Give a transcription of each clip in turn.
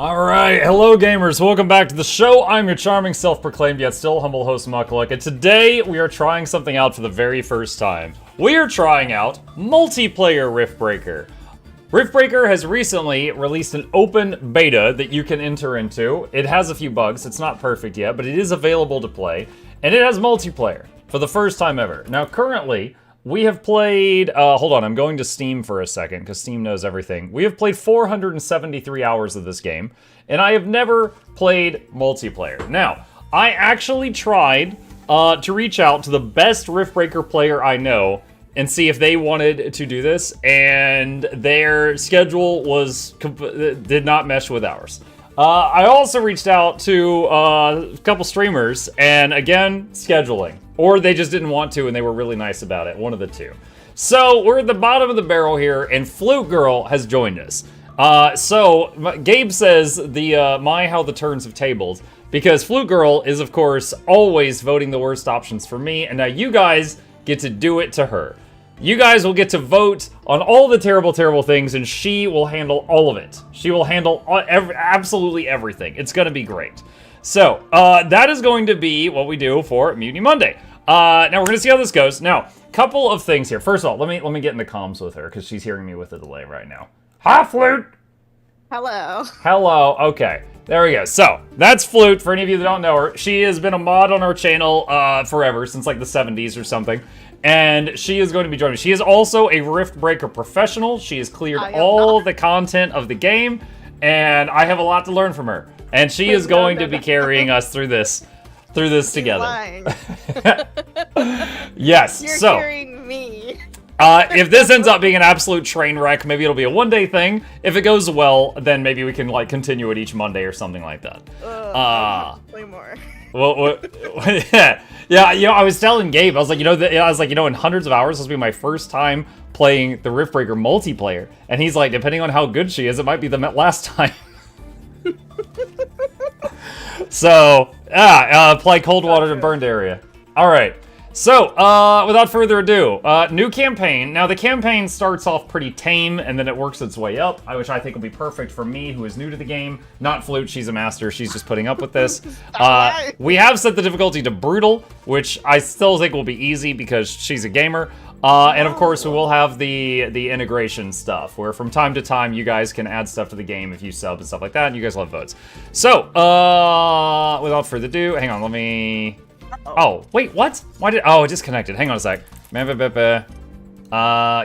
Alright, hello gamers, welcome back to the show. I'm your charming, self-proclaimed, yet still humble host, Mukluk, and today we are trying something out for the very first time. We are trying out multiplayer Riftbreaker. Riftbreaker has recently released an open beta that you can enter into. It has a few bugs, it's not perfect yet, but it is available to play, and it has multiplayer for the first time ever. Now currently, we have played, hold on, I'm going to Steam for a second, because Steam knows everything. We have played 473 hours of this game, and I have never played multiplayer. Now, I actually tried to reach out to the best Riftbreaker player I know, and see if they wanted to do this, and their schedule did not mesh with ours. I also reached out to a couple streamers, and again, scheduling. Or they just didn't want to, and they were really nice about it. One of the two. So, we're at the bottom of the barrel here, and Flute Girl has joined us. Gabe says how the turns have tabled, because Flute Girl is, of course, always voting the worst options for me, and now you guys get to do it to her. You guys will get to vote on all the terrible, terrible things, and she will handle all of it. She will handle absolutely everything. It's going to be great. So, that is going to be what we do for Mutiny Monday. Now, we're going to see how this goes. Now, couple of things here. First of all, let me get in the comms with her, because she's hearing me with a delay right now. Hi, Flute! Hello. Hello. Okay. There we go. So, that's Flute, for any of you that don't know her. She has been a mod on our channel forever, since like the 70s or something. And she is going to be joining me. She is also a Riftbreaker professional. She has cleared all the content of the game, and I have a lot to learn from her. And she is going to be carrying us through this together. Lying. Yes. You're so carrying me. if this ends up being an absolute train wreck, maybe it'll be a one-day thing. If it goes well, then maybe we can like continue it each Monday or something like that. Play more. Well, yeah, you know, I was telling Gabe, I was like, in hundreds of hours, this will be my first time playing the Riftbreaker multiplayer. And he's like, depending on how good she is, it might be the last time. So, play Coldwater to Burned Area. Alright, so, without further ado, new campaign. Now, the campaign starts off pretty tame, and then it works its way up, which I think will be perfect for me, who is new to the game. Not Flute, she's a master, she's just putting up with this. We have set the difficulty to Brutal, which I still think will be easy, because she's a gamer. And of course, we will have the integration stuff, where from time to time, you guys can add stuff to the game if you sub and stuff like that, and you guys will have votes. So, without further ado, hang on, let me... Oh, wait, what? Oh, it disconnected. Hang on a sec. Give me a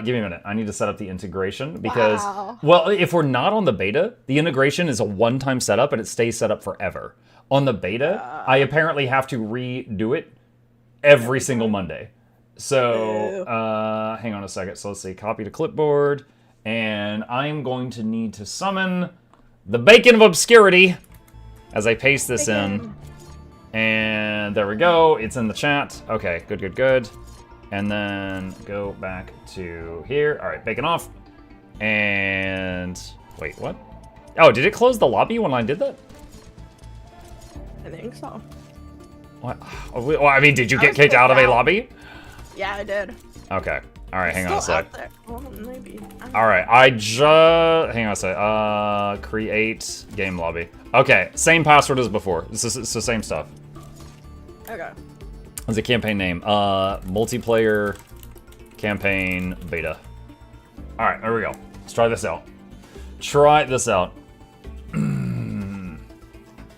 minute. I need to set up the integration, because... Wow. Well, if we're not on the beta, the integration is a one-time setup, and it stays set up forever. On the beta, I apparently have to redo it every single Monday. So, hang on a second. So let's see, copy to clipboard, and I'm going to need to summon the Bacon of Obscurity as I paste this in. And there we go, it's in the chat. Okay, good. And then go back to here. All right, Bacon off. And, wait, what? Oh, did it close the lobby when I did that? I think so. What? Well, I mean, did you get kicked out of a lobby? Yeah, I did. Okay. All right, hang on a sec. Well, maybe. All right, hang on a sec. Create game lobby. Okay, same password as before. It's the same stuff. Okay. It's a campaign name. Multiplayer campaign beta. All right, there we go. Let's try this out.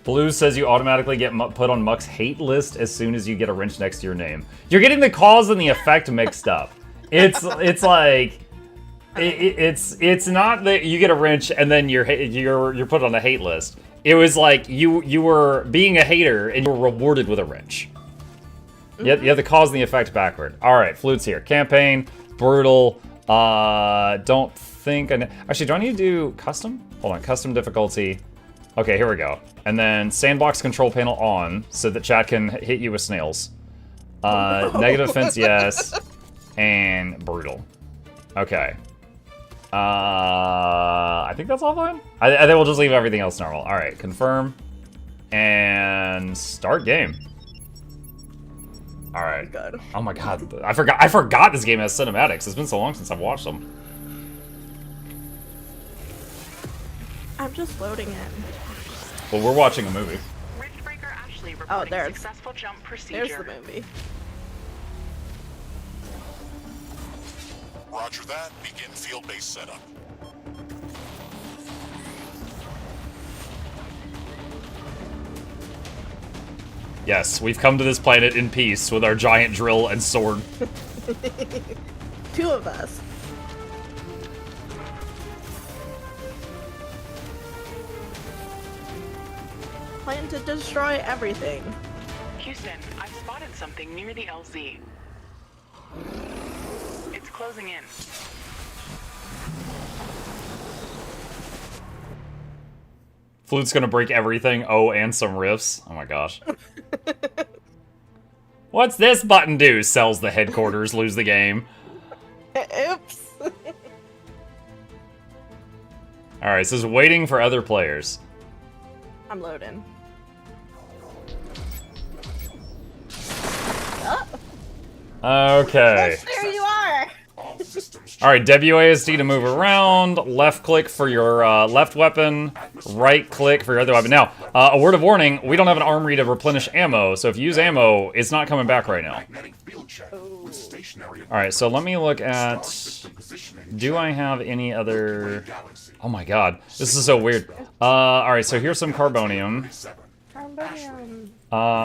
Blue says you automatically get put on Muck's hate list as soon as you get a wrench next to your name. You're getting the cause and the effect mixed up. It's like it's not that you get a wrench and then you're put on a hate list. It was like you were being a hater and you were rewarded with a wrench. You have the cause and the effect backward. All right, Flute's here. Campaign, Brutal. Don't think. Actually, do I need to do custom? Hold on, custom difficulty. Okay, here we go. And then sandbox control panel on, so that chat can hit you with snails. Negative offense, yes. And Brutal. Okay. I think that's all fine. I think we'll just leave everything else normal. All right, confirm. And start game. All right. Good. Oh my god, I forgot this game has cinematics. It's been so long since I've watched them. I'm just loading in. Well, we're watching a movie. Riftbreaker Ashley Oh, reporting there's successful jump procedure. There's the movie. Roger that. Begin field-based setup. Yes, we've come to this planet in peace with our giant drill and sword. 2 of us. Plan to destroy everything. Houston, I've spotted something near the LZ. It's closing in. Flute's gonna break everything. Oh, and some riffs. Oh my gosh. What's this button do? Sells the headquarters, lose the game. Oops. Alright, so it's waiting for other players. I'm loading. Okay. Yes, there you are. Alright, WASD to move around, left click for your left weapon, right click for your other weapon. Now, a word of warning, we don't have an armory to replenish ammo, so if you use ammo, it's not coming back right now. Alright, so let me look at... Do I have any other... Oh my god, this is so weird. Alright, so here's some carbonium.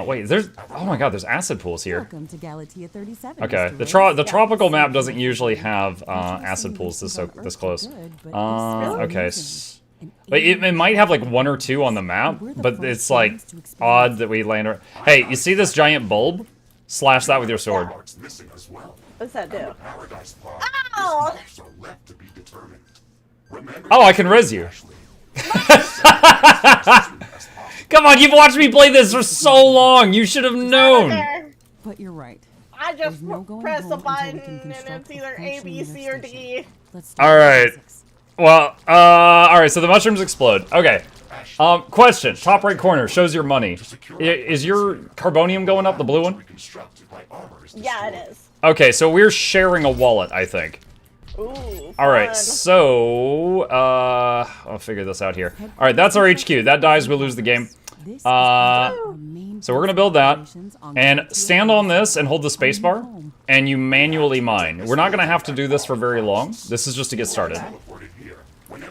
Wait, there's... Oh my god, there's acid pools here. Welcome to Galatea 37. Okay, Mr. the Rose. tropical map doesn't usually have acid pools this close. Okay. But it might have like 1 or 2 on the map, but it's like odd that we land. Hey, you see this giant bulb? Slash that with your sword. What's that do? Ow! Oh, I can res you. Come on, you've watched me play this for so long. You should have known. But you're right. I just There's no going press home a until we button can and construct it's either a A, B, functioning C, or lift D. station. Let's start All with right. basics. Well, all right. So the mushrooms explode. Okay. Question. Top right corner shows your money. Is your carbonium going up? The blue one? Yeah, it is. Okay, so we're sharing a wallet, I think. Ooh, All right, fun. so I'll figure this out here. All right, that's our HQ. That dies, we lose the game. This is So we're gonna build that and stand on this and hold the space bar, and you manually mine. We're not gonna have to do this for very long. This is just to get started.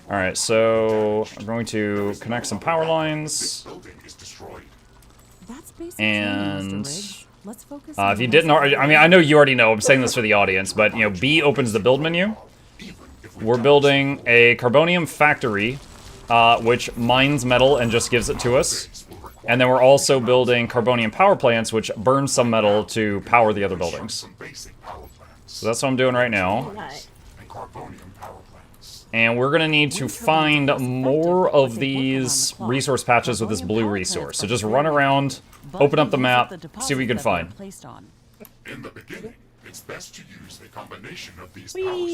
All right, so I'm going to connect some power lines. That's basic And training, Mr. Riggs. Let's focus if you didn't already, I mean, I know you already know. I'm saying this for the audience, but you know, B opens the build menu. We're building a carbonium factory, which mines metal and just gives it to us. And then we're also building carbonium power plants, which burn some metal to power the other buildings. So that's what I'm doing right now. Nice. And we're gonna need to find more of these resource patches with this blue resource. So just run around, open up the map, see what you can find. In the beginning, it's best to use a combination of these Whee! power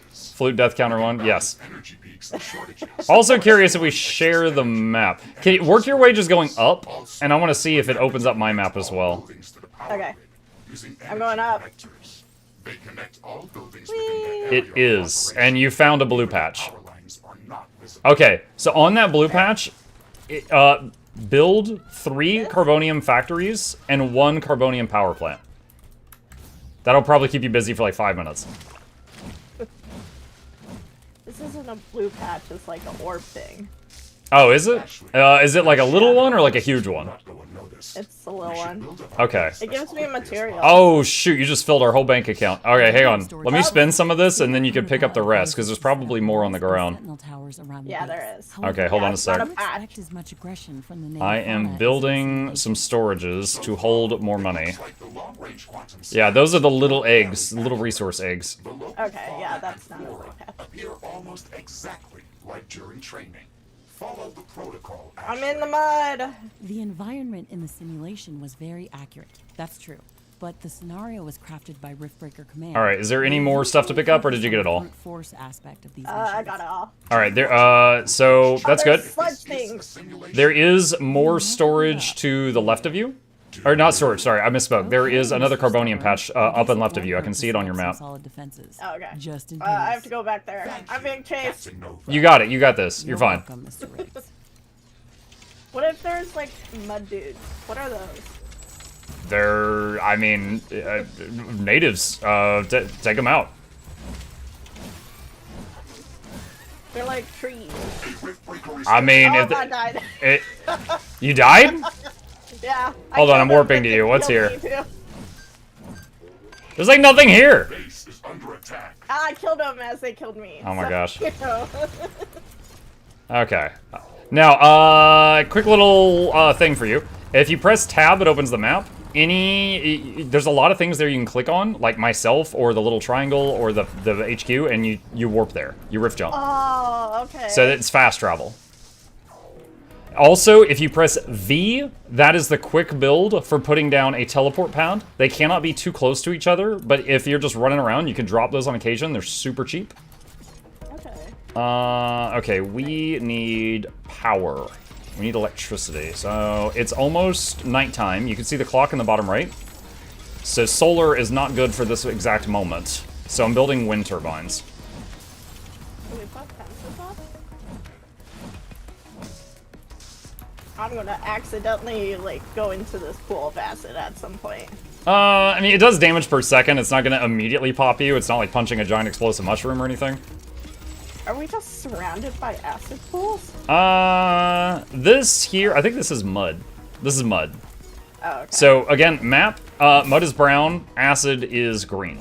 sources. Flute death counter 1, yes. Energy peaks and shortages. Also curious if we share the map. Can you work your way just going up? And I want to see if it opens up my map as well. Buildings to the power Okay. grid using I'm going up. energy connectors. They connect all buildings Whee! within the It area of is, operation. and you found a blue patch. Power lines are not visible. Okay, so on that blue patch, build 3 carbonium factories and 1 carbonium power plant. That'll probably keep you busy for like 5 minutes. This isn't a blue patch, it's like an orb thing. Oh, is it? Is it like a little one or like a huge one? Not go unnoticed. It's a little one. Build a Okay. It gives me material. Oh, shoot, you just filled our whole bank account. Okay, hang on. Let me spin some of this, and then you can pick up the rest, because there's probably more on the ground. Yeah, there is. Okay, hold on a sec. I am building some storages to hold more money. like the long-range quantum Yeah, those are the little eggs, little resource eggs. Okay, yeah, that's not a blue patch. appear almost exactly like during training. Follow the protocol. I'm in the mud! The environment in the simulation was very accurate. That's true. But the scenario was crafted by Riftbreaker Command. All right, is there any more stuff to pick up, or did you get it all? Brute force aspect of these I got it all. All right, there. So that's good. Sludge things! There is more storage to the left of you. Or not storage, sorry, I misspoke. There is another Carbonium patch up and left of you. I can see it on your map. Solid defenses. Oh, okay. Just in case. I have to go back there. I'm being chased. Captain Nova. You got it, you got this. You're fine. Welcome, Mr. Riggs. What if there's like mud dudes? What are those? They're, I mean, natives. Take them out. They're like trees. A Riftbreaker is I mean, Oh, if I died. you died? Yeah. Hold on, I'm killed him, warping but to they you. What's killed here? me, too. There's like nothing here. base is under attack. I killed them as they killed me. Oh my gosh. You know. Okay. Now, quick little thing for you. If you press tab, it opens the map. There's a lot of things there you can click on, like myself or the little triangle or the HQ, and you warp there. You rift jump. Oh, okay. So it's fast travel. Also, if you press V, that is the quick build for putting down a teleport pad. They cannot be too close to each other, but if you're just running around, you can drop those on occasion. They're super cheap. Okay. Okay, we need power. We need electricity. So it's almost nighttime. You can see the clock in the bottom right. So solar is not good for this exact moment. So I'm building wind turbines. Can we put fences up? I'm gonna accidentally like go into this pool of acid at some point. I mean, it does damage per second. It's not going to immediately pop you. It's not like punching a giant explosive mushroom or anything. Are we just surrounded by acid pools? This here, I think this is mud. This is mud. Oh, okay. So again, map, mud is brown, acid is green.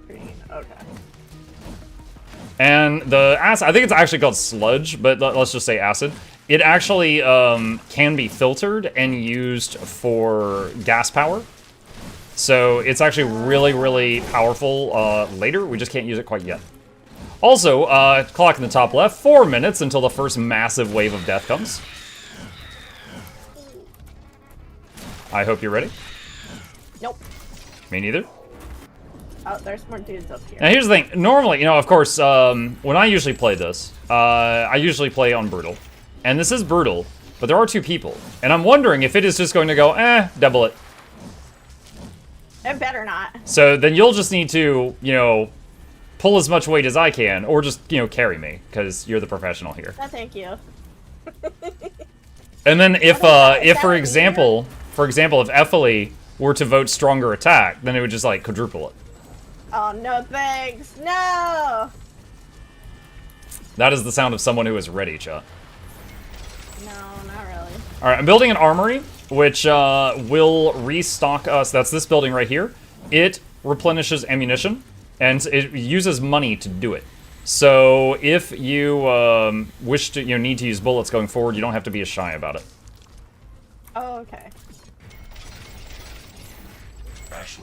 Green. Okay. And the acid, I think it's actually called sludge, but let's just say acid. It actually can be filtered and used for gas power. So it's actually really, really powerful later. We just can't use it quite yet. Also, clock in the top left, 4 minutes until the first massive wave of death comes. I hope you're ready. Nope. Me neither. Oh, there's more dudes up here. Now here's the thing. Normally, you know, of course, when I usually play this, I usually play on brutal. And this is brutal, but there are 2 people. And I'm wondering if it is just going to go, double it. It better not. So then you'll just need to, you know, pull as much weight as I can, or just, you know, carry me, because you're the professional here. No, thank you. And then if for example, if Ephilie were to vote stronger attack, then it would just like quadruple it. Oh, no thanks. No! That is the sound of someone who is ready, chat. No, not really. All right, I'm building an armory, which will restock us. That's this building right here. It replenishes ammunition, and it uses money to do it. So if you wish to, you know, need to use bullets going forward, you don't have to be as shy about it. Oh, okay.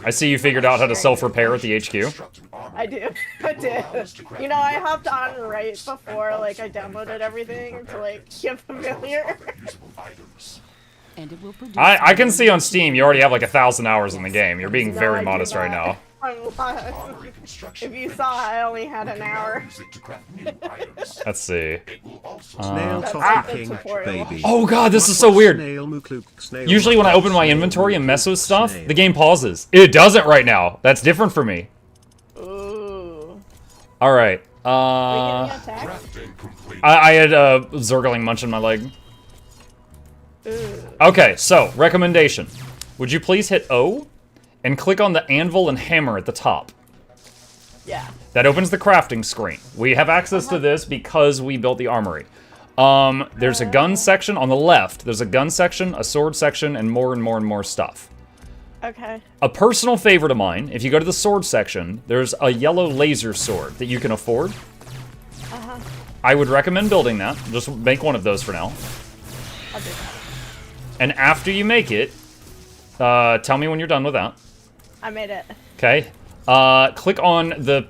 I see you figured out how to self-repair at the HQ. I do. I did. You know, I hopped on right before, like, I downloaded everything to, like, get familiar. And it will produce I can see on Steam you already have like 1,000 hours in the game. You're being No, very I do modest right not. now. I'm lying. If you saw, I only had an hour. Let's see. Snail That's talking tutorial. baby. Oh god, this is so weird. Snail, Mukluk, snail, Usually when I open my snail, inventory and mess with stuff, snail. the game pauses. It doesn't right now. That's different for me. Ooh. Alright. We getting attacked? I had Zergling munching my leg. Ooh. Okay, so, recommendation. Would you please hit O and click on the anvil and hammer at the top? Yeah. That opens the crafting screen. We have access to this because we built the armory. There's a gun section on the left. There's a gun section, a sword section, and more stuff. Okay. A personal favorite of mine, if you go to the sword section, there's a yellow laser sword that you can afford. Uh-huh. I would recommend building that. Just make one of those for now. I'll do that. And after you make it, tell me when you're done with that. I made it. Okay. Click on the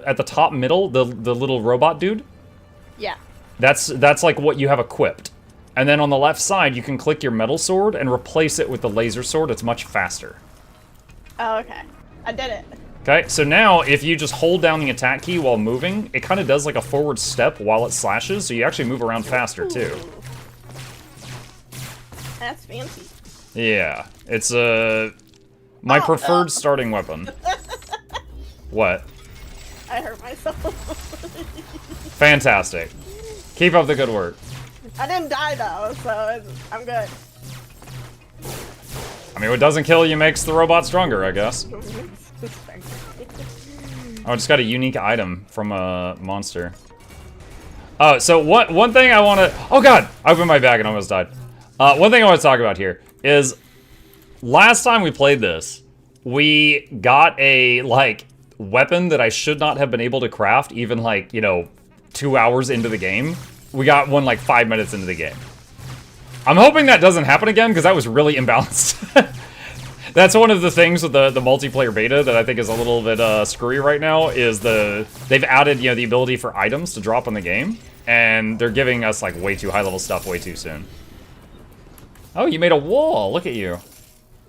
at the top middle, the little robot dude. Yeah. That's like what you have equipped. And then on the left side, you can click your metal sword and replace it with the laser sword. It's much faster. Oh, okay. I did it. Okay, so now if you just hold down the attack key while moving, it kind of does like a forward step while it slashes, so you actually move around faster too. That's fancy. Yeah, it's my preferred starting weapon. What? I hurt myself. Fantastic. Keep up the good work. I didn't die though, so I'm good. I mean, what doesn't kill you makes the robot stronger, I guess. Oh, I just got a unique item from a monster. Oh, so one thing I want to... Oh god! I opened my bag and almost died. One thing I want to talk about here is... Last time we played this, we got a, like, weapon that I should not have been able to craft even, like, you know, 2 hours into the game. We got one, like, 5 minutes into the game. I'm hoping that doesn't happen again, because that was really imbalanced. That's one of the things with the multiplayer beta that I think is a little bit screwy right now, is they've added, you know, the ability for items to drop in the game, and they're giving us, like, way too high-level stuff way too soon. Oh, you made a wall! Look at you.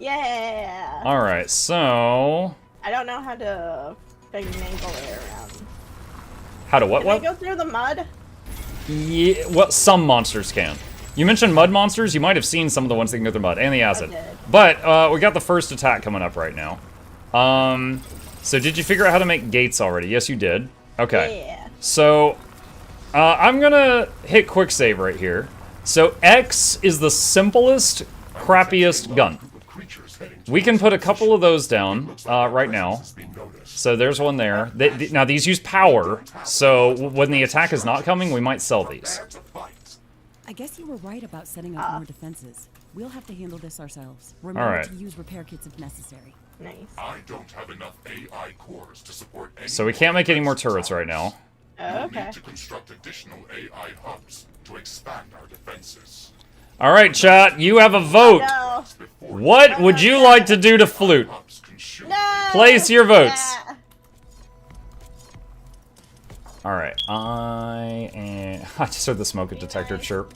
Yeah. Alright, so... I don't know how to finagle it around. How to what? Can I go through the mud? Yeah, well, some monsters can. You mentioned mud monsters, you might have seen some of the ones that can go through mud, and the acid. did. But, we got the first attack coming up right now. So did you figure out how to make gates already? Yes, you did. Okay. Yeah. So, I'm gonna hit quick save right here. So, X is the simplest, crappiest gun. We can put a couple of those down right now. So there's one there. Now these use power, so when the attack is not coming, we might sell these. I guess you were right about setting up more defenses. We'll have to handle this ourselves. Remember All right. to use repair kits if necessary. Nice. I don't have enough AI cores to support any. So we can't make any more turrets right now. Oh, okay. Need to construct additional AI hubs to expand our defenses. All right, chat, you have a vote. No. What would you like to do to Flute? Hubs can shoot. No. Place your votes. Yeah. All right, I just heard the smoke detector chirp.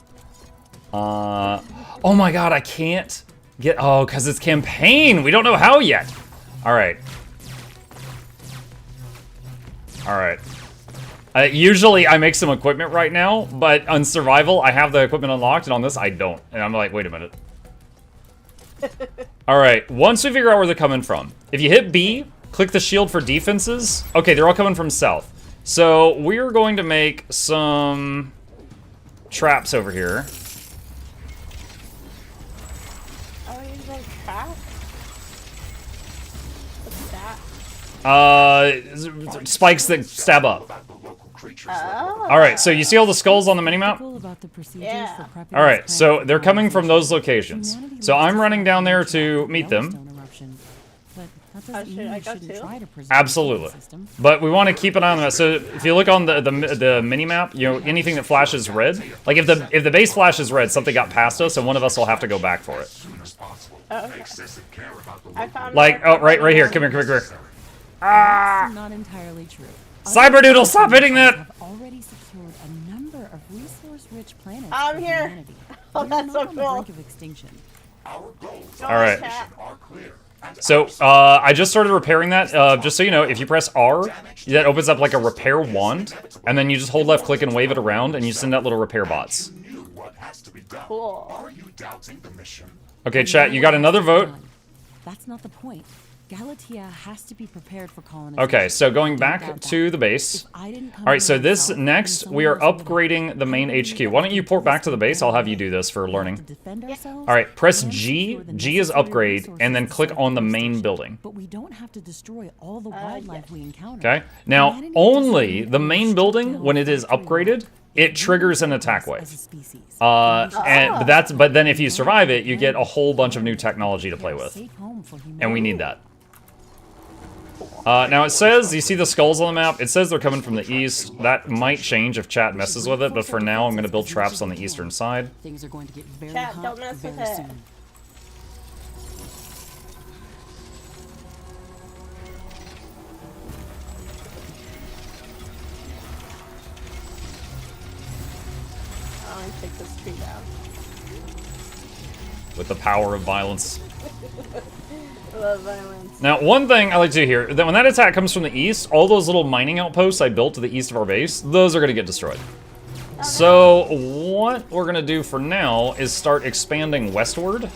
Oh my god, I can't get, oh, because it's campaign. We don't know how yet. All right. All right. Usually I make some equipment right now, but on survival, I have the equipment unlocked, and on this, I don't. And I'm like, wait a minute. All right, once we figure out where they're coming from, if you hit B, click the shield for defenses. Okay, they're all coming from south. So we're going to make some traps over here. Oh, you're using trap? What's that? Spikes that stab up. Oh. All right, so you see all the skulls on the minimap? Yeah. All right, so they're coming from those locations. So I'm running down there to meet them. should I go too? Absolutely. But we want to keep an eye on that. So if you look on the mini-map, you know, anything that flashes red, like if the base flashes red, something got past us, and one of us will have to go back for it. Oh, okay. I found Like, oh, right here. Come here. Ah! Not entirely true. Cyberdoodle, stop hitting that! Have already secured a number of resource-rich planets I'm for here. humanity. Oh, They're that's not so on the cool. brink of extinction. Our goals All right. Chat. are clear. So, I just started repairing that. Just so you know, if you press R, that opens up like a repair wand, and then you just hold left click and wave it around, and you send out little repair bots. Knew what has to be done. Cool. Are you doubting the mission? Okay, chat, you got another vote. That's not the point. Galatea has to be prepared for colonization. Okay, so going Don't back doubt to that. the base. If I didn't come All right, here so this myself, next, then we are someone else would. upgrading the main HQ. Why don't you port back to the base? I'll have you do this for To learning. defend ourselves, All right, press and G. secure the G is necessary upgrade, resources and then to click set on the up main stations. building. But we don't have to destroy all the wildlife we encounter. Okay. Now, Humanity only doesn't the need main to building, restrict when it is territory. upgraded, it triggers an attack As wave. a species. But then if you survive it, you get a whole bunch of new technology to play They're a with, safe home for and we humanity. need that. Now it says, you see the skulls on the map? It says they're coming from the east. That might change if chat messes with it, but for now I'm going to build traps on the eastern side. Things are going to get very Chat, hot don't mess very with it. soon. I'm gonna take this tree down. With the power of violence. I love violence. Now, one thing I like to do here, that when that attack comes from the east, all those little mining outposts I built to the east of our base, those are going to get destroyed. So, what we're going to do for now is start expanding westward.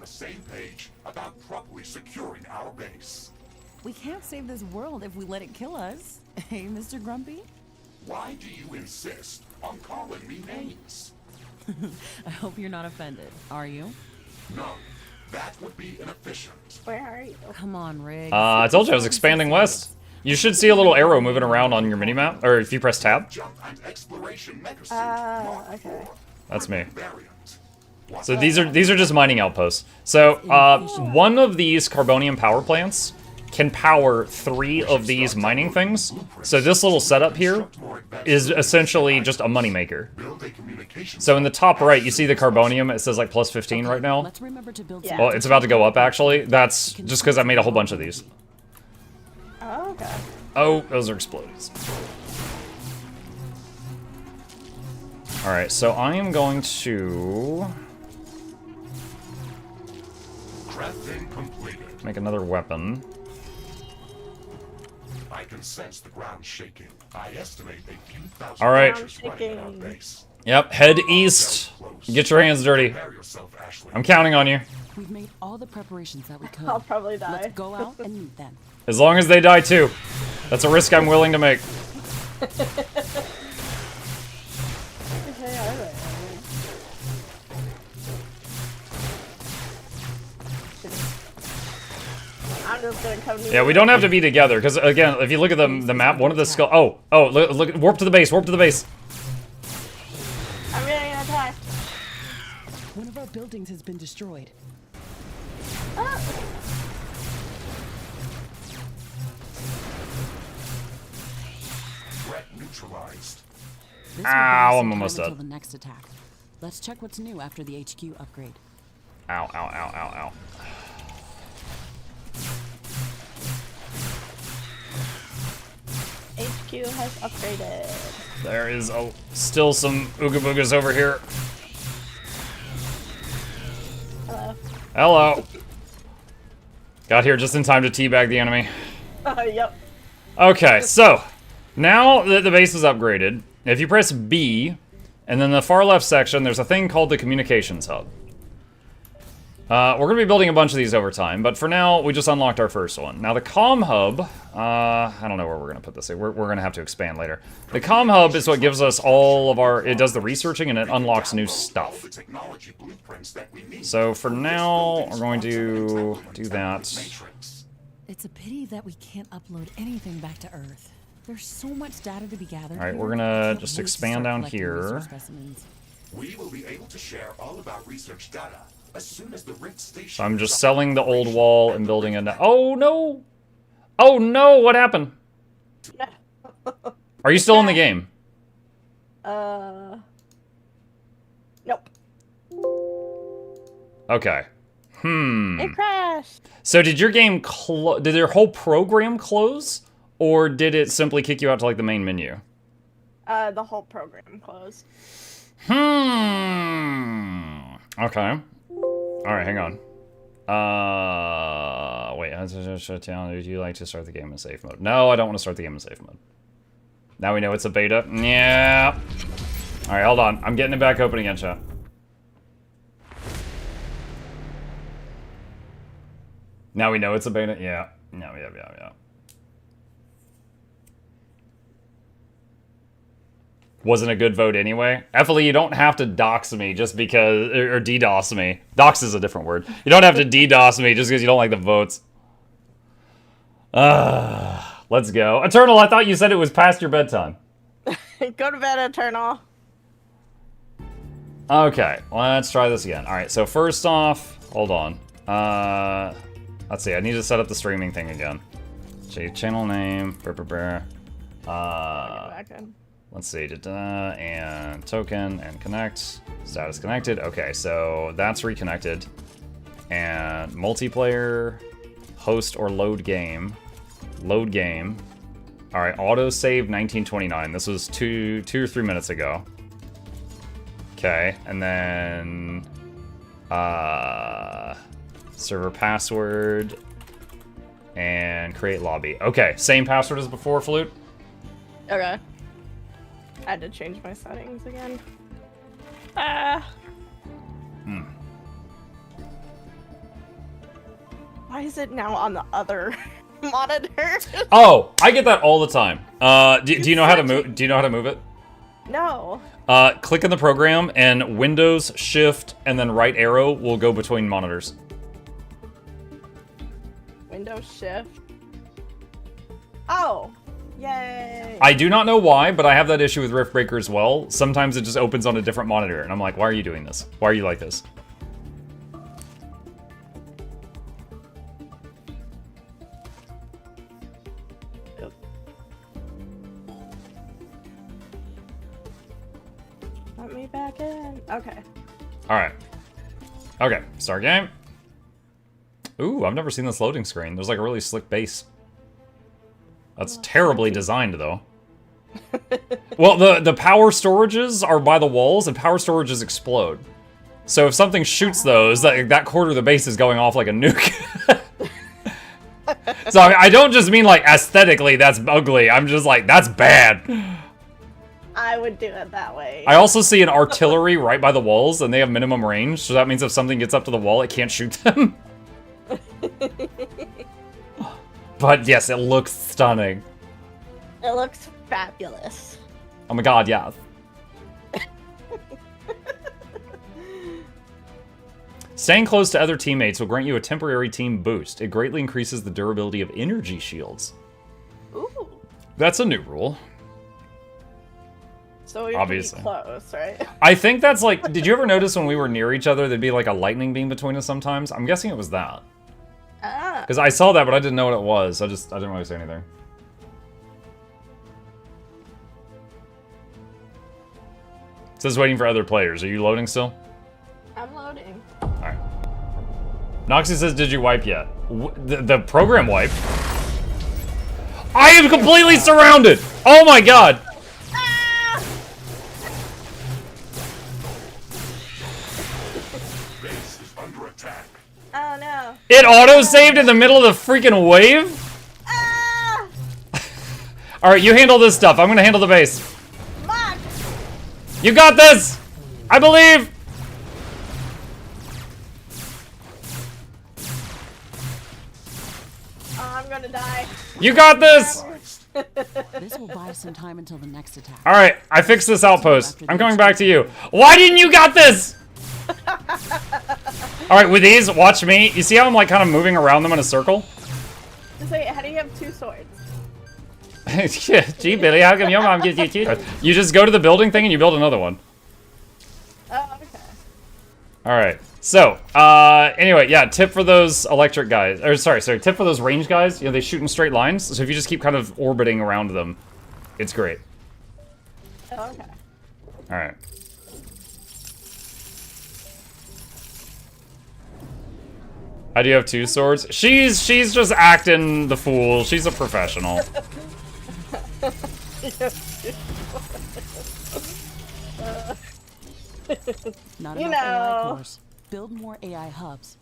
the same page about properly securing our base. We can't save this world if we let it kill us. Hey, Mr. Grumpy? Why do you insist on calling me names? I hope you're not offended. Are you? No, that would be inefficient. Where are you? Come on, Riggs. I told you I was expanding west. You should see a little arrow moving around on your minimap, or if you press tab. Jump and exploration megasuit. Okay. That's me. Variant. So these are just mining outposts. So one of these carbonium power plants can power 3 of these mining things. So this little setup here is essentially just a moneymaker. Build a communication. So in the top right, you see the carbonium. It says like plus 15 right now. Let's remember to build Yeah. Well, it's about to go up actually. That's just because I made a whole bunch of these. Oh, okay. Oh, those are explodies. Alright, so I am going to Crafting completed. make another weapon. I can sense the ground shaking. I estimate a few thousand All right. creatures right in our base. Yep, head east. Get your hands dirty. Prepare yourself, Ashley. I'm counting on you. We've made all the preparations that we could. I'll probably die. Let's go out and meet them. As long as they die too. That's a risk I'm willing to make. Okay, alright. I'm just gonna come to you. Yeah, we don't have to be together, because again, if you look at the map, one of the skull. Oh, look, warp to the base, warp to the base. I'm getting attacked. One of our buildings has been destroyed. Threat neutralized. This will Ow, give us I'm some almost time dead. until the next attack. Let's check what's new after the HQ upgrade. Ow, ow, ow, ow, ow. HQ has upgraded. There is still some ooga boogas over here. Hello. Hello. Got here just in time to teabag the enemy. Yep. Okay, so now that the base is upgraded, if you press B, and then the far left section, there's a thing called the communications hub. We're going to be building a bunch of these over time, but for now, we just unlocked our first one. Now, the comm hub, I don't know where we're going to put this. We're going to have to expand later. The comm hub is what gives us all of our, it does the researching and it unlocks new stuff. The technology blueprints that we need. So for now, we're going to do that. Matrix. It's a pity that we can't upload anything back to Earth. There's so much data to be gathered. All right, here. we're I gonna can't just wait to expand start down collecting here. research specimens. We will be able to share all of our research data as soon as the Rift station. So I'm just selling the old wall and building a... Oh, no! Oh, no! What happened? Are you still in the game? Nope. Okay. It crashed. So did your game did your whole program close? Or did it simply kick you out to, like, the main menu? The whole program closed. Okay. Alright, hang on. Wait. Shut down. Would you like to start the game in safe mode? No, I don't want to start the game in safe mode. Now we know it's a beta. Yeah. Alright, hold on. I'm getting it back open again, chat. Now we know it's a beta? Yeah. No, yeah. Wasn't a good vote anyway. Ethel, you don't have to dox me just because, or DDoS me. Dox is a different word. You don't have to DDoS me just because you don't like the votes. Let's go. Eternal, I thought you said it was past your bedtime. Go to bed, Eternal. Okay, let's try this again. All right, so first off, hold on. Let's see, I need to set up the streaming thing again. Channel name, Back in. let's see, and token, and connect, status connected. Okay, so that's reconnected. And multiplayer, host or load game. Load game. All right, autosave 1929. This was two or 3 minutes ago. Okay, and then server password and create lobby. Okay, same password as before, Flute. Okay. I had to change my settings again. Why is it now on the other monitor? Oh, I get that all the time. Do you know how to move? Do you know how to move it? No. Click in the program and Windows, Shift, and then right arrow will go between monitors. Windows Shift. Oh. Yay. I do not know why, but I have that issue with Riftbreaker as well. Sometimes it just opens on a different monitor, and I'm like, why are you doing this? Why are you like this? Let me back in. Okay. Alright. Okay, start game. Ooh, I've never seen this loading screen. There's like a really slick base. That's terribly designed, though. Well, the power storages are by the walls, and power storages explode. So if something shoots those, that quarter of the base is going off like a nuke. So I don't just mean like aesthetically that's ugly. I'm just like, that's bad. I would do it that way. I also see an artillery right by the walls, and they have minimum range. So that means if something gets up to the wall, it can't shoot them. But yes, it looks stunning. It looks fabulous. Oh my god, yes. Staying close to other teammates will grant you a temporary team boost. It greatly increases the durability of energy shields. Ooh. That's a new rule. So we have to be Obviously. close, right? I think that's like, did you ever notice when we were near each other, there'd be like a lightning beam between us sometimes? I'm guessing it was that. Ah. Because I saw that, but I didn't know what it was. I didn't really say anything. It says waiting for other players. Are you loading still? I'm loading. Alright. Noxxi says, did you wipe yet? The program wiped. I am completely surrounded! Oh my god! Ah! Base is under attack. Oh no. It auto-saved in the middle of the freaking wave? Ah! Alright, you handle this stuff. I'm gonna handle the base. Fuck! You got this! I believe! Oh, I'm gonna die. You got this! This will buy us some time until the next attack. Alright, I fixed this outpost. I'm coming back to you. Why didn't you got this? Alright, with these, watch me. You see how I'm like kind of moving around them in a circle? Just wait, how do you have two swords? Gee, Billy, how come your mom gives you two? You just go to the building thing and you build another one. Oh, okay. Alright, so, anyway, yeah, tip for those electric guys, or sorry, tip for those range guys, you know, they shoot in straight lines, so if you just keep kind of orbiting around them, it's great. Oh, okay. Alright. How do you have two swords? She's just acting the fool. She's a professional. Not You enough AI know. cores. Build more AI hubs.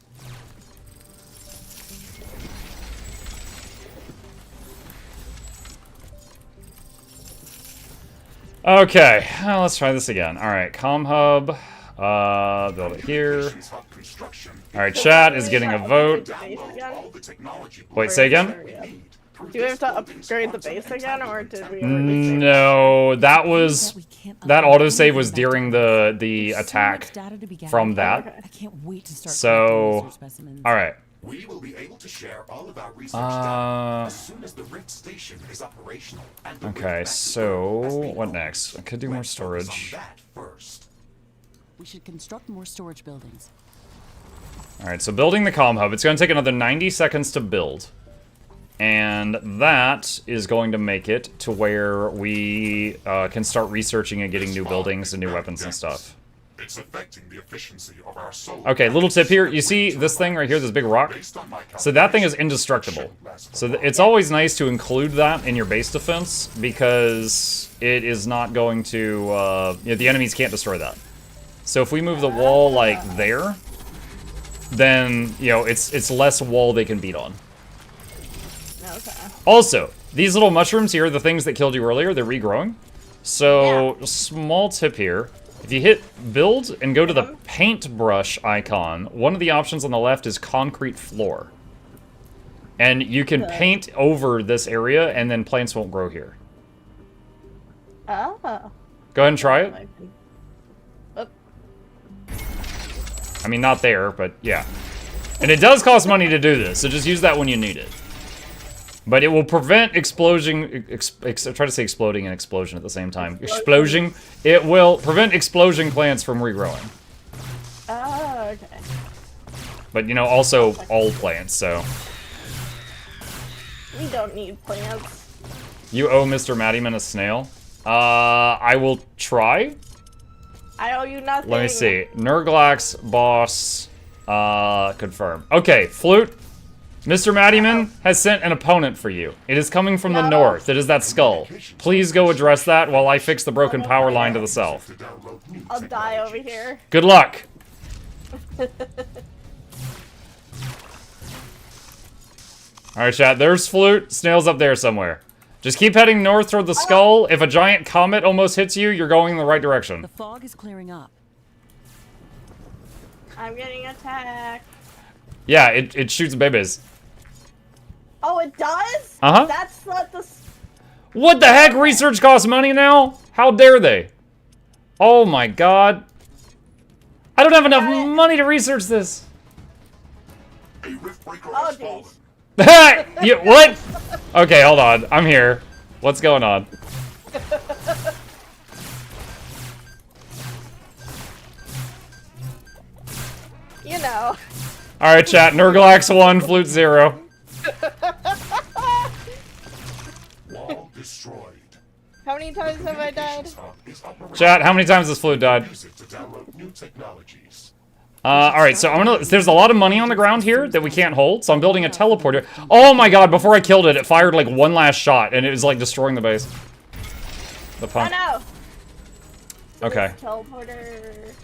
Okay, let's try this again. Alright, comm hub. Build it here. Station's hub construction. Alright, chat is getting a vote. Base again? All the technology Wait, say again? Do we have to upgrade the base again, or did we already save it? No, that was... We can't That upgrade autosave anything was back during down. the There's so attack much data to be gathered. from that. Okay. I can't wait to start So, collecting research specimens. Alright. We will be able to share all of our research data as Uh, soon as the Rift station is operational. And the okay, Rift so... has been What launched. next? I could do more Let's focus on storage. that first. We should construct more storage buildings. Alright, so building the comm hub. It's going to take another 90 seconds to build. And that is going to make it to where we can start researching and getting new buildings and new weapons and stuff. It's affecting the efficiency of our solar. Okay, little tip here. You see this thing right here, this big rock? Based on my So that thing is calculations, indestructible. it should last So for it's always nice to include that in your base defense because it is not going to, you know, the enemies can't destroy that. So if we move the wall like there, then, you know, it's less wall they can beat on. Okay. Also, these little mushrooms here are the things that killed you earlier. They're regrowing. So, small tip here. If you hit build and go to the paintbrush icon, one of the options on the left is concrete floor. And you can paint over this area, and then plants won't grow here. Oh. Go ahead and try it. Oop. I mean, not there, but yeah. And it does cost money to do this, so just use that when you need it. But it will prevent explosion. Try to say exploding and explosion at the same time. Explosion. It will prevent explosion plants from regrowing. Oh, okay. But you know, also all plants. So We don't need plants. you owe Mr. Mattyman a snail. I will try. I owe you nothing. Let me see. Nurglax, boss, confirm. Okay, Flute. Mr. Mattyman has sent an opponent for you. It is coming from the north. It is that skull. Please go address that while I fix the broken power line to the south. I'll die over here. Good luck. Alright, chat. There's Flute. Snail's up there somewhere. Just keep heading north toward the skull. If a giant comet almost hits you, you're going in the right direction. The fog is clearing up. I'm getting attacked. Yeah, it shoots babies. Oh, it does? Uh-huh. That's not the... What the heck? Research costs money now? How dare they? Oh my god. I don't have enough money to research this. A rift breaker Oh, has fallen. jeez. What? Okay, hold on. I'm here. What's going on? You know. Alright, chat. Nurglax 1, Flute 0. Wall destroyed. How many times have I died? Chat, how many times has Flute died? Use it to download new technologies. Alright, so I'm gonna... There's a lot of money on the ground here that we can't hold, so I'm building a teleporter. Oh my god, before I killed it, it fired like one last shot, and it was like destroying the base. The Oh pump. no! Okay. Teleporter.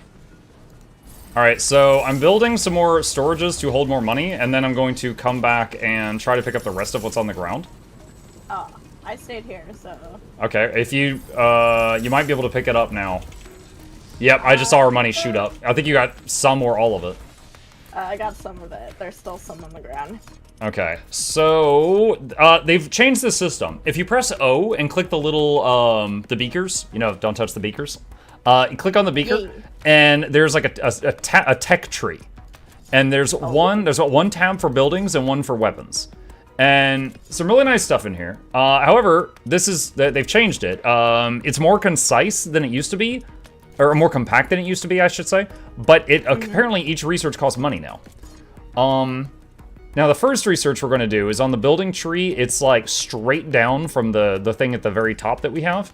Alright, so I'm building some more storages to hold more money, and then I'm going to come back and try to pick up the rest of what's on the ground. Oh, I stayed here, so... Okay, if you, you might be able to pick it up now. Yep, I just saw our money shoot up. I think you got some or all of it. I got some of it. There's still some on the ground. Okay, so, they've changed the system. If you press O and click the little, the beakers, you know, don't touch the beakers. You click on the beaker, and there's like a tech tree. And there's one tab for buildings and one for weapons. And some really nice stuff in here. However, they've changed it. It's more concise than it used to be. Or more compact than it used to be, I should say. But apparently each research costs money now. Now the first research we're going to do is on the building tree. It's like straight down from the thing at the very top that we have.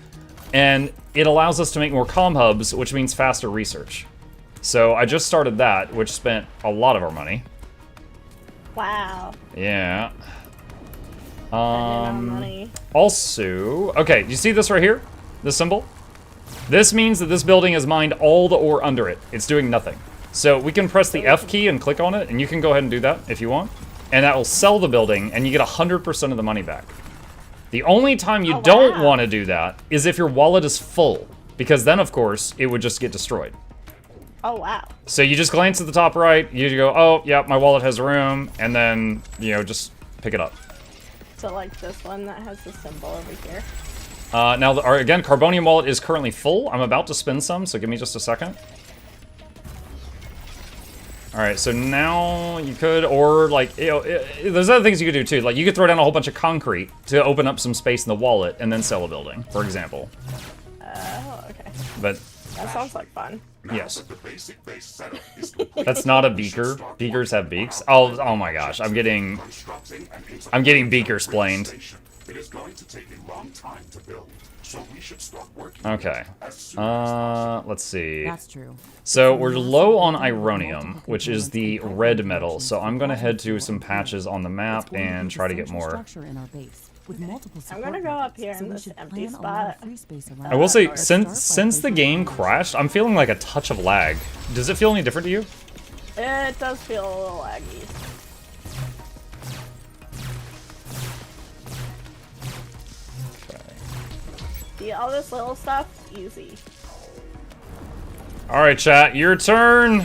And it allows us to make more comm hubs, which means faster research. So I just started that, which spent a lot of our money. Wow. Yeah. Money. Also, okay, do you see this right here? This symbol? This means that this building has mined all the ore under it. It's doing nothing. So we can press the F key and click on it, and you can go ahead and do that if you want. And that will sell the building, and you get 100% of the money back. The only time you don't want to do that is if your wallet is full, because then, of course, it would just get destroyed. Oh, wow. So you just glance at the top right, you go, oh, yeah, my wallet has room, and then, you know, just pick it up. So, like this one that has the symbol over here. Now, again, Carbonium wallet is currently full. I'm about to spend some, so give me just a second. Alright, so now you could, or like, you know, there's other things you could do too. Like, you could throw down a whole bunch of concrete to open up some space in the wallet and then sell a building, for example. Oh, okay. But, That sounds like fun. yes. The basic base setup is complete. That's not a beaker. Beakers have beaks. Oh my gosh, I'm getting beaker splaned. It is going to take a long time to build, so we should start working. Okay. As soon as Let's see. That's true. So we're low on ironium, which is the red metal. So I'm gonna head to some patches on the map and try to get more. I'm gonna go up here in this empty spot. I will say, since the game crashed, I'm feeling like a touch of lag. Does it feel any different to you? It does feel a little laggy. See, all this little stuff, easy. Alright, chat, your turn!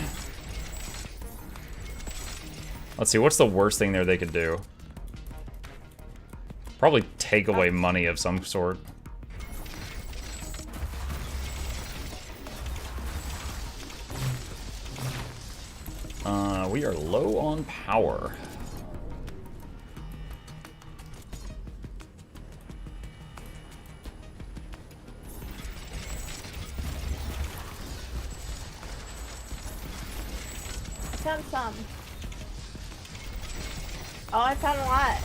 Let's see, what's the worst thing there they could do? Probably take away money of some sort. We are low on power. I found some. Oh, I found a lot.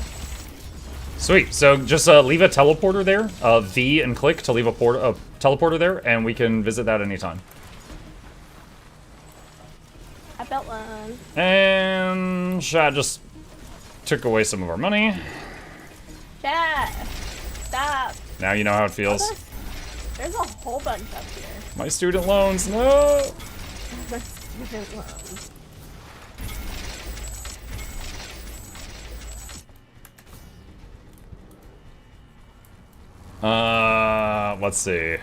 Sweet. So just leave a teleporter there. V and click to leave a teleporter there, and we can visit that anytime. I built one. And chat just took away some of our money. Chat! Stop! Now you know how it feels. There's a whole bunch up here. My student loans, no! Student loans. Let's see.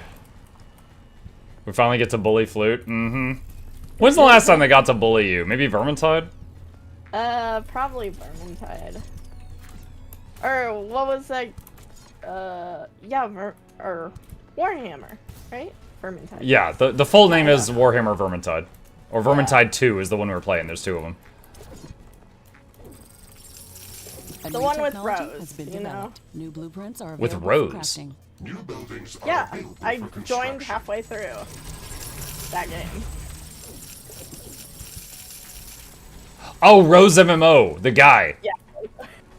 We finally get to bully Flute. Mm-hmm. When's the last time they got to bully you? Maybe Vermintide? Probably Vermintide. Or what was that? Yeah, or Warhammer, right? Vermintide. Yeah, the full name is Warhammer Vermintide. Or Vermintide 2 is the one we're playing. There's two of them. The one with technology Rose, has been you know? developed. New blueprints are With available Rose? for crafting. New buildings are Yeah, available I for joined construction. halfway through that game. Oh, Rose MMO, the guy. Yeah.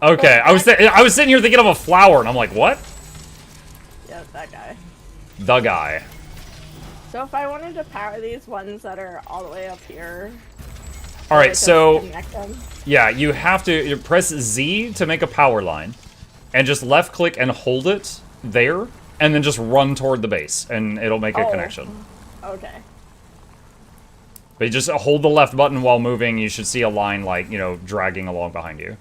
Okay, I was sitting here thinking of a flower, and I'm like, what? Yeah, that guy. The guy. So if I wanted to power these ones that are all the way up here, All like, right, so connect them. yeah, you have to press Z to make a power line, and just left click and hold it there, and then just run toward the base, and it'll make a Oh. connection. Okay. But you just hold the left button while moving, you should see a line, like, you know, dragging along behind you.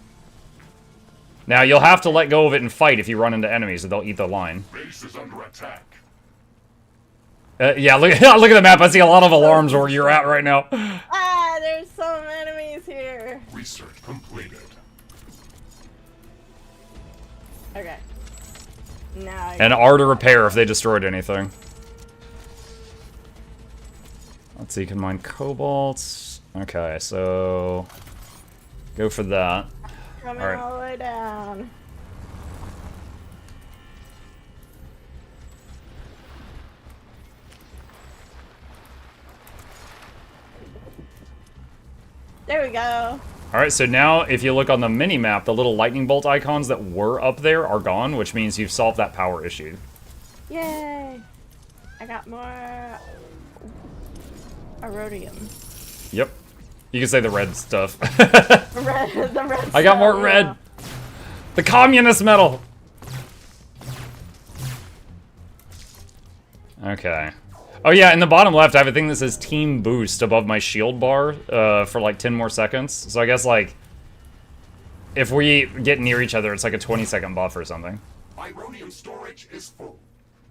Now, you'll have to let go of it and fight if you run into enemies, or they'll eat the line. Base is under attack. Yeah, look, look at the map. I see a lot of alarms where you're at right now. Ah, there's some enemies here. Research completed. Okay. Now I And R to repair if they destroyed anything. Let's see, you can mine cobalt. Okay, so go for that. coming alright. all the way down. There we go. Alright, so now if you look on the mini-map, the little lightning bolt icons that were up there are gone, which means you've solved that power issue. Yay! I got more Erodium. Yep. You can say the red stuff. The red I got more stuff, red! yeah. The communist metal! Okay. Oh yeah, in the bottom left, I have a thing that says Team Boost above my shield bar for like 10 more seconds. So I guess like, if we get near each other, it's like a 20-second buff or something. Ironium storage is full.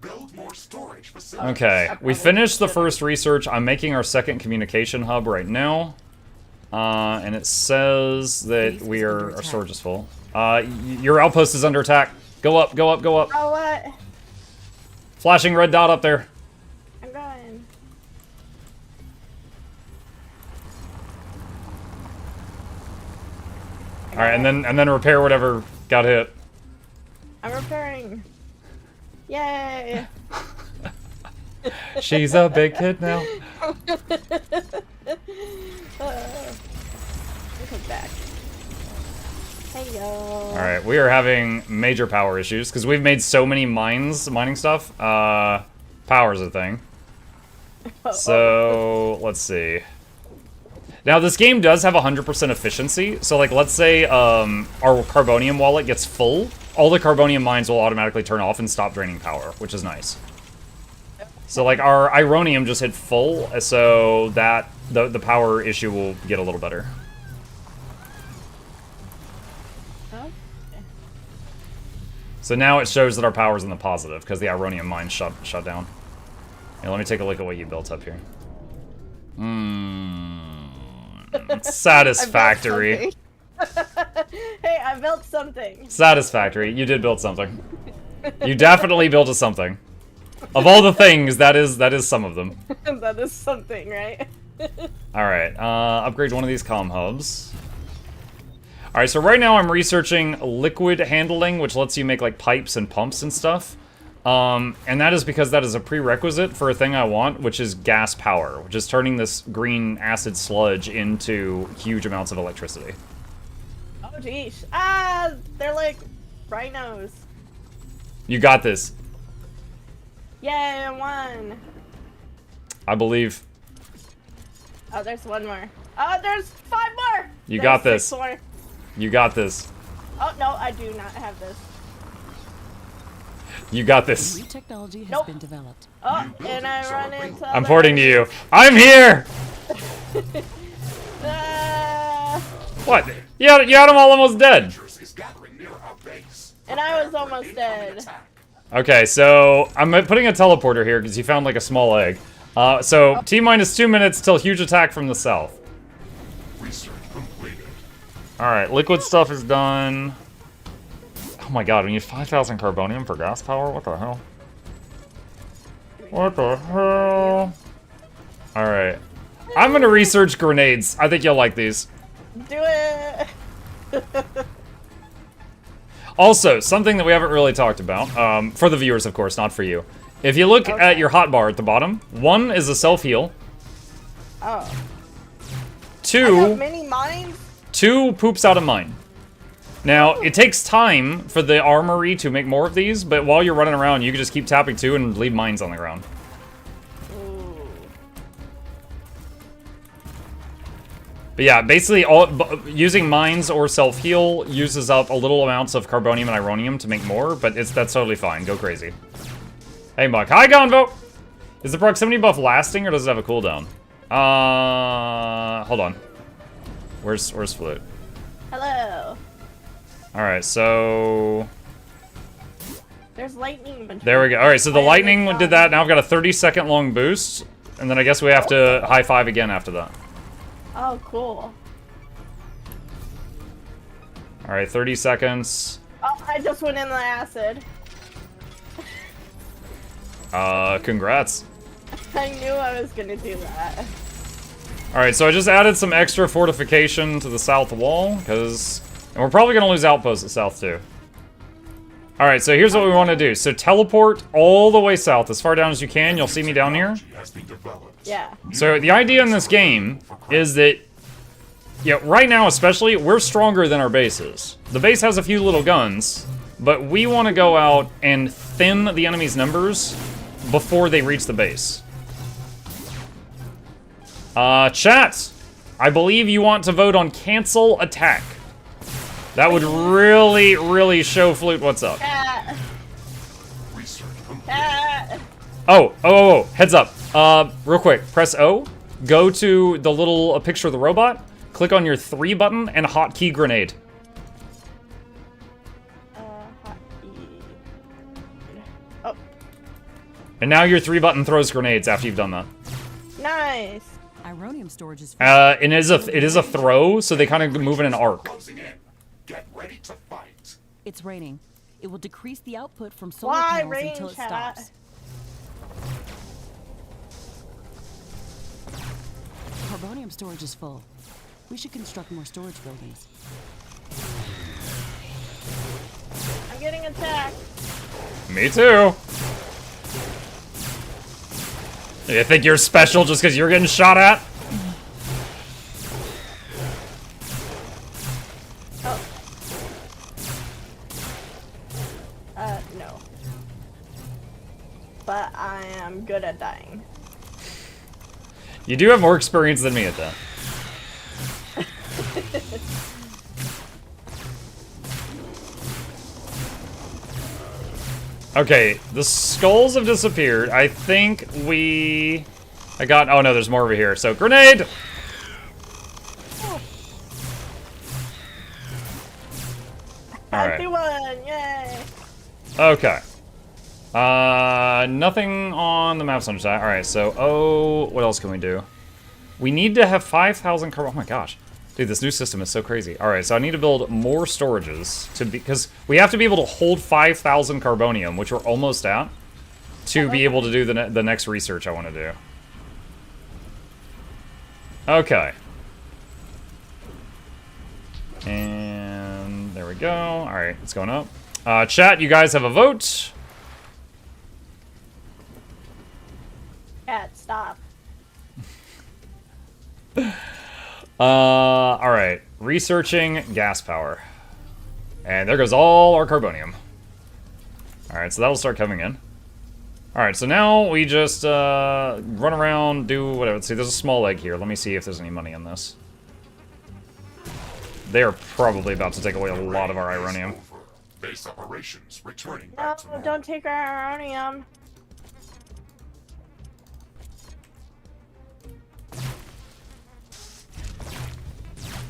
Build more storage facilities. Okay, we finished the first research. I'm making our second communication hub right now. And it says that Base is we under are, our attack. storage is full. Your outpost is under attack. Go up, go up, go up. Oh, what? Flashing red dot up there. I'm going. Alright, and then repair whatever got hit. I'm repairing. Yay! She's a big kid now. Look back. Hey yo. Alright, we are having major power issues because we've made so many mining stuff. Power's a thing. So, let's see. Now, this game does have 100% efficiency, so like, let's say our carbonium wallet gets full, all the carbonium mines will automatically turn off and stop draining power, which is nice. So like, our ironium just hit full, so that the power issue will get a little better. Okay. So now it shows that our power's in the positive, because the ironium mine shut down. Here, let me take a look at what you built up here. Satisfactory. Hey, I built something. Satisfactory. You did build something. You definitely built a something. Of all the things, that is some of them. That is something, right? Alright, upgrade one of these comm hubs. Alright, so right now I'm researching liquid handling, which lets you make like pipes and pumps and stuff. And that is because that is a prerequisite for a thing I want, which is gas power, which is turning this green acid sludge into huge amounts of electricity. Oh, geez. Ah, they're like rhinos. You got this. Yay, I won. I believe. Oh, there's one more. Oh, there's 5 more. You There's got this. 6 more. You got this. Oh, no, I do not have this. You got this. New technology has Nope. been developed. Oh, and I run into I'm porting to you. I'm here! What? You had them all almost dead. Is gathering near our base. And I was almost dead. Okay, so I'm putting a teleporter here because you found like a small egg. So T-minus 2 minutes till huge attack from the south. Research completed. Alright, liquid stuff is done. Oh my god, we need 5,000 carbonium for gas power? What the hell? What the hell? Alright. I'm gonna research grenades. I think you'll like these. Do it. Also, something that we haven't really talked about, for the viewers, of course, not for you. If you look at your hotbar at the bottom, 1 is a self-heal. Oh. I 2, have many mines. 2 poops out of mine. Now, it takes time for the armory to make more of these, but while you're running around, you can just keep tapping 2 and leave mines on the ground. Ooh. But yeah, basically, using mines or self-heal uses up a little amounts of carbonium and ironium to make more, but that's totally fine. Go crazy. Hey, Muck. Hi, Gonvo! Is the proximity buff lasting, or does it have a cooldown? Hold on. Where's Flute? Hello. Alright, so... There's lightning. There we go. Alright, so the lightning did that. Now I've got a 30-second long boost, and then I guess we have to high five again after that. Oh, cool. Alright, 30 seconds. Oh, I just went in the acid. Congrats. I knew I was gonna do that. Alright, so I just added some extra fortification to the south wall, because... And we're probably going to lose outposts at south, too. Alright, so here's what we want to do. So teleport all the way south, as far down as you can. You'll see me down here. Yeah. So the idea in this game is that... Yeah, right now especially, we're stronger than our bases. The base has a few little guns, but we want to go out and thin the enemy's numbers before they reach the base. Chat! I believe you want to vote on cancel attack. That would really, really show Flute what's up. Cat. Cat. Oh, heads up. Real quick, press O, go to the little picture of the robot, click on your 3 button, and hotkey grenade. Hotkey. Oh, And now your 3 button throws grenades after you've done that. nice. Ironium storage is It is a throw, so they kind of move in an arc. Get ready to fight. It's raining. It will decrease the output from solar Why panels rain, until it chat? stops. Carbonium storage is full. We should construct more storage buildings. I'm getting attacked. Me too. You think you're special just because you're getting shot at? No. But I am good at dying. You do have more experience than me at that. Okay, the skulls have disappeared. I think I got... Oh no, there's more over here. So, grenade! Alright. Happy one, yay! Okay. Nothing on the map center side. Alright, so, what else can we do? We need to have 5,000 carbon... Oh my gosh. Dude, this new system is so crazy. All right, so I need to build more storages because we have to be able to hold 5,000 carbonium, which we're almost at, to be able to do the next research I want to do. Okay. And there we go. All right, it's going up. Chat, you guys have a vote. Cat, stop. All right, researching gas power. And there goes all our carbonium. All right, so that'll start coming in. All right, so now we just run around, do whatever. Let's see, there's a small egg here. Let me see if there's any money in this. They are probably about to take away a lot of our ironium. Base operations returning No, back to normal. don't take our ironium.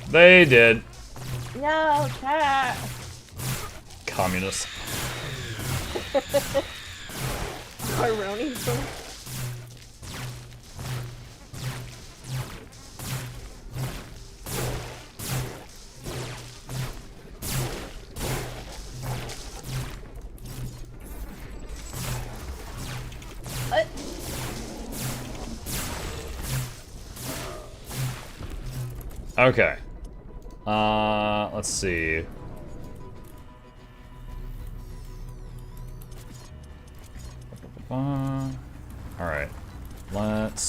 They did. No, cat. Communists. Ironium. What? Okay. Let's see. Alright. Let's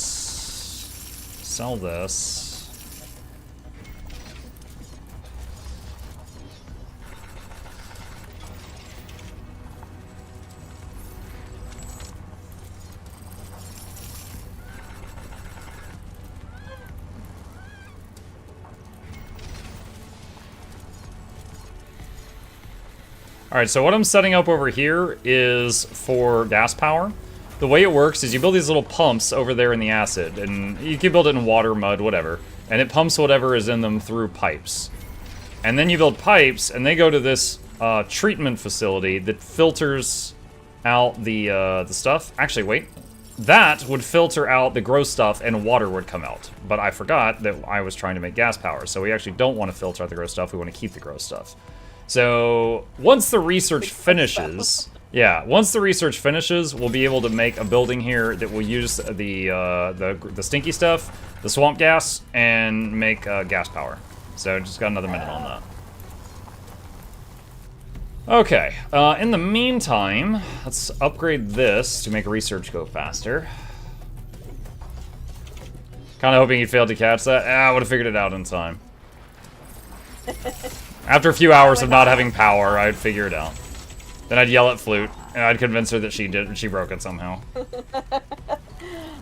sell this. Alright, so what I'm setting up over here is for gas power. The way it works is you build these little pumps over there in the acid, and you can build it in water, mud, whatever, and it pumps whatever is in them through pipes. And then you build pipes, and they go to this treatment facility that filters out the stuff. Actually, wait. That would filter out the gross stuff, and water would come out. But I forgot that I was trying to make gas power, so we actually don't want to filter out the gross stuff, we want to keep the gross stuff. So, once the research finishes... Yeah, once the research finishes, we'll be able to make a building here that will use the stinky stuff, the swamp gas, and make gas power. So just got another minute on that. Okay, in the meantime, let's upgrade this to make research go faster. Kinda hoping he failed to catch that. I would have figured it out in time. After a few hours of not having power, I'd figure it out. Then I'd yell at Flute, and I'd convince her that she broke it somehow.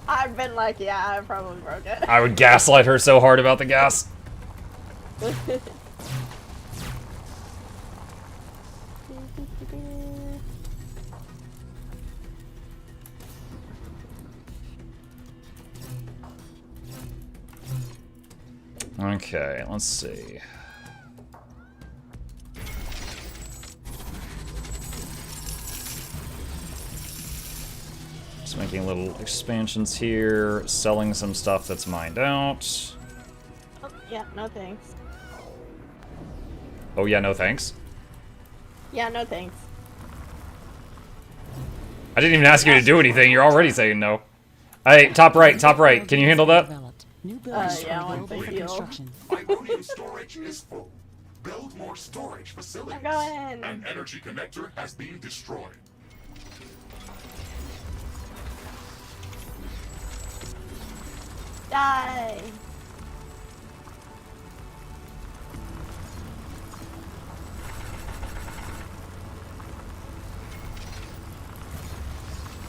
I've been like, yeah, I probably broke it. I would gaslight her so hard about the gas. Okay, let's see. Just making little expansions here, selling some stuff that's mined out. Oh, yeah, no thanks. Oh yeah, no thanks. Yeah, no thanks. I didn't even ask you to do anything, you're already saying no. Hey, top right, can you handle that? New buildings yeah, are once I available for heal. construction. Ironium storage is full. Build more storage facilities. I'm going. An energy connector has been destroyed. Die.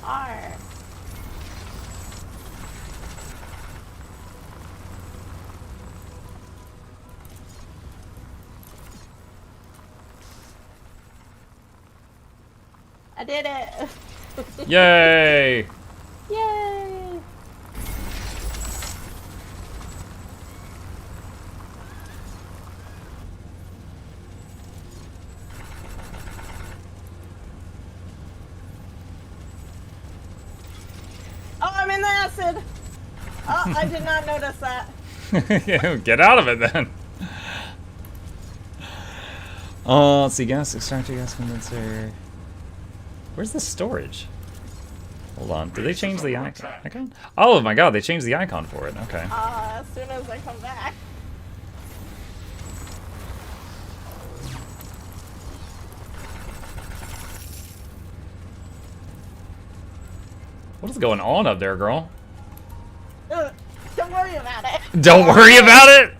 R. I did it. Yay! Yay. Oh, I'm in the acid. Oh, I did not notice that. Get out of it then. Let's see, gas extractor, gas condenser. Where's the storage? Hold on, did they change the icon? Oh my god, they changed the icon for it, okay. As soon as I come back. What is going on up there, girl? Don't worry about it. Don't worry about it?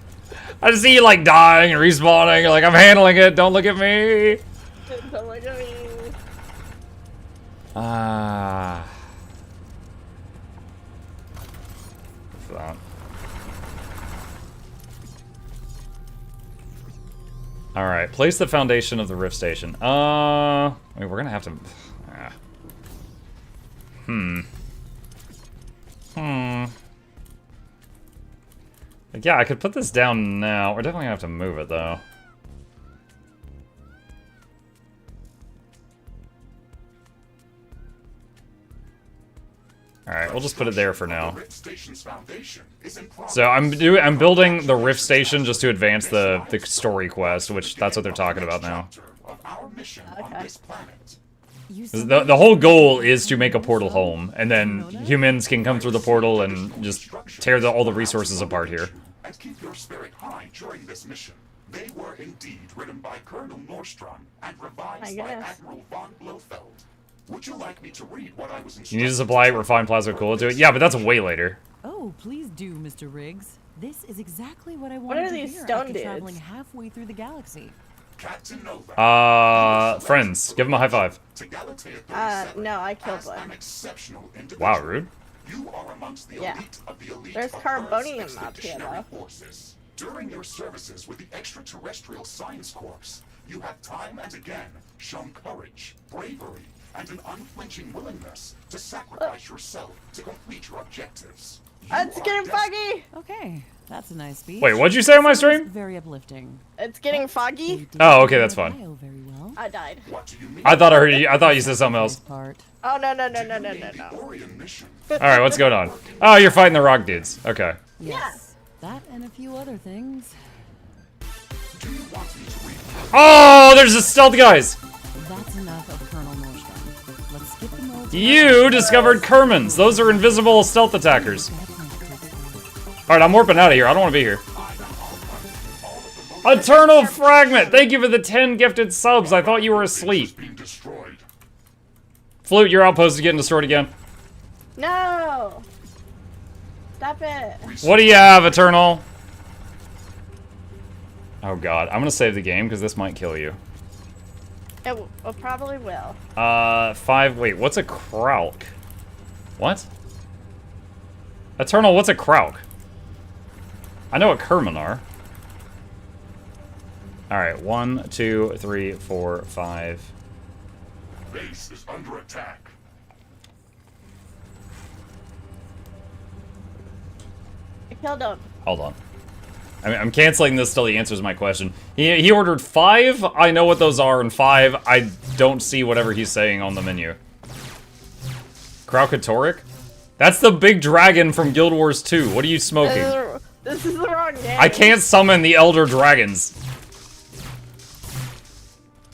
I just see you like dying and respawning. You're like, I'm handling it. Don't look at me. Don't look at me. Ah. What's that? All right, place the foundation of the rift station. I mean, we're gonna have to. Like, yeah, I could put this down now. We're definitely gonna have to move it though. All right, we'll just put it there for now. So I'm building the rift station just to advance the story quest, which that's what they're talking about now. Okay. The whole goal is to make a portal home, and then humans can come through the portal and just tear all the resources apart here. And keep your spirit high during this mission. They were indeed written by Colonel Nordstrom and revised by Admiral von Blofeld. Would you like me to read what I was instructed? You need to supply refined plasma coolant to it? Yeah, but that's way later. Oh, please do, Mr. Riggs. This is exactly what I What wanted are to these hear stone after dudes? traveling halfway through the galaxy. Captain Nova. Friends. Give him a high five. No, I killed one. Wow, rude. You are amongst the Yeah. elite of the elite. There's of carbonium our up here, expeditionary though. forces. During your services with the Extraterrestrial Science Corps, you have time and again shown courage, bravery, and an unflinching willingness to sacrifice yourself to complete your objectives. It's getting foggy! Okay, that's a nice speech. Wait, what'd you say on my stream? Very uplifting. It's getting foggy? Oh, okay, that's fine. Bio very well. I died. What do you mean? I thought I heard you. I thought you said something else. Part. Oh, no. Orion mission. All right, what's going on? Oh, you're fighting the rock dudes. Okay. Yes. That and a few other things. Do you want me to read? Oh, there's the stealth guys. That's enough of Colonel Nordstrom. Let's skip the mode. You discovered Kermans. Those are invisible stealth attackers. All right, I'm warping out of here. I don't want to be here. Eternal Fragment. Thank you for the 10 gifted subs. I thought you were asleep. Being destroyed. Flute, your outpost is getting destroyed again. No! Stop it. What do you have, Eternal? Oh god, I'm gonna save the game because this might kill you. It probably will. 5, wait, what's a Krauk? What? Eternal, what's a Krauk? I know what Kerman are. Alright, 1, 2, 3, 4, 5. Base is under attack. I killed him. Hold on. I mean, I'm canceling this till he answers my question. He ordered 5. I know what those are, and 5, I don't see whatever he's saying on the menu. Kraukatoric? That's the big dragon from Guild Wars 2. What are you smoking? This is the wrong game. I can't summon the Elder Dragons.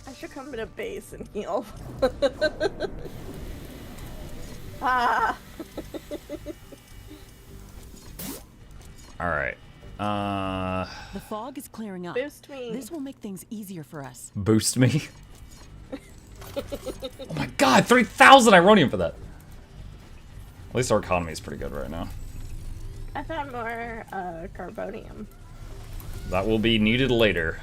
I should come to base and heal. Ah. Alright. The fog is clearing up. Boost me. This will make things easier for us. Boost me. Oh my god, 3,000 Ironium for that. At least our economy is pretty good right now. I found more carbonium. That will be needed later.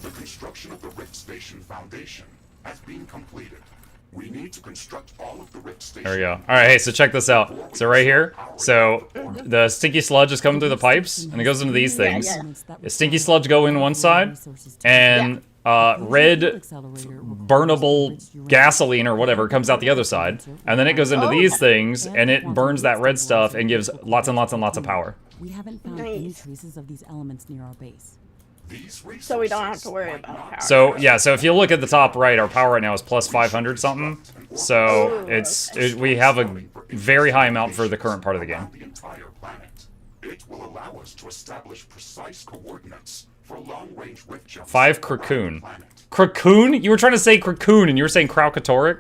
The construction of the Rift Station Foundation has been completed. We need to construct all of the Rift Station. There we go. Alright, hey, so check this out. So right here, so the stinky sludge is coming through the pipes, and it goes into these things. The stinky sludge go in one side, and red burnable gasoline or whatever comes out the other side, and then it goes into these things, and it burns that red stuff and gives lots and lots and lots of power. We haven't found any traces of these elements near our base. So we don't have to worry about power. So yeah, so if you look at the top right, our power right now is plus 500 something. So we have a very high amount for the current part of the game. The entire planet. It will allow us to establish precise coordinates For long-range rift jumps 5 around the Krakoon. planet. Krakoon? You were trying to say Krakoon and you were saying Kraukatoric?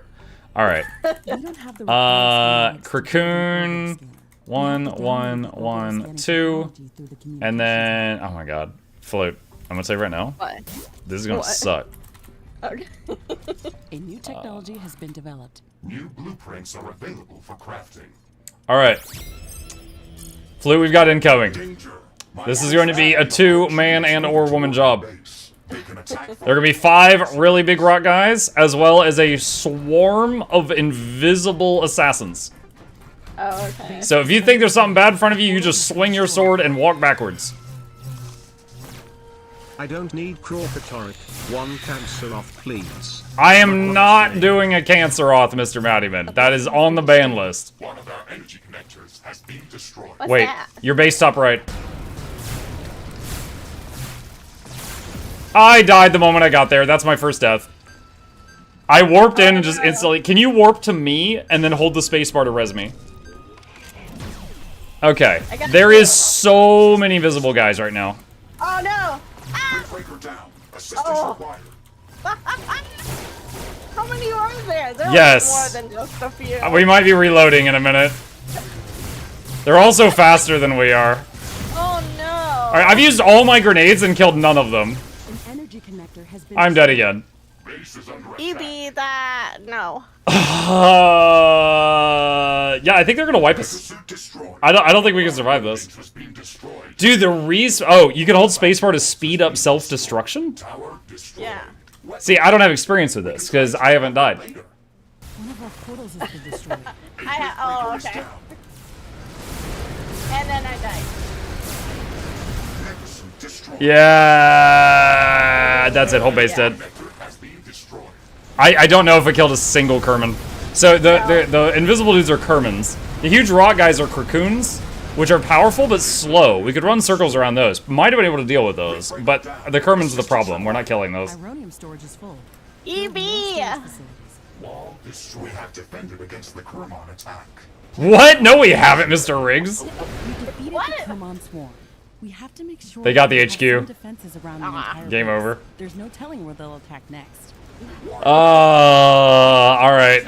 Alright. We don't have the required Krakoon. scanner. 1, 1, 1, 2. And then, oh my god. Float. I'm gonna say right now, What? this is gonna What? suck. Okay. A new technology has been developed. New blueprints are available for crafting. Alright. Flute, we've got incoming. Danger. This is going to be a 2-man and or woman job. Base. They can attack from There are gonna be 5 really big rock guys, as well as a swarm of invisible assassins. Oh, okay. So if you think there's something bad in front of you, you just swing your sword and walk backwards. I don't need Kraukatoric. One cancer off, please. I am not doing a cancer off, Mr. Mattyman. That is on the ban list. one of our energy connectors has been destroyed. What's Wait, that? you're base top right. I died the moment I got there. That's my first death. I warped in and just instantly... Can you warp to me and then hold the spacebar to res me? Okay. There is so many visible guys right now. Oh no! Ah! Breaker down. Assistance Oh. required. How many are there? There Yes. are more than just a few. We might be reloading in a minute. They're also faster than we are. Oh no! Alright, I've used all my grenades and killed none of them. An energy connector has been I'm dead again. Base is under EB attack. that no. Yeah, I think they're gonna wipe us. Suit destroyed. I don't think we can survive this. Base has been destroyed. Dude, the reason... Oh, you can hold spacebar to speed up self-destruction? Tower destroyed. Yeah. See, I don't have experience with this, because I haven't died. Later. One of our portals has been destroyed. Oh okay. Down. And then I died. Suit destroyed. Yeah, that's it. Whole base dead. Connector has been destroyed. I don't know if I killed a single Kerman. So the invisible dudes are Kermans. The huge rock guys are Krakoons, which are powerful but slow. We could run circles around those. Might have been able to deal with those, but the Kermans are the problem. We're not killing those. Ironium storage is full. EB. Wall destroyed. We have defended against the Kermon attack. What? No, we haven't, Mr. Riggs. We defeated What? the Kermon swarm. We have to make sure They got the we have HQ. some defenses around the entire Game base. over. There's no telling where they'll attack next. Alright.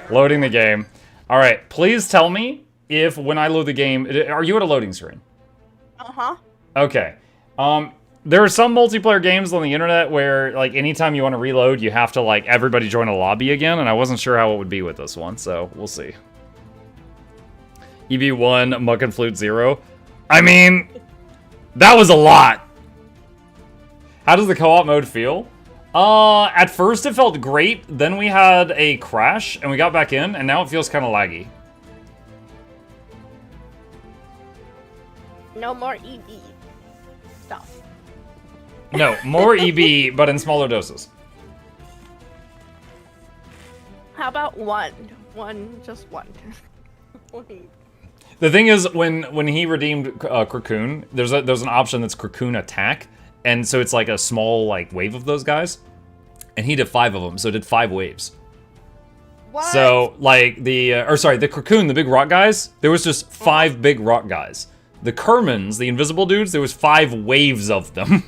Loading the game. Alright, please tell me if when I load the game... Are you at a loading screen? Uh-huh. Okay. There are some multiplayer games on the internet where, like, anytime you want to reload, you have to, like, everybody join a lobby again, and I wasn't sure how it would be with this one, so we'll see. EB1, Muck and Flute 0. I mean, that was a lot. How does the co-op mode feel? At first it felt great, then we had a crash, and we got back in, and now it feels kind of laggy. No more EB stuff. No, more EB, but in smaller doses. How about one? Just one. The thing is, when he redeemed Krakoon, there's an option that's Krakoon Attack, and so it's like a small like wave of those guys, and he did 5 of them, so it did 5 waves. What? So like the Krakoon, the big rock guys, there was just 5 big rock guys. The Kermans, the invisible dudes, there was 5 waves of them.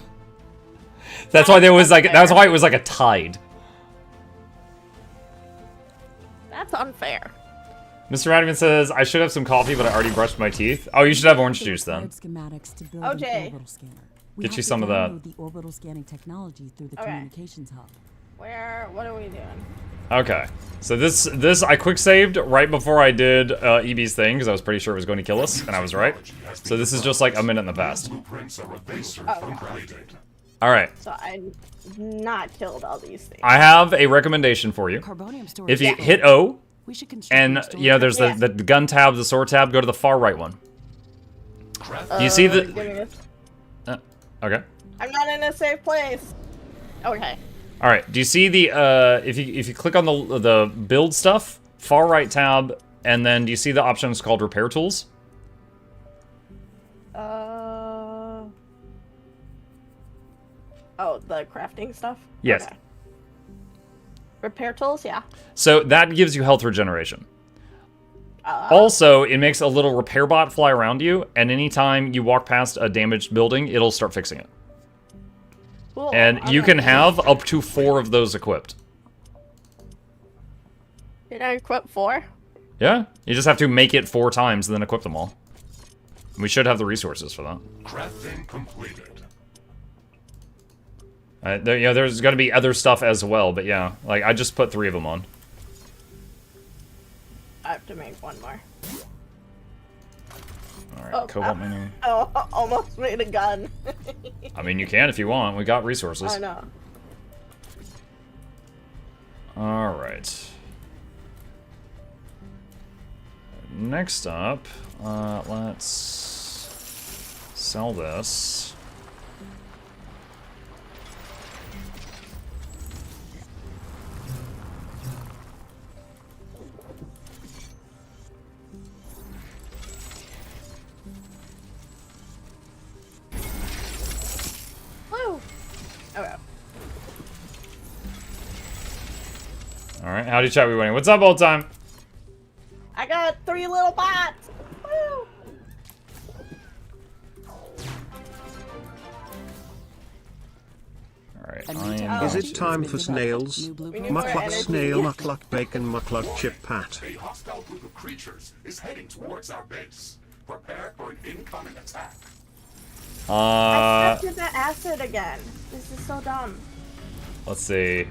That's why there was like that's why it was like a tide. That's unfair. Mr. Radiman says, I should have some coffee, but I already brushed my teeth. Oh, you should have orange juice then. Schematics to build Okay. an orbital scanner. We Get have you to some of that. download the orbital scanning technology through the Okay. communications hub. What are we doing? Okay, so this I quick saved right before I did EB's thing because I was pretty sure it was going to kill us, and I was right. So this is just like a minute in the past. Blueprints are evasive completed. All right, So I not killed all these things. I have a recommendation for you. Carbonium storage. If you is full. hit O we should construct and new storage you know there's Yeah. the gun tab, the sword tab, go to the far right one. Do you see Give me the? this. Okay. I'm not in a safe place. Okay. All right. Do you see the if you click on the build stuff, far right tab, and then do you see the options called repair tools? Oh, the crafting stuff? Yes. Okay. Repair tools, yeah. So that gives you health regeneration. Also, it makes a little repair bot fly around you, and anytime you walk past a damaged building, it'll start fixing it. Cool. And you can have up to 4 of those equipped. Did I equip 4? Yeah, you just have to make it 4 times and then equip them all. We should have the resources for that. Crafting completed. There's going to be other stuff as well, but yeah, like I just put 3 of them on. I have to make 1 more. All right, Oh, cobalt menu. Oh, almost made a gun. I mean, you can if you want. We got resources. I know. All right. Next up, let's sell this. Woo! Okay. All right, howdy chat, we winning. What's up, old time? I got 3 little bots! Woo! All right, A new I am. technology Is it has time been for developed. snails? New blueprint. need more Mukluk energy. snail, mukluk bacon, mukluk chip pat. A hostile group of creatures is heading towards our base. Prepare for an incoming attack. I stepped in the acid again. This is so dumb. Let's see.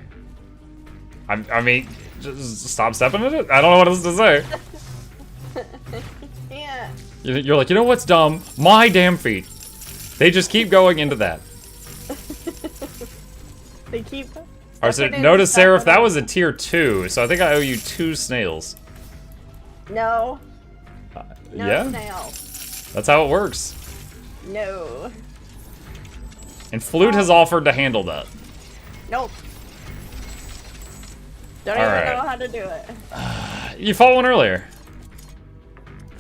I mean, just stop stepping in it? I don't know what else to say. Yeah. You're like, you know what's dumb? My damn feet. They just keep going into that. They keep. Alright, so stepping in notice, Sarah, if stepping that in. was a tier 2, so I think I owe you 2 snails. No. No Yeah, snail. that's how it works. No. And Flute has offered to handle that. Nope. Don't All even right. know how to do it. You fought one earlier.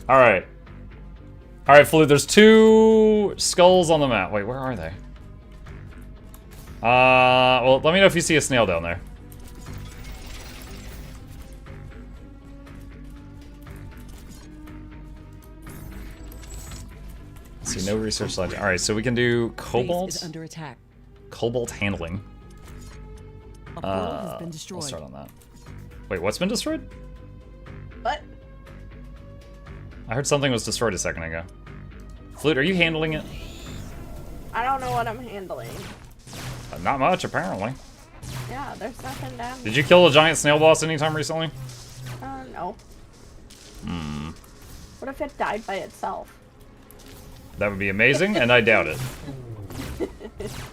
Alright. Alright, Flute, there's 2 skulls on the map. Wait, where are they? Well, let me know if you see a snail down there. Let's see, no research lodge. Alright, so we can do Base cobalt. is under attack. Cobalt handling. A portal has been We'll destroyed. start on that. Wait, what's been destroyed? What? I heard something was destroyed a second ago. Flute, are you handling it? I don't know what I'm handling. Not much, apparently. Yeah, there's nothing down. Did you kill a giant snail boss anytime recently? No. What if it died by itself? That would be amazing, and I doubt it.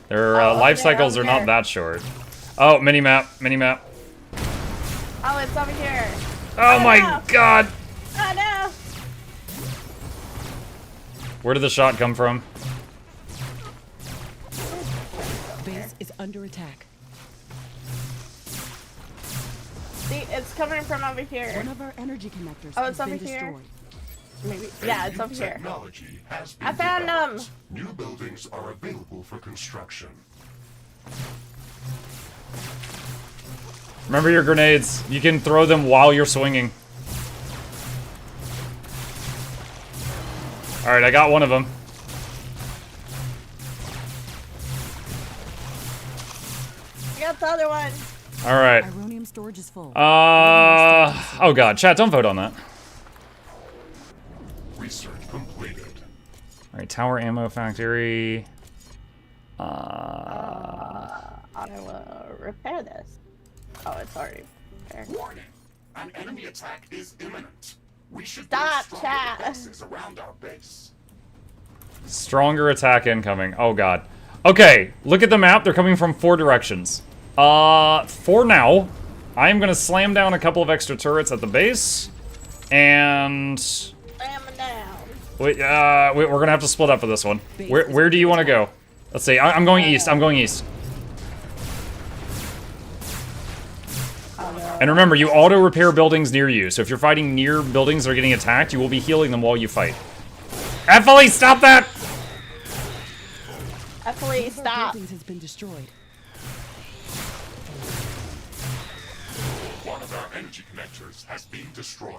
Their Oh, life okay, cycles are over not here. that short. Oh, mini-map, mini-map. Oh, it's over here. Oh my no. god! Oh no! Where did the shot come from? Base is under attack. See, it's coming from over here. One of our energy connectors Oh, has it's over been here. destroyed. Maybe. Yeah, it's New over here. Technology has been I found them. developed. New buildings are available for construction. Remember your grenades. You can throw them while you're swinging. Alright, I got one of them. I got the other one. Alright. Ironium storage is full. Oh god, chat, don't vote on that. Research completed. Alright, tower ammo factory. I will repair this. Oh, it's already repaired. Warning. An enemy attack is imminent. We should Stop, build chat. stronger defenses around our base. Stronger attack incoming. Oh god. Okay, look at the map. They're coming from 4 directions. For now, I am gonna slam down a couple of extra turrets at the base. And Slam it down. we're gonna have to split up for this one. Where do you want to go? Let's see. I'm going east. I'm going east. And remember, you auto-repair buildings near you. So if you're fighting near buildings that are getting attacked, you will be healing them while you fight. Effie, stop that! Effie, One of our stop. buildings has been destroyed. One of our energy connectors has been destroyed.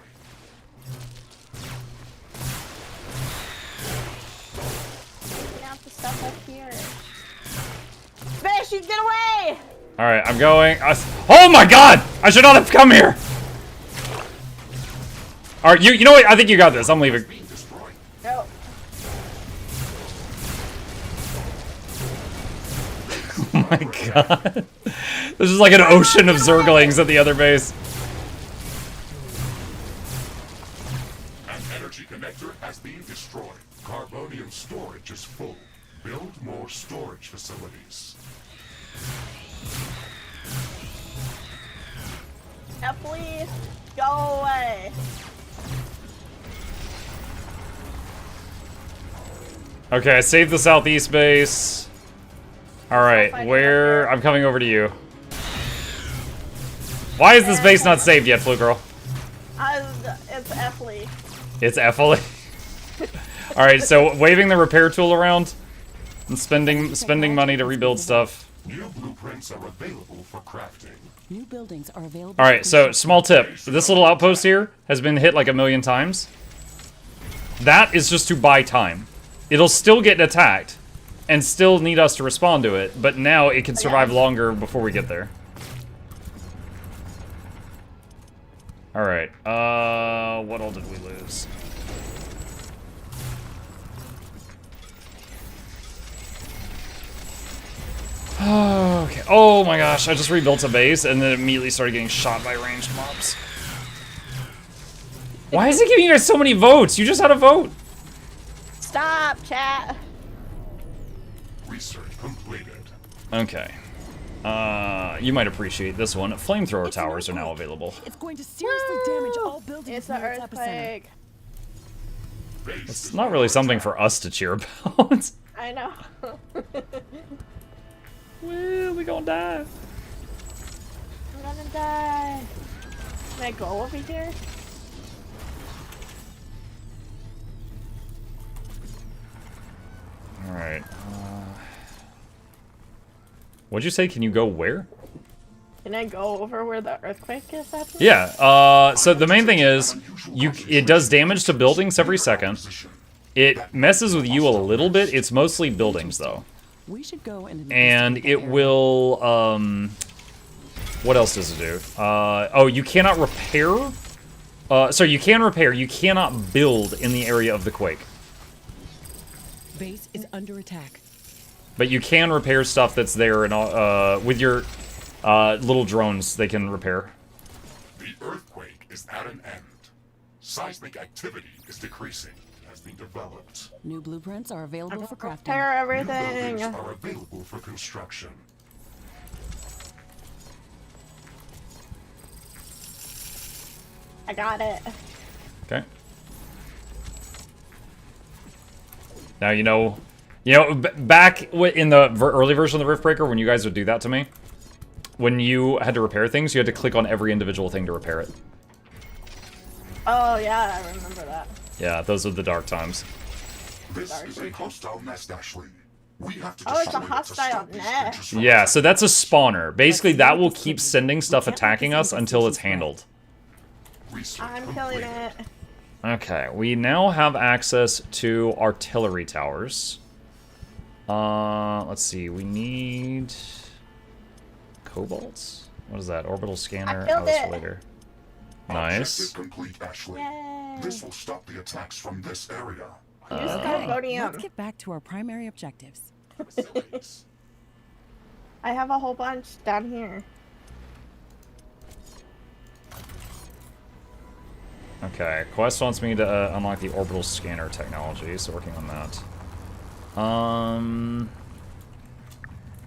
Have the stuff up here. Fish, you get away! Alright, I'm going. Oh my god! I should not have come here! Alright, you know what? I think you got this. I'm leaving. No. Oh my god. This is like an ocean of Zerglings at the other base. An energy connector has been destroyed. Carbonium storage is full. Build more storage facilities. Please go away. Okay, I saved the southeast base. Alright, where... I'm coming over to you. Why is this base not saved yet, Blue Girl? It's Effley. It's Effley. Alright, so waving the repair tool around and spending money to rebuild stuff. New blueprints are available for crafting. New buildings are available. Alright, so small tip. This little outpost here has been hit like 1,000,000 times. That is just to buy time. It'll still get attacked and still need us to respond to it, but now it can survive longer before we get there. Alright, what all did we lose? Okay. Oh my gosh, I just rebuilt a base and then immediately started getting shot by ranged mobs. Why is it giving you guys so many votes? You just had a vote. Stop, chat. Research completed. Okay. You might appreciate this one. Flamethrower towers are now available. It's going to seriously damage all buildings It's an near its epicenter. earthquake. It's not really something for us to cheer about. I know. Well, we gonna die. I'm gonna die. Can I go over here? Alright. What'd you say? Can you go where? Can I go over where the earthquake is happening? Yeah, so the main thing is, it does damage to buildings every second. It messes with you a little bit. It's mostly buildings, though. We should go and It will, what else does it do? Oh, you cannot repair? So you can repair, you cannot build in the area of the quake. Base is under attack. But you can repair stuff that's there, and with your little drones, they can repair. The earthquake is at an end. Seismic activity is decreasing. Has been developed. New blueprints are available for crafting. Repair New everything. buildings are available for construction. I got it. Okay. Now, back in the early version of the Riftbreaker, when you guys would do that to me, when you had to repair things, you had to click on every individual thing to repair it. Oh yeah, I remember that. Yeah, those are the dark times. This is a hostile nest, Ashley. We have to Oh, it's a destroy it to hostile stop these nest. creatures from Yeah, so that's a spawner. Basically, that will keep sending stuff attacking us until it's handled. research I'm killing completed. it. Okay, we now have access to artillery towers. Let's see, we need... Cobalts? What is that? Orbital scanner? killed that's it. later. Objective Nice. complete, Ashley. Yay. This will stop the attacks from this area. Use Okay, carbonium. let's get back to our primary objectives. Facilities. I have a whole bunch down here. Okay, Quest wants me to unlock the orbital scanner technology, so working on that.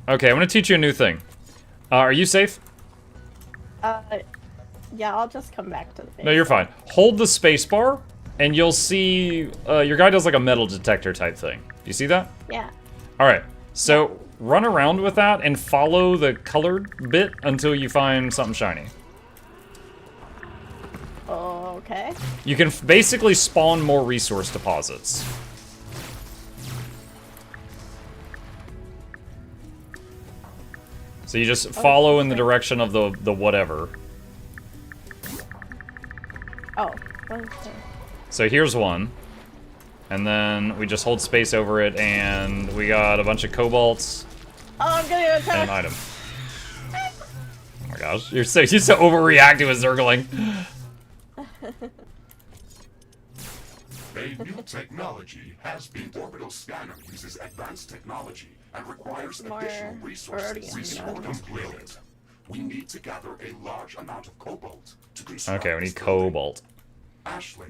Okay, I'm gonna teach you a new thing. Are you safe? Yeah, I'll just come back to the base. No, you're fine. Hold the spacebar, and you'll see your guy does like a metal detector type thing. Do you see that? Yeah. All right. So run around with that and follow the colored bit until you find something shiny. Okay. You can basically spawn more resource deposits. So you just follow in the direction of the whatever. Oh. What is that? So here's one. And then we just hold space over it, and we got a bunch of cobalts Oh, I'm getting and an attacked. item. Oh my gosh, you're so overreacting with circling. A new technology has been. Orbital scanner uses advanced technology and requires More additional already resources. in Resource there. completed. We need to gather a large amount of cobalt to construct. Okay, we need this building. cobalt. Ashley,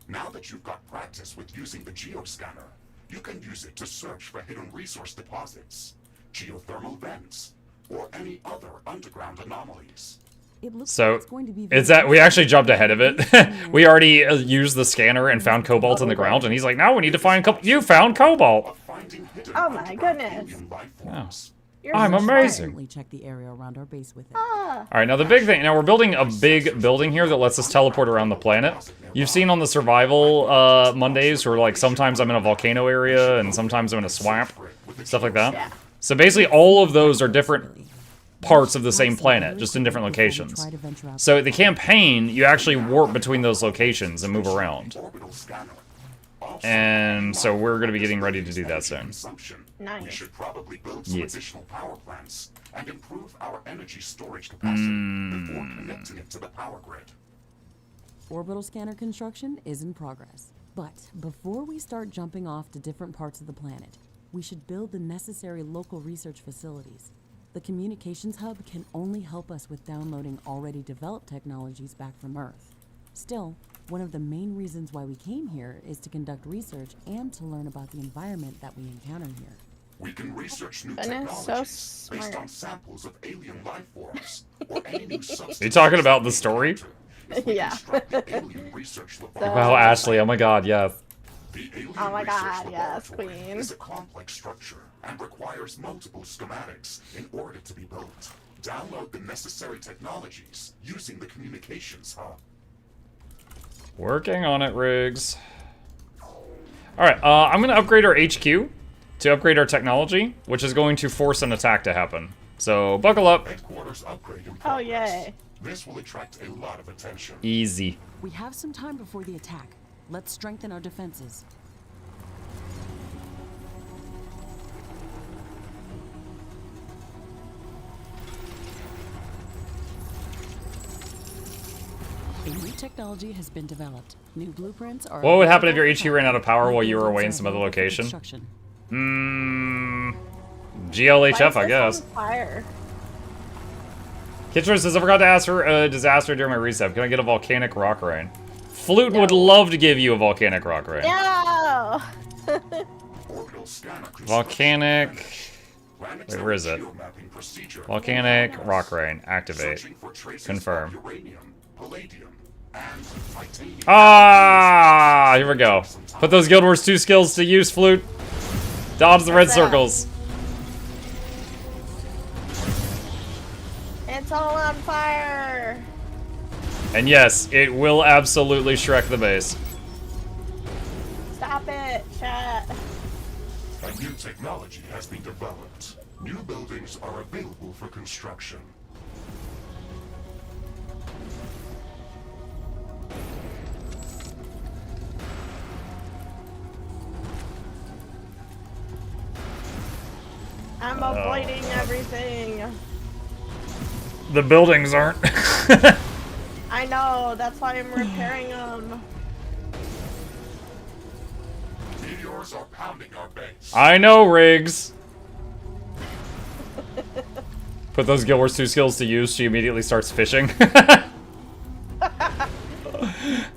now that you've got practice with using the geoscanner, you can use it to search for hidden resource deposits, geothermal vents, or any other underground anomalies. It looks So, like it's going to be it's that we actually jumped ahead of it. We already used the scanner and found cobalt in the ground, and he's like, now we need to find you found cobalt! Finding hidden Oh my underground goodness. alien life forms. You're I'm so amazing. Definitely check the area around our base with it. Ah, Alright, now the big thing, now we're building a big building here that lets us teleport around the planet. You've seen on the survival Mondays where like sometimes I'm in a volcano area and sometimes I'm in a swamp, stuff like that. Yeah. So basically all of those are different parts of the same planet, just in different locations. So the campaign, you actually warp between those locations and move around. Orbital scanner. And so we're going to be getting ready to do that soon. Consumption. Nice. We should probably build some Yes. additional power plants and improve our energy storage capacity before connecting it to the power grid. Orbital scanner construction is in progress. But before we start jumping off to different parts of the planet, we should build the necessary local research facilities. The communications hub can only help us with downloading already developed technologies back from Earth. Still, one of the main reasons why we came here is to conduct research and to learn about the environment that we encounter here. We can research new Goodness, so technologies based smart. on samples of alien life forms or any new substances. Are you talking about the story? If we Yeah. construct the alien research laboratory, Wow, Ashley, oh my god, yes. the alien Oh my God, research yes, laboratory queen. is a complex structure and requires multiple schematics in order to be built. Download the necessary technologies using the communications hub. Working on it, Riggs. Alright, I'm going to upgrade our HQ to upgrade our technology, which is going to force an attack to happen. So, buckle up. Headquarters upgrade in oh progress. yay. This will attract a lot of attention. Easy. We have some time before the attack. Let's strengthen our defenses. A new technology has been developed. New blueprints are. What would happen if your HQ ran out of power while you were away in some other location? Construction. GLHF, Why I is this guess. on fire? Kitchener says, I forgot to ask for a disaster during my reset. Can I get a volcanic rock rain? Flute would love to give you a volcanic rock rain. No! Orbital scanner construction. Volcanic. Planetary Wait, where is it? geomapping procedure. Volcanic rock rain. Activate. Searching for traces Confirm. of uranium, palladium, and titanium. Ah! Here we go. Put those Guild Wars 2 skills to use, Flute. Dodge the red What's that? circles. It's all on fire! And yes, it will absolutely Shrek the base. Stop it, chat. A new technology has been developed. New buildings are available for construction. I'm avoiding everything. The buildings aren't. I know, that's why I'm repairing them. Meteors are pounding our base. I know, Riggs. Put those Guild Wars 2 skills to use, she immediately starts fishing.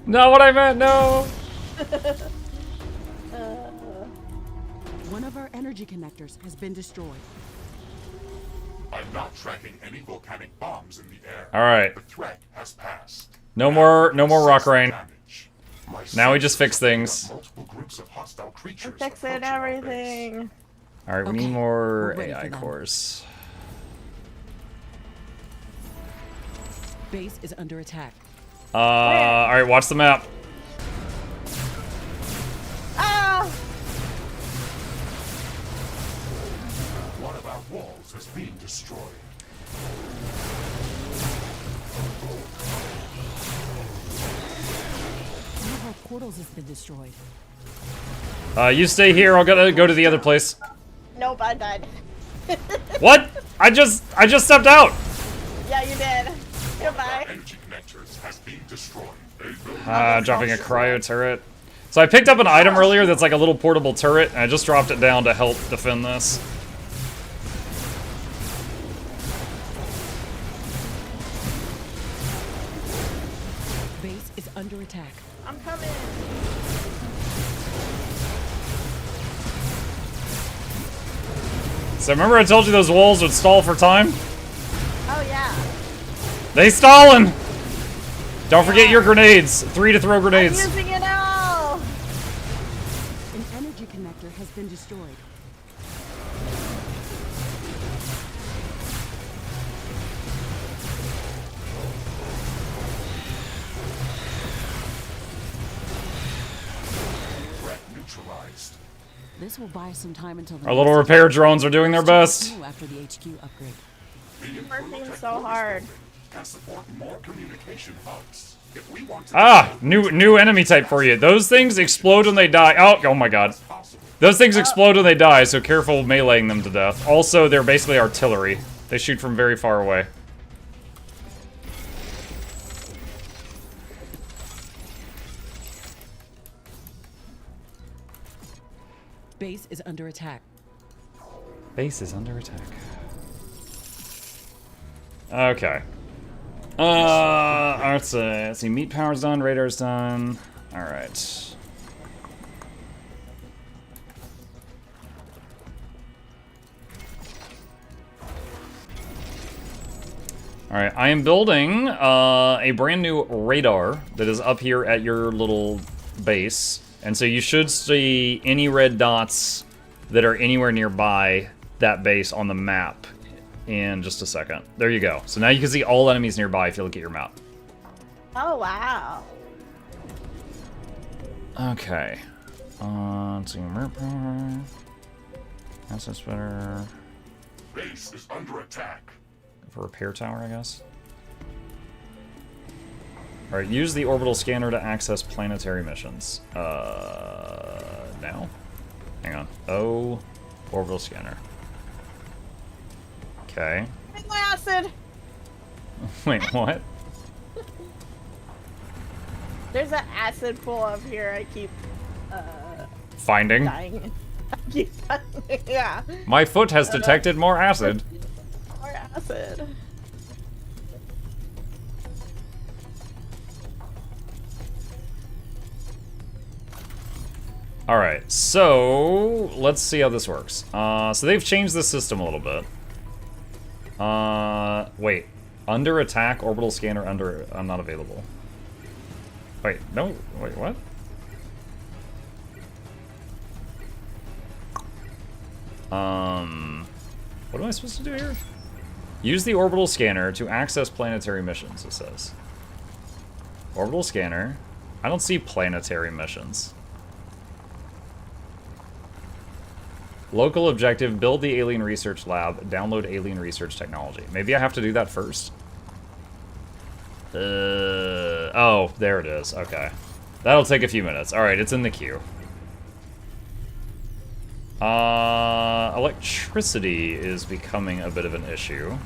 Not what I meant, no! One of our energy connectors has been destroyed. I'm not tracking any volcanic bombs in the air. Alright. The threat has passed. No more rock rain. Damage. My Now we just fix sensors things. got multiple groups of hostile creatures I'm fixing approaching our base. everything. Alright, we Okay, need more we're ready AI for them. cores. Base is under attack. Alright, watch the map. Ah! One of our walls is being destroyed. One of our portals has been destroyed. You stay here. I'll go to the other place. Nope, I died. What? I just stepped out. Yeah, you did. Goodbye. Energy connectors has been destroyed. Dropping a cryo turret. So I picked up an item earlier that's like a little portable turret, and I just dropped it down to help defend this. Base is under attack. I'm coming. So remember I told you those walls would stall for time? Oh yeah. They stalling! Don't forget your grenades. 3 to throw grenades. I'm using it now. An energy connector has been destroyed. Threat neutralized. This will buy us some time until the Our little repair drones are doing their best. after the HQ upgrade. Working so hard. Can support more communication hubs. If we want to Ah, new enemy type for you. Those things explode when they die. Oh my god. possible. Those things explode when they die, so careful meleeing them to death. Also, they're basically artillery. They shoot from very far away. Base is under attack. Base is under attack. Okay. Let's see. Meat power's done. Radar's done. All right. All right. I am building a brand new radar that is up here at your little base, and so you should see any red dots that are anywhere nearby that base on the map in just a second. There you go. So now you can see all enemies nearby if you look at your map. Oh wow. Okay. Let's see. That's better. Base is under attack. For repair tower, I guess. Alright, use the orbital scanner to access planetary missions. Now? Hang on. Oh, orbital scanner. Okay. Take my acid. Wait, what? There's an acid pool up here. I keep Finding. dying. I keep yeah. My foot has detected more acid. More acid. Alright, so let's see how this works. So they've changed the system a little bit. Wait. Under attack, orbital scanner under... I'm not available. Wait, no, wait, what? What am I supposed to do here? Use the orbital scanner to access planetary missions, it says. Orbital scanner. I don't see planetary missions. Local objective, build the alien research lab, download alien research technology. Maybe I have to do that first? Oh, there it is, okay. That'll take a few minutes. Alright, it's in the queue. Electricity is becoming a bit of an issue.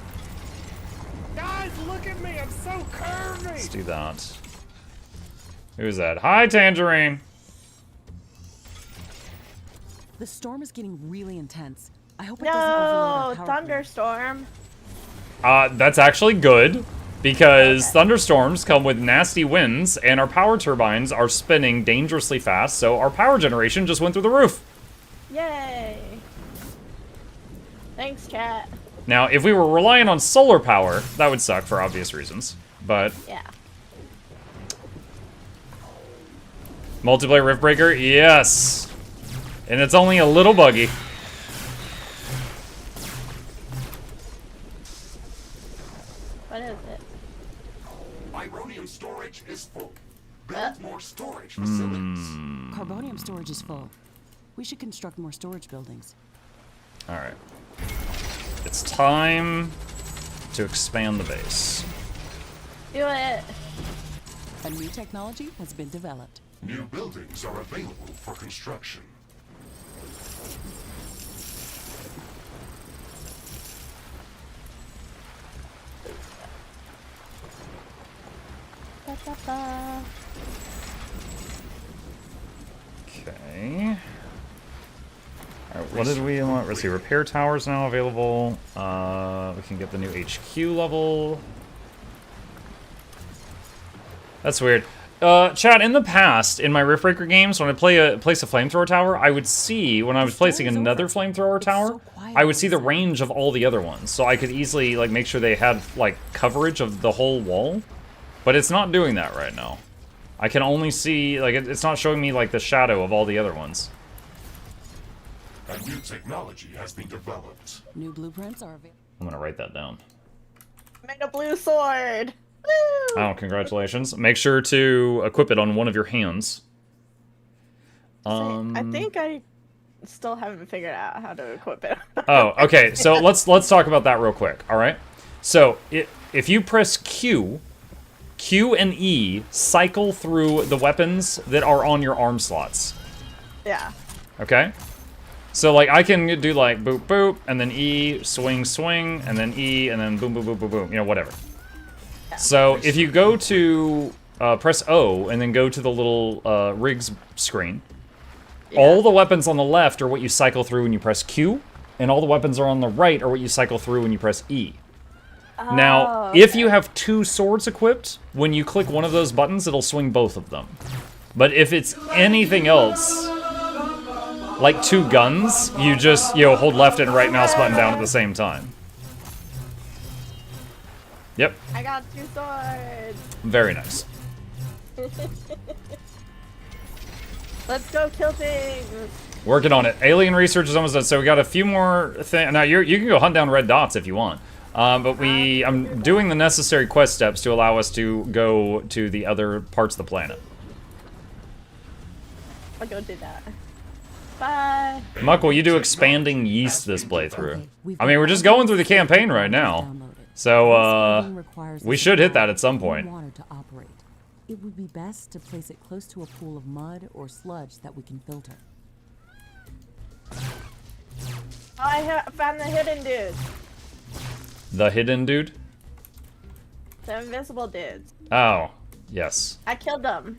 Guys, look at me, I'm so curvy! Let's do that. Who's that? Hi, Tangerine! The storm is getting really intense. I hope it doesn't overload No, our power grid. thunderstorm. That's actually good, because thunderstorms come with nasty winds, and our power turbines are spinning dangerously fast, so our power generation just went through the roof. Yay. Thanks, cat. Now, if we were relying on solar power, that would suck for obvious reasons, but... Yeah. Multiplayer Rift Breaker? Yes! And it's only a little buggy. What is it? Ironium storage is full. Build more storage facilities. Carbonium storage is full. We should construct more storage buildings. Alright. It's time to expand the base. Do it. A new technology has been developed. New buildings are available for construction. Okay. Alright, what did we want? Let's see, repair towers now available. We can get the new HQ level. That's weird. Chat, in the past, in my Riftbreaker games, when I place a flamethrower tower, I would see, when I was placing another flamethrower tower, I would see the range of all the other ones. So I could easily, like, make sure they had, like, coverage of the whole wall. But it's not doing that right now. I can only see, like, it's not showing me, like, the shadow of all the other ones. A new technology has been developed. New blueprints are available. I'm gonna write that down. Made a blue sword. Woo! Oh, congratulations. Make sure to equip it on one of your hands. I think I still haven't figured out how to equip it. Oh, okay. So let's talk about that real quick. All right. So if you press Q and E cycle through the weapons that are on your arm slots. Yeah. Okay. So like I can do like boop boop and then E swing swing and then E and then boom boom boom boom boom. You know, whatever. Yeah. So if you go to press O and then go to the little rigs screen. Yeah. All the weapons on the left are what you cycle through when you press Q, and all the weapons are on the right are what you cycle through when you press E. Oh, Now, okay. if you have two swords equipped, when you click one of those buttons, it'll swing both of them. But if it's anything else, like two guns, you just, hold left and right mouse button down at the same time. Yep. I got 2 swords. Very nice. Let's go kill things. Working on it. Alien research is almost done, so we got a few more things. Now, you can go hunt down red dots if you want. But I'm doing the necessary quest steps to allow us to go to the other parts of the planet. I'll go do that. Bye. Muckle, you do expanding yeast this playthrough. I mean, we're just going through the campaign right now. So, we should hit that at some point. It would be best to place it close to a pool of mud or sludge that we can filter. I found the hidden dude. The hidden dude? The invisible dudes. Oh, yes. I killed them.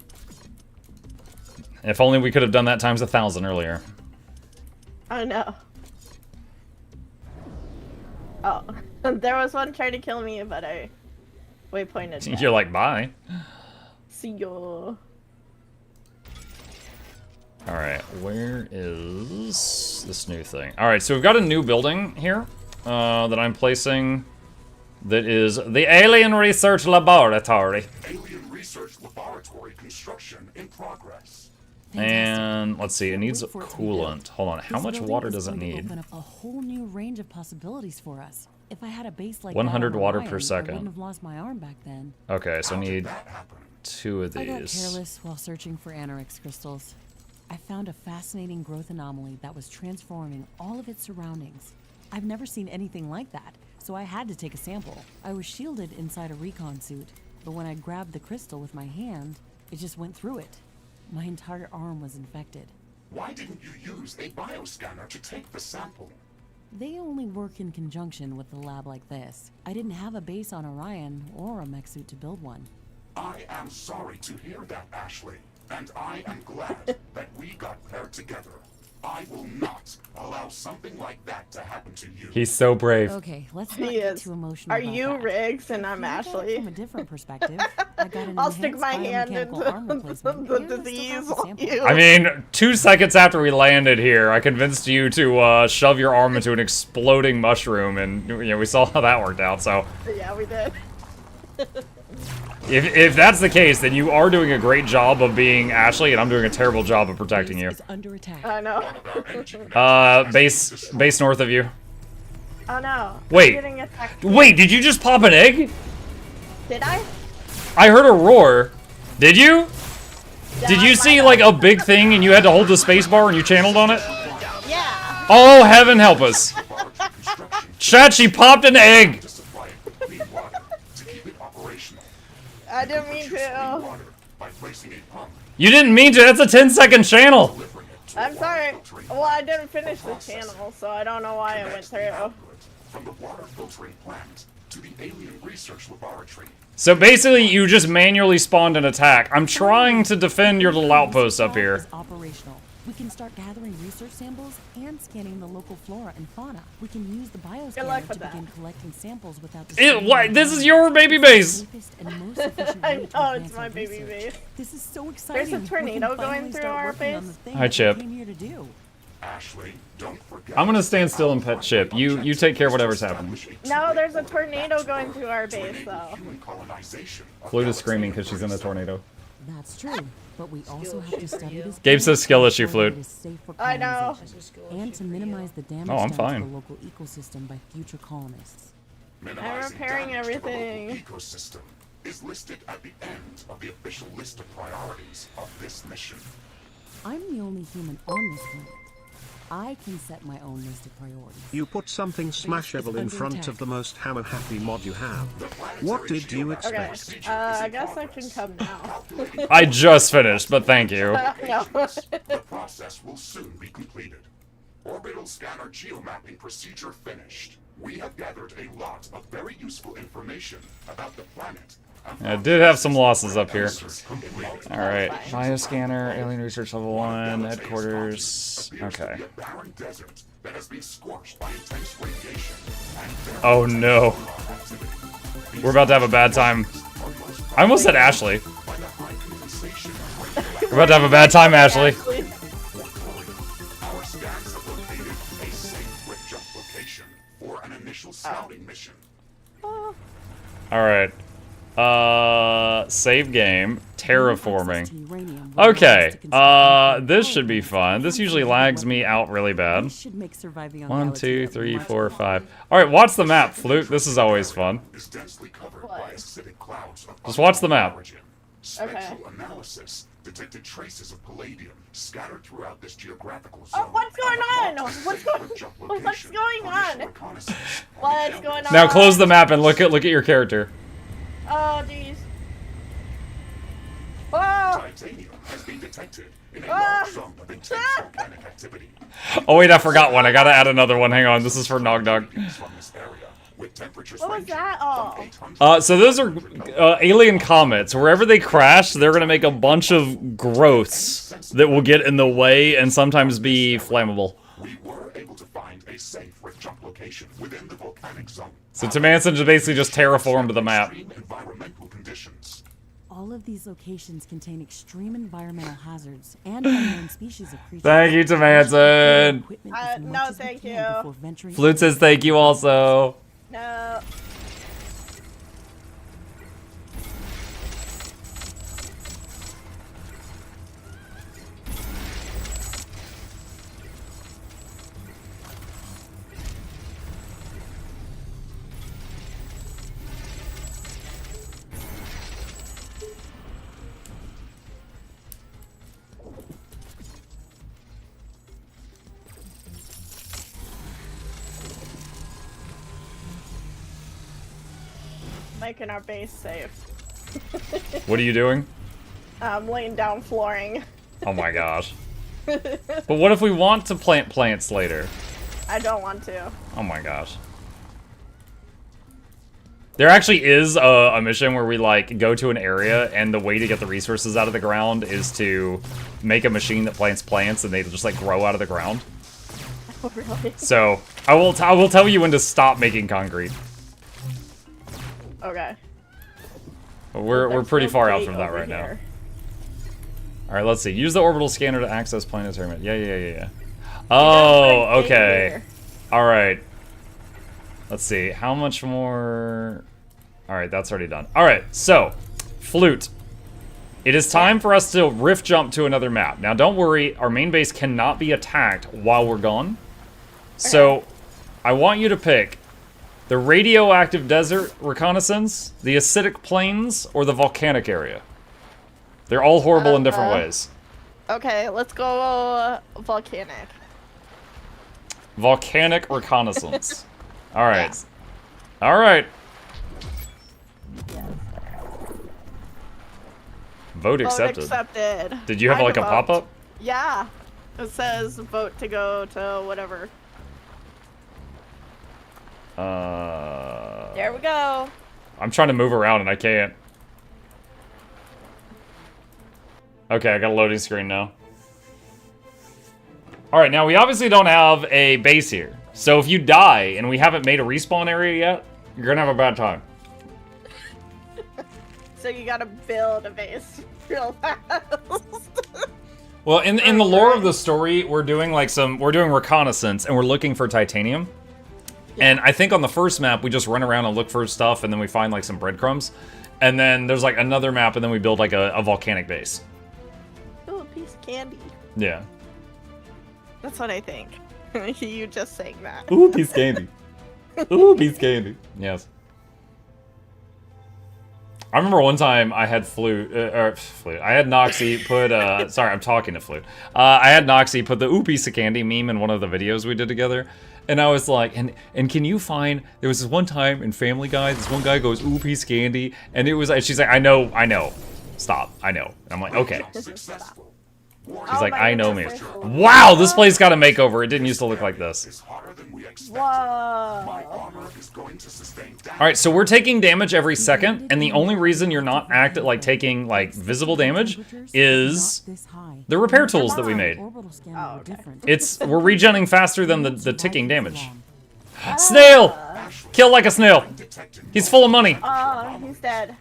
If only we could have done that times 1,000 earlier. Oh no. Oh, there was one trying to kill me, but I waypointed. You're like, bye. See you. Alright, where is this new thing? Alright, so we've got a new building here that I'm placing that is the Alien Research Laboratory. Alien Research Laboratory construction in progress. And let's see, it needs Wait for it to be coolant. built. Hold on, how This much building water is does it going to need? Open up a whole new range of possibilities for us. If I had a base like 100 that on water Orion, per second. I wouldn't have lost my arm back then. Okay, so I How did need that happen? 2 of I got these. careless while searching for anorix crystals. I found a fascinating growth anomaly that was transforming all of its surroundings. I've never seen anything like that, so I had to take a sample. I was shielded inside a recon suit, but when I grabbed the crystal with my hand, it just went through it. My entire arm was infected. Why didn't you use a bioscanner to take the sample? They only work in conjunction with a lab like this. I didn't have a base on Orion or a mech suit to build one. I am sorry to hear that, Ashley. And I am glad that we got paired together. I will not allow something like that to happen to you. He's so brave. Okay, let's not He get is. too emotional Are about you that. Riggs and I'm Look at it Ashley? From a different perspective, I got an I'll stick my enhanced hand biomechanical into arm replacement, the and I still disease have the on sample. you. I mean, 2 seconds after we landed here, I convinced you to shove your arm into an exploding mushroom, and we saw how that worked out, so... Yeah, we did. If that's the case, then you are doing a great job of being Ashley, and I'm doing a terrible job of protecting you. Is under attack. I know. Base north of you. Oh no. Wait. I'm getting attacked. Wait, did you just pop an egg? Did I? I heard a roar. Did you? Yeah, Did I you see, might like, have. a big thing and you had to hold the space bar and you channeled on it? Yeah. Oh, heaven help us. Chat, she popped an egg. To supply it with clean water to keep it operational. I didn't mean Choose clean to. water by placing a pump You didn't mean to. That's a 10-second channel. I'm sorry. Well, I didn't finish the channel, so I don't know why I went through. From the water filtering plant to the alien research laboratory. So basically, you just manually spawned an attack. I'm trying to defend your little outpost up here. Is operational. We can start gathering research samples and scanning the local flora and fauna. We can use the bioscanner to begin collecting samples without. What? This is your baby base. I know, it's my baby base. This is so exciting. There's a tornado going through our base. Hi, Chip. Ashley, don't forget. I'm gonna stand still and pet Chip. You take care of whatever's happening. No, there's a tornado going through our base, though. Flute is screaming because she's in a tornado. That's true, but we also have to study this. Gabe says skill issue, Flute. I know. And to minimize the damage I'm done fine. to the local ecosystem by future colonists. I'm repairing everything. Ecosystem is listed at the end of the official list of priorities of this mission. I'm the only human on this planet. I can set my own list of priorities. You put something smashable in front of the most hammer-happy mod you have. What did you Okay, expect? I guess I can come now. I just finished, but thank you. No. The process will soon be completed. Orbital scanner geomapping procedure finished. We have gathered a lot of very useful information about the planet. I did have some losses up here. Alright, bioscanner, alien research level 1, headquarters. Okay. Oh no. We're about to have a bad time. I almost said Ashley. We're about to have a bad time, Ashley. Our scans have located a safe quick jump location for an initial scouting mission. Alright. Save game. Terraforming. Okay. This should be fun. This usually lags me out really bad. 1, 2, 3, 4, 5. Alright, watch the map, Flute. This is always fun. Just watch the map. Spectral analysis detected traces of palladium scattered throughout this geographical zone. Oh, what's going on? What's going on? What's going on? Now close the map and look at your character. Oh, jeez. Oh! Titanium has been detected in a large zone of intense volcanic activity. Oh wait, I forgot one. I gotta add another one. Hang on, this is for Nog Dog. What was that? Oh. So those are alien comets. Wherever they crash, they're gonna make a bunch of growths that will get in the way and sometimes be flammable. We were able to find a safe rift jump location within the volcanic zone. So Tamanson basically just terraformed the map. Environmental conditions. All of these locations contain extreme environmental hazards and unknown species of creatures. Thank you, Tamanson. No, thank you. Flute says thank you also. No. Making our base safe. What are you doing? I'm laying down flooring. Oh my gosh. But what if we want to plant plants later? I don't want to. Oh my gosh. There actually is a mission where we like go to an area and the way to get the resources out of the ground is to make a machine that plants plants and they just like grow out of the ground. Oh, really? So I will tell you when to stop making concrete. Okay. We're pretty far out from that right now. All right, let's see. Use the orbital scanner to access planetary map. Yeah. Oh, okay. All right. Let's see. How much more? All right, that's already done. All right, so Flute. It is time for us to rift jump to another map. Now, don't worry. Our main base cannot be attacked while we're gone. So I want you to pick the radioactive desert reconnaissance, the acidic plains, or the volcanic area. They're all horrible in different ways. Okay, let's go volcanic. Volcanic reconnaissance. All right. Yeah. All right. Yes. Vote Vote accepted. accepted. Did you have I like a vote. pop-up? Yeah. It says vote to go to whatever. There we go. I'm trying to move around and I can't. Okay, I got a loading screen now. Alright, now we obviously don't have a base here. So if you die and we haven't made a respawn area yet, you're gonna have a bad time. So you gotta build a base real fast. Well, in the lore of the story, we're doing reconnaissance and we're looking for titanium. Yeah. And I think on the first map we just run around and look for stuff and then we find like some breadcrumbs. And then there's like another map and then we build like a volcanic base. Ooh, a piece of candy. Yeah. That's what I think. You just saying that. Ooh, piece of candy. Ooh, piece of candy. Yes. I remember one time I had Flute. I had Noxxi put, sorry, I'm talking to Flute. I had Noxxi put the ooh piece of candy meme in one of the videos we did together. And I was like, and can you find, there was this one time in Family Guy, this one guy goes, ooh piece of candy. And it was, she's like, I know. Stop, I know. And I'm like, okay. She's like, I know me. Wow, this place got a makeover. It didn't used to look like this. Whoa. Alright, so we're taking damage every second, and the only reason you're not taking visible damage is the repair tools that we made. Oh, okay. We're regenning faster than the ticking damage. Snail! Kill like a snail. He's full of money. Oh, he's dead.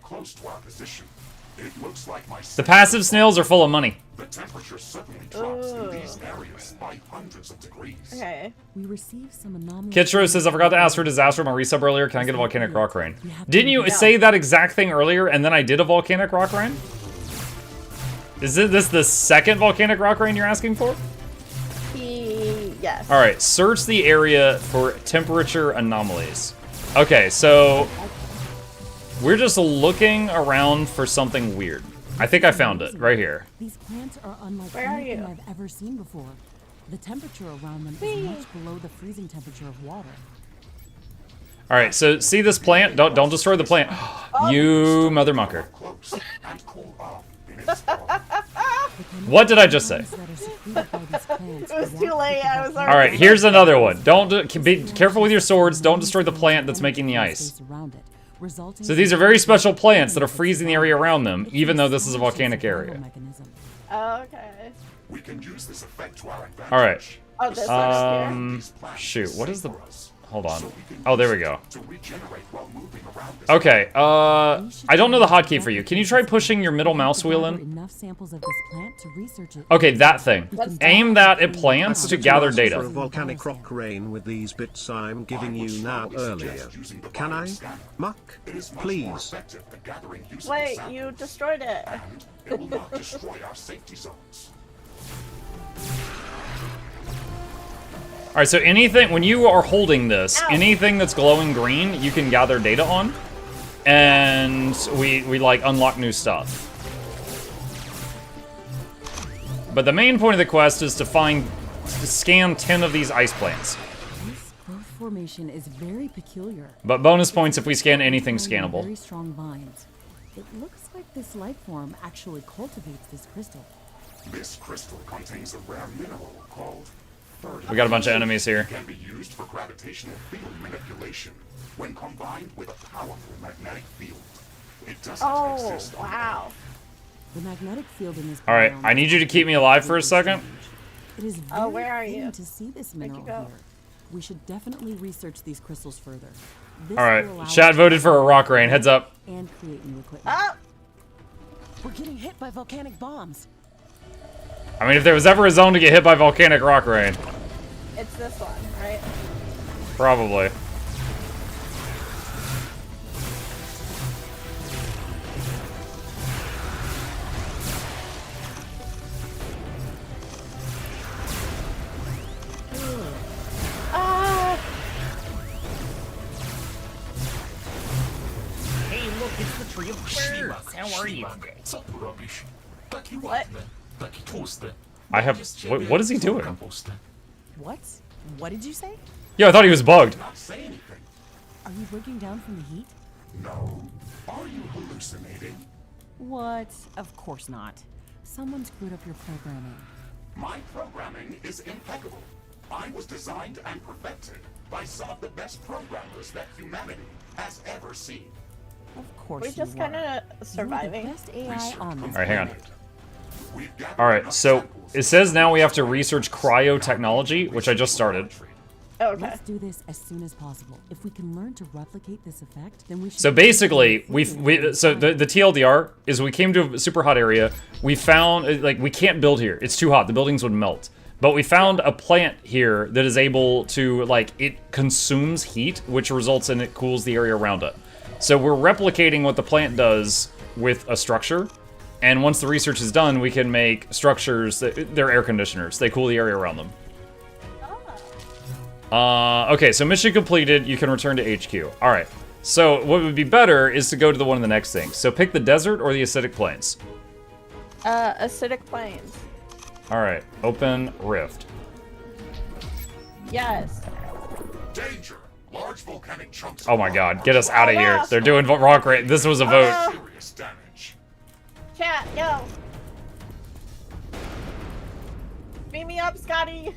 The passive snails are full of money. The temperature suddenly drops in these areas by hundreds of degrees. Okay. We received some anomalous. Kitchero says, I forgot to ask for disaster on my resub earlier. Can I get a volcanic rock rain? Didn't you say that exact thing earlier and then I did a volcanic rock rain? Is this the second volcanic rock rain you're asking for? Yes. Alright, search the area for temperature anomalies. Okay, so we're just looking around for something weird. I think I found it right here. These plants are unlike Where are anything you? I've ever seen before. The temperature around them is much below the freezing temperature of water. All right, so see this plant? Don't destroy the plant. You mother mucker. What did I just say? It was too late. I was already. All right, here's another one. Be careful with your swords. Don't destroy the plant that's making the ice. So these are very special plants that are freezing the area around them, even though this is a volcanic area. Okay. We can use this effect to our advantage. All right. Oh, this one here. Shoot, what is the... Hold on. Oh, there we go. To regenerate while moving around this Okay, I don't know the hotkey for you. Can you try pushing your middle mouse wheel in? Enough samples of this plant to research it. Okay, that thing. Aim that at plants to gather For a data. volcanic rock rain with these bits I'm giving you now earlier. Can I? Muck? Please. effective at gathering usable Wait, samples. you destroyed it. It will not destroy our safety zones. Alright, so anything, when you are holding this, anything that's glowing green, you can gather data on. And we like unlock new stuff. But the main point of the quest is to scan 10 of these ice plants. This growth formation is very peculiar. But bonus points if we scan anything scannable. Very strong vines. It looks like this life form actually cultivates this crystal. This crystal contains a rare mineral called We got a bunch of enemies here. can be used for gravitational field manipulation when combined with a powerful magnetic field. It doesn't Oh, exist on wow. The magnetic field in this. Alright, biome I need you to keep me alive for a second. It is Oh, very where are fitting you? to see this Where'd you mineral go? here. We should definitely research these crystals further. This will Alright, allow chat us voted for a rock rain. Heads up. and create new equipment. Oh, We're getting hit by volcanic bombs. I mean, if there was ever a zone to get hit by volcanic rock rain, it's this one, right? probably. Ah, Hey, look, it's the tree of words. How are you? what? I have. What is he doing? What? What did you say? Yo, I thought he was bugged. Not say anything. Are you breaking down from the heat? No. Are you hallucinating? What? Of course not. Someone screwed up your programming. My programming is impeccable. I was designed and perfected by some of the best programmers that humanity has ever seen. Of course We're just kind of surviving. You're the best AI on this Alright, hang on. We've Alright, so it says now we have to research cryotechnology, which I just started. Okay. Let's do this as soon as possible. If we can learn to replicate this effect, then we should... So basically, so the TLDR is we came to a super hot area. We found, like, we can't build here. It's too hot. The buildings would melt. But we found a plant here that is able to, like, it consumes heat, which results in it cools the area around it. So we're replicating what the plant does with a structure. And once the research is done, we can make structures that, they're air conditioners. They cool the area around them. Okay, so mission completed. You can return to HQ. All right. So what would be better is to go to the one of the next things. So pick the desert or the acidic plains. Acidic plains. All right. Open Rift. Yes. Danger. Large volcanic chunks. Oh my God! Get us out of here. no. They're doing rock rate. This was a vote. Serious damage. Chat, yo. Beam me up, Scotty.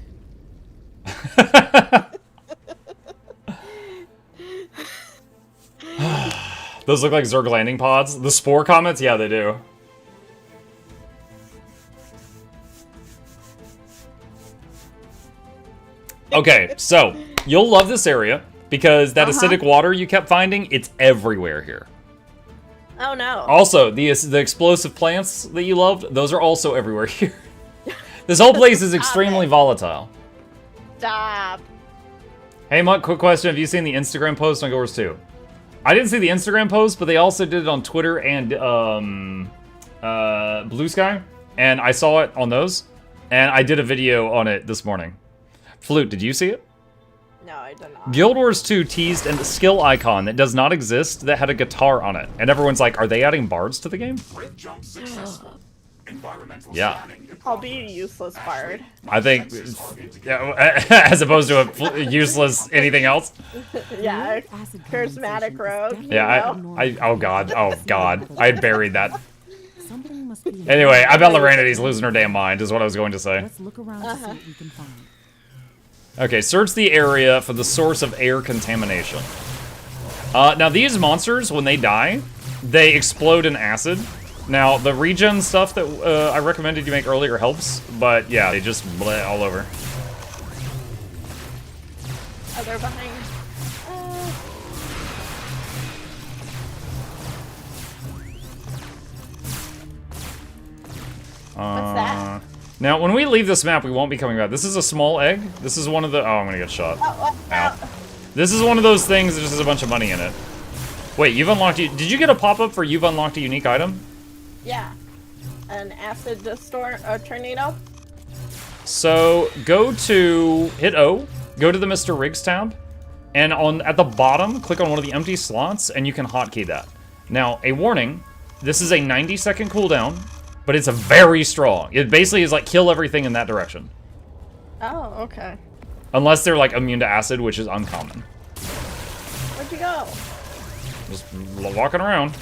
Those look like Zerg landing pods. The spore comments, yeah, they do. Okay, so you'll love this area because that acidic water you kept finding, it's everywhere here. Oh no. Also, the explosive plants that you loved, those are also everywhere here. This whole place is extremely volatile. Stop. Hey, Muck, quick question. Have you seen the Instagram post on Goers 2? I didn't see the Instagram post, but they also did it on Twitter and Blue Sky. And I saw it on those. And I did a video on it this morning. Flute, did you see it? No, I did not. Guild Wars 2 teased a skill icon that does not exist that had a guitar on it. And everyone's like, are they adding bards to the game? Grid jump successful. Environmental Yeah. scanning in I'll be a useless bard. I think, yeah, as opposed to a useless anything else. Yeah, charismatic rogue. Yeah, you know? oh god, I buried that. Something must be... Anyway, I bet Loranity's losing her damn mind, is what I was going to say. Let's look around to see what we can find. Okay, search the area for the source of air contamination. Now these monsters, when they die, they explode in acid. Now, the regen stuff that I recommended you make earlier helps, but yeah, they just bleh all over. Oh, they're behind. What's that? Now, when we leave this map, we won't be coming back. This is a small egg. This is one of the... Oh, I'm gonna get shot. Ow. This is one of those things that just has a bunch of money in it. Wait, you've unlocked... Did you get a pop-up for you've unlocked a unique item? Yeah. An acid tornado. So, go to... Hit O. Go to the Mr. Riggs tab. And at the bottom, click on one of the empty slots, and you can hotkey that. Now, a warning. This is a 90-second cooldown. But it's a very strong. It basically is like kill everything in that direction. Oh, okay. Unless they're like immune to acid, which is uncommon. Where'd you go? Just walking around.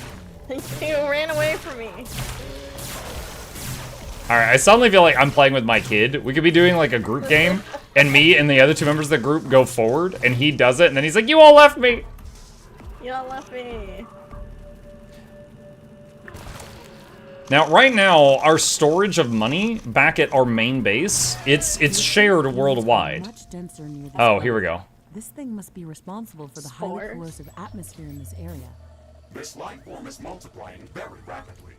You ran away from me. Alright, I suddenly feel like I'm playing with my kid. We could be doing like a group game, and me and the other two members of the group go forward, and he does it, and then he's like, you all left me! You all left me. Now, right now, our storage of money back at our main base, it's shared worldwide. Much denser near this Oh, here we go. This thing must be responsible for the highly corrosive atmosphere in this area. This life form is multiplying very rapidly.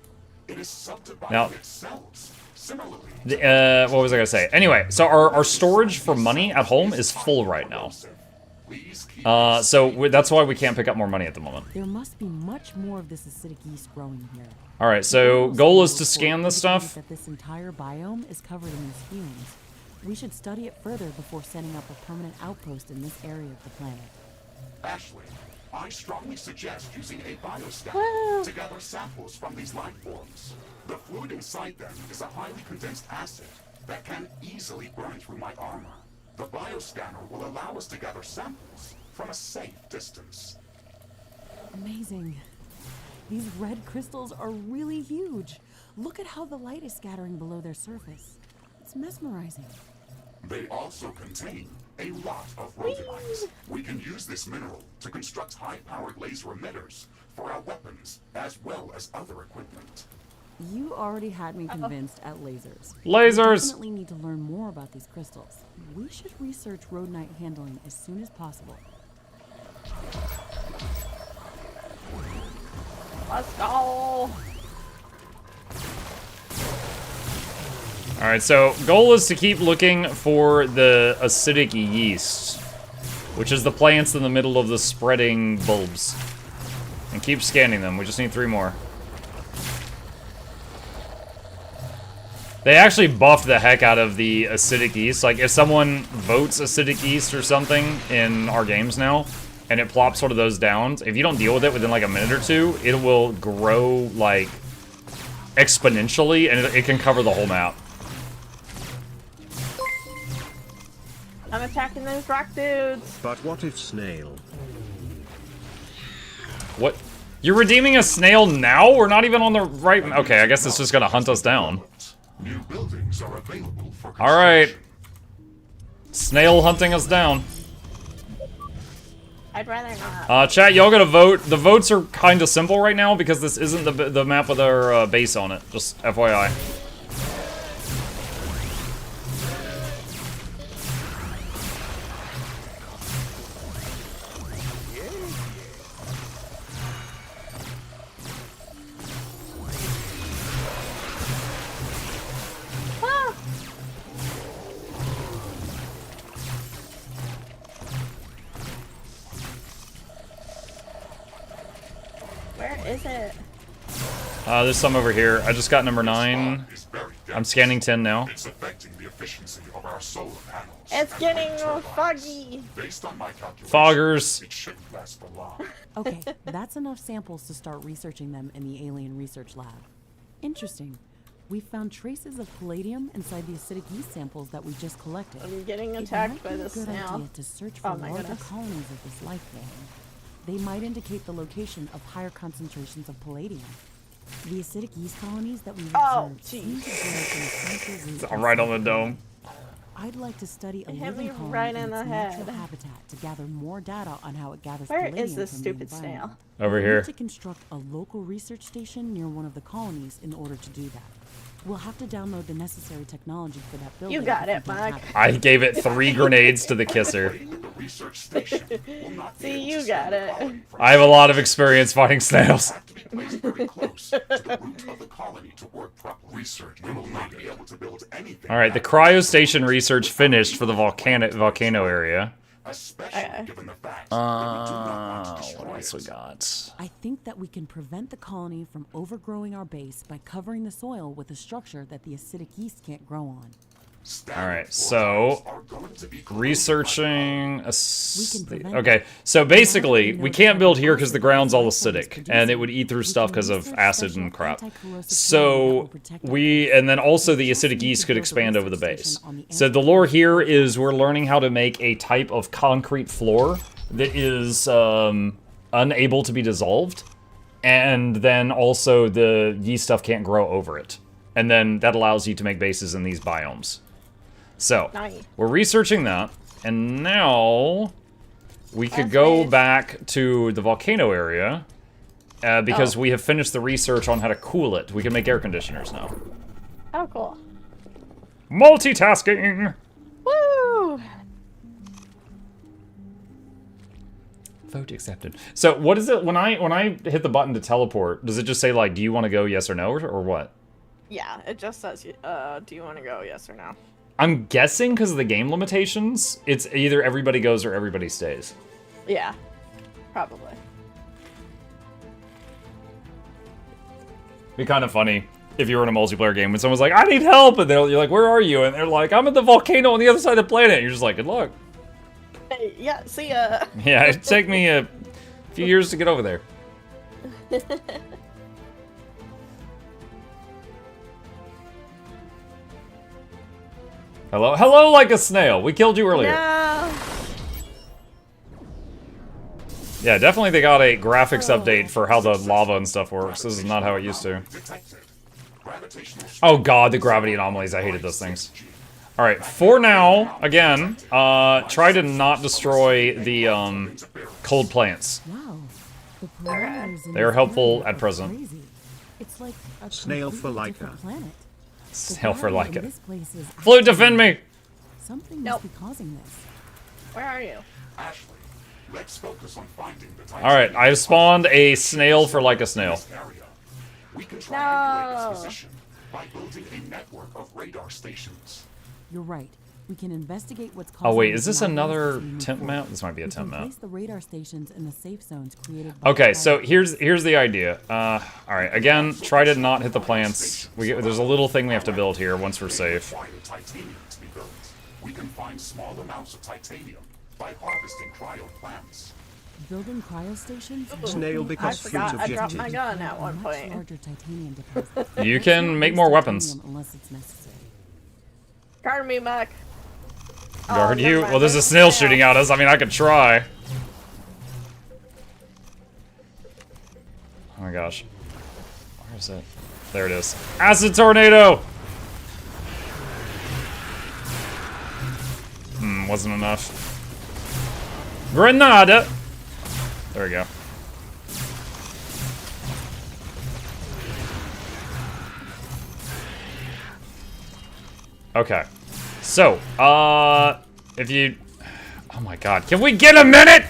It is subdividing Now- its cells. Similarly, What was I gonna say? Anyway, so our storage for money at home is full right now. please keep So that's why we can't pick up more money at the moment. There must be much more of this acidic yeast growing here. Alright, so goal is to scan this stuff. That this entire biome is covered in these fumes. We should study it further before setting up a permanent outpost in this area of the planet. Ashley, I strongly suggest using a bioscan to gather samples from these life forms. The fluid inside them is a highly condensed acid that can easily burn through my armor. The bioscanner will allow us to gather samples from a safe distance. Amazing. These red crystals are really huge. Look at how the light is scattering below their surface. It's mesmerizing. They also contain a lot of rhodonite. We can use this mineral to construct high-powered laser emitters for our weapons, as well as other equipment. You already had me convinced at lasers. Lasers! We definitely need to learn more about these crystals. We should research rhodonite handling as soon as possible. Let's go. Alright, so goal is to keep looking for the acidic yeast, which is the plants in the middle of the spreading bulbs. And keep scanning them. We just need 3 more. They actually buffed the heck out of the acidic yeast. Like, if someone votes acidic yeast or something in our games now, and it plops sort of those down, if you don't deal with it within like a minute or 2, it will grow like exponentially, and it can cover the whole map. I'm attacking those rock dudes. But what if snail? What? You're redeeming a snail now? We're not even on the right... Okay, I guess it's just gonna hunt us down. New buildings are available for construction. Alright. Snail hunting us down. I'd rather not. Chat, y'all gotta vote. The votes are kind of simple right now because this isn't the map with our base on it. Just FYI. Where is it? There's some over here. I just got number 9. I'm scanning 10 now. It's affecting the efficiency of our solar panels. It's getting foggy. Based on my calculations, Foggers. it shouldn't last for long. Okay, that's enough samples to start researching them in the alien research lab. Interesting. We found traces of palladium inside the acidic yeast samples that we just collected. I'm getting It attacked might by be a this good snail. idea to search for Oh my larger goodness. colonies of this life form. They might indicate the location of higher concentrations of palladium. The acidic yeast colonies that we've Oh, observed seem to grow from a central root. I'm right on the dome. I'd like to study a It hit living me colony right in in its the natural head. habitat to gather more data on how it gathers Where palladium is this from the stupid environment. snail? Over We here. need to construct a local research station near one of the colonies in order to do that. We'll have to download the necessary technology for that building. You got if it, we don't Mike. have it. I gave it 3 grenades to the kisser. The research station will not be See, able you to got send it. pollen from I have a lot of experience fighting snails. have to be placed very close to the root of the colony to work properly. Research will not be able to build anything. Alright, the cryo station research finished for the volcano area. Especially given the fact that we do not want to destroy What else we it. got? I think that we can prevent the colony from overgrowing our base by covering the soil with a structure that the acidic yeast can't grow on. Alright, so Are going to be researching prevent okay, it. so basically Now we that can't build here know because the that ground's all life form is acidic and it would eat through we stuff can because of research acid special and crap. anti-corrosive clothing that So will protect our and then also the just acidic need yeast to could build a expand over the research base. station on the So the lore here is we're learning how to make a type of concrete floor that is unable to be dissolved, and then also the yeast stuff can't grow over it. And then that allows you to make bases in these biomes. So, Nice. we're researching that, and now we could That's go nice. back to the volcano area, because we have finished the research on how to cool it. We can make air conditioners now. Oh, cool. Multitasking! Woo! Vote accepted. So, what is it, when I hit the button to teleport, does it just say, like, do you want to go, yes or no, or what? Yeah, it just says, do you want to go, yes or no? I'm guessing because of the game limitations, it's either everybody goes or everybody stays. Yeah, probably. Be kind of funny if you were in a multiplayer game when someone's like, I need help, and you're like, where are you? And they're like, I'm at the volcano on the other side of the planet. And you're just like, good luck. Hey, yeah, see ya. Yeah, it'd take me a few years to get over there. Hello? Hello like a snail. We killed you earlier. No. Yeah, definitely they got a graphics update for how the lava and stuff works. This is not how it used to. Oh god, the gravity anomalies. I hated those things. Alright, for now, again, try to not destroy the cold plants. Wow. The parameters in They are this helpful area at are present. crazy. It's like a Snail for completely Leica. different planet. The Snail for gravity in Leica. this place is Flute, defend me! Something Nope. must be causing this. Where are you? Ashley, let's focus on finding the Alright, I have spawned a snail for like a snail. area. We can triangulate No. its position by building a network of radar stations. You're right. We can investigate what's Oh causing wait, these is this anomalies another as we move temp forward. map? This might be a We temp can map. place the radar stations in the safe zones created by Okay, the so fire. here's the idea. Alright, again, try to not hit the plants. There's a little thing we have to build here once we're safe. Require titanium to be built. We can find small amounts of titanium by harvesting cryo plants. Building cryostations. Snail would because be forgot Flute I dropped objected. my gun at a one much point. larger titanium deposit. You Let's can not make waste more weapons. titanium unless it's necessary. Guard me, Muck. Guard never you? mind, Well, there's a there's snail snail. shooting at us. I mean, I could try. Oh my gosh. Where is it? There it is. Acid tornado! Wasn't enough. Grenada! There we go. Okay. So, if you... Oh my god, can we get a minute?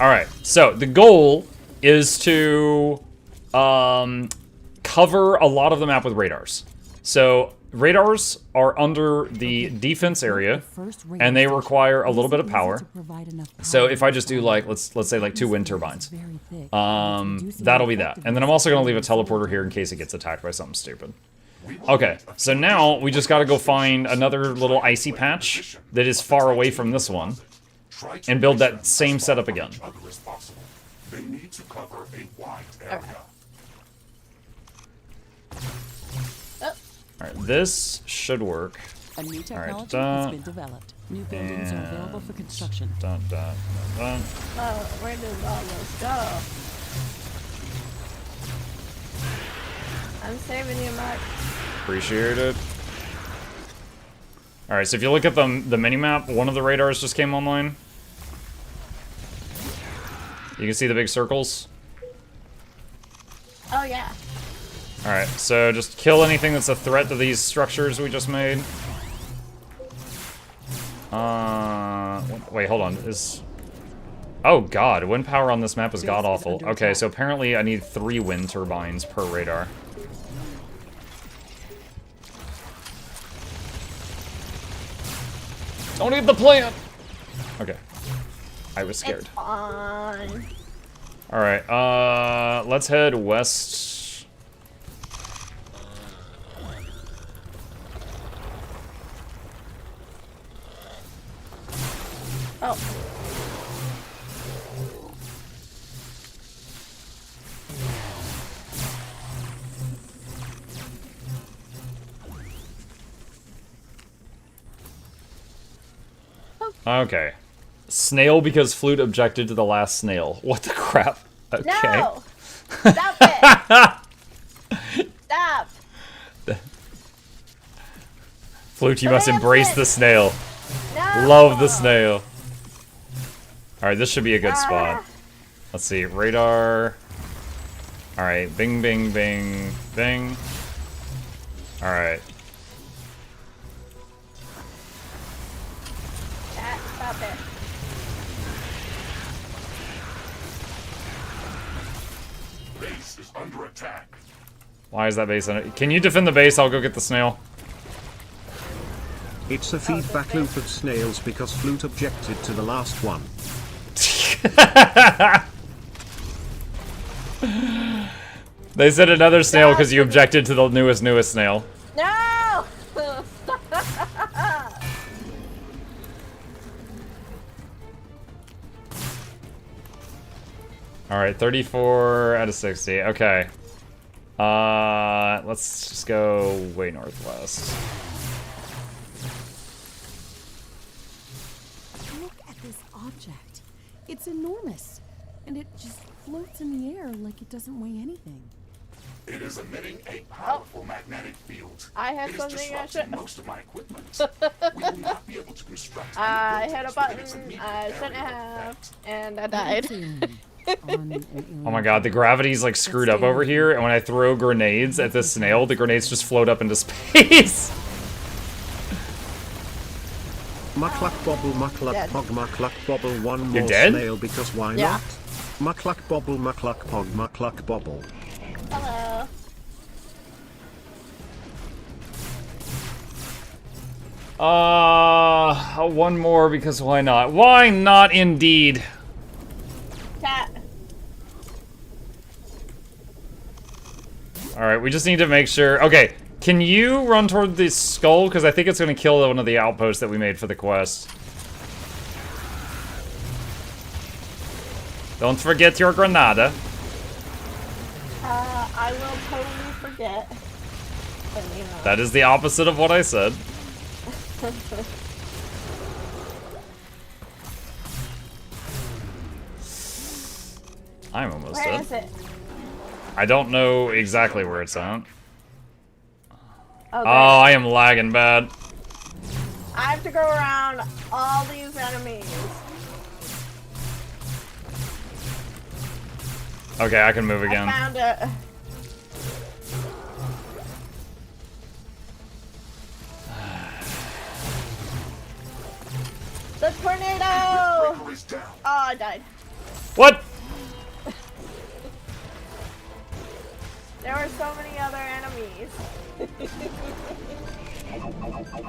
Alright, so the goal is to cover a lot of the map with radars. So, radars are under the defense area, and they require a little bit of power. So if I just do like, let's say like 2 wind turbines, that'll be that. And then I'm also gonna leave a teleporter here in case it gets attacked by something stupid. Okay, so now we just gotta go find another little icy patch that is far away from this one, and build that same setup again. They need to cover a wide area. Alright, this should work. A new technology done. has been developed. New buildings are available for construction. Dun, dun, dun, dun. Oh, where did all this go? I'm saving you, Muck. Appreciate it. Alright, so if you look at the mini-map, one of the radars just came online. You can see the big circles. Oh, yeah. Alright, so just kill anything that's a threat to these structures we just made. Wait, hold on. Oh god, wind power on this map is god-awful. Okay, so apparently I need 3 wind turbines per radar. Don't eat the plant! Okay. I was scared. It's fine. Alright, let's head west. Oh. Okay. Snail because Flute objected to the last snail. What the crap? Okay. No! Stop it! Stop! Flute, you must embrace the snail. No! Love the snail. Alright, this should be a good spot. Let's see, radar. Alright, bing, bing, bing, bing. Alright. Stop it. Base is under attack. Why is that base on it? Can you defend the base? I'll go get the snail. It's a feedback loop of snails because Flute objected to the last one. They said another snail because you objected to the newest snail. No! Alright, 34 out of 60. Okay. Let's just go way northwest. Look at this object. object. It's enormous, and it just floats in the air like it doesn't weigh anything. It is emitting a powerful magnetic field. I had It is something I disrupting should. most of my equipment. We will not be able to construct I any hit a buildings button with its immediate I shouldn't area of have, effect. and I died. Oh my god, the gravity's like screwed up over here, and when I throw grenades at this snail, the grenades just float up into space. MuklukBobble, MuklukPog, MuklukBobble, one more dead? snail because why Yeah. not? MuklukBobble, MuklukPog, MuklukBobble. Hello. One more because why not? Why not indeed? Cat. Alright, we just need to make sure. Okay, can you run toward the skull? Because I think it's going to kill one of the outposts that we made for the quest. Don't forget your granada. I will totally forget. But, you know. That is the opposite of what I said. I'm almost Where dead. is it? I don't know exactly where it's at. Okay. Oh, I am lagging bad. I have to go around all these enemies. Okay, I can move I again. found it. The tornado! Breaker is down. Oh, I died. What? There were so many other enemies.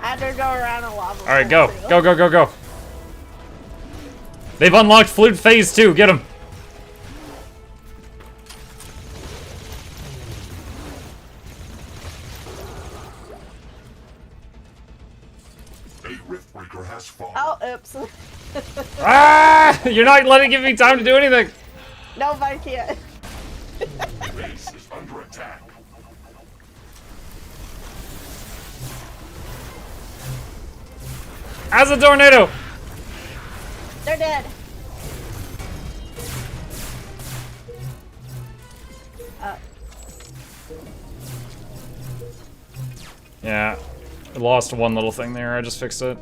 I had to go around a lava. Alright, go. pool, too. Go, go, go, go. They've unlocked Flute Phase 2. Get him. A Riftbreaker has fallen. Oh, oops. Ah! You're not give me time to do anything. Nope, I can't. Base is under attack. As a tornado. They're dead. Yeah. I lost one little thing there. I just fixed it.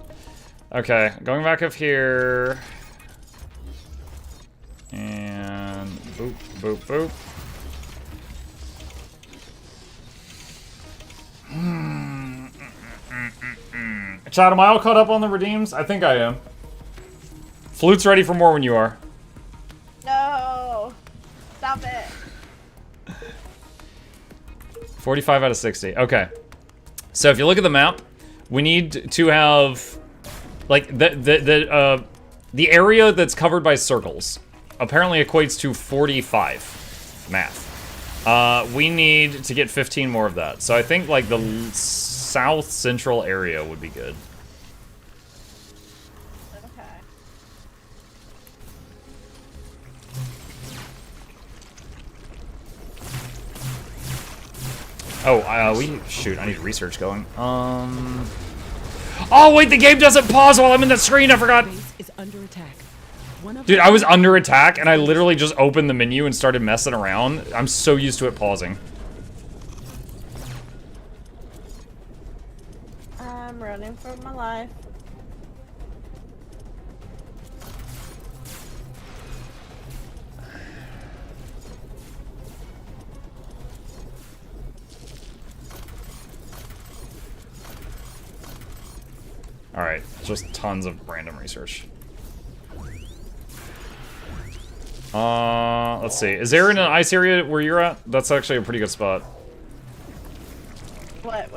Okay, going back up here. And boop, boop, boop. Chad, am I all caught up on the redeems? I think I am. Flute's ready for more when you are. No. Stop it. 45 out of 60. Okay. So if you look at the map, we need to have like the area that's covered by circles apparently equates to 45 math. We need to get 15 more of that. So I think like the south central area would be good. Okay. Oh, shoot, I need research going. Oh wait, the game doesn't pause while I'm in the screen, I forgot. Base is under attack. Dude, I was under attack and I literally just opened the menu and started messing around. I'm so used to it pausing. I'm running for my life. Alright, just tons of random research. Let's see. Is there an ice area where you're at? That's actually a pretty good spot. What?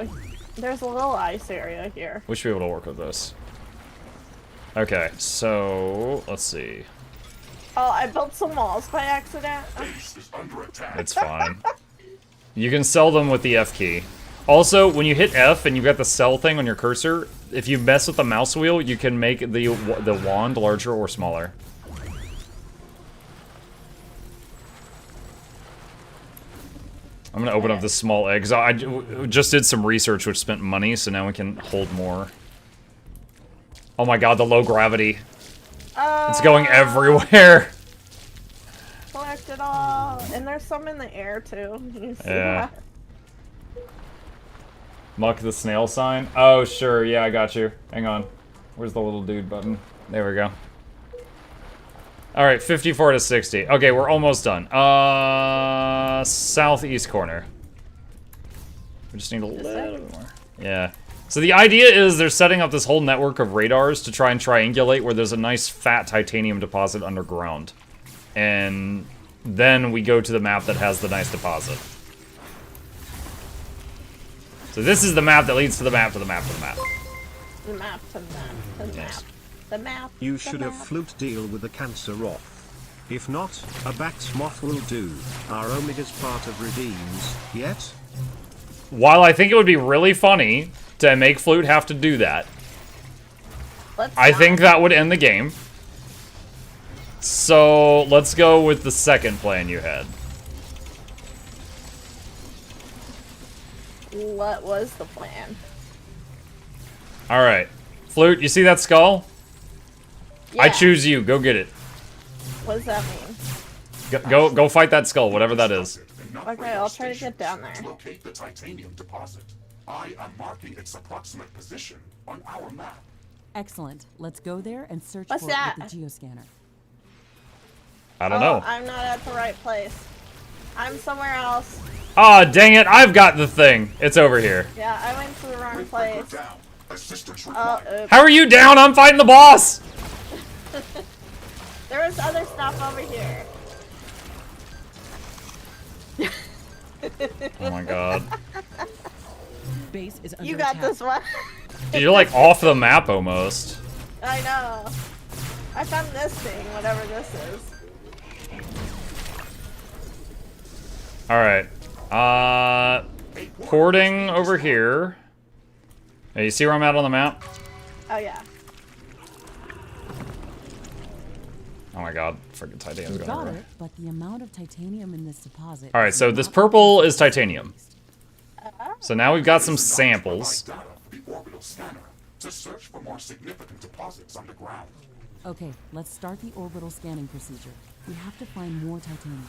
There's a little ice area here. We should be able to work with this. Okay, so let's see. Oh, I built some walls by accident. Base is under attack. It's fine. You can sell them with the F key. Also, when you hit F and you've got the sell thing on your cursor, if you mess with the mouse wheel, you can make the wand larger or smaller. I'm gonna open up this small egg. I just did some research which spent money, so now we can hold more. Oh my god, the low gravity. It's going everywhere. Collect it all. And there's some in the air, too. You see Yeah. that? Muck the snail sign. Oh, sure. Yeah, I got you. Hang on. Where's the little dude button? There we go. Alright, 54 to 60. Okay, we're almost done. Southeast corner. We just need a little more. Yeah. So the idea is they're setting up this whole network of radars to try and triangulate where there's a nice fat titanium deposit underground. And then we go to the map that has the nice deposit. So this is the map that leads to the map to the map to the map. The map to the map to the Yes. map. The map. You the should have map. flute deal with the cancer off. If not, a bat's moth will do. Are omegas part of redeems yet? While I think it would be really funny to make Flute have to do that, I think that would end the game. So let's go with the second plan you had. What was the plan? Alright. Flute, you see that skull? Yeah. I choose you. Go get it. What does that mean? Go fight that skull, whatever that is. Okay, I'll try to get down there. Locate the titanium deposit. I am marking its approximate position on our map. Excellent. Let's go there and search What's for that? it with the geoscanner. I don't know. I'm not at the right place. I'm somewhere else. Ah, dang it. I've got the thing. It's over here. Yeah, I went to the wrong place. Down. Assistance Oh, required. oops. How are you down? I'm fighting the boss! There was other stuff over here. Oh my god. Base is under You got attack. this one. Dude, you're like off the map almost. I know. I found this thing, whatever this is. Alright. Porting over here. Hey, you see where I'm at on the map? Oh yeah. Oh my god. Freaking titanium's We going got everywhere. it, but the amount of titanium in this deposit. Alright, is so this not purple is titanium. Uh-huh. So now we've got some samples. Data for the orbital scanner to search for more significant deposits underground. Okay, let's start the orbital scanning procedure. We have to find more titanium.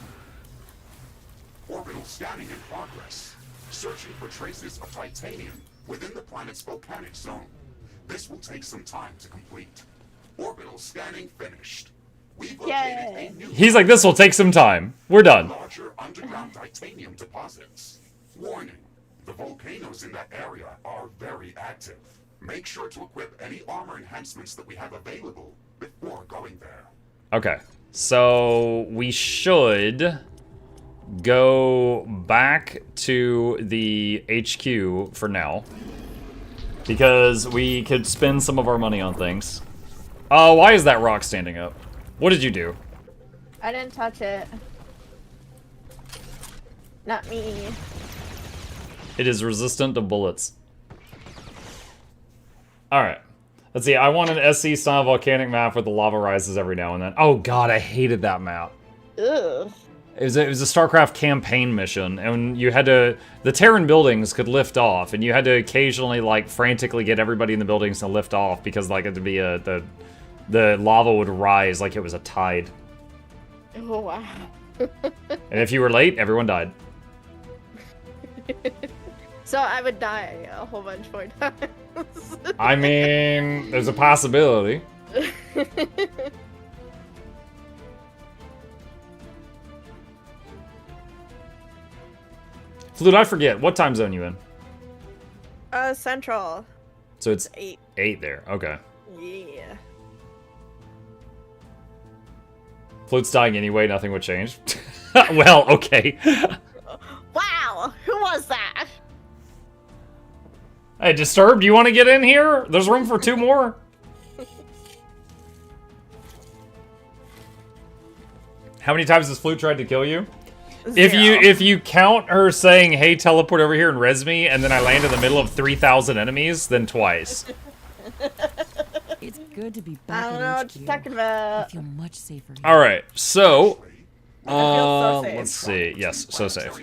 Orbital scanning in progress. Searching for traces of titanium within the planet's volcanic zone. This will take some time to complete. Orbital scanning finished. We've located a new He's like, this will take some time. We're done. larger underground titanium deposits. Warning, the volcanoes in that area are very active. Make sure to equip any armor enhancements that we have available before going there. Okay. So we should go back to the HQ for now. Because we could spend some of our money on things. Oh, why is that rock standing up? What did you do? I didn't touch it. Not me. It is resistant to bullets. Alright. Let's see, I want an SC style volcanic map where the lava rises every now and then. Oh god, I hated that map. Ugh. It was a StarCraft campaign mission, and you had to... The Terran buildings could lift off, and you had to occasionally, like, frantically get everybody in the buildings to lift off, because, like, it'd be a... The lava would rise like it was a tide. Oh wow. And if you were late, everyone died. So I would die a whole bunch more times. I mean, there's a possibility. Flute, I forget. What time zone you in? Central. So it's 8. 8 there. Okay. Yeah. Flute's dying anyway. Nothing would change. Well, okay. Wow! Who was that? Hey, Disturbed, you want to get in here? There's room for 2 more. How many times has Flute tried to kill you? Zero. If you count her saying, "Hey, teleport over here and res me," and then I land in the middle of 3,000 enemies, then twice. It's good to be I back don't know at what HQ. you're talking I about. feel much safer here. All right, so so safe. let's see. Yes, so safe.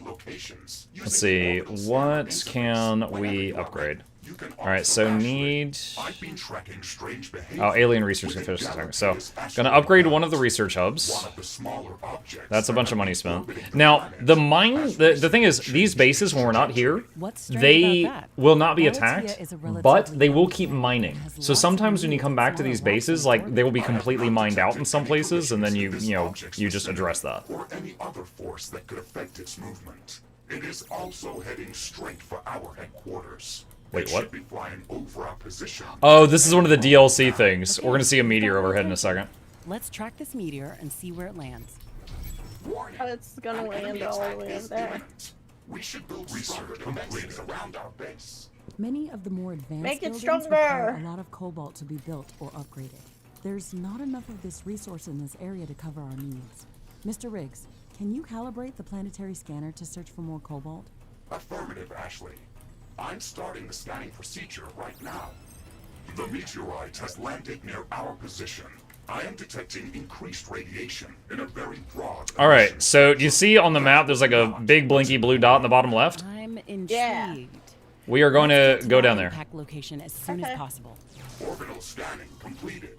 Let's see. What can we upgrade? Alright, so need... I've been tracking strange behavior. Oh, alien research can finish this time. So, gonna upgrade one of the research hubs. That's a bunch of money spent. Now, the thing is, these bases, when we're not here, they will not be attacked, but they will keep mining. So sometimes when you come back to these bases, like, they will be completely mined out in some places, and then you just address that. Or any other force that could affect its movement. It is also heading straight for our headquarters. Wait, what? Be flying over our position. Oh, this is one of the DLC things. We're gonna see a meteor overhead in a second. Let's track this meteor and see where it lands. Warning. Oh, it's gonna land all the way up there. We should build research completed around our base. Many of the more advanced Make it buildings stronger! require a lot of cobalt to be built or upgraded. There's not enough of this resource in this area to cover our needs. Mr. Riggs, can you calibrate the planetary scanner to search for more cobalt? Affirmative, Ashley. I'm starting the scanning procedure right now. The meteorite has landed near our position. I am detecting increased radiation in a very broad... Alright, so do you see on the map there's like a big blinky blue dot in the bottom left? I'm intrigued. Yeah. We are going to go down there. Impact location as soon as possible. Orbital scanning completed.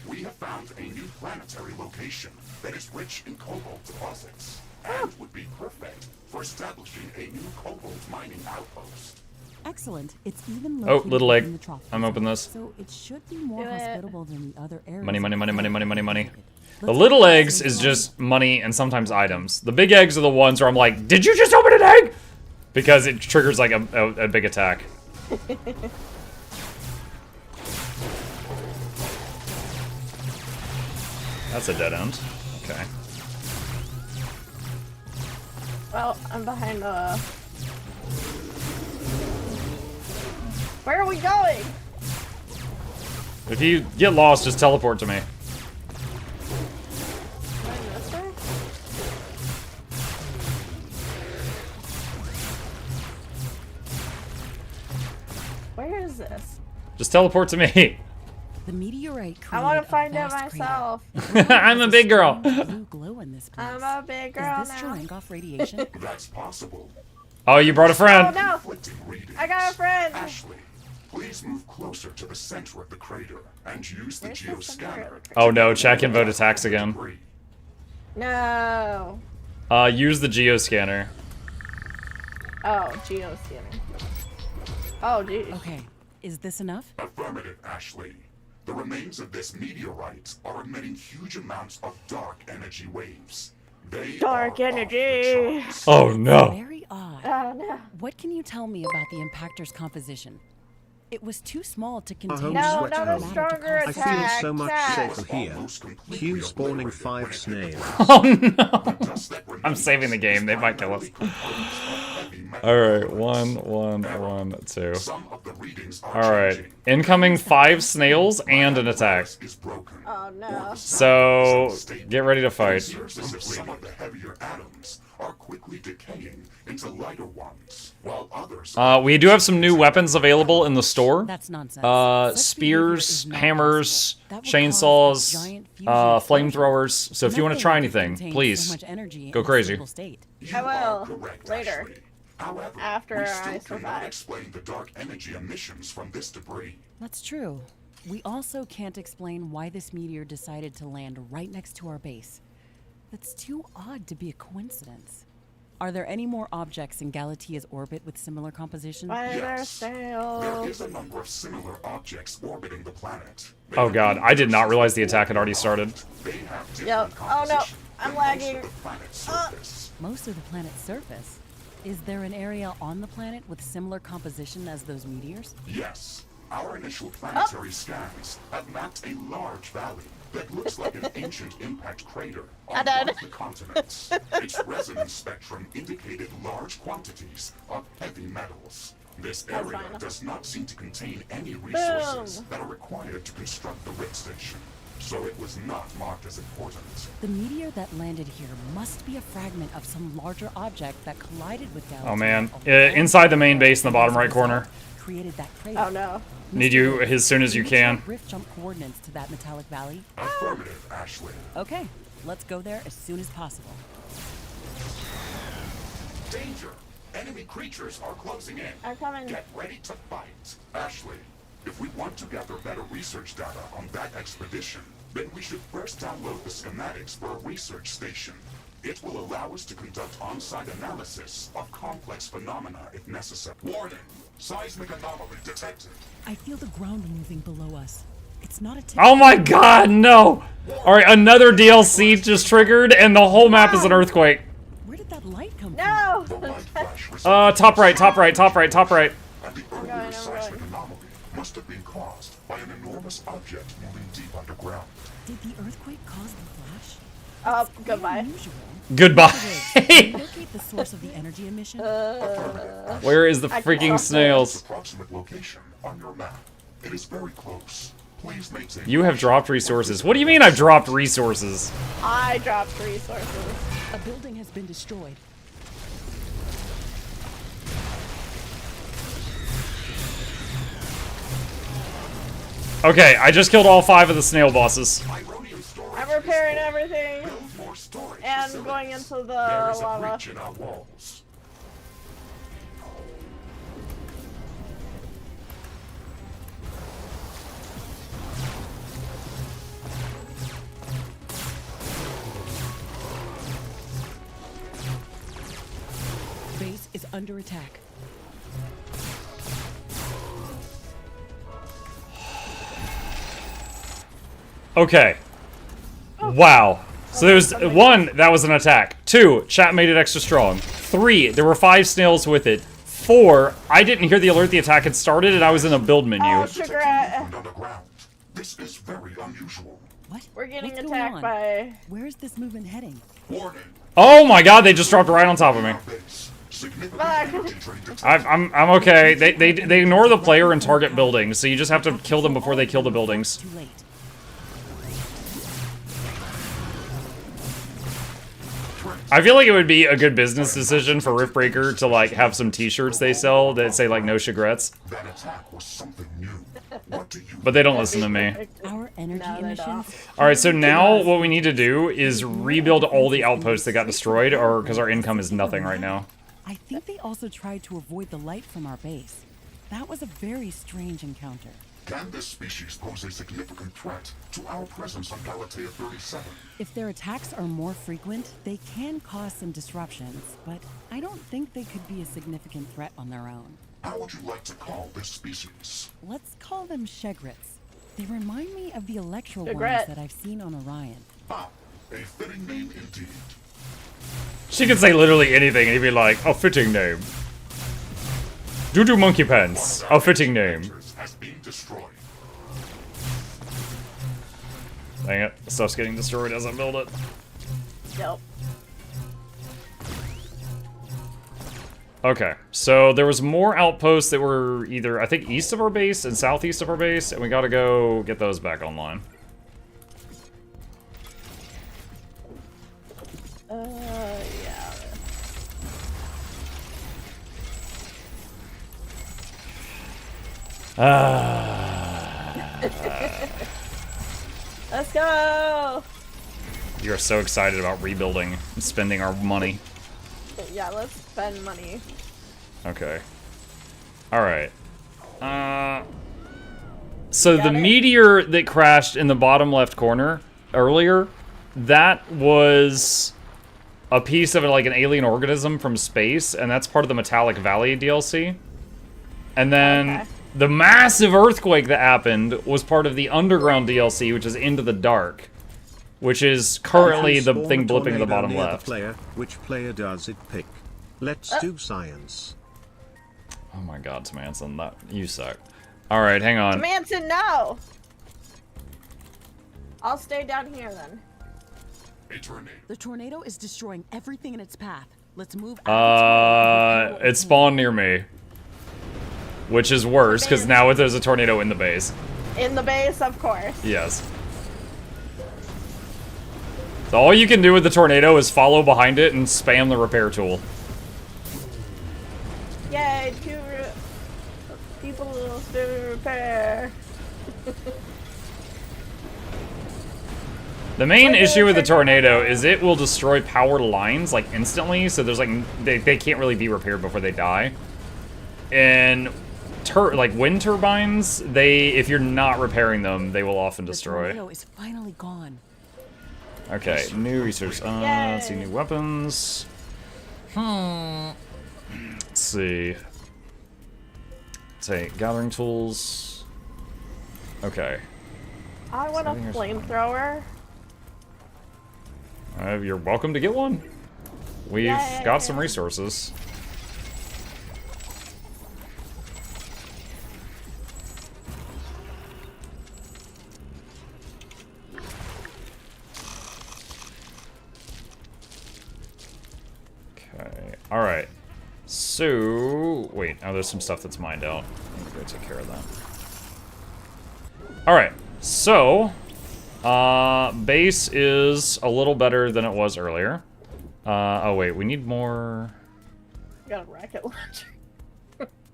We have found a new planetary location that is rich in cobalt deposits and would be perfect for establishing a new cobalt mining outpost. Excellent. It's even Oh, located little in egg. the tropics, I'm opening this. so it should be more Do it. hospitable than the other areas. Money, money, money, money, money, money, money. The Let's little hope eggs this is just money and sometimes items. The big eggs are the ones where I'm like, did you just open an egg? Because it triggers like a big attack. That's a dead end. Okay. Well, I'm behind the... Where are we going? If you get lost, just teleport to me. Am I this way? Where is this? Just teleport to me. The meteorite I want to created a find it vast myself. I'm a big girl. crater with blue glow in this place. I'm a big girl Is this now. showing off radiation? That's possible. Oh, you brought a Oh friend. no! Conflicting readings. I got a friend! Ashley, please move closer to the center of the crater and use the Where's the center geoscanner. of the crater? Oh no, check and vote attacks again. Debris. No. Use the geoscanner. Oh, Geo scanner. Oh, geez. Okay, is this enough? Affirmative, Ashley. The remains of this meteorite are emitting huge amounts of dark energy waves. They Dark are off the energy. charts. Oh no. Very odd. Oh no. What can you tell me about the impactor's composition? It was too small to contain... home No, sweat not a home. stronger I attack. feel so much Attack. safer here. Q spawning 5 snails. Oh no. Dust that remains I'm saving the game. They might kill us. is primarily composed of heavy metals. Alright, 1, 1, 1, 2. Some of the readings are Alright. changing. Incoming 5 snails and an attack. Is broken. Oh no. So, get ready to fight. Some of the heavier atoms are quickly decaying into lighter ones, while others We do have some new weapons available in the store. That's nonsense. Such Spears, behavior is not hammers, possible. That would cause a chainsaws, giant fusion explosion. flamethrowers. So if you want to Nothing try could anything, contain so please much energy go in a crazy. stable state. you I are will. correct, Later. Ashley. However, After we I still cannot survive. explain the dark energy emissions from this debris. That's true. We also can't explain why this meteor decided to land right next to our base. That's too odd to be a coincidence. Are there any more objects in Galatia's orbit with similar composition? Why are there Yes. snails? There is a number of similar objects orbiting the planet. They Oh have god, I did not features realize the attack had already started. They have different Yep. Oh no, composition I'm than most lagging. of the planet's surface. Most of the planet's surface. Is there an area on the planet with similar composition as those meteors? Yes. Our initial planetary scans have mapped a large valley that looks like an ancient impact crater on one of the continents. Its resonance spectrum indicated large quantities of heavy metals. This area fine. does not seem to contain any resources that are required to construct the RIP station, so it was not marked as important. The meteor that landed here must be a fragment of some larger object that collided with Galatia. Oh man. a long Inside the main time base in the bottom ago right corner. Created that crater. Oh no. Need you as soon as you Can can. track rift jump coordinates to that metallic valley? Affirmative, Ashley. Okay, let's go there as soon as possible. Danger! Enemy creatures are closing in. I'm coming. Get ready to fight. Ashley, if we want to gather better research data on that expedition, then we should first download the schematics for a research station. It will allow us to conduct on-site analysis of complex phenomena if necessary. Warning! Seismic anomaly detected. I feel the ground moving below us. It's not a Oh my god, no! Alright, another DLC just triggered, and the whole map is an earthquake. Where did that light come No! The light flash Top right, top right, top right, top right. and the earlier seismic anomaly must have been caused by an enormous object moving deep underground. from? Did the earthquake cause the flash? Oh, goodbye. Unusual. Goodbye. Locate the source of the energy emission. Where is the freaking snails? Approximate location on your map. It is very close. Please maintain. You have dropped resources. What do you mean I've dropped resources? I dropped resources. A building has been destroyed. Okay, I just killed all 5 of the snail bosses. Ironium storage I'm repairing everything build more storage and facilities. going into the There is a lava. breach in our walls. Base is under attack. Okay. Wow. So there's 1, that was an attack. 2, chat made it extra strong. 3, there were 5 snails with it. 4, I didn't hear the alert the attack had started and I was in a build menu. Oh, sugar. And underground. This is very unusual. What? We're getting What's going attacked on? by. Where is this movement heading? Warning. Oh my god, they just dropped right on top of me. Base. Significant Fuck. energy drain detected. I'm okay. They ignore the player and target buildings, so you just have to kill them before they kill the buildings. Too late. I feel like it would be a good business decision for Riftbreaker to like have some t-shirts they sell that say like no shigrets. That attack was something new. What do you But they don't listen to me. Our energy No, they don't. emissions. Alright, so now what we need to do is rebuild all the outposts that got destroyed, or because our income is nothing right now. I think they also tried to avoid the light from our base. That was a very strange encounter. Can this species pose a significant threat to our presence on Galatea 37? If their attacks are more frequent, they can cause some disruptions, but I don't think they could be a significant threat on their own. How would you like to call this species? Let's call them Shegrets. They remind me of the electro worms Shegret. that I've seen on Orion. Ah, a fitting name indeed. She could say literally anything and he'd be like, a fitting name. Doo-doo monkey pants, a fitting name. Has been destroyed. Dang it, the stuff's getting destroyed as I build it. Nope. Okay, so there was more outposts that were either, I think, east of our base and southeast of our base, and we gotta go get those back online. Yeah. Let's go! You're so excited about rebuilding and spending our money. Yeah, let's spend money. Okay. Alright. So the Got it. meteor that crashed in the bottom left corner earlier, that was a piece of like an alien organism from space, and that's part of the Metallic Valley DLC. And then Okay. the massive earthquake that happened was part of the Underground DLC, which is Into the Dark, which is currently the Spawn thing a blipping in the tornado bottom near left. The player. Which player does it pick? Let's do science. Oh my god, Manson, that you suck. Alright, hang on. Manson, no! I'll stay down here then. A tornado. The tornado is destroying everything in its path. Let's move out. It spawned near me. Which is worse, because now there's a tornado in the base. In the base, of course. Yes. So all you can do with the tornado is follow behind it and spam the repair tool. Yay, people to repair. The main issue with the tornado is it will destroy power lines like instantly, so there's like they can't really be repaired before they die. And like wind turbines, if you're not repairing them, they will often destroy. The tornado is finally gone. Okay, new research. Let's see, new weapons. Let's see. Say gathering tools. Okay. I want a flamethrower. You're welcome to get one. We've got some resources. Okay. All right. So wait. Oh, there's some stuff that's mined out. I'm gonna go take care of that. All right. So. Base is a little better than it was earlier. Oh wait, we need more. Got a rocket launcher.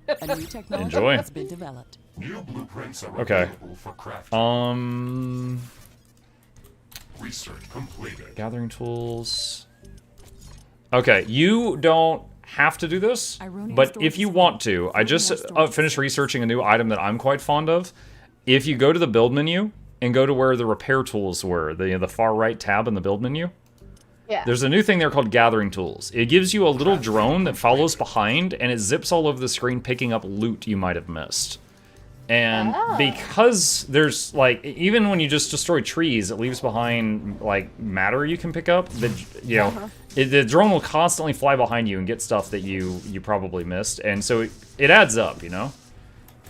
A new technology Enjoy. has been developed. New blueprints are Okay. available for crafting. Research completed. Gathering tools. Okay, you don't have to do this, but if you want to, I just finished researching a new item that I'm quite fond of. If you go to the build menu and go to where the repair tools were, the far right tab in the build menu, Yeah. there's a new thing there called gathering tools. It gives you a little drone that follows behind, and it zips all over the screen picking up loot you might have missed. And because there's, like, even when you just destroy trees, it leaves behind, like, matter you can pick up. The drone will constantly fly behind you and get stuff that you probably missed. And so it adds up, you know?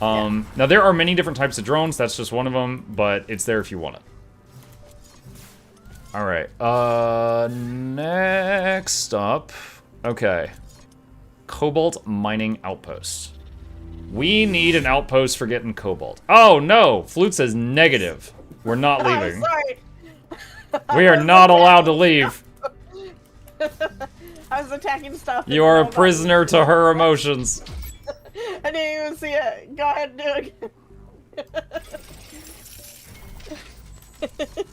Now, there are many different types of drones. That's just one of them, but it's there if you want it. All right. Next up. Okay. Cobalt mining outpost. We need an outpost for getting cobalt. Oh, no. Flute says negative. We're not leaving. Sorry. We are not allowed to leave. I was attacking stuff. You are a prisoner to her emotions. I didn't even see it. Go ahead and do it.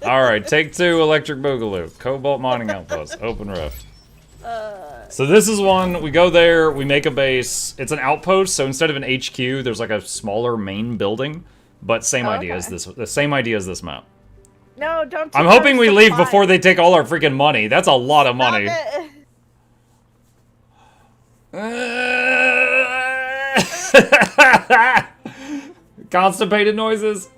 All right, take 2, Electric Boogaloo. Cobalt mining outpost, open rift. So this is one, we go there, we make a base. It's an outpost, so instead of an HQ, there's like a smaller main building, but same idea as this. The same idea as this map. No, don't. I'm hoping we leave before they take all our freaking money. That's a lot of money. Constipated noises.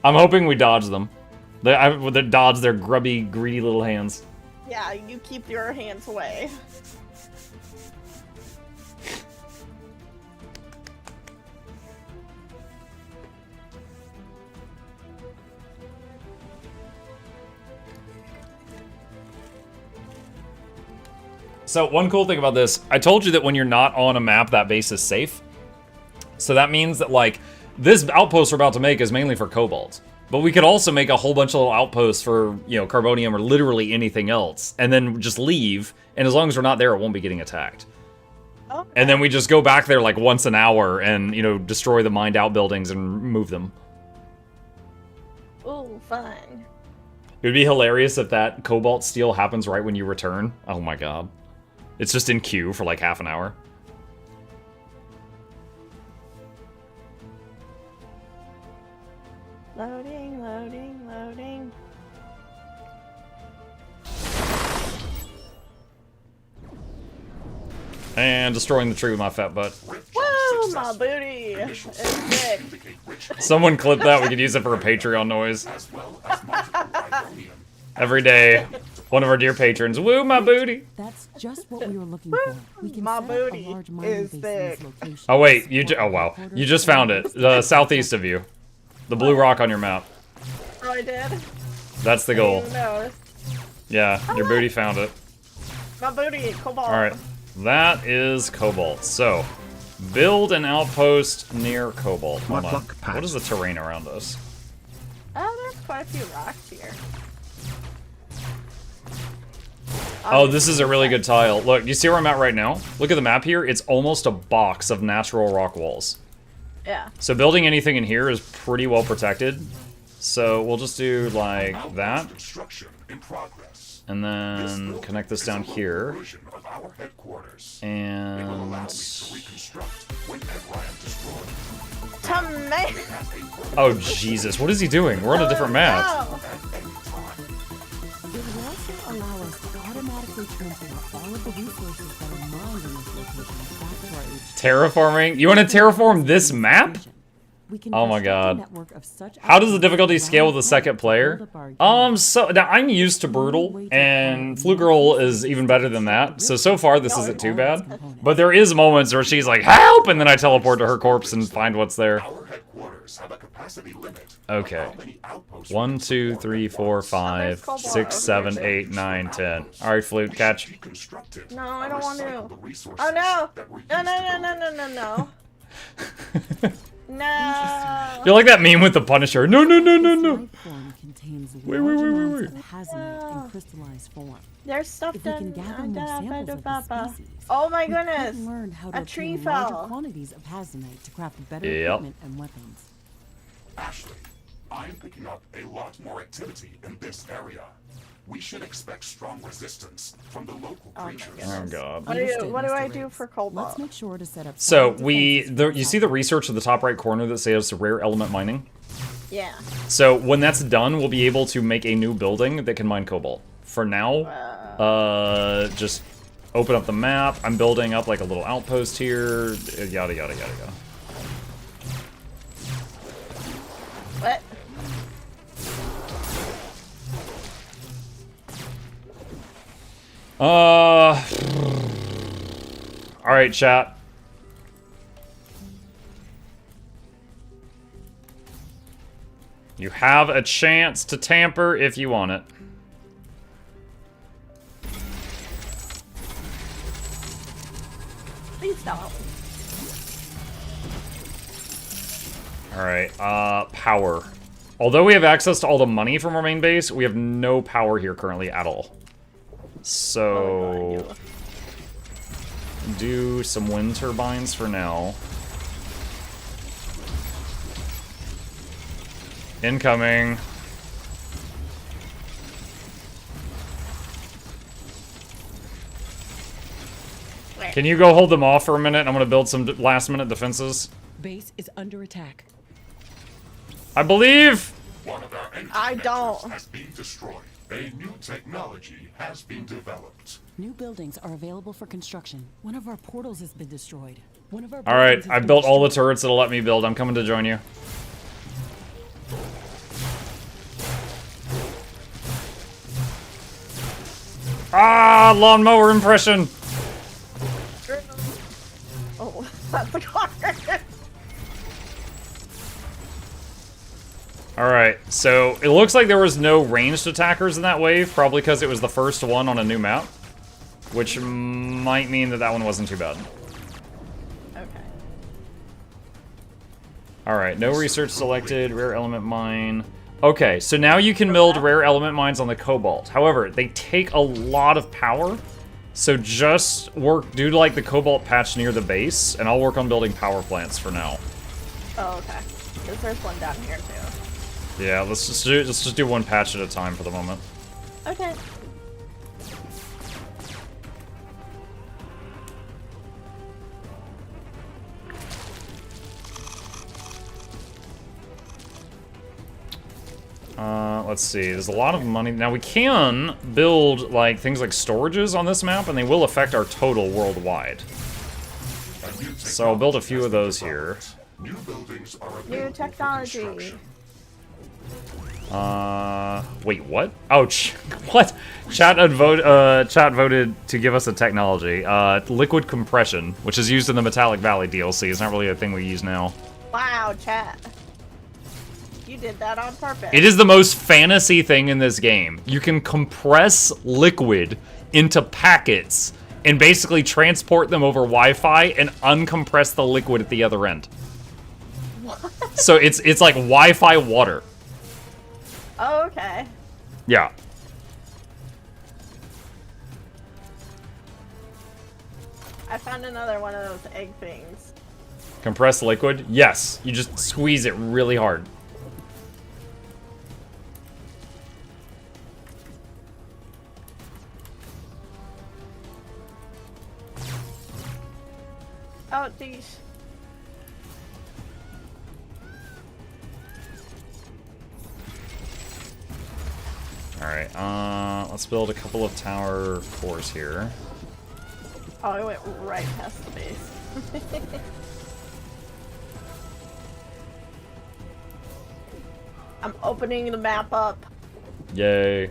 I'm hoping we dodge them. They dodge their grubby, greedy little hands. Yeah, you keep your hands away. So one cool thing about this, I told you that when you're not on a map, that base is safe. So that means that, like, this outpost we're about to make is mainly for cobalt. But we could also make a whole bunch of little outposts for, you know, carbonium or literally anything else. And then just leave, and as long as we're not there, it won't be getting attacked. Okay. And then we just go back there, like, once an hour and, you know, destroy the mined out buildings and move them. Ooh, fun. It would be hilarious if that cobalt steal happens right when you return. Oh my god. It's just in queue for like half an hour. Loading, loading, loading. And destroying the tree with my fat butt. Woo, my booty is sick. Someone clip that, we could use it for a Patreon noise. Every day, one of our dear patrons, woo, my booty! That's just what we were looking for. We can My set up booty a large mining is base in thick. this location. Oh wait, oh wow. You just found it. Southeast of you. The blue rock on your map. Oh, I did? That's the goal. No. Yeah, your booty found it. My booty, cobalt. Alright, that is cobalt. So, build an outpost near cobalt. Hold on. What is the terrain around us? Oh, there's quite a few rocks here. Oh, this is a really good tile. Look, you see where I'm at right now? Look at the map here. It's almost a box of natural rock walls. Yeah. So building anything in here is pretty well protected. So we'll just do like that, Construction in progress. and then connect this down here, Version of our headquarters. and Allow me to reconstruct whenever I am destroyed. Tomato. oh Jesus, what is he doing? We're on a different map. No. It will also allow us to automatically transfer all of the resources that are mined in this location back to our HQ. Terraforming? You want to terraform this map? We can Oh my construct a god. network of such How does the assets difficulty around scale with the planet second to player? build up our game. So now I'm used to brutal, and Flugirl is even better than that. So far this isn't too bad. But there is moments where she's like, help! And then I teleport to her corpse and find what's there. Our headquarters have a capacity limit. Okay. How many outposts 1, 2, 3, 4, 5, 6, 7, 8, 9, 10. Alright, Flute, catch. reconstructed? No, I don't want to. Recycle the resources Oh no! that were No, used no, to no, build no, no, no, no. No. You're like that meme with the Punisher. No, no, no, no, no. Life form contains Wait, large wait, wait, amounts wait. of hazmat in crystallized form. There's stuff If we can gather more samples of the species, Oh my we could goodness! learn how to A tree obtain larger fell. quantities of hazmat to craft better Yep. equipment and weapons. Ashley, I'm picking up a lot more activity in this area. We should expect strong resistance from the local creatures. Oh god. What do Understood, what do I Mr. do Riggs. for Cobalt? Let's make sure to set up. So solid we, defenses you see the research in the top right corner that says rare element mining? Yeah. So when that's done, we'll be able to make a new building that can mine cobalt. For now, just open up the map. I'm building up like a little outpost here. Yada yada yada yada. What? All right, chat. You have a chance to tamper if you want it. Please don't. All right, power. Although we have access to all the money from our main base, we have no power here currently at all. So, do some wind turbines for now. Incoming. Can you go hold them off for a minute? I'm gonna build some last-minute defenses. Base is under attack. I believe. One of our entry I don't. vectors has been destroyed. A new technology has been developed. New buildings are available for construction. One of our portals has been destroyed. One of our All right, buildings has I been built all the destroyed. turrets that'll let me build. I'm coming to join you. Ah, lawnmower impression. Oh, that's the car. All right, so it looks like there was no ranged attackers in that wave, probably because it was the first one on a new map, which might mean that that one wasn't too bad. Okay. All right, no research selected, rare element mine. Okay, so now you can build rare element mines on the cobalt. However, they take a lot of power, so just do like the cobalt patch near the base, and I'll work on building power plants for now. Oh, okay. 'Cause there's one down here too. Yeah, let's just do one patch at a time for the moment. Okay. Let's see, there's a lot of money. Now we can build like things like storages on this map, and they will affect our total worldwide. So I'll build a few of those here. New buildings are New available for technology. construction. Wait, what? Oh, what? Chat voted to give us a technology. Liquid compression, which is used in the Metallic Valley DLC. It's not really a thing we use now. Wow, chat. You did that on purpose. It is the most fantasy thing in this game. You can compress liquid into packets and basically transport them over Wi-Fi and uncompress the liquid at the other end. What? So it's like Wi-Fi water. Oh, okay. Yeah. I found another one of those egg things. Compressed liquid? Yes. You just squeeze it really hard. Oh, geez. Alright, let's build a couple of tower cores here. Oh, I went right past the base. I'm opening the map up. Yay.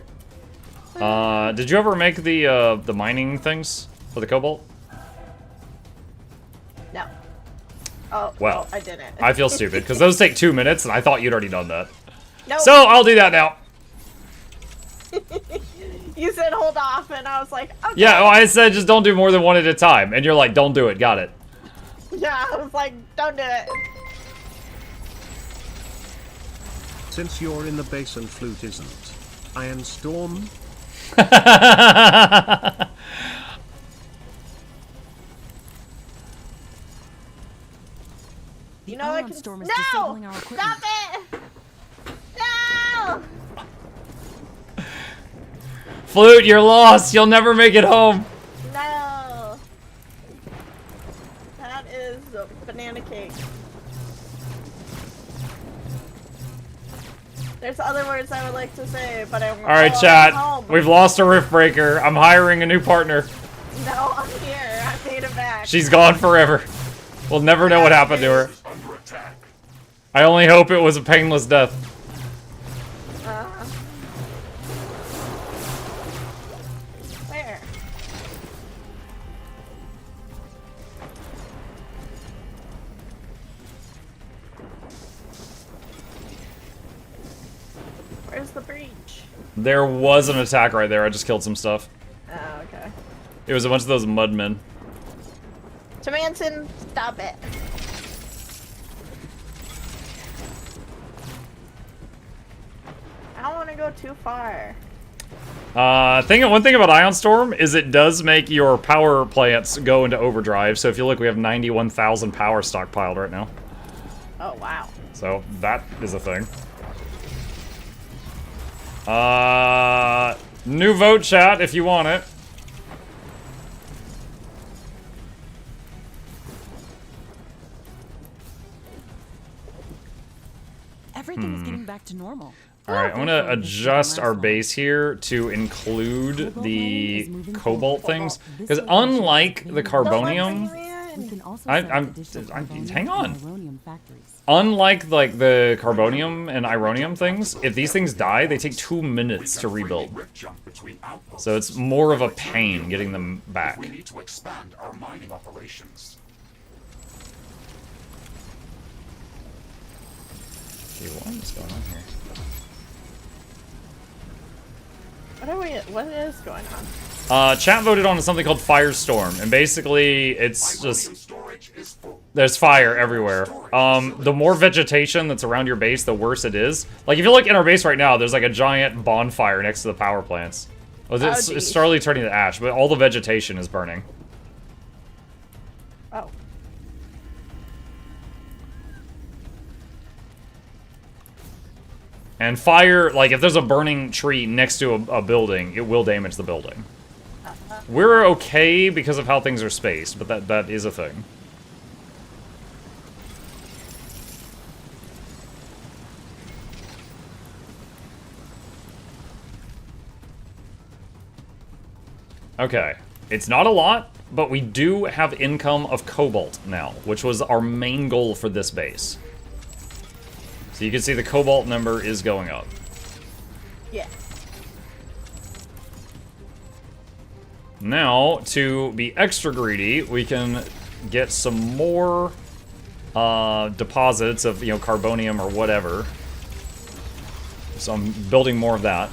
Did you ever make the mining things for the cobalt? No. Oh, Well, I didn't. I feel stupid, because those take 2 minutes, and I thought you'd already done that. Nope. So, I'll do that now. You said hold off, and I was like, okay. Yeah, well, I said just don't do more than one at a time, and you're like, don't do it, got it. Yeah, I was like, don't do it. Since you're in the base and Flute isn't, Iron Storm? You know I can... Storm is No! disabling our equipment. Stop it! No! Flute, you're lost. You'll never make it home. No! That is a banana cake. There's other words I would like to say, but I won't. All right, chat. We've lost a rift breaker. I'm hiring a new partner. No, I'm here. I made it back. She's gone forever. We'll never know what happened to her. I only hope it was a painless death. Where? Where's the breach? There was an attack right there. I just killed some stuff. Oh, okay. It was a bunch of those mudmen. Manson, stop it. I don't want to go too far. One thing about Ion Storm is it does make your power plants go into overdrive. So if you look, we have 91,000 power stockpiled right now. Oh, wow. So that is a thing. New vote, chat, if you want it. Everything is getting back to normal. Alright, I'm gonna adjust our base here to include the cobalt things. Because unlike the carbonium... hang on. Unlike like the carbonium and ironium things, if these things die, they take 2 minutes to rebuild. So it's more of a pain getting them back. We need to expand our mining operations. Okay, what is going on here? What is going on? Chat voted on something called Firestorm, and basically it's just there's fire everywhere. The more vegetation that's around your base, the worse it is. Like if you look in our base right now, there's like a giant bonfire next to the power plants. It's slowly turning to ash, but all the vegetation is burning. Oh. And fire, like if there's a burning tree next to a building, it will damage the building. We're okay because of how things are spaced, but that is a thing. Okay, it's not a lot, but we do have income of cobalt now, which was our main goal for this base. So you can see the cobalt number is going up. Yeah. Now, to be extra greedy, we can get some more deposits of, carbonium or whatever. So I'm building more of that.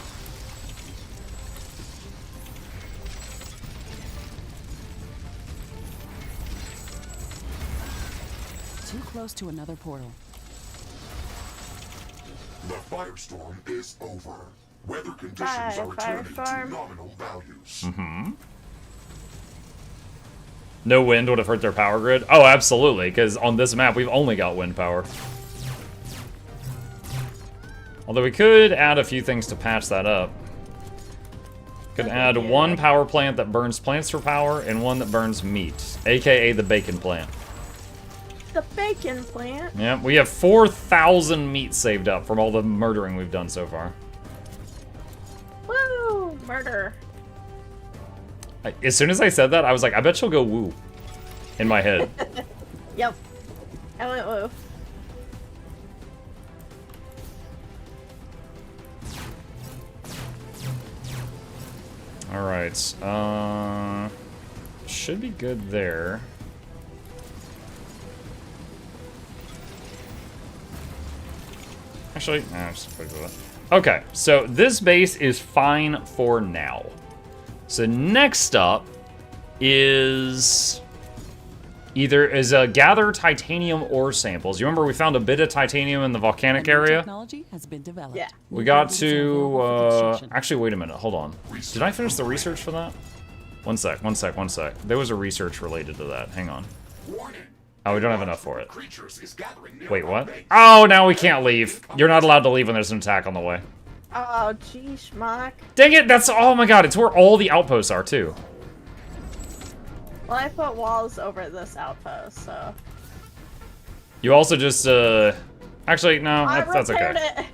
Too close to another portal. The firestorm is over. Weather conditions are returning to nominal values. No wind would have hurt their power grid? Oh, absolutely, because on this map, we've only got wind power. Although we could add a few things to patch that up. Could add one power plant that burns plants for power and one that burns meat, aka the bacon plant. the bacon plant. Yeah, we have 4,000 meat saved up from all the murdering we've done so far. Woo! Murder. As soon as I said that, I was like, I bet she'll go woo. In my head. Yep. I went woo. Alright, should be good there. Actually, nah, just fix it. Okay, so this base is fine for now. So next up is gather titanium ore samples. You remember we found a bit of titanium in the volcanic area? Technology has been developed. Yeah. We got to, actually, wait a minute, hold on. Did I finish the research for that? One sec. There was a research related to that, hang on. Oh, we don't have enough for it. Wait, what? Oh, now we can't leave. You're not allowed to leave when there's an attack on the way. Oh, geez, schmuck. Dang it, that's, oh my god, it's where all the outposts are, too. Well, I put walls over this outpost, so... You also just, actually, no, that's okay.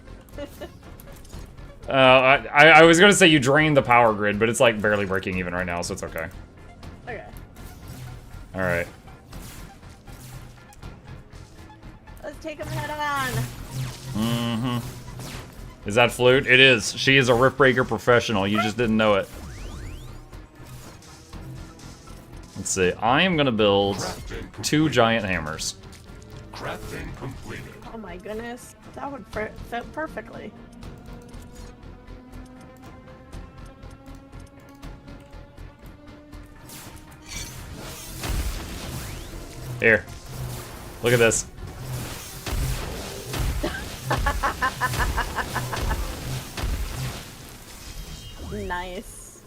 I was gonna say you drained the power grid, but it's like barely breaking even right now, so it's okay. Okay. Alright. Let's take him head on. Mm-hmm. Is that Flute? It is. She is a Riftbreaker professional. You just didn't know it. Let's see. I am gonna build 2 giant hammers. Crafting completed. Oh my goodness. That would fit perfectly. Here. Look at this. Nice.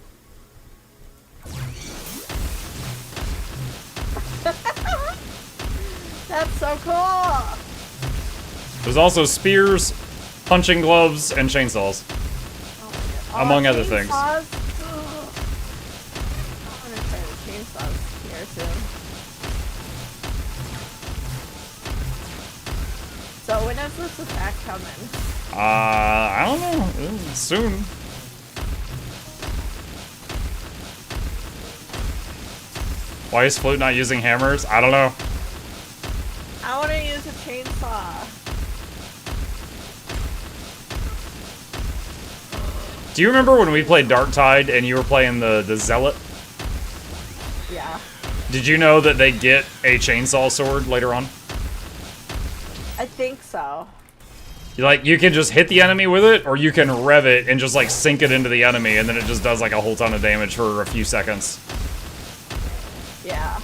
That's so cool. There's also spears, punching gloves, and chainsaws. Oh, among other things. I want to try the chainsaws here soon. So when is this attack coming? I don't know. Soon. Why is Flute not using hammers? I don't know. I want to use a chainsaw. Do you remember when we played Darktide and you were playing the Zealot? Yeah. Did you know that they get a chainsaw sword later on? I think so. You can just hit the enemy with it, or you can rev it and just like sink it into the enemy, and then it just does like a whole ton of damage for a few seconds. Yeah.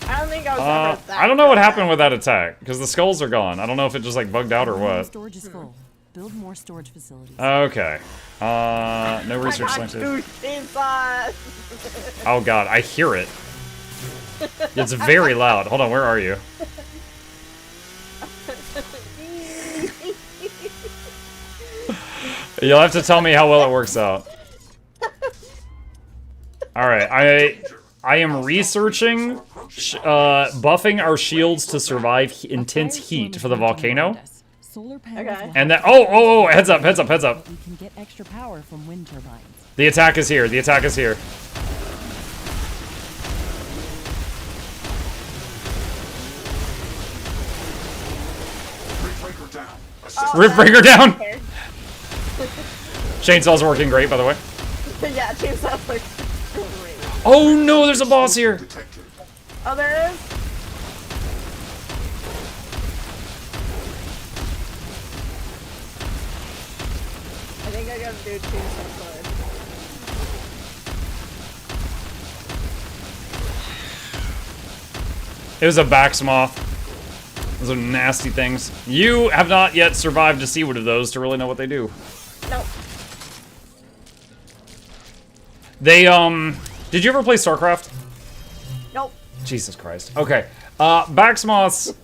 I don't think I was ever that I don't know what good. happened with that attack, because the skulls are gone. I don't know if it just like bugged out or what. Storage is full. Build more storage facilities. Okay. No research I got selected. 2 chainsaws. Oh god, I hear it. It's very loud. Hold on, where are you? You'll have to tell me how well it works out. Alright, I am researching buffing our shields to survive intense heat for the volcano. Solar panels will And then oh, heads up. we can get extra power from wind turbines. The attack is here. The attack is here. Riftbreaker down. Okay. Chainsaw's working great, by the way. Yeah, chainsaws look great. Oh no, there's a boss here. Oh, there is? I think I gotta do chainsaw sword. It was a Baxmoth. Those are nasty things. You have not yet survived a seawood of those to really know what they do. Nope. They, did you ever play StarCraft? Nope. Jesus Christ. Okay. Baxmoths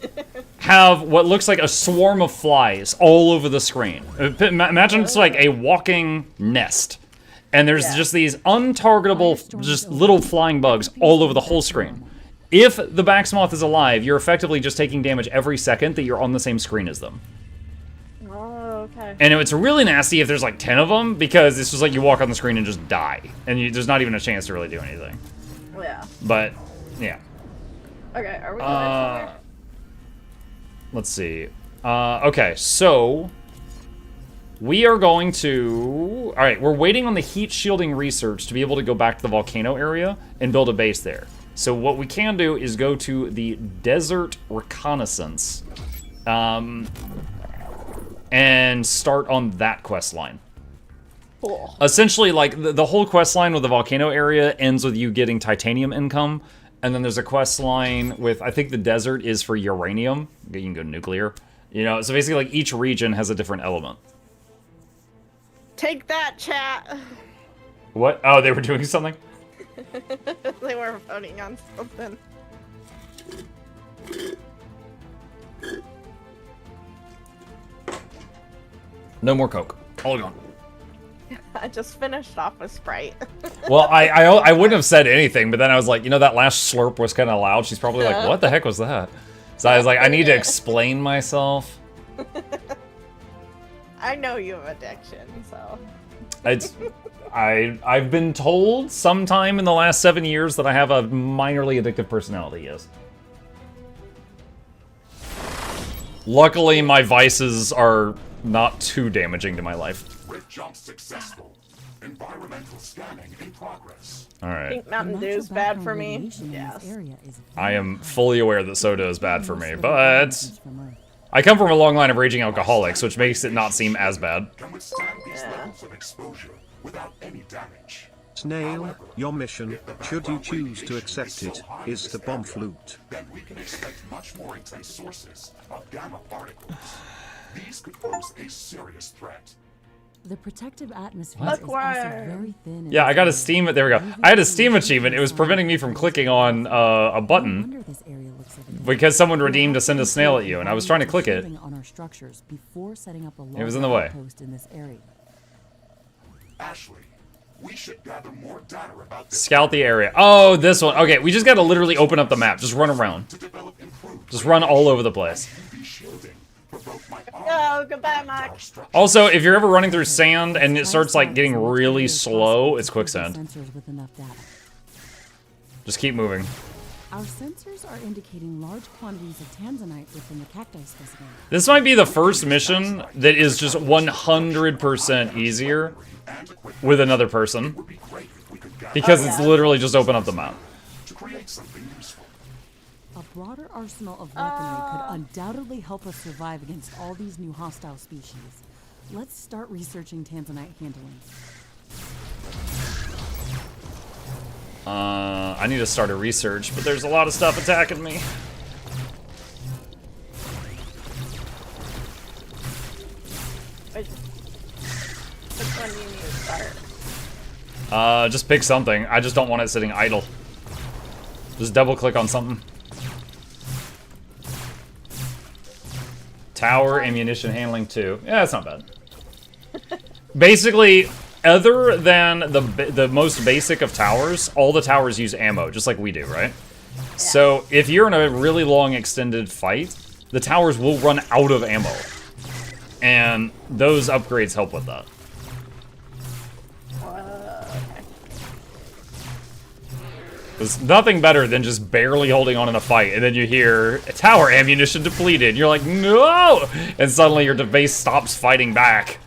have what looks like a swarm of flies all over the screen. Imagine it's like a walking nest. And there's just these untargetable, just little flying bugs all over the whole screen. If the Baxmoth is alive, you're effectively just taking damage every second that you're on the same screen as them. Oh, okay. And it's really nasty if there's like 10 of them, because it's just like you walk on the screen and just die. And there's not even a chance to really do anything. Yeah. But, yeah. Okay, are we going somewhere? Let's see. Okay, so... we are going to... Alright, we're waiting on the heat shielding research to be able to go back to the volcano area and build a base there. So what we can do is go to the Desert Reconnaissance. And start on that quest line. Cool. Essentially, like, the whole quest line with the volcano area ends with you getting titanium income. And then there's a quest line with, I think the desert is for uranium. You can go nuclear. You know, so basically, like, each region has a different element. Take that, chat. What? Oh, they were doing something? They were voting on something. No more Coke. All gone. I just finished off a Sprite. Well, I wouldn't have said anything, but then I was like, you know, that last slurp was kind of loud. She's probably like, what the heck was that? So I was like, I need to explain myself. I know you have addiction, so. I've been told sometime in the last 7 years that I have a minorly addictive personality, yes. Luckily, my vices are not too damaging to my life. Red jump successful. Environmental scanning in progress. Alright. Pink Mountain Dew is bad for me. Yes. I am fully aware that soda is bad for me, but I come from a long line of raging alcoholics, which makes it not seem as bad. Can withstand these levels of exposure without any damage. Snail, your mission, should you choose to accept it, is the bomb flute. Then we can expect much more intense sources of gamma particles. These could pose a serious threat. The protective atmosphere is also very thin. Yeah, I got a Steam. There we go. I had a Steam achievement. It was preventing me from clicking on a button because someone redeemed to send a snail at you, and I was trying to click it. It was in the way. Ashley, we should gather more data about this. Scout the area. Oh, this one. Okay, we just got to literally open up the map. Just run around. Just run all over the place. Oh, goodbye, Mike. Also, if you're ever running through sand and it starts like getting really slow, it's quicksand. Just keep moving. Our sensors are indicating large quantities of tanzanite within the cacti specimen. This might be the first mission that is just 100% easier with another person. Because it's literally just open up the map. A broader arsenal of weaponry could undoubtedly help us survive against all these new hostile species. Let's start researching tanzanite handling. I need to start a research, but there's a lot of stuff attacking me. Which one do you need to start? Just pick something. I just don't want it sitting idle. Just double click on something. Tower, ammunition handling 2. Yeah, that's not bad. Basically, other than the most basic of towers, all the towers use ammo, just like we do, right? Yeah. So if you're in a really long extended fight, the towers will run out of ammo. And those upgrades help with that. There's nothing better than just barely holding on in a fight, and then you hear tower ammunition depleted. And you're like, no! And suddenly your base stops fighting back.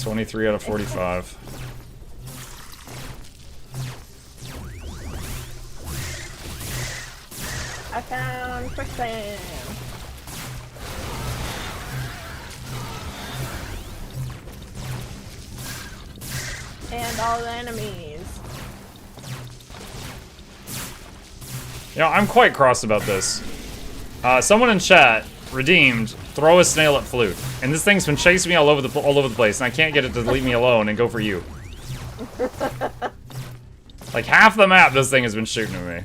$23 out of 45. I found quicksand. And all the enemies. You know, I'm quite cross about this. Someone in chat redeemed throw a snail at flute, and this thing's been chasing me all over the place, and I can't get it to leave me alone and go for you. Like half the map, this thing has been shooting at me.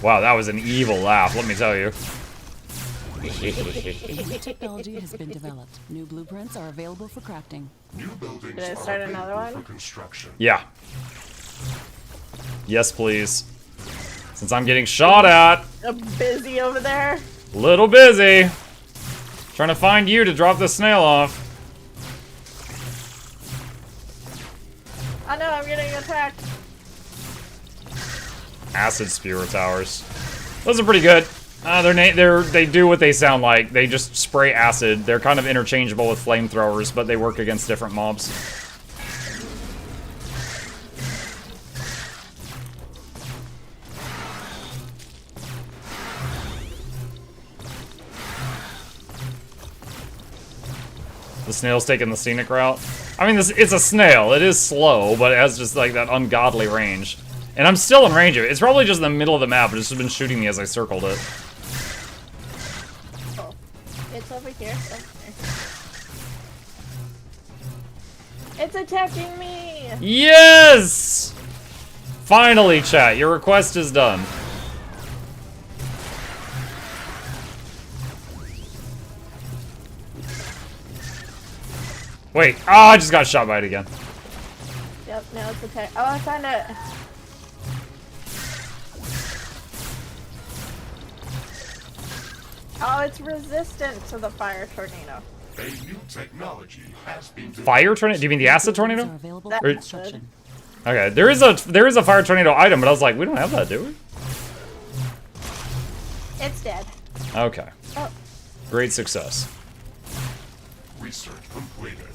Wow, that was an evil laugh, let me tell you. A new technology has been developed. New blueprints are available for crafting. New buildings Did I are start another available one? for construction. Yeah. Yes, please. Since I'm getting shot at. I'm busy over there. Little busy. Trying to find you to drop this snail off. I know, I'm getting attacked. Acid spewer towers. Those are pretty good. They do what they sound like. They just spray acid. They're kind of interchangeable with flamethrowers, but they work against different mobs. The snail's taking the scenic route. I mean, it's a snail. It is slow, but it has just like that ungodly range. And I'm still in range of it. It's probably just in the middle of the map. It's just been shooting me as I circled it. Oh, it's over here. It's attacking me! Yes! Finally, chat. Your request is done. Wait. Oh, I just got shot by it again. Yep, now it's attack. Oh, I found it. Oh, it's resistant to the fire tornado. A new technology has been developed. Fire tornado? Do you mean the acid tornado? Are available That- for construction. Okay, there is a fire tornado item, but I was like, we don't have that, do we? It's dead. Okay. Oh, Great success. Research completed.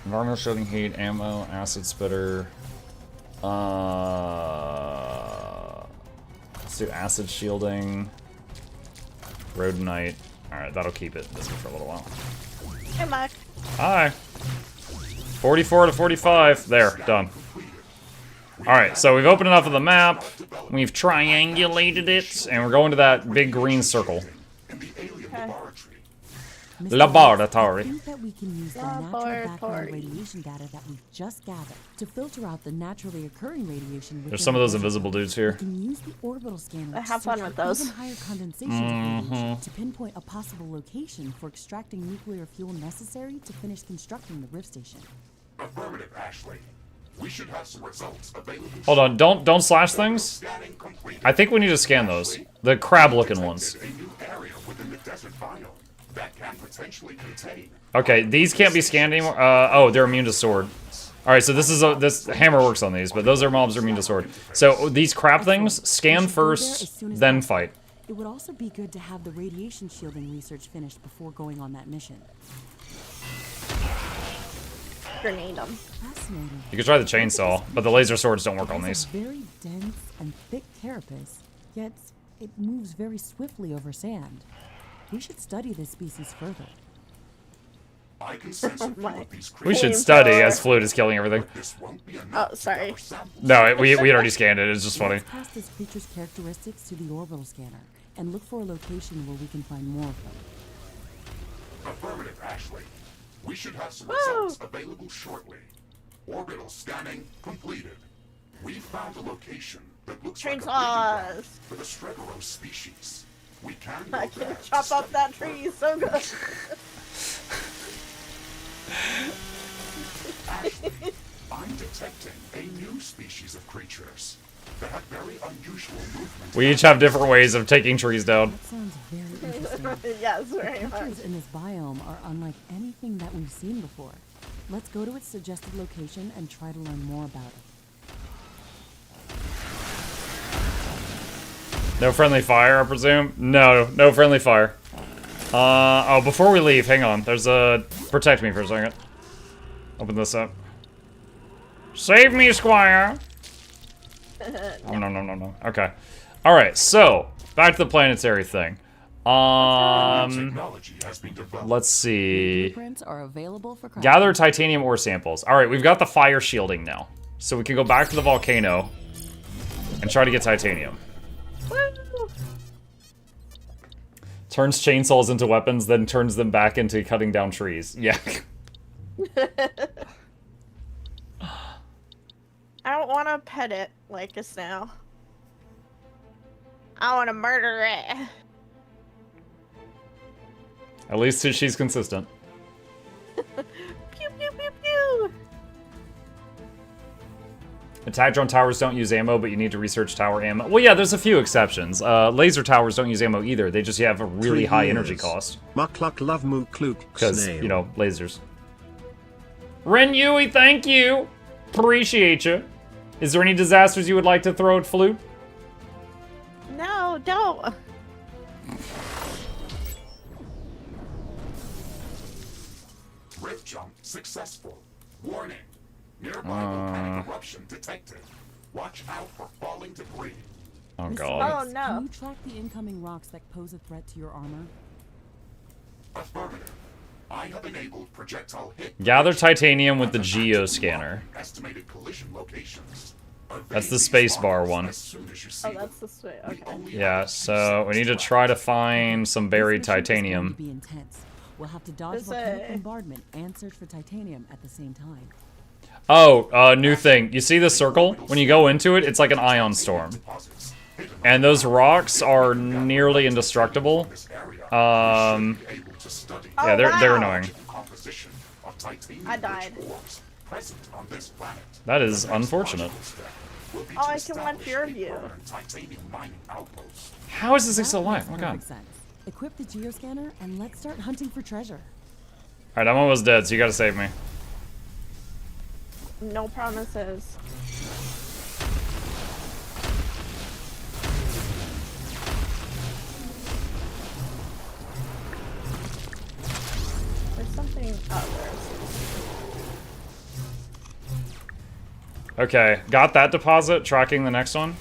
Environmental shielding heat, ammo, acid spitter. Let's do acid shielding. Rhodonite. Alright, that'll keep it busy for a little while. hey, Mike. Hi. 44 to 45. There, done. Alright, so we've opened enough of the map. We've triangulated it, and we're going to that big green circle. In the alien laboratory. Mr. Laboratory. I think that we can use the natural Laboratory. background radiation data that we've just gathered to filter out the naturally occurring radiation. There's some of those invisible dudes We here. can use the orbital scanner Have fun with those. even higher condensation radiation to pinpoint a possible location for extracting nuclear fuel necessary to finish constructing the rift station. Affirmative, Ashley. We should have some results available. Hold on, don't slash things. Scanning completed. I think we need to scan those. The crab-looking ones. A new area within the desert biome that can potentially contain. Okay, these can't be scanned anymore. Oh, they're immune to sword. All right, so this hammer works on these, but those are mobs are immune to sword. So these crab things, scan first, then fight. It would also be good to have the radiation shielding research finished before going on that mission. Grenade them. Fascinating. You could try the chainsaw, but the laser swords don't work on It has these. a very dense and thick carapace, yet it moves very swiftly over sand. We should study this species further. I can sense a few my. of these We creatures. should study as Flute is killing everything. This won't be enough. Oh, sorry. No, we had already scanned it. It's just funny. Let's pass this creature's characteristics to the orbital scanner and look for a location where we can find more of them. Affirmative, Ashley. We should have some Woo! results available shortly. Orbital scanning completed. We found a location that looks like a breeding ground Chainsaws. for the Stregoros species. We can I go can there to chop up study that it. tree so good. Ashley, I'm detecting a new species of creatures that have very unusual movement. We each have different ways of taking trees down. That sounds very interesting. Yes, very much. Creatures in this biome are unlike anything that we've seen before. Let's go to its suggested location and try to learn more about it. No friendly fire, I presume? No, no friendly fire. Oh, before we leave, hang on. There's a... Protect me for a second. Open this up. Save me, Squire! Oh, no. Okay. Alright, so, back to the planetary thing. Technology has been developed. Let's see. Blueprints are available for crafting. Gather titanium ore samples. Alright, we've got the fire shielding now. So we can go back to the volcano and try to get titanium. Woo! Turns chainsaws into weapons, then turns them back into cutting down trees. Yeah. I don't want to pet it like a snail. I want to murder it. At least she's consistent. Pew pew pew pew. Attack drone towers don't use ammo, but you need to research tower ammo. Well, yeah, there's a few exceptions. Laser towers don't use ammo either. They just have a really high energy cost. Mukluk love Mukluk Because, snail. you know, lasers. Ren Yui, thank you! Appreciate you. Is there any disasters you would like to throw at Flute? No, don't. Rift jump successful. Warning. Nearby volcanic eruption detected. Watch out for falling debris. Oh, Mr. God. Oh, X, no. Can you track the incoming rocks that pose a threat to your armor? Affirmative. I have enabled projectile hit. Gather titanium with the geoscanner. Estimated collision locations. That's the spacebar one. Oh, that's the switch. Okay. Yeah, so we need to try to find some buried This mission is going to titanium. be intense. We'll have to dodge This, volcanic bombardment and search for titanium at the same time. Oh, new thing. You see the circle? When you go into it, it's like an ion storm. And those rocks are nearly indestructible. Yeah, they're annoying. I died. That is unfortunate. Oh, I can watch your view. How is this thing still That alive? makes Oh my god. perfect sense. Equip the geoscanner and let's start hunting for treasure. Alright, I'm almost dead, so you gotta save me. No promises. There's something. Oh, Okay, got that deposit, tracking the next one.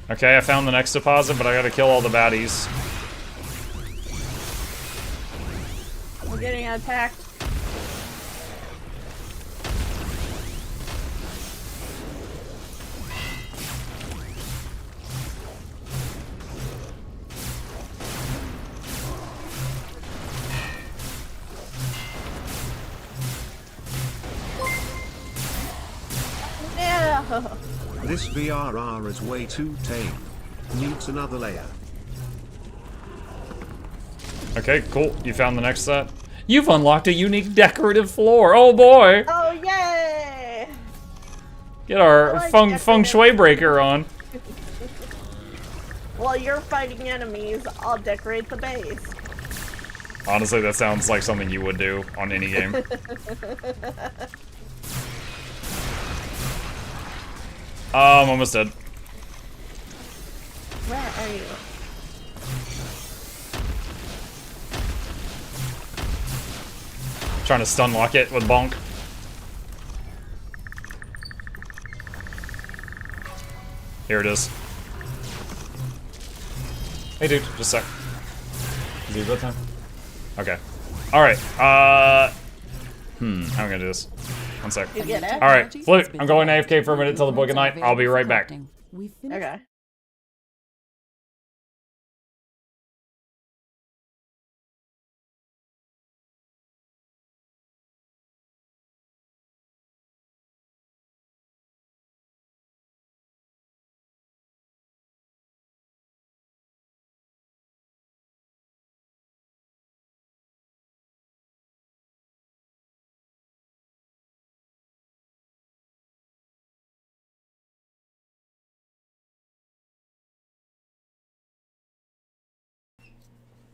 Okay, I found the next deposit, but I gotta kill all the baddies. We're getting attacked. Yeah. This VRR is way too tame. Needs another layer. Okay, cool. You found the next set. You've unlocked a unique decorative floor. Oh boy! Oh, yay! Get our I like feng decorative. shui breaker on. While you're fighting enemies, I'll decorate the base. Honestly, that sounds like something you would do on any game. I'm almost dead. Where are you? Trying to stun lock it with bonk. Here it is. Hey dude, just a sec. Is it about time? Okay. Alright, how am I gonna do this? One sec. You get it? Alright, Flute, I'm going AFK for a minute till the boy good night. I'll be right back. We finished. Okay.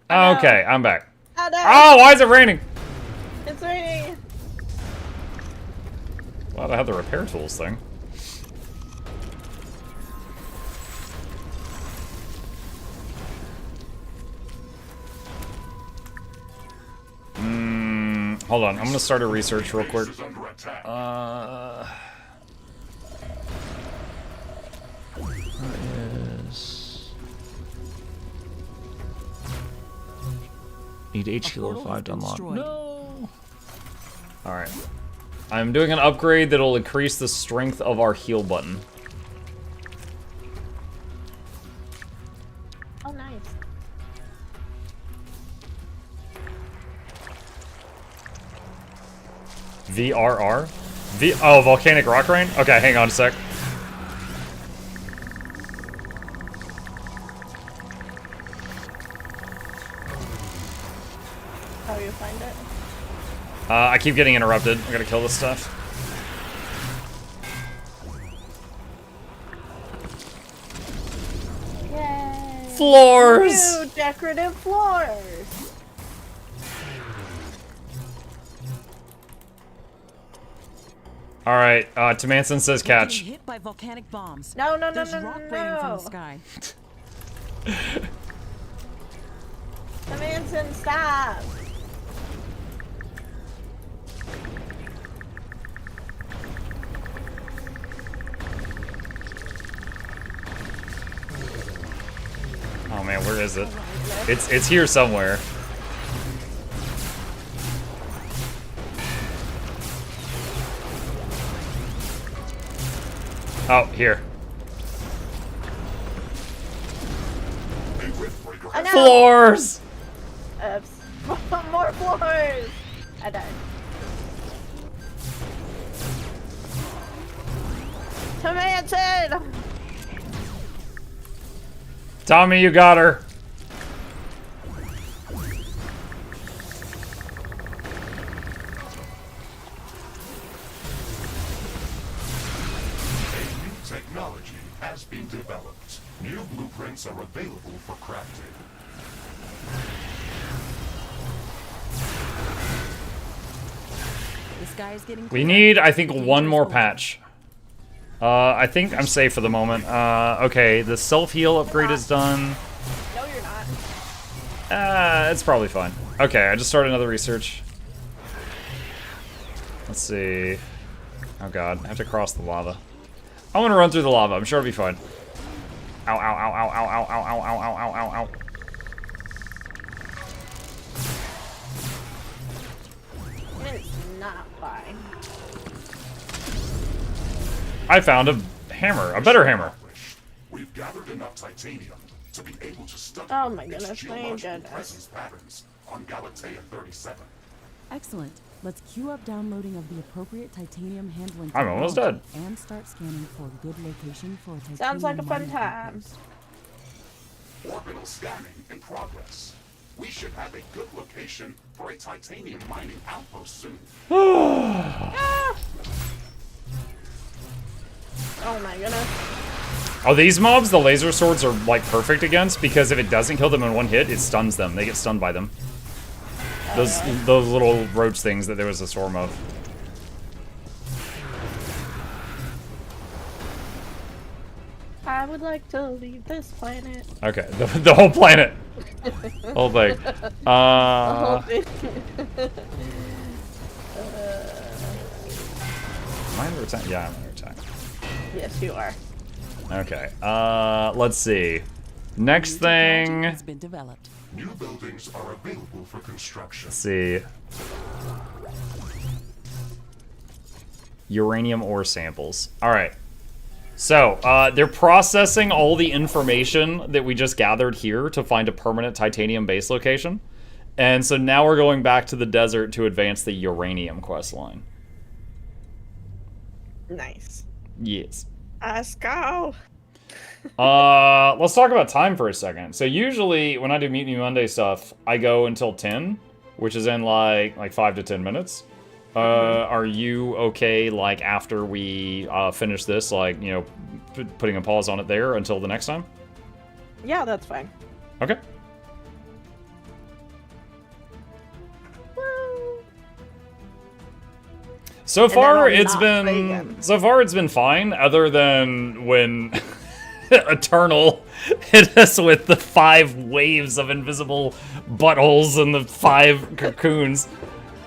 Okay, I'm back. Oh, no. Oh, why is it raining? It's raining. Glad I had the repair tools thing. Hold on, I'm gonna start a research real quick. Need H healer 5 to unlock. No! Alright. I'm doing an upgrade that'll increase the strength of our heal button. Oh, nice. VRR? Oh, volcanic rock rain? Okay, hang on a sec. How you find it? I keep getting interrupted. I gotta kill this stuff. Yay! Floors! New decorative floors! Alright, Tamanson says We're catch. being hit by volcanic bombs. No, no, no, There's no, rock no, raining from no. the sky. The Manson, stop! Oh man, where is it? It's here somewhere. Oh, here. Oh, no. Floors! Oops. More floors! I died. To Manson! Tommy, you got her. Technology has been developed. New blueprints are available for crafting. The sky is getting We clearer. need, I think, The one danger more is over. patch. I think I'm safe for the moment. Okay, the self-heal upgrade is done. No, you're not. It's probably fine. Okay, I just started another research. Let's see. Oh god, I have to cross the lava. I want to run through the lava. I'm sure it'll be fine. Ow, ow, ow, ow, ow, ow, ow, ow, ow, ow, ow, ow. It's not fine. I found a hammer, a better hammer. We've gathered enough titanium to be able to study Oh my its goodness, thank geological goodness. presence patterns on Galatea 37. Excellent. Let's queue up downloading of the appropriate titanium handling I'm almost technology dead. and start scanning for a good location for a titanium Sounds like a fun mining time. outpost. Orbital scanning in progress. We should have a good location for a titanium mining outpost soon. Ah! Oh my goodness. Oh, these mobs, the laser swords are like perfect against because if it doesn't kill them in one hit, it stuns them. They get stunned by them. Those little roach things that there was a swarm of. I would like to leave this planet. Okay, the whole planet. Whole thing. The whole thing. Am I under attack? Yeah, I'm under attack. Yes, you are. Okay, let's see. Next New technology thing. has been developed. New buildings are available for construction. Let's see. Uranium ore samples. Alright. So, they're processing all the information that we just gathered here to find a permanent titanium base location. And so now we're going back to the desert to advance the uranium quest line. Nice. Yes. Let's go. Let's talk about time for a second. So usually when I do Mutiny Monday stuff, I go until 10, which is in like 5 to 10 minutes. Are you okay, like, after we finish this, like, you know, putting a pause on it there until the next time? Yeah, that's fine. Okay. Woo. So far, then I'll it's not play been again. so far it's been fine, other than when Eternal hit us with the 5 waves of invisible buttholes and the 5 cocoons.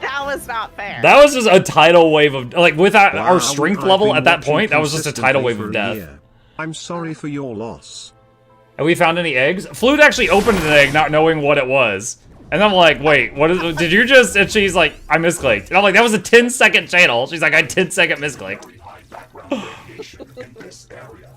That was not fair. That was just a tidal wave of, like, with our strength I've level been at that watching point, that was just a tidal wave of consistently death. for a year. I'm sorry for your loss. Have we found any eggs? Flute actually opened an egg not knowing what it was. And I'm like, wait, what is, did you just, and she's like, I misclicked. And I'm like, that was a 10-second channel. She's like, I 10-second misclicked. Very high background radiation in this area.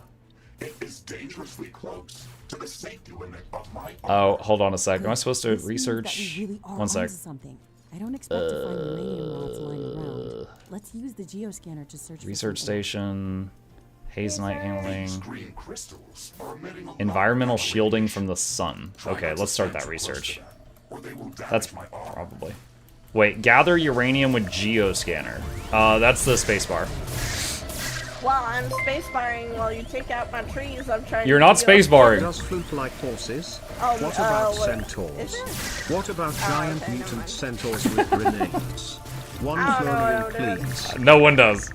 It is dangerously close to the safety limit of my Oh, hold on a sec. Am I supposed to This means that research? we really are One sec. onto something. I don't expect to find uranium rods lying around. Let's use the geoscanner to search Research for something. station, hazenite handling, Green crystals are emitting a environmental lot of shielding radiation. from the sun. Try Okay, not to let's start stand that too close to research. them, or they will damage That's my arm. probably. Wait, gather uranium with geoscanner. That's the spacebar. Well, I'm spacebarring while you take out my trees. I'm trying. You're to not deal- spacebarring. Does flute like horses? Oh, What about what- centaurs? is it? What about giant okay, never mutant mind. centaurs with grenades? One I don't know Florian, what I'm doing. please. No one does.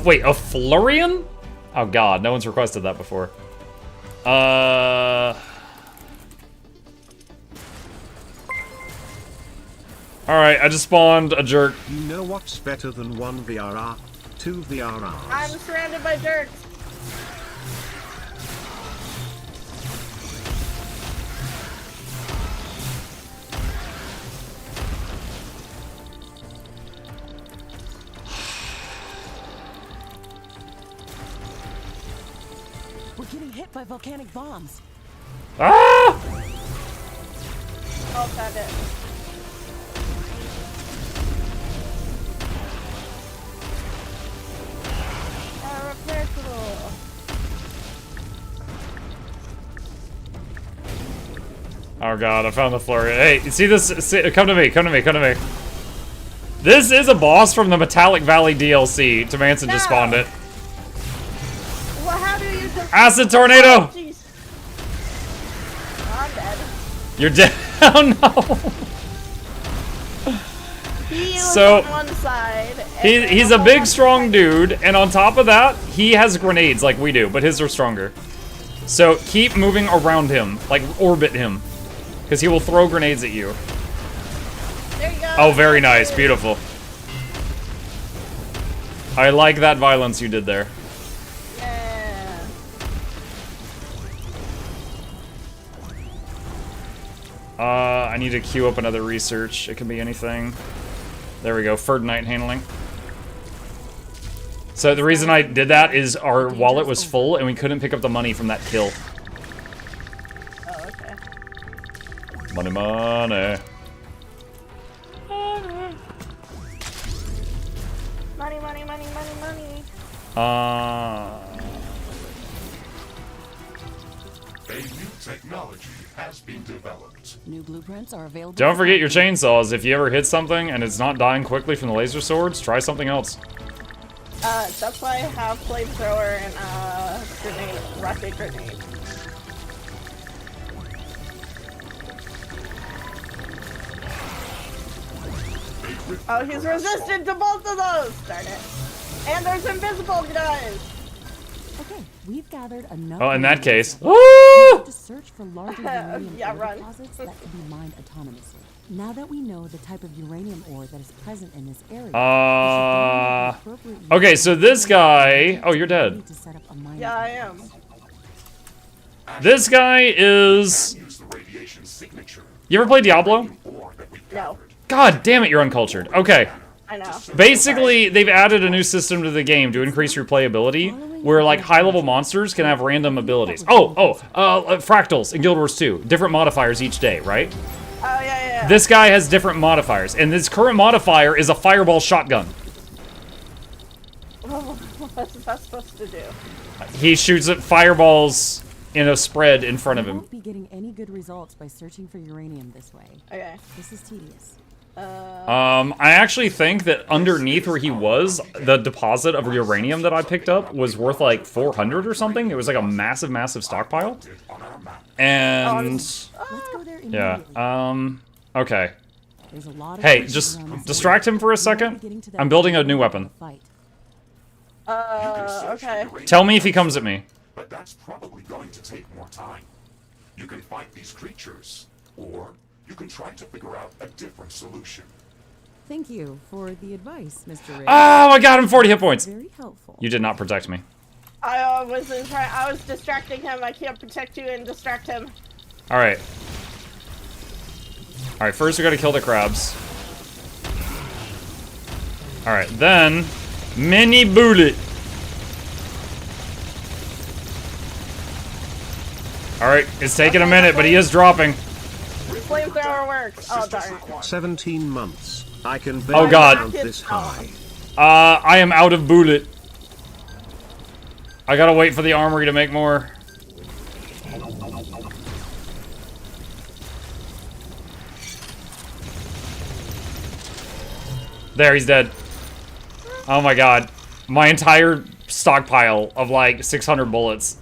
Wait, a Florian? Oh god, no one's requested that before. Alright, I just spawned a jerk. You know what's better than one VRR? Two VRRs. I'm surrounded by jerks. We're getting hit by volcanic bombs. Ah! Oh, found it. Repair tool. Oh god, I found the Florian. Hey, you see this? Come to me, come to me, come to me. This is a boss from the Metallic Valley DLC. Tamanson just spawned it. Well, how do you just... Acid tornado! Oh, jeez. I'm dead. You're dead. Oh no. He was So, on one side. And He's the a whole big, other strong side- dude, and on top of that, he has grenades like we do, but his are stronger. So keep moving around him, like orbit him, because he will throw grenades at you. There you go. Oh, very nice, beautiful. I like that violence you did there. Yeah. I need to queue up another research. It can be anything. There we go, Ferdinite handling. So the reason I did that is our wallet was full and we couldn't pick up the money from that kill. Oh, okay. Money, money. Money, money, money, money, money. A new technology has been developed. New blueprints are available. Don't forget your chainsaws. If you ever hit something and it's not dying quickly from the laser swords, try something else. That's why I have flamethrower and grenade, rocket grenade. Oh, he's resistant to both of those. Darn it! And there's invisible guys. Okay, we've gathered enough. Well, in that uranium case, samples woo! to search for larger uranium Yeah, ore run. deposits that can be mined autonomously. Now that we know the type of uranium ore that is present in this area, we should download the appropriate Okay, so this guy. Oh, you're we dead. need to set up a mining Yeah, I complex. am. This guy is. Use the radiation signature. You ever play Diablo? Ore that we No, gathered. God damn it, you're uncultured. Okay. I know. Basically, they've added a new system to the game to increase replayability, where like high-level monsters can have random abilities. Fractals in Guild Wars 2, different modifiers each day, right? Oh yeah, yeah. This guy has different modifiers, and this current modifier is a fireball shotgun. What's that supposed to do? He shoots at fireballs in a spread in front of We him. won't be getting any good results by searching for uranium this way. Okay. This is tedious. I actually think that underneath where he was, the deposit of uranium that I picked up was worth like 400 or something. It was like a massive, massive stockpile. And Let's go there yeah, immediately. okay. There's a lot of Hey, creatures just around this distract area. him for a We won't be second. getting to that I'm building a area new until weapon. the fight. Okay. Tell me if he comes at me. But that's probably going to take more time. You can fight these creatures, or you can try to figure out a different solution. Thank you for the advice, Mr. Ray. Oh, I got him 40 hit points. Very helpful. You did not protect me. I was distracting him. I can't protect you and distract him. Alright. Alright, first we gotta kill the crabs. Alright, then... Mini bullet. Alright, it's taking a minute, but he is dropping. Flamethrower works. Oh, darn. 17 months. I can Oh, barely God. count this high. I am out of bullet. I gotta wait for the armory to make more. There, he's dead. Oh my god. My entire stockpile of like 600 bullets.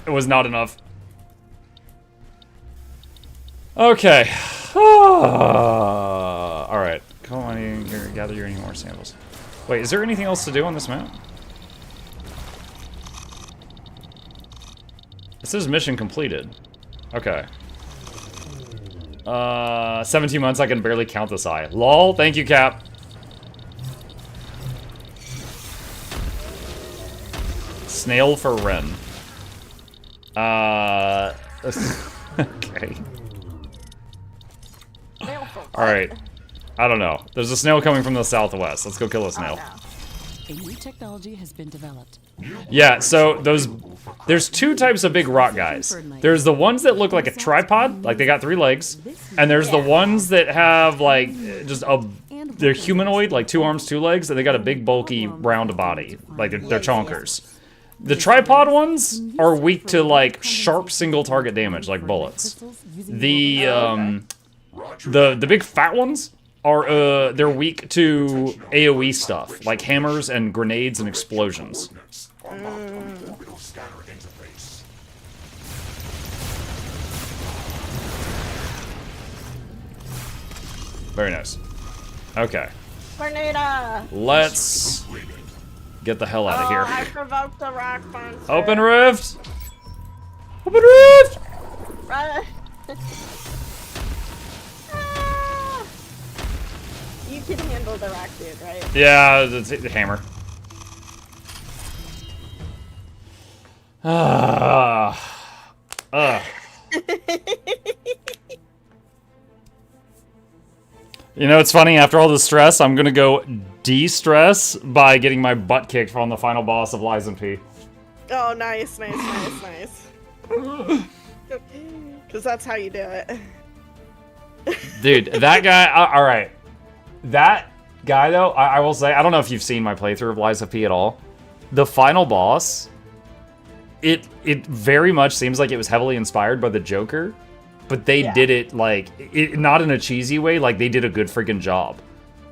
It was not enough. Okay. Alright. Come on in here, gather your any more samples. Wait, is there anything else to do on this map? It says mission completed. Okay. 17 months, I can barely count this eye. LOL, thank you, Cap. Snail for Ren. Okay. Alright. I don't know. There's a snail coming from the southwest. Let's go kill a snail. A new technology has been developed. Yeah, so there's two types of big rock guys. There's the ones that look like a tripod, like they got 3 legs, and there's the ones that have like they're humanoid, like 2 arms, 2 legs, and they got a big bulky round body, like they're chonkers. The tripod ones are weak to like sharp single target damage, like bullets. The big fat ones are they're weak to AoE stuff, like hammers and grenades and explosions. Very nice. Okay. Tornado! Let's get the hell out of here. I provoked the rock monster. Open rift! Open rift! Run. You can handle the rock dude, right? Yeah, the hammer. You know, it's funny, after all the stress, I'm gonna go de-stress by getting my butt kicked from the final boss of Lies and P. Oh, nice. Because that's how you do it. Dude, that guy, alright. That guy, though, I will say, I don't know if you've seen my playthrough of Lies of P at all. The final boss, it very much seems like it was heavily inspired by the Joker, but they did it, like, not in a cheesy way, like, they did a good freaking job.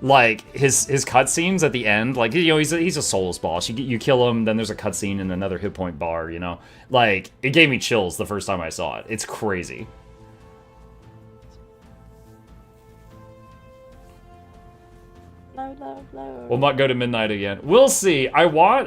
Like, his cutscenes at the end, like, you know, he's a soulless boss. You kill him, then there's a cutscene and another hit point bar, you know? Like, it gave me chills the first time I saw it. It's crazy. We'll not go to midnight again. We'll see.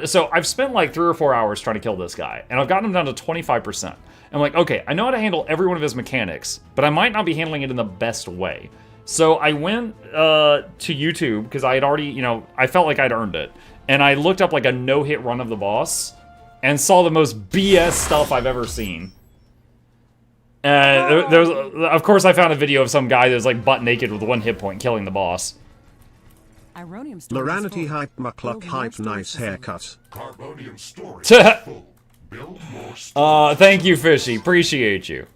So I've spent like 3 or 4 hours trying to kill this guy, and I've gotten him down to 25%. I'm like, okay, I know how to handle every one of his mechanics, but I might not be handling it in the best way. So I went to YouTube, because I had already, you know, I felt like I'd earned it. And I looked up like a no-hit run of the boss, and saw the most BS stuff I've ever seen. And there's, of course, I found a video of some guy that's like butt naked with 1 hit point killing the boss. Loranity hype, Mukluk hype, nice haircut. Carbonium storage is full. Build more Thank you, Fishy. Appreciate you.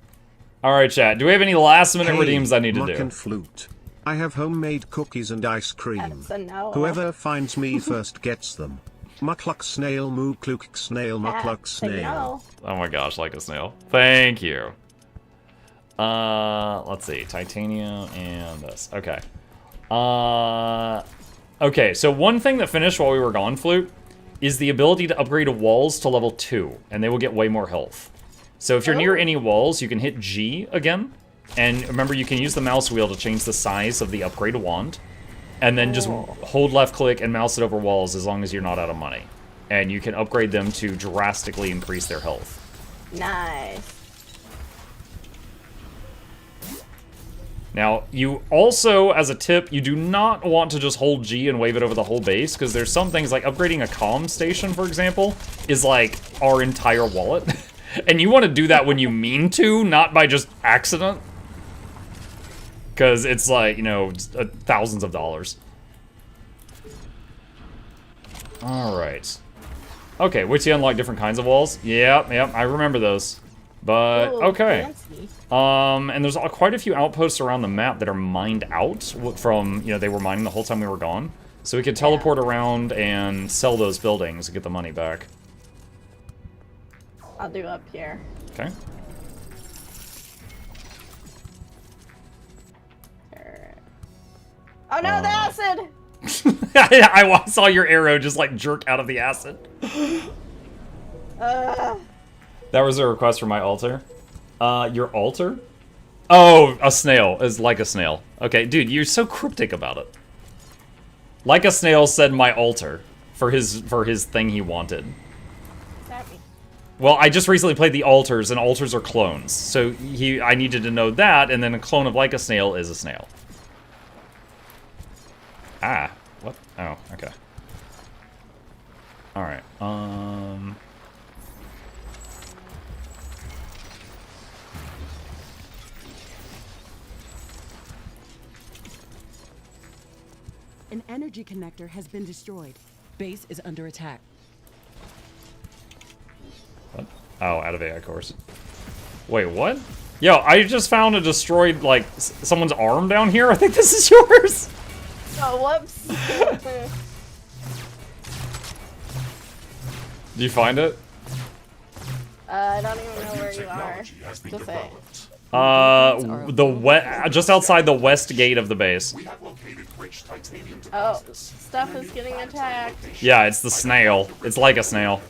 Alright, chat. Do we have any last-minute redeems I need to Muck do? and Flute. I have homemade cookies and ice cream. That's a no. Whoever finds me first gets them. Mukluk snail, Mukluk snail, Mukluk That's a snail. no. Oh my gosh, like a snail. Thank you. Let's see. Titanium and this. Okay. Okay, so one thing that finished while we were gone, Flute, is the ability to upgrade walls to level 2, and they will get way more health. So if you're near any walls, you can hit G again, and remember you can use the mouse wheel to change the size of the upgrade wand, and then just hold left click and mouse it over walls as long as you're not out of money. And you can upgrade them to drastically increase their health. Nice. Now, you also, as a tip, you do not want to just hold G and wave it over the whole base, because there's some things like upgrading a comm station, for example, is like our entire wallet. And you want to do that when you mean to, not by just accident. Because it's like, you know, thousands of dollars. Alright. Okay, which you unlock different kinds of walls? Yep, I remember those. But, Ooh, okay. fancy. And there's quite a few outposts around the map that are mined out from, you know, they were mining the whole time we were gone. So we could teleport around and sell those buildings and get the money back. I'll do up here. Okay. Oh no, the acid! I saw your arrow just like jerk out of the acid. That was a request for my altar. Your altar? Oh, a snail is like a snail. Okay, dude, you're so cryptic about it. Like a snail said my altar for his thing he wanted. Well, I just recently played the altars, and altars are clones. So I needed to know that, and then a clone of like a snail is a snail. Ah, what? Oh, okay. All right. An energy connector has been destroyed. Base is under attack. What? Oh, out of AI course. Wait, what? Yo, I just found a destroyed, like, someone's arm down here. I think this is yours. Oh, whoops. Did you find it? I don't even know where you are. Just say. Just outside the west gate of the base. Oh, stuff is getting attacked. Yeah, it's the snail. It's like a snail.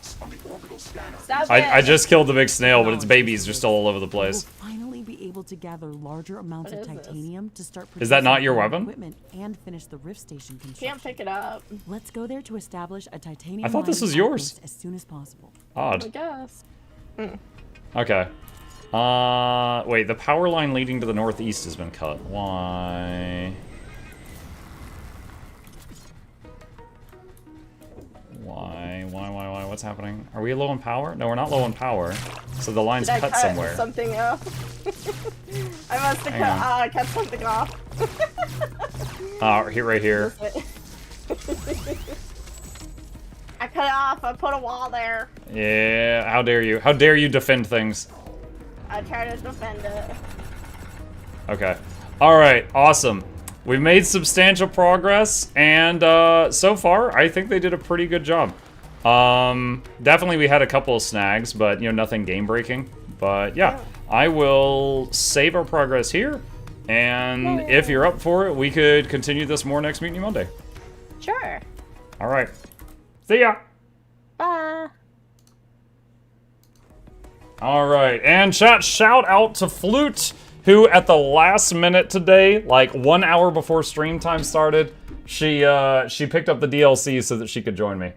Stop I it. just killed the big snail, but its babies are still all over the place. We'll finally be able to gather larger amounts of titanium to start Is that not your producing weapon? equipment and finish the rift station construction. Can't pick it up. Let's go there to establish a titanium. I thought this mining was yours. outpost as soon as possible. I Odd. guess. Okay. Wait, the power line leading to the northeast has been cut. Why? Why? What's happening? Are we low on power? No, we're not low on power. So the line's Did I cut cut somewhere. something off? I must Hang have cut something off. Right here. I cut it off. I put a wall there. Yeah, how dare you? How dare you defend things? I try to defend it. Okay. Alright, awesome. We've made substantial progress, and so far, I think they did a pretty good job. Definitely we had a couple of snags, but, you know, nothing game-breaking. But, yeah, I will save our progress here, and if you're up for it, we could continue this more next Mutiny Monday. Sure. Alright. See ya! Bye. Alright, and chat, shout out to Flute, who at the last minute today, like 1 hour before stream time started, she picked up the DLC so that she could join me.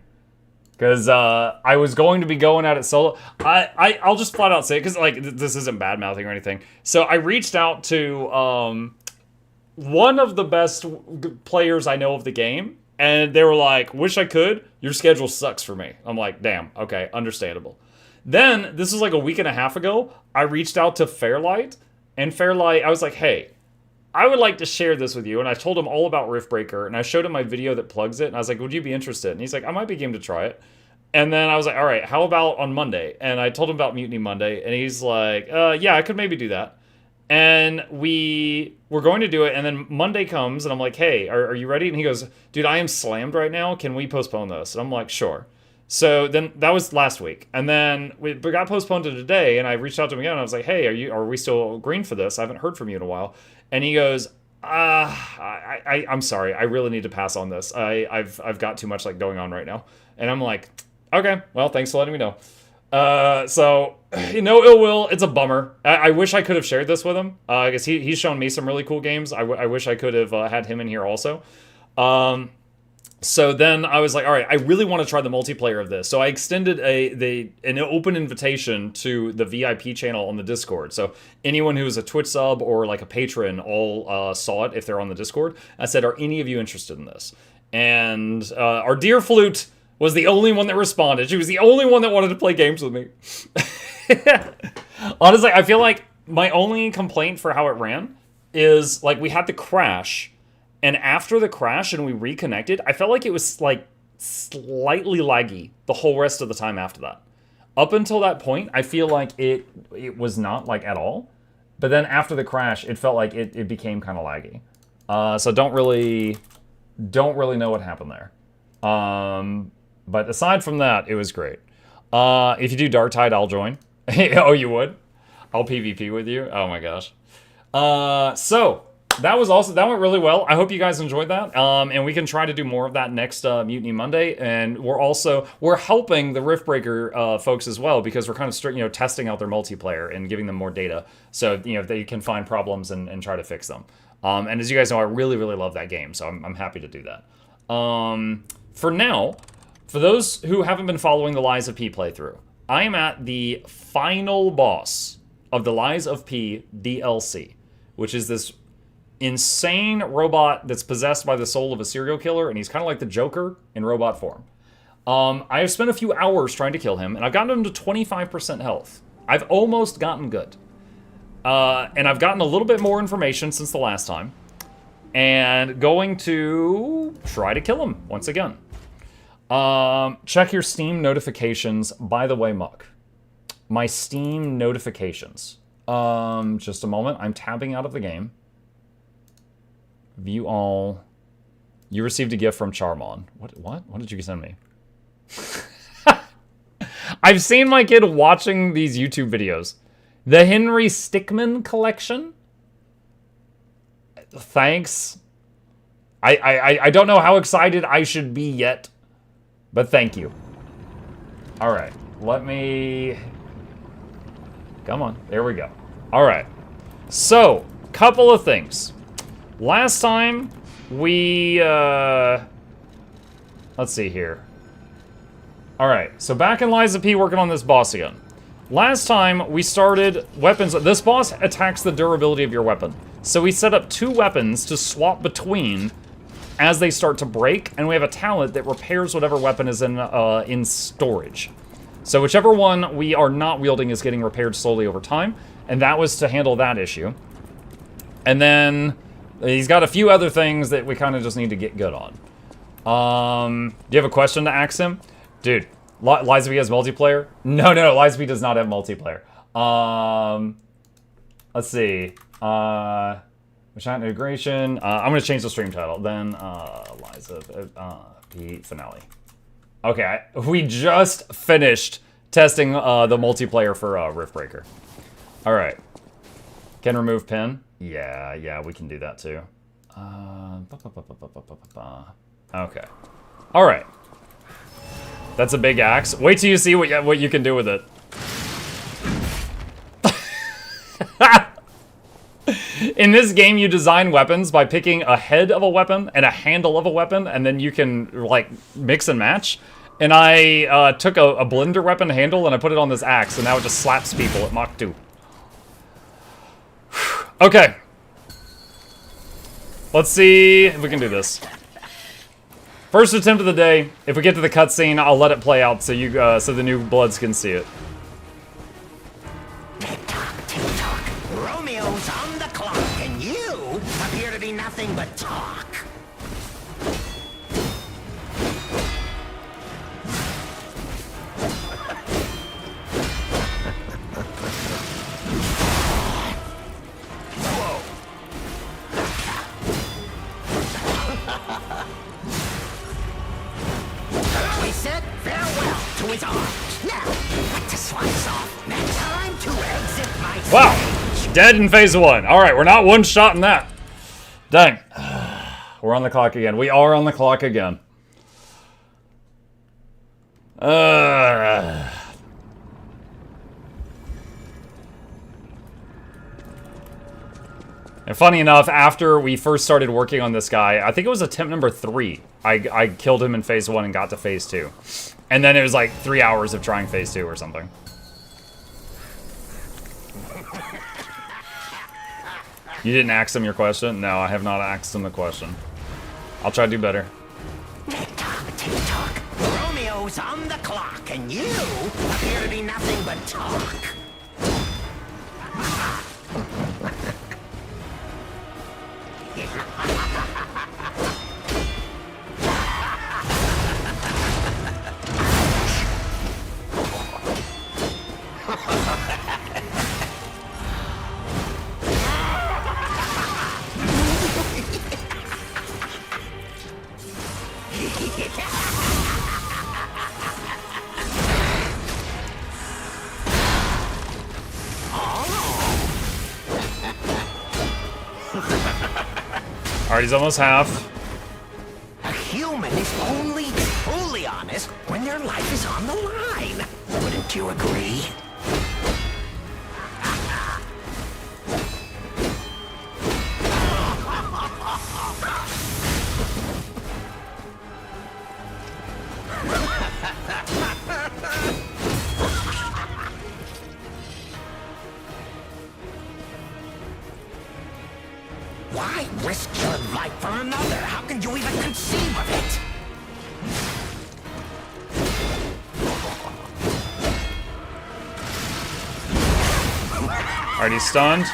Because I was going to be going at it solo. I'll just flat out say it, because like, this isn't bad-mouthing or anything. So I reached out to one of the best players I know of the game, and they were like, wish I could, your schedule sucks for me. I'm like, damn, okay, understandable. Then, this was like a week and a half ago, I reached out to Fairlight, and Fairlight, I was like, hey, I would like to share this with you, and I told him all about Riftbreaker, and I showed him my video that plugs it, and I was like, would you be interested? And he's like, I might be game to try it. And then I was like, all right, how about on Monday? And I told him about Mutiny Monday, and he's like, yeah, I could maybe do that. And we were going to do it, and then Monday comes, and I'm like, hey, are you ready? And he goes, dude, I am slammed right now. Can we postpone this? And I'm like, sure. So then that was last week, and then we got postponed to today, and I reached out to him again, and I was like, hey, are we still green for this? I haven't heard from you in a while. And he goes, I'm sorry, I really need to pass on this. I've got too much like going on right now. And I'm like, okay, well, thanks for letting me know. So, you know, ill will, it's a bummer. I wish I could have shared this with him, because he's shown me some really cool games. I wish I could have had him in here also. So then I was like, all right, I really want to try the multiplayer of this. So I extended an open invitation to the VIP channel on the Discord. So anyone who is a Twitch sub or like a patron all saw it if they're on the Discord. I said, are any of you interested in this? And our dear Flute was the only one that responded. She was the only one that wanted to play games with me. Honestly, I feel like my only complaint for how it ran is like we had the crash. And after the crash and we reconnected, I felt like it was like slightly laggy the whole rest of the time after that. Up until that point, I feel like it was not, like, at all. But then after the crash, it felt like it became kind of laggy. So don't really know what happened there. But aside from that, it was great. If you do Dark Tide, I'll join. Oh, you would? I'll PvP with you? Oh my gosh. So that went really well. I hope you guys enjoyed that. And we can try to do more of that next Mutiny Monday. And we're helping the Riftbreaker folks as well, because we're kind of testing out their multiplayer and giving them more data, so they can find problems and try to fix them. And as you guys know, I really, really love that game, so I'm happy to do that. For now, for those who haven't been following the Lies of P playthrough, I am at the final boss of the Lies of P DLC, which is this insane robot that's possessed by the soul of a serial killer, and he's kind of like the Joker in robot form. I have spent a few hours trying to kill him, and I've gotten him to 25% health. I've almost gotten good. And I've gotten a little bit more information since the last time, and going to try to kill him once again. Check your Steam notifications. By the way, Muck, my Steam notifications. Just a moment. I'm tabbing out of the game. View all. You received a gift from Charmon. What did you send me? I've seen my kid watching these YouTube videos. The Henry Stickmin collection? Thanks. I don't know how excited I should be yet, but thank you. Alright, let me... Come on, there we go. Alright, so, couple of things. Last time, we, let's see here. Alright, so back in Lies of P working on this boss again. Last time, we started weapons. This boss attacks the durability of your weapon. So we set up 2 weapons to swap between as they start to break, and we have a talent that repairs whatever weapon is in storage. So whichever one we are not wielding is getting repaired slowly over time, and that was to handle that issue. And then he's got a few other things that we kind of just need to get good on. Do you have a question to ask him? Dude, Lies of P has multiplayer? No, Lies of P does not have multiplayer. Let's see. Chat integration. I'm going to change the stream title. Then, Lies of P finale. Okay, we just finished testing the multiplayer for Riftbreaker. Alright. Can remove pin? Yeah, we can do that too. Okay. Alright. That's a big axe. Wait till you see what you can do with it. In this game, you design weapons by picking a head of a weapon and a handle of a weapon, and then you can, like, mix and match. And I took a blender weapon handle and I put it on this axe, and now it just slaps people at Mach 2. Okay. Let's see if we can do this. First attempt of the day. If we get to the cutscene, I'll let it play out so you so the new bloods can see it. Tick-tock. Romeo's on the clock, and you appear to be nothing but talk. We said farewell to his arms. Now, to slice off. Next time to exit my stage. Wow! Dead in phase 1. Alright, we're not one-shotting that. Dang. We're on the clock again. We are on the clock again. And funny enough, after we first started working on this guy, I think it was attempt number 3. I killed him in phase 1 and got to phase 2. And then it was like 3 hours of trying phase 2 or something. You didn't ask him your question? No, I have not asked him the question. I'll try to do better. Tick-tock. Romeo's on the clock, and you appear to be nothing but talk. Alright, he's almost half. A human is only truly honest when their life is on the line. Wouldn't you agree? Why risk your life for another? How can you even conceive of it? Alright, he's stunned.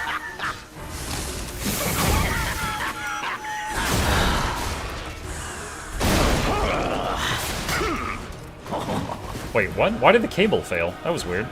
Wait, what? Why did the cable fail? That was weird.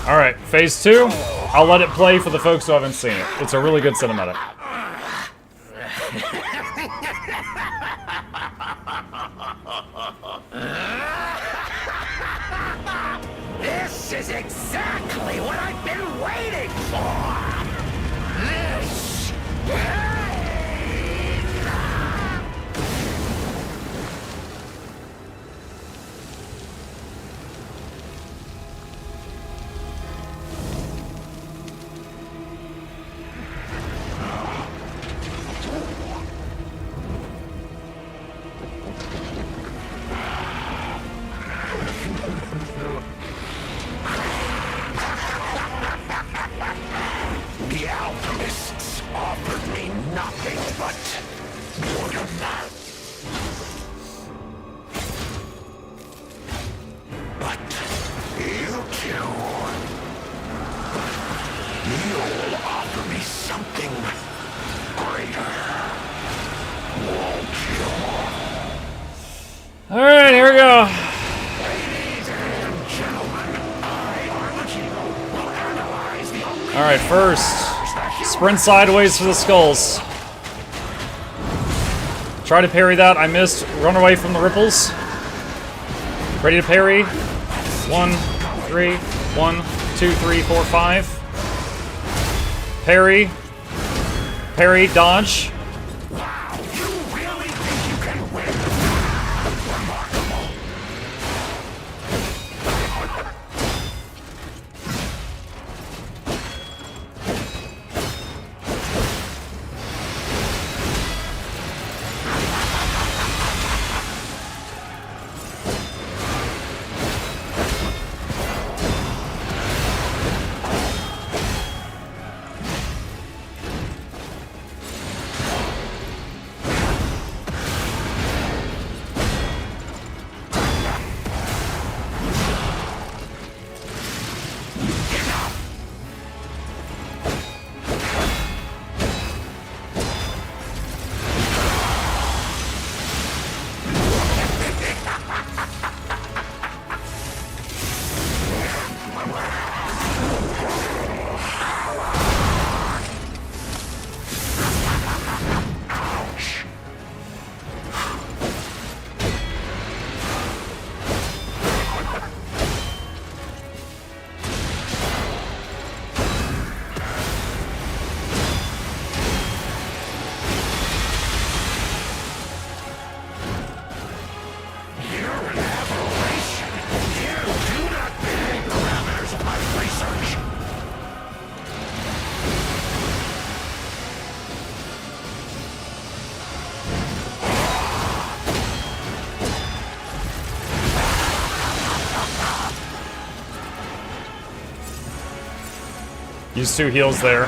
Alright, phase 2. I'll let it play for the folks who haven't seen it. It's a really good cinematic. This is exactly what I've been waiting for! This pain! The alchemists offered me nothing but water. But you two, you'll offer me something greater, won't you? Alright, here we go. Ladies and gentlemen, I will analyze the Alright, first. Sprint sideways for the skulls. Try to parry that. I missed. Run away from the ripples. Ready to parry. 1, 3, 1, 2, 3, 4, 5. Parry. Parry, dodge. Use 2 heals there.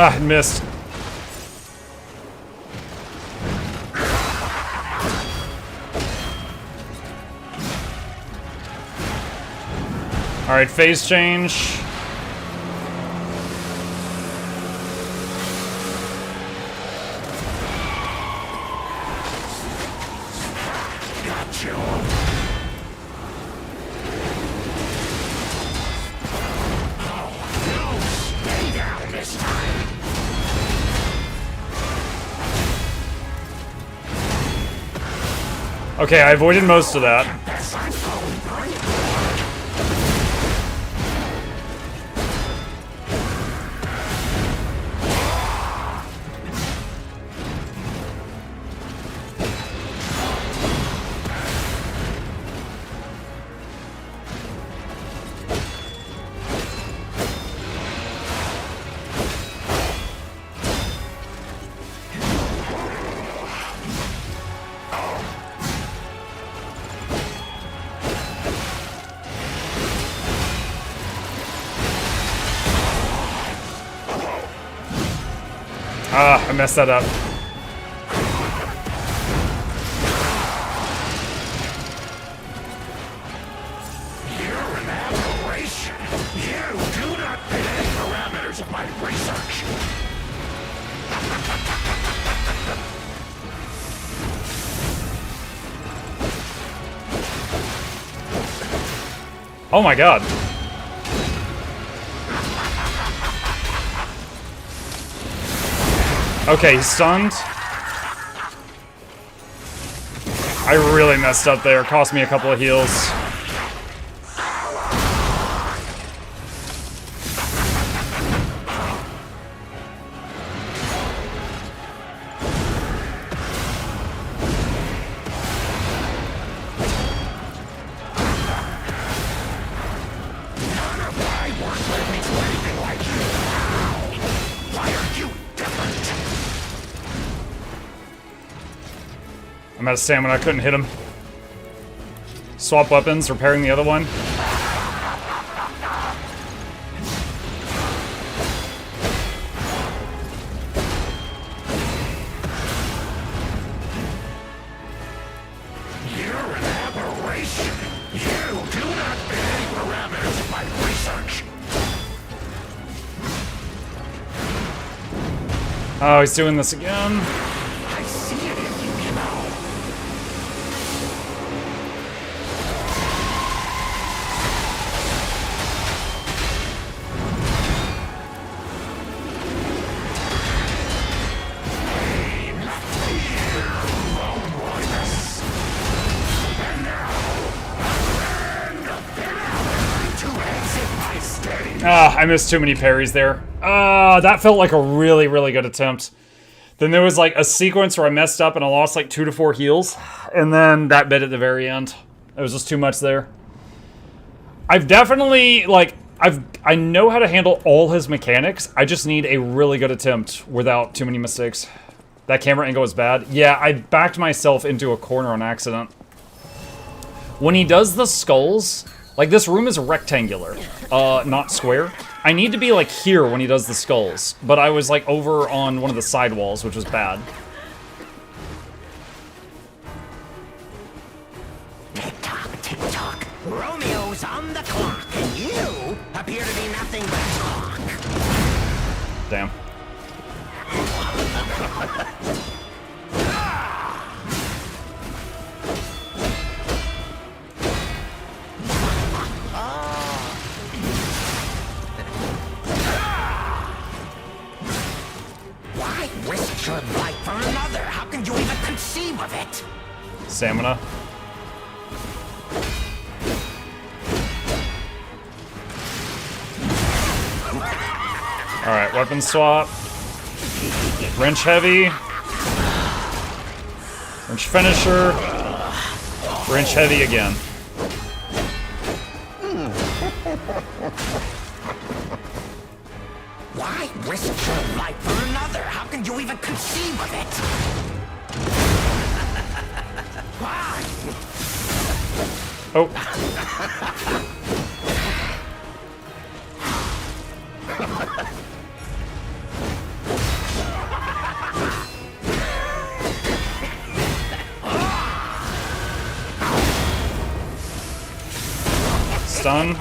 Ah, I missed. Alright, phase change. Okay, I avoided most of that. Ah, I messed that up. You're an aberration. You do not fit any parameters of my research. Oh my god. Okay, he's stunned. I really messed up there. Cost me a couple of heals. I'm out of stamina, I couldn't hit him. Swap weapons, repairing the other one. You're an aberration. You do not fit any parameters of my research. Oh, he's doing this again. I see it in you, you know. Ah, I missed too many parries there. That felt like a really, really good attempt. Then there was like a sequence where I messed up and I lost like 2 to 4 heals. And then that bit at the very end. It was just too much there. I've definitely, like, I know how to handle all his mechanics. I just need a really good attempt without too many mistakes. That camera angle was bad. Yeah, I backed myself into a corner on accident. When he does the skulls, like this room is rectangular, not square. I need to be like here when he does the skulls, but I was like over on one of the side walls, which was bad. Tick-tock, tick-tock. Romeo's on the clock, and you appear to be nothing but talk. Damn. Why risk your life for another? How can you even conceive of it? Stamina. Alright, weapon swap. Wrench heavy. Wrench finisher. Wrench heavy again. Why risk your life for another? How can you even conceive of it? Why? Oh. Stun.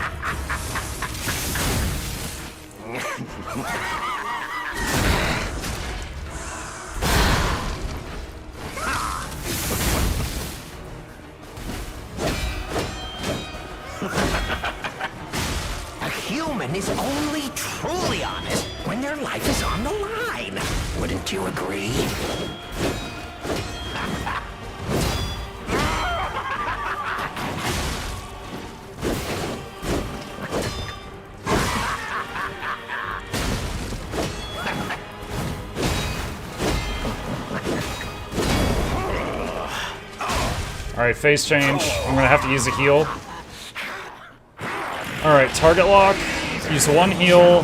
A human is only truly honest when their life is on the line. Wouldn't you agree? Alright, face change. I'm gonna have to use a heal. Alright, target lock. Use one heal.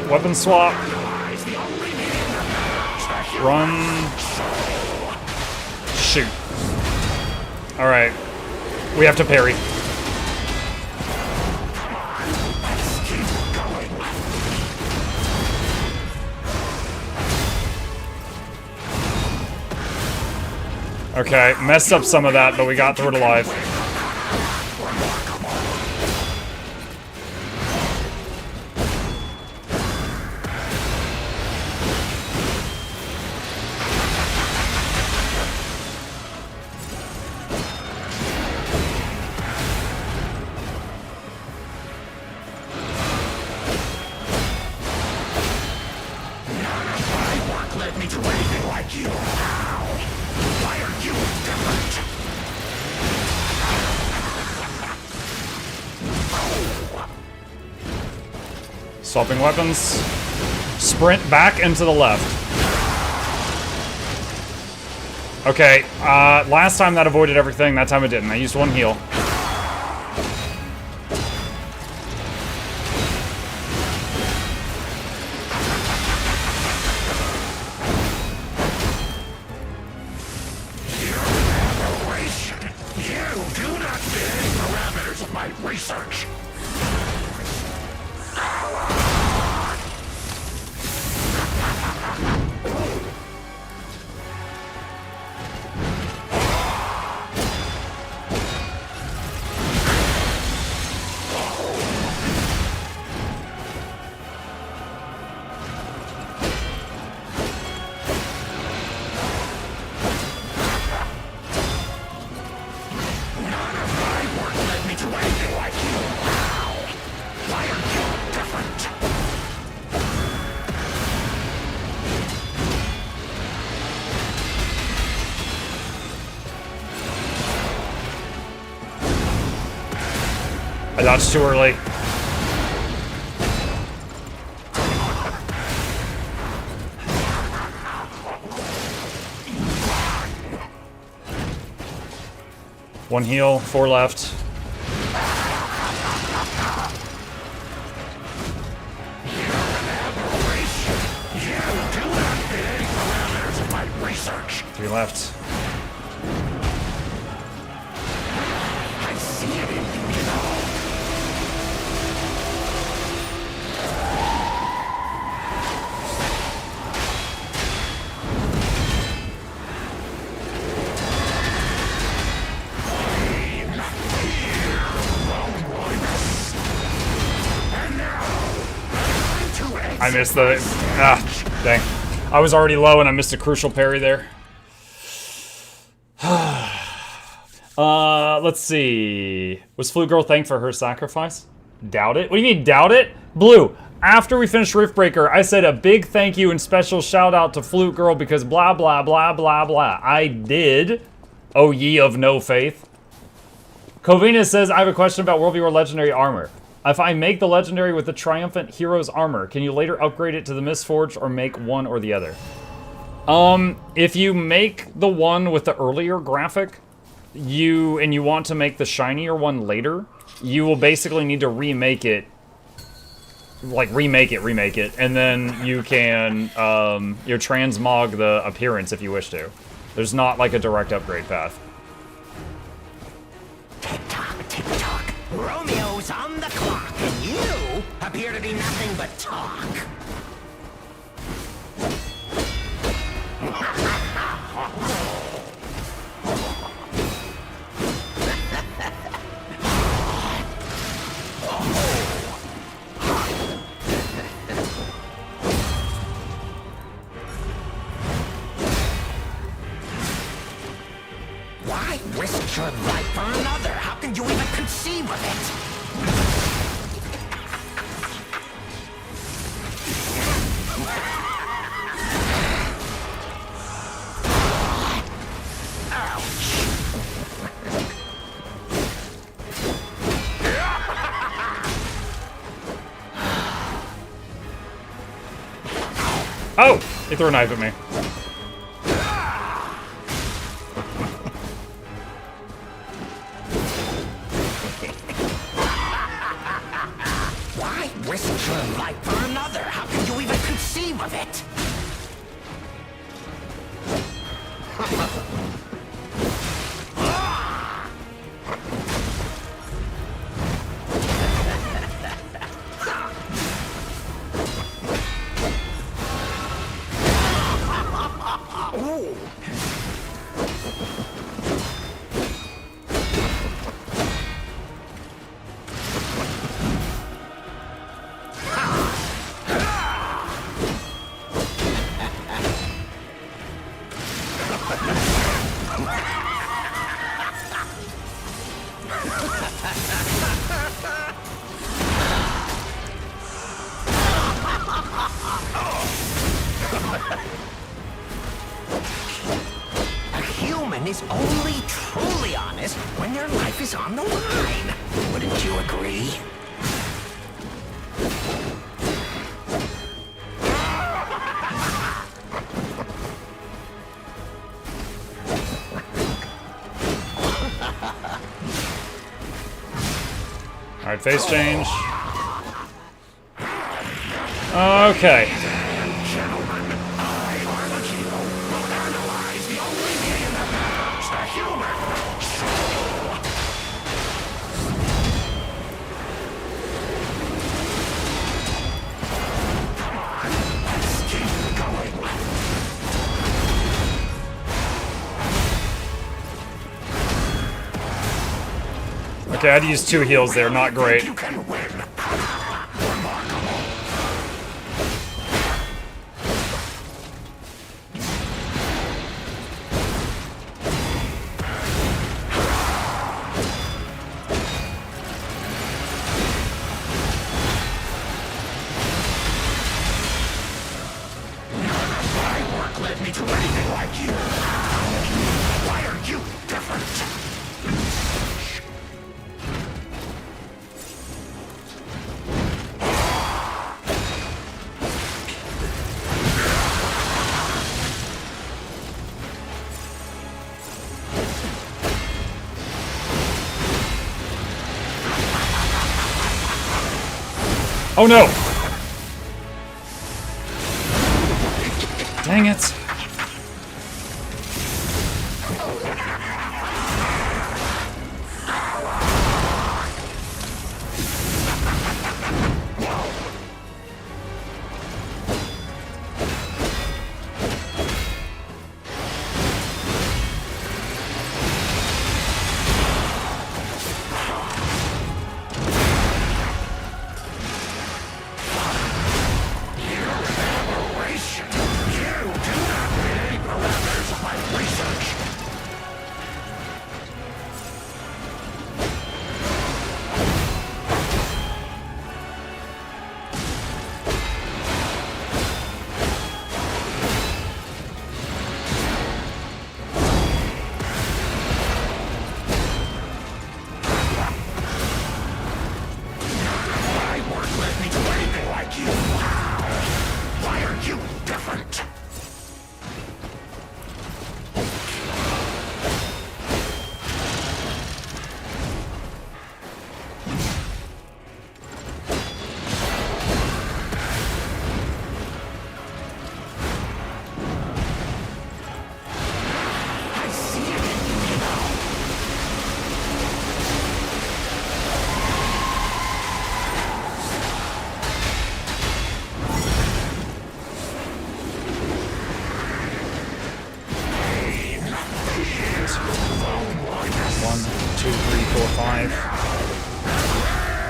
Weapon swap. Run. Shoot. Alright. We have to parry. Okay, messed up some of that, but we got through it alive. Led me to anything like you. Why are you different? Swapping weapons. Sprint back and to the left. Okay, last time that avoided everything, that time it didn't. I used one heal. Research. I dodged too early. One heal, 4 left. Research. 3 left. I see it in you, you know. I missed the... dang. I was already low and I missed a crucial parry there. Let's see. Was Flute Girl thanked for her sacrifice? Doubt it? What do you mean, doubt it? Blue, after we finished Riftbreaker, I said a big thank you and special shout out to Flute Girl because blah, blah, blah, blah, blah. I did. Oh, ye of no faith. Covina says, I have a question about World War Legendary armor. If I make the Legendary with the Triumphant Hero's armor, can you later upgrade it to the Mistforge or make one or the other? If you make the one with the earlier graphic, you want to make the shinier one later, you will basically need to remake it. Like, remake it, and then you can, you transmog the appearance if you wish to. There's not, like, a direct upgrade path. Tick-tock, tick-tock. Romeo's on the clock, and you appear to be nothing but talk. Why risk your life for another? How can you even conceive of it? Oh! He threw a knife at me. Why risk your life for another? How can you even conceive of it? A human is only truly honest when their life is on the line. Wouldn't you agree? Alright, face change. Okay. Okay, I had to use 2 heals there, not great. Oh no! Dang it!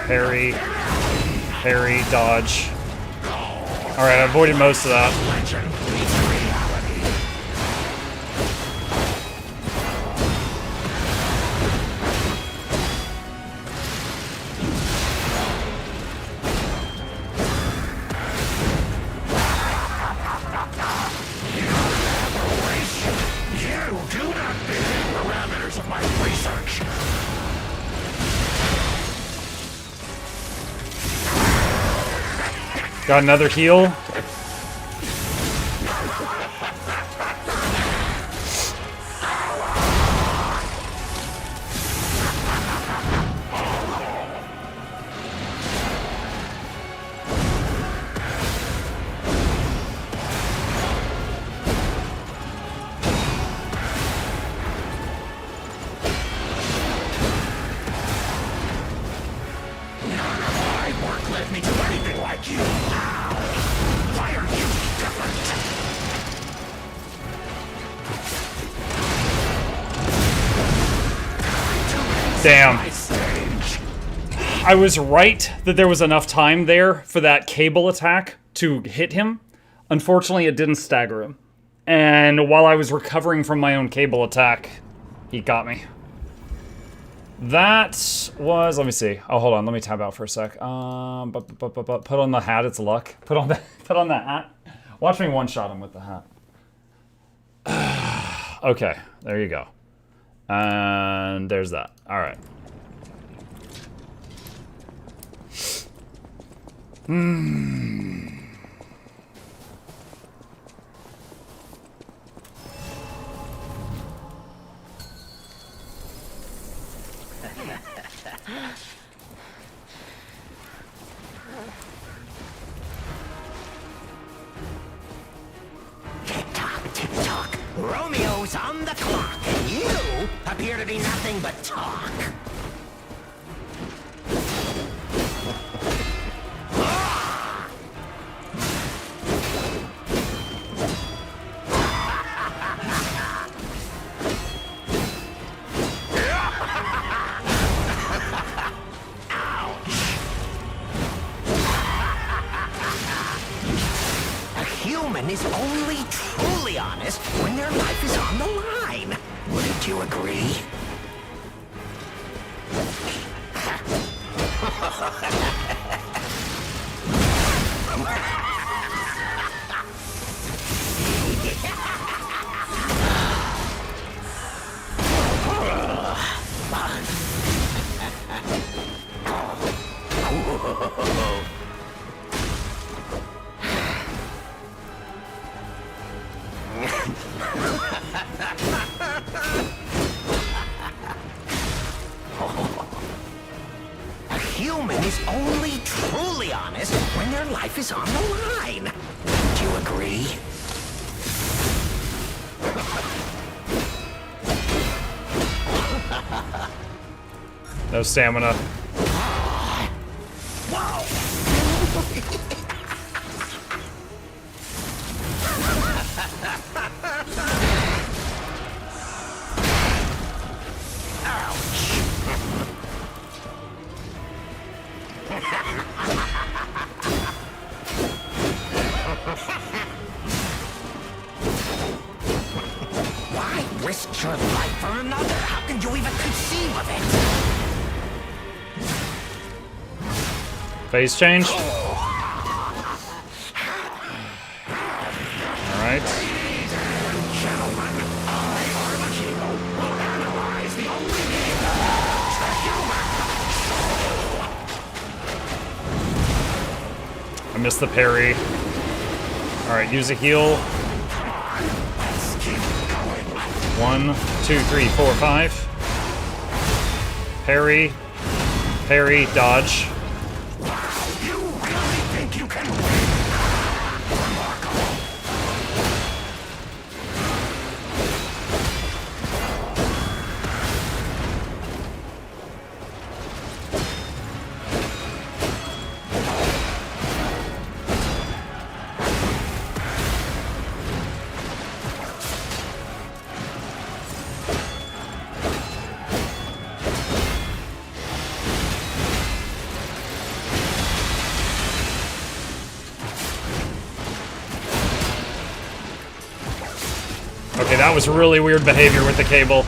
Parry. Parry, dodge. Alright, I avoided most of that. Got another heal. Damn. I was right that there was enough time there for that cable attack to hit him. Unfortunately, it didn't stagger him. And while I was recovering from my own cable attack, he got me. That was, let me see. Oh, hold on, let me tab out for a sec. Put on the hat, it's luck. Put on the hat. Watch me one-shot him with the hat. Okay, there you go. And there's that. All right. Tick-tock, Romeo's on the clock, and you appear to be nothing but talk. Is only truly honest when their life is on the line. Wouldn't you agree? A human is only truly honest when their life is on the line. Wouldn't you agree? No stamina. Wow. Why risk your life for another? How can you even conceive of it? Phase change. Alright. I missed the parry. Alright, use a heal. 1, 2, 3, 4, 5. Parry. Parry, dodge. You really think you can win? Remarkable. That was really weird behavior with the cable.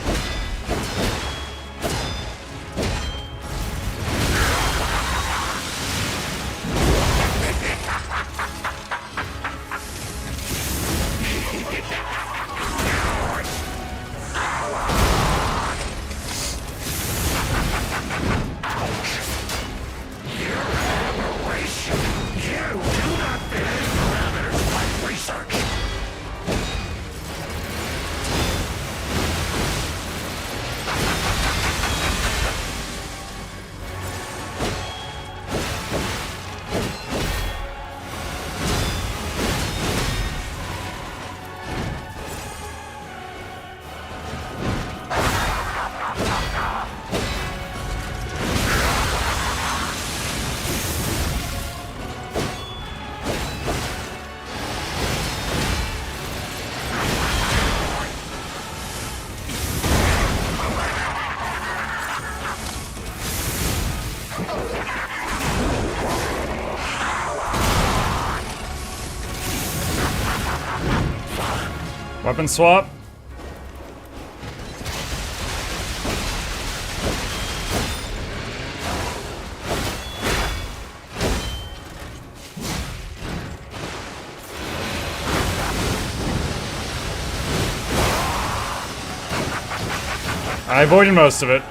Weapon swap. I avoided most of it.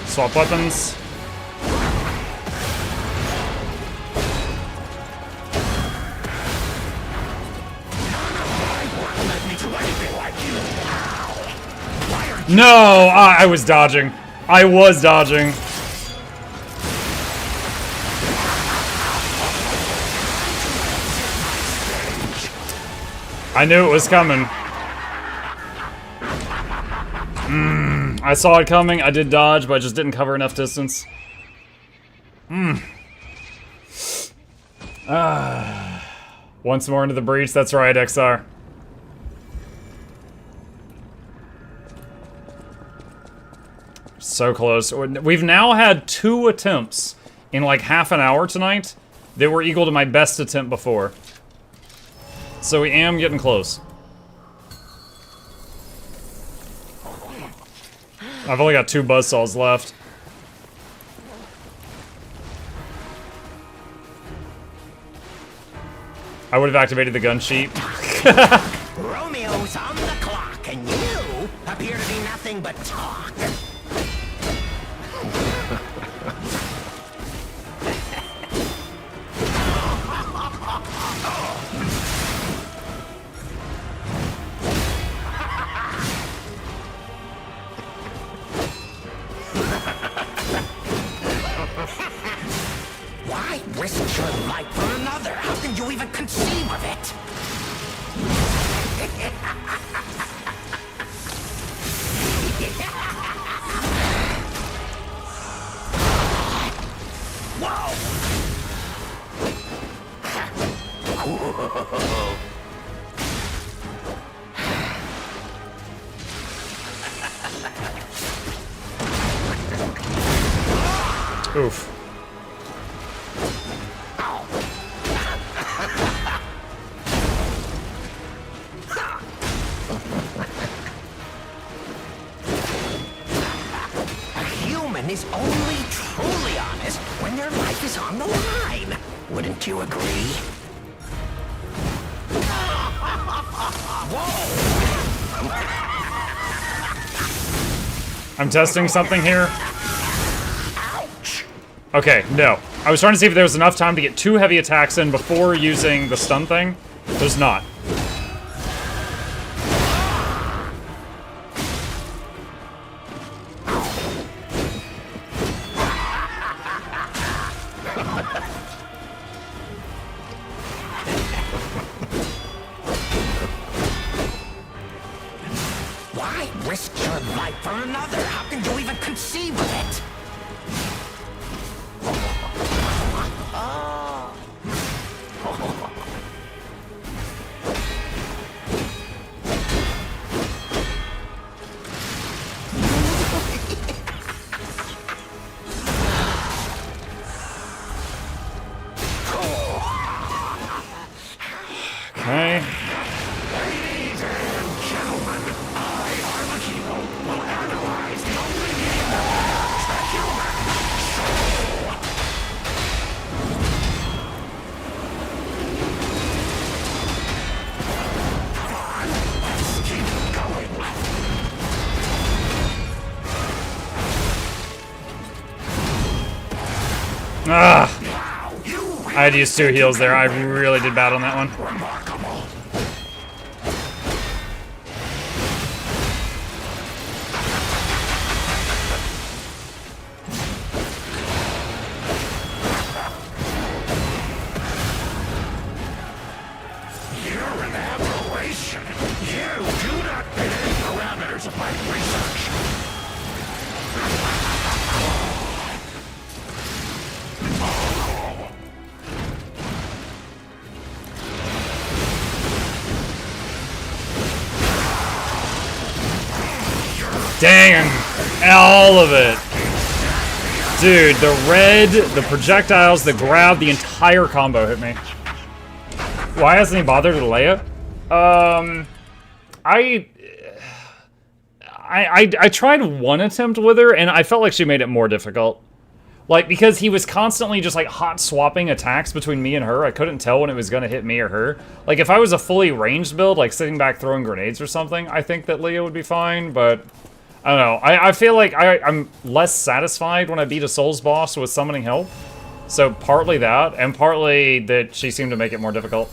Swap weapons. No, I was dodging. I was dodging. I knew it was coming. I saw it coming, I did dodge, but I just didn't cover enough distance. Once more into the breach, that's right, XR. So close. We've now had 2 attempts in like half an hour tonight that were equal to my best attempt before. So we am getting close. I've only got 2 buzzsaws left. I would have activated the gun sheet. Romeo's on the clock, and you appear to be nothing but talk. Why risk your life for another? How can you even conceive of it? Oof. A human is only truly honest when their life is on the line. Wouldn't you agree? I'm testing something here. Okay, no. I was trying to see if there was enough time to get 2 heavy attacks in before using the stun thing. There's not. Why risk your life for another? How can you even conceive of it? Okay. Ah! I had to use 2 heals there. I really did bad on that one. You're an aberration. You do not fit any parameters of my research. Dang, all of it. Dude, the red, the projectiles, the grab, the entire combo hit me. Why hasn't he bothered with Leia? I tried one attempt with her, and I felt like she made it more difficult. Like, because he was constantly just, like, hot swapping attacks between me and her. I couldn't tell when it was going to hit me or her. Like, if I was a fully ranged build, like sitting back throwing grenades or something, I think that Leia would be fine, but I don't know. I feel like I'm less satisfied when I beat a Souls boss with summoning help. So partly that, and partly that she seemed to make it more difficult.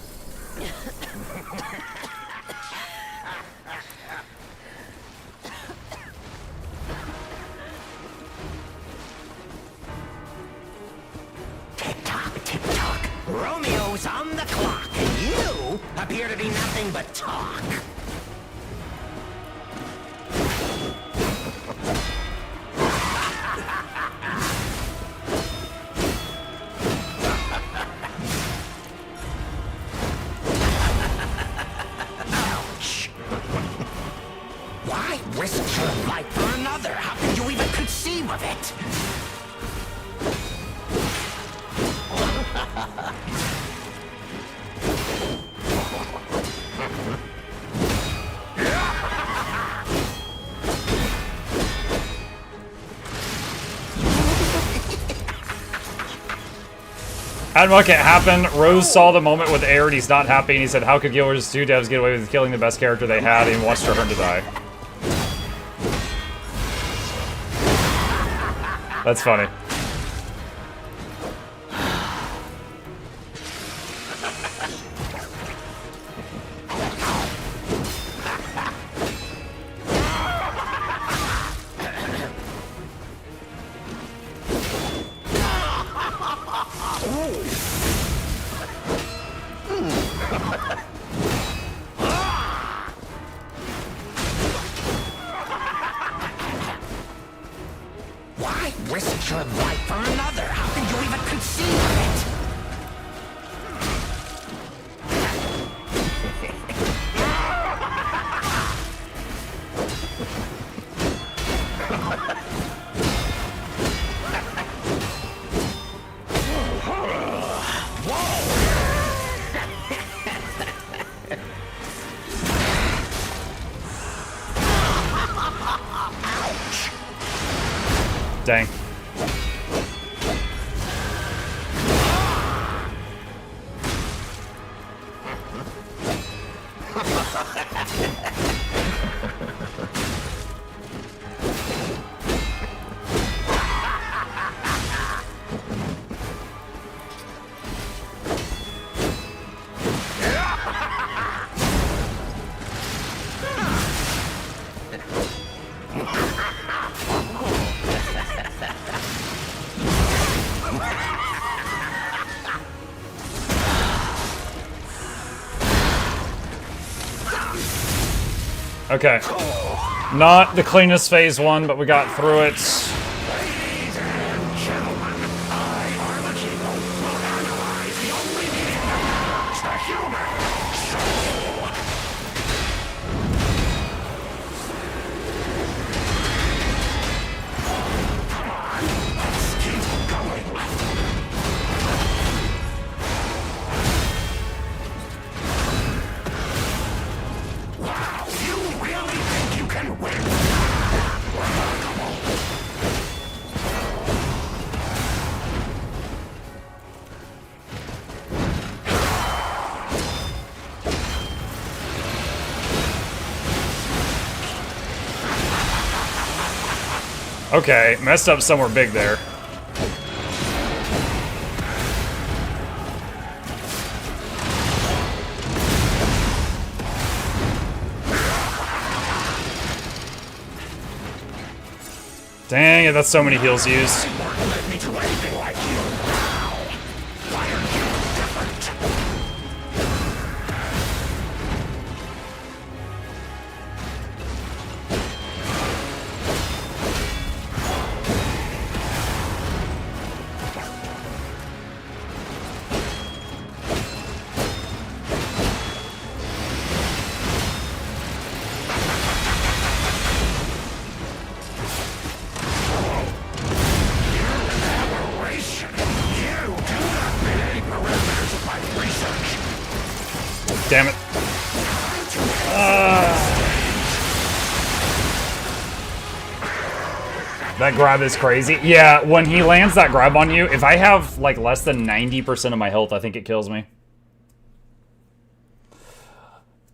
Tick-tock, tick-tock. Romeo's on the clock, and you appear to be nothing but talk. Ouch. Why risk your life for another? How can you even conceive of it? Had Muck it happen, Rose saw the moment with Air and he's not happy, and he said, how could Guild's 2 devs get away with killing the best character they had, and he wants her to die. That's funny. Why risk your life for another? How can you even conceive of it? Dang. Okay. Not the cleanest phase 1, but we got through it. Okay, messed up somewhere big there. Dang it, that's so many heals used. Damn it. That grab is crazy. Yeah, when he lands that grab on you, if I have like less than 90% of my health, I think it kills me.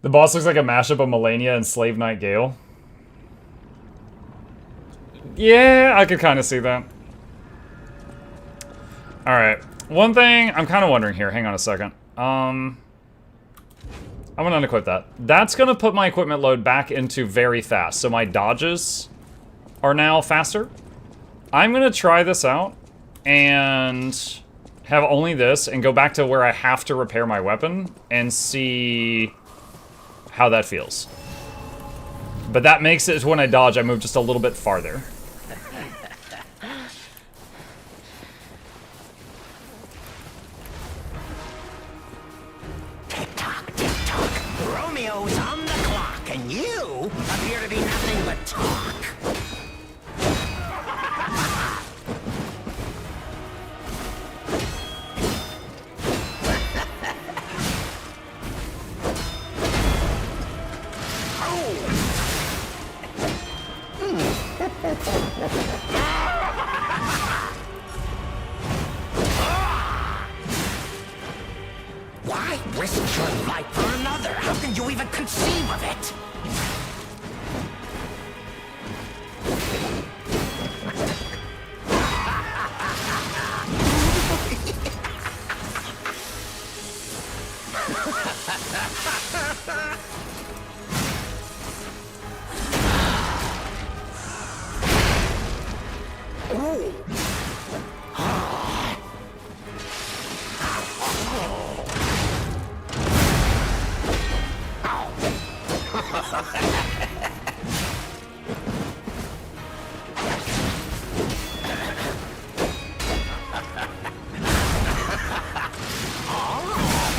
The boss looks like a mashup of Melania and Slave Knight Gale. Yeah, I could kind of see that. Alright. One thing I'm kind of wondering here. Hang on a second. I'm gonna unequip that. That's gonna put my equipment load back into very fast. So my dodges are now faster. I'm gonna try this out and have only this and go back to where I have to repair my weapon and see how that feels. But that makes it when I dodge, I move just a little bit farther. Romeo's on the clock, and you appear to be nothing but talk. Why risk your life for another? How can you even conceive of it?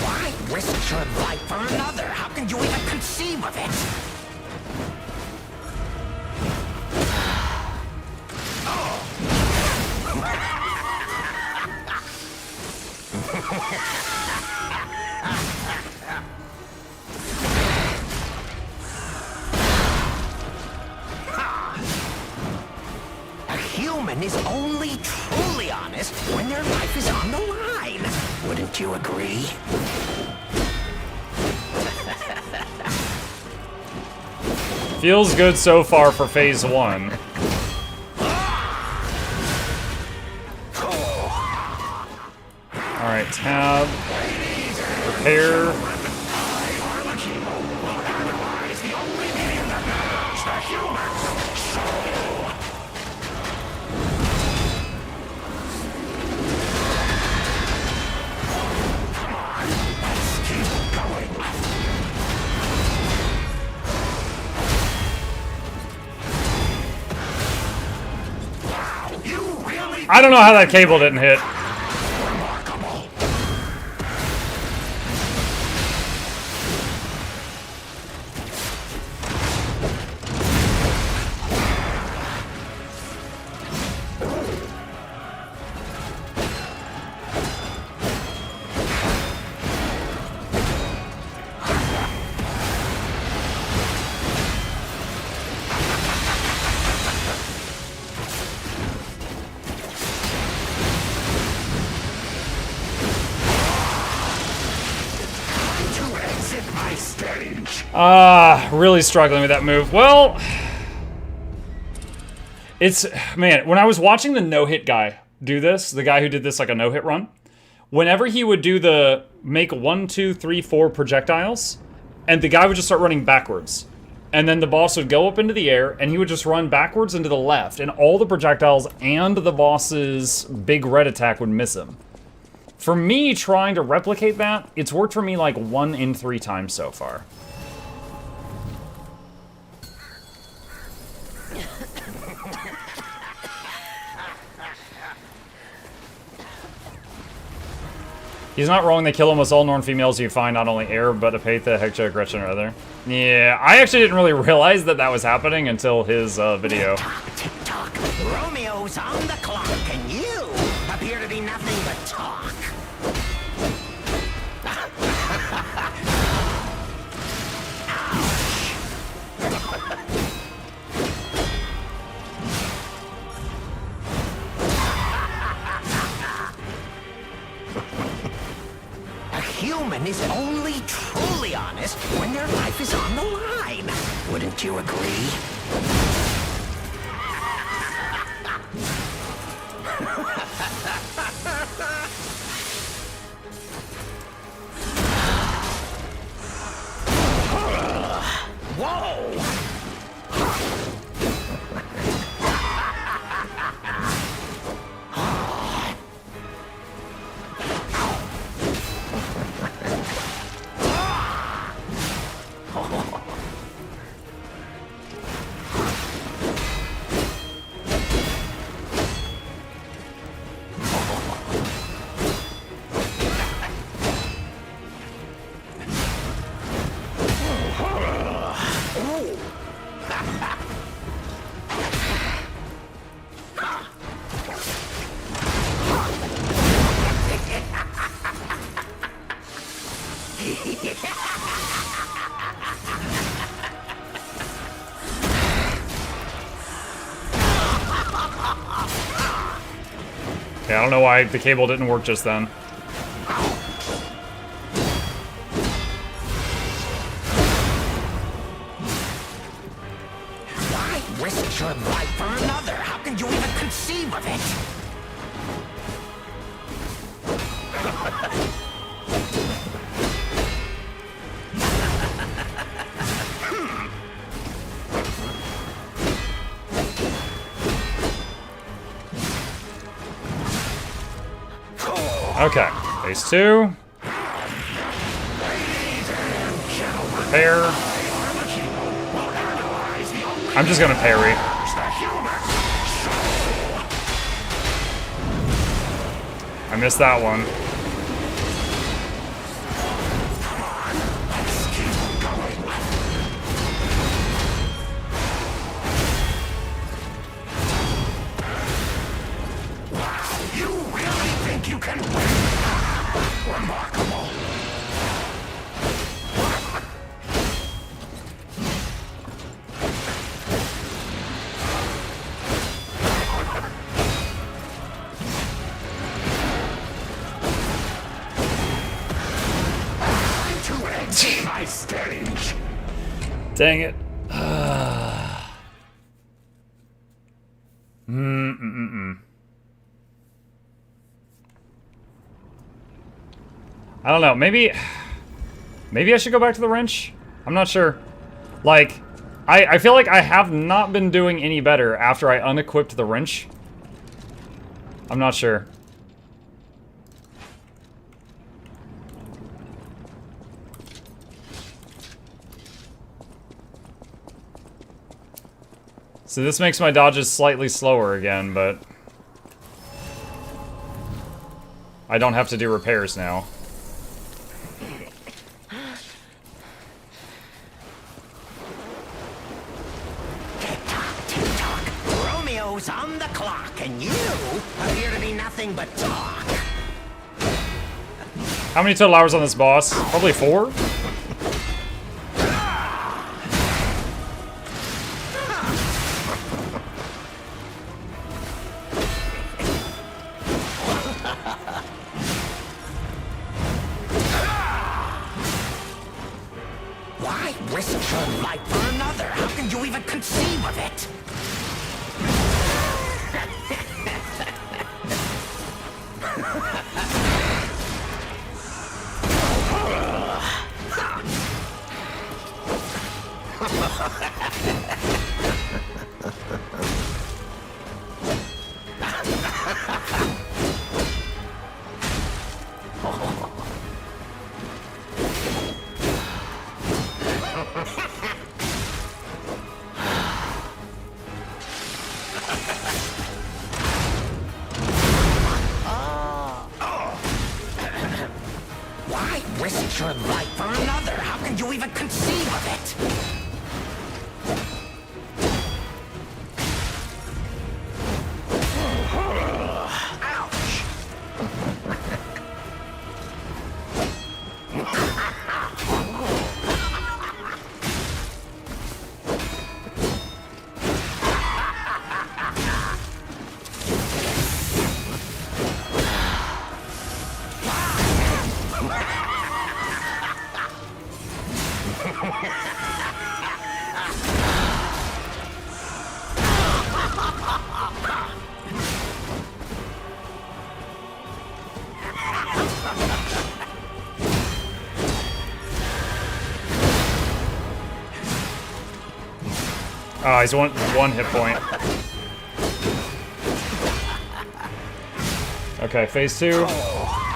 Why risk your life for another? How can you even conceive of it? A human is only truly honest when their life is on the line. Wouldn't you agree? Feels good so far for phase 1. Alright, tab. Repair. I don't know how that cable didn't hit. Really struggling with that move. Well, it's, man, when I was watching the no-hit guy do this, the guy who did this like a no-hit run, whenever he would do the make 1, 2, 3, 4 projectiles, and the guy would just start running backwards. And then the boss would go up into the air, and he would just run backwards and to the left, and all the projectiles and the boss's big red attack would miss him. For me, trying to replicate that, it's worked for me like 1 in 3 times so far. He's not wrong, they kill almost all Norn females you find, not only Air, but Apatha, Hexa, Gretchen, or other. Yeah, I actually didn't really realize that that was happening until his video. Tick tock. Romeo's on the clock, and you appear to be nothing but talk. A human is only truly honest when their life is on the line. Wouldn't you agree? Whoa! Yeah, I don't know why the cable didn't work just then. Why risk your life for another? How can you even conceive of it? Okay, phase 2. Prepare. I'm just gonna parry. I missed that one. You really think you can win? Remarkable. Time to exit my stage. Dang it. I don't know, maybe I should go back to the wrench? I'm not sure. Like, I feel like I have not been doing any better after I unequipped the wrench. I'm not sure. So this makes my dodges slightly slower again, but I don't have to do repairs now. Romeo's on the clock, and you appear to be nothing but talk. How many total hours on this boss? Probably 4? Why risk your life for another? How can you even conceive of it? Why risk your life for another? How can you even conceive of it? He's one hit point. Okay, phase 2.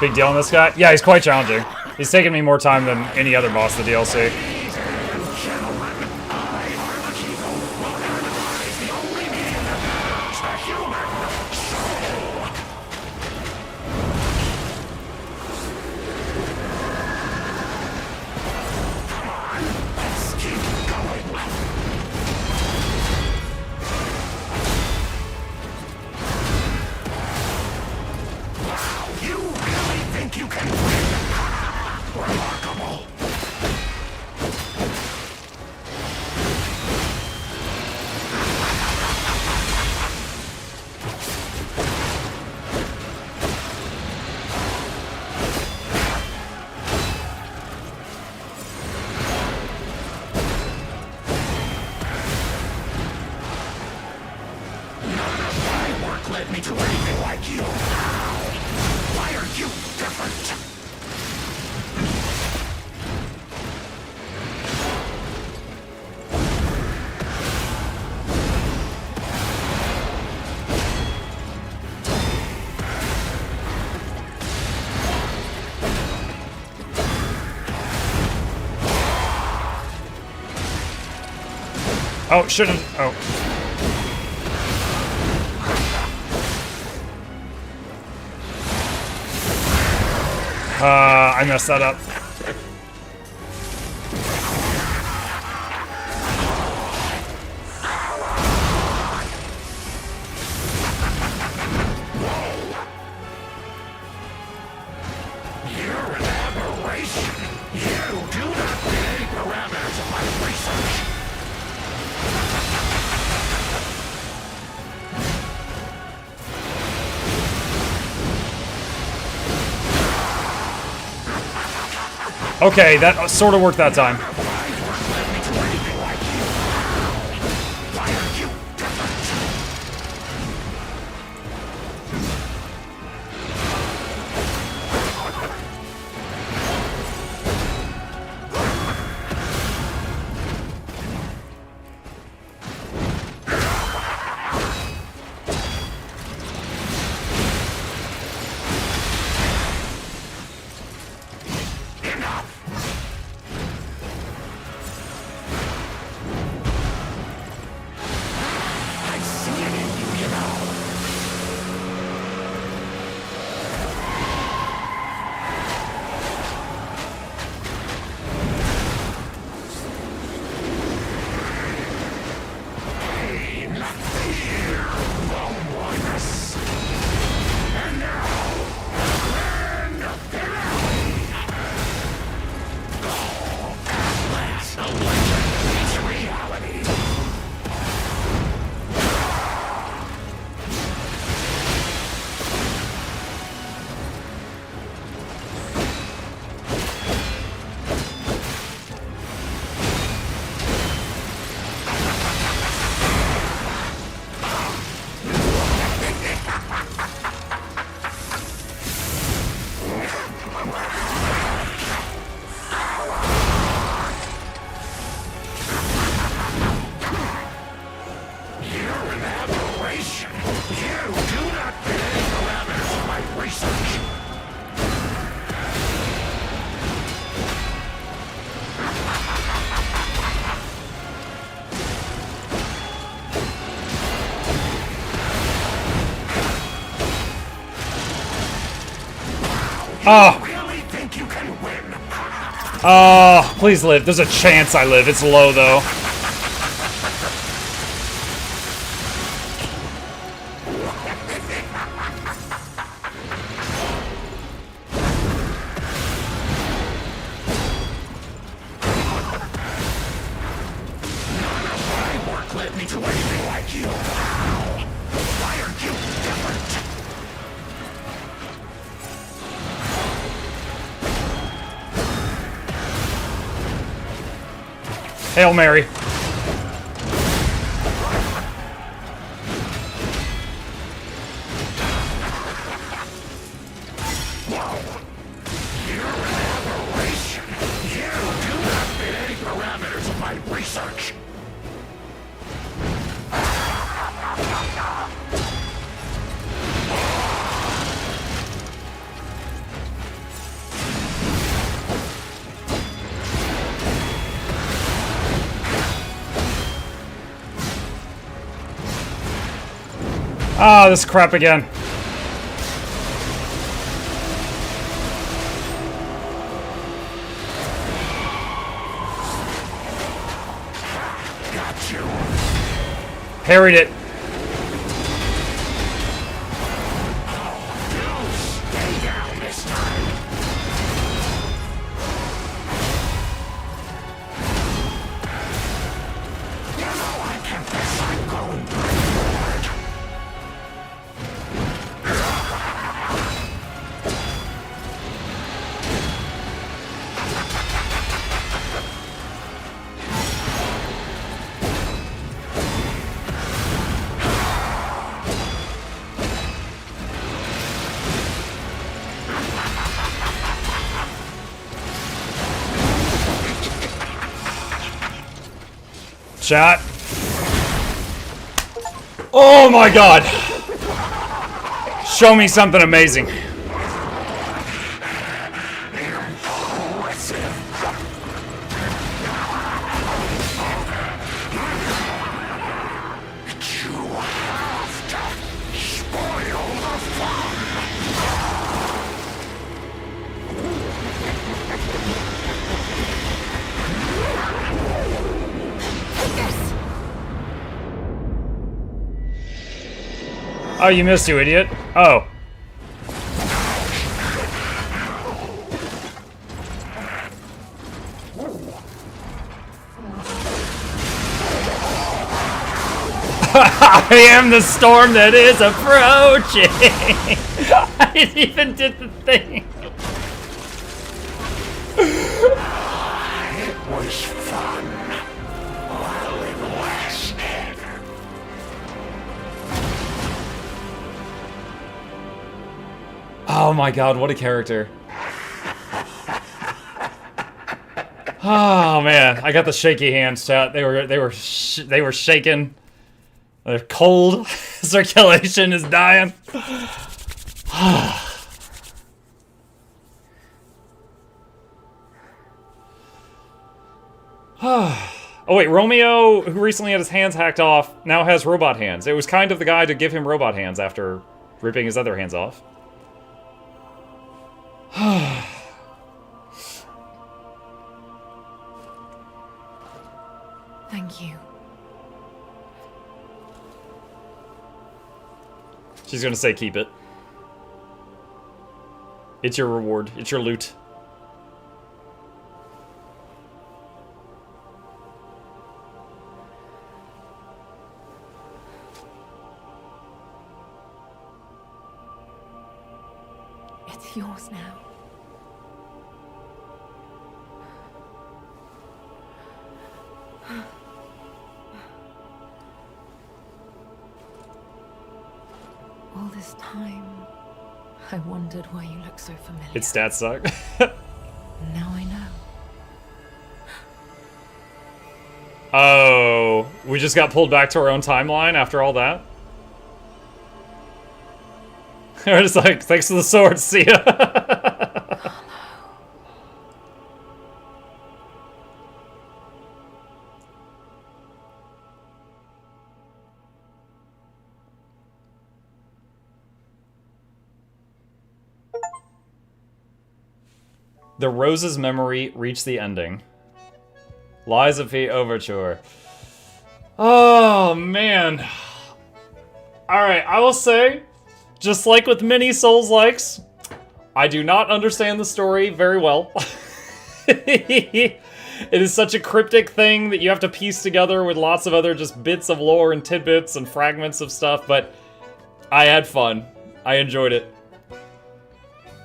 Big deal on this guy. Yeah, he's quite challenging. He's taken me more time than any other boss in the DLC. Led me to anything like you. Why are you different? Oh, shouldn't. Oh. I messed that up. You're an aberration. You do not fit any parameters of my research. Okay, that sort of worked that time. Oh! Really think you can win? Oh, please live. There's a chance I live. It's low, though. My work led me to anything like you. Why aren't you different? Hail Mary. Parameters of my research. Ah, this crap again. Got you. Parried it. Stay down this time. You know, I confess I'm going pretty bored. Chat. Oh my god. Show me something amazing. Oh, you missed, you idiot. Oh. I am the storm that is approaching. I even did the thing. It was fun while it lasted. Oh my god, what a character. Oh man, I got the shaky hands, chat. They were shaking. They're cold. Circulation is dying. Oh wait, Romeo, who recently had his hands hacked off, now has robot hands. It was kind of the guy to give him robot hands after ripping his other hands off. Thank you. She's gonna say keep it. It's your reward. It's your loot. It's yours now. All this time, I wondered why you look so familiar. Its stats suck. Now I know. Oh, we just got pulled back to our own timeline after all that? We're just like, thanks for the sword, see ya. The Rose's memory reached the ending. Lies of P Overture. Oh, man. Alright, I will say, just like with many Souls-likes, I do not understand the story very well. It is such a cryptic thing that you have to piece together with lots of other just bits of lore and tidbits and fragments of stuff, but I had fun. I enjoyed it.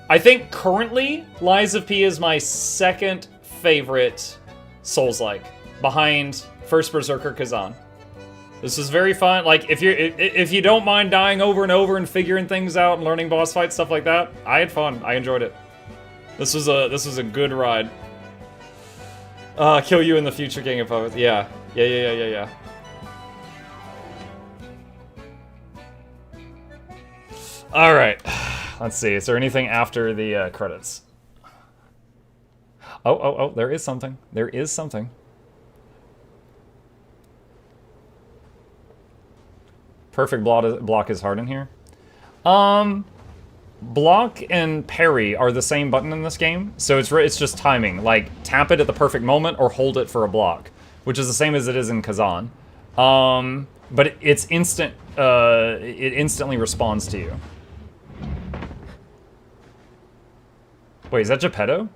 I think currently, Lies of P is my second favorite Souls-like, behind First Berserker Kazan. This was very fun. Like, if you don't mind dying over and over and figuring things out and learning boss fights, stuff like that, I had fun. I enjoyed it. This was a good ride. Kill you in the future, King of Poets. Yeah. Yeah. Alright. Let's see. Is there anything after the credits? Oh, there is something. There is something. Perfect block is hard in here. Block and parry are the same button in this game, so it's just timing. Like, tap it at the perfect moment or hold it for a block, which is the same as it is in Kazan. But it's instant. It instantly responds to you. Wait, is that Geppetto?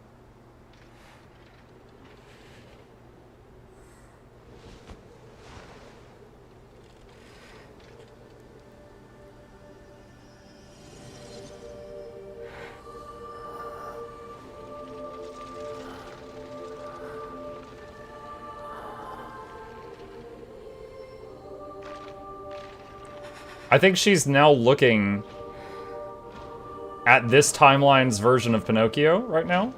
I think she's now looking at this timeline's version of Pinocchio right now.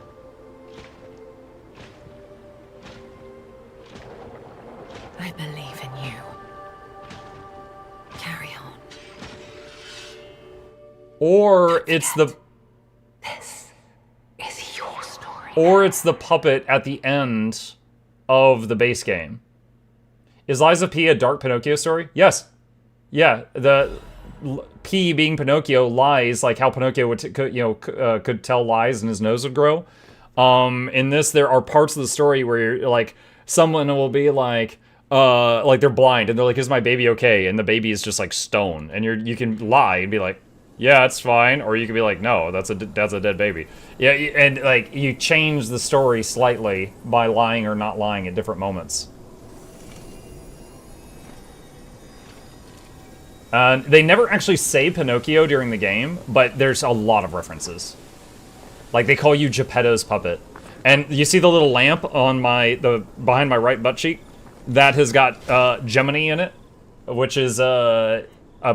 I believe in you. Carry on. Or it's the... This is your story. Or it's the puppet at the end of the base game. Is Lies of P a dark Pinocchio story? Yes. Yeah, the P being Pinocchio, lies, like how Pinocchio would, could tell lies and his nose would grow. In this, there are parts of the story where you're like, someone will be like they're blind and they're like, "Is my baby okay?" And the baby is just like stone, and you can lie and be like, "Yeah, it's fine," or you can be like, "No, that's a dead baby." Yeah, and like you change the story slightly by lying or not lying at different moments. They never actually say Pinocchio during the game, but there's a lot of references. Like, they call you Geppetto's puppet. And you see the little lamp on behind my right butt cheek? That has got Gemini in it, which is a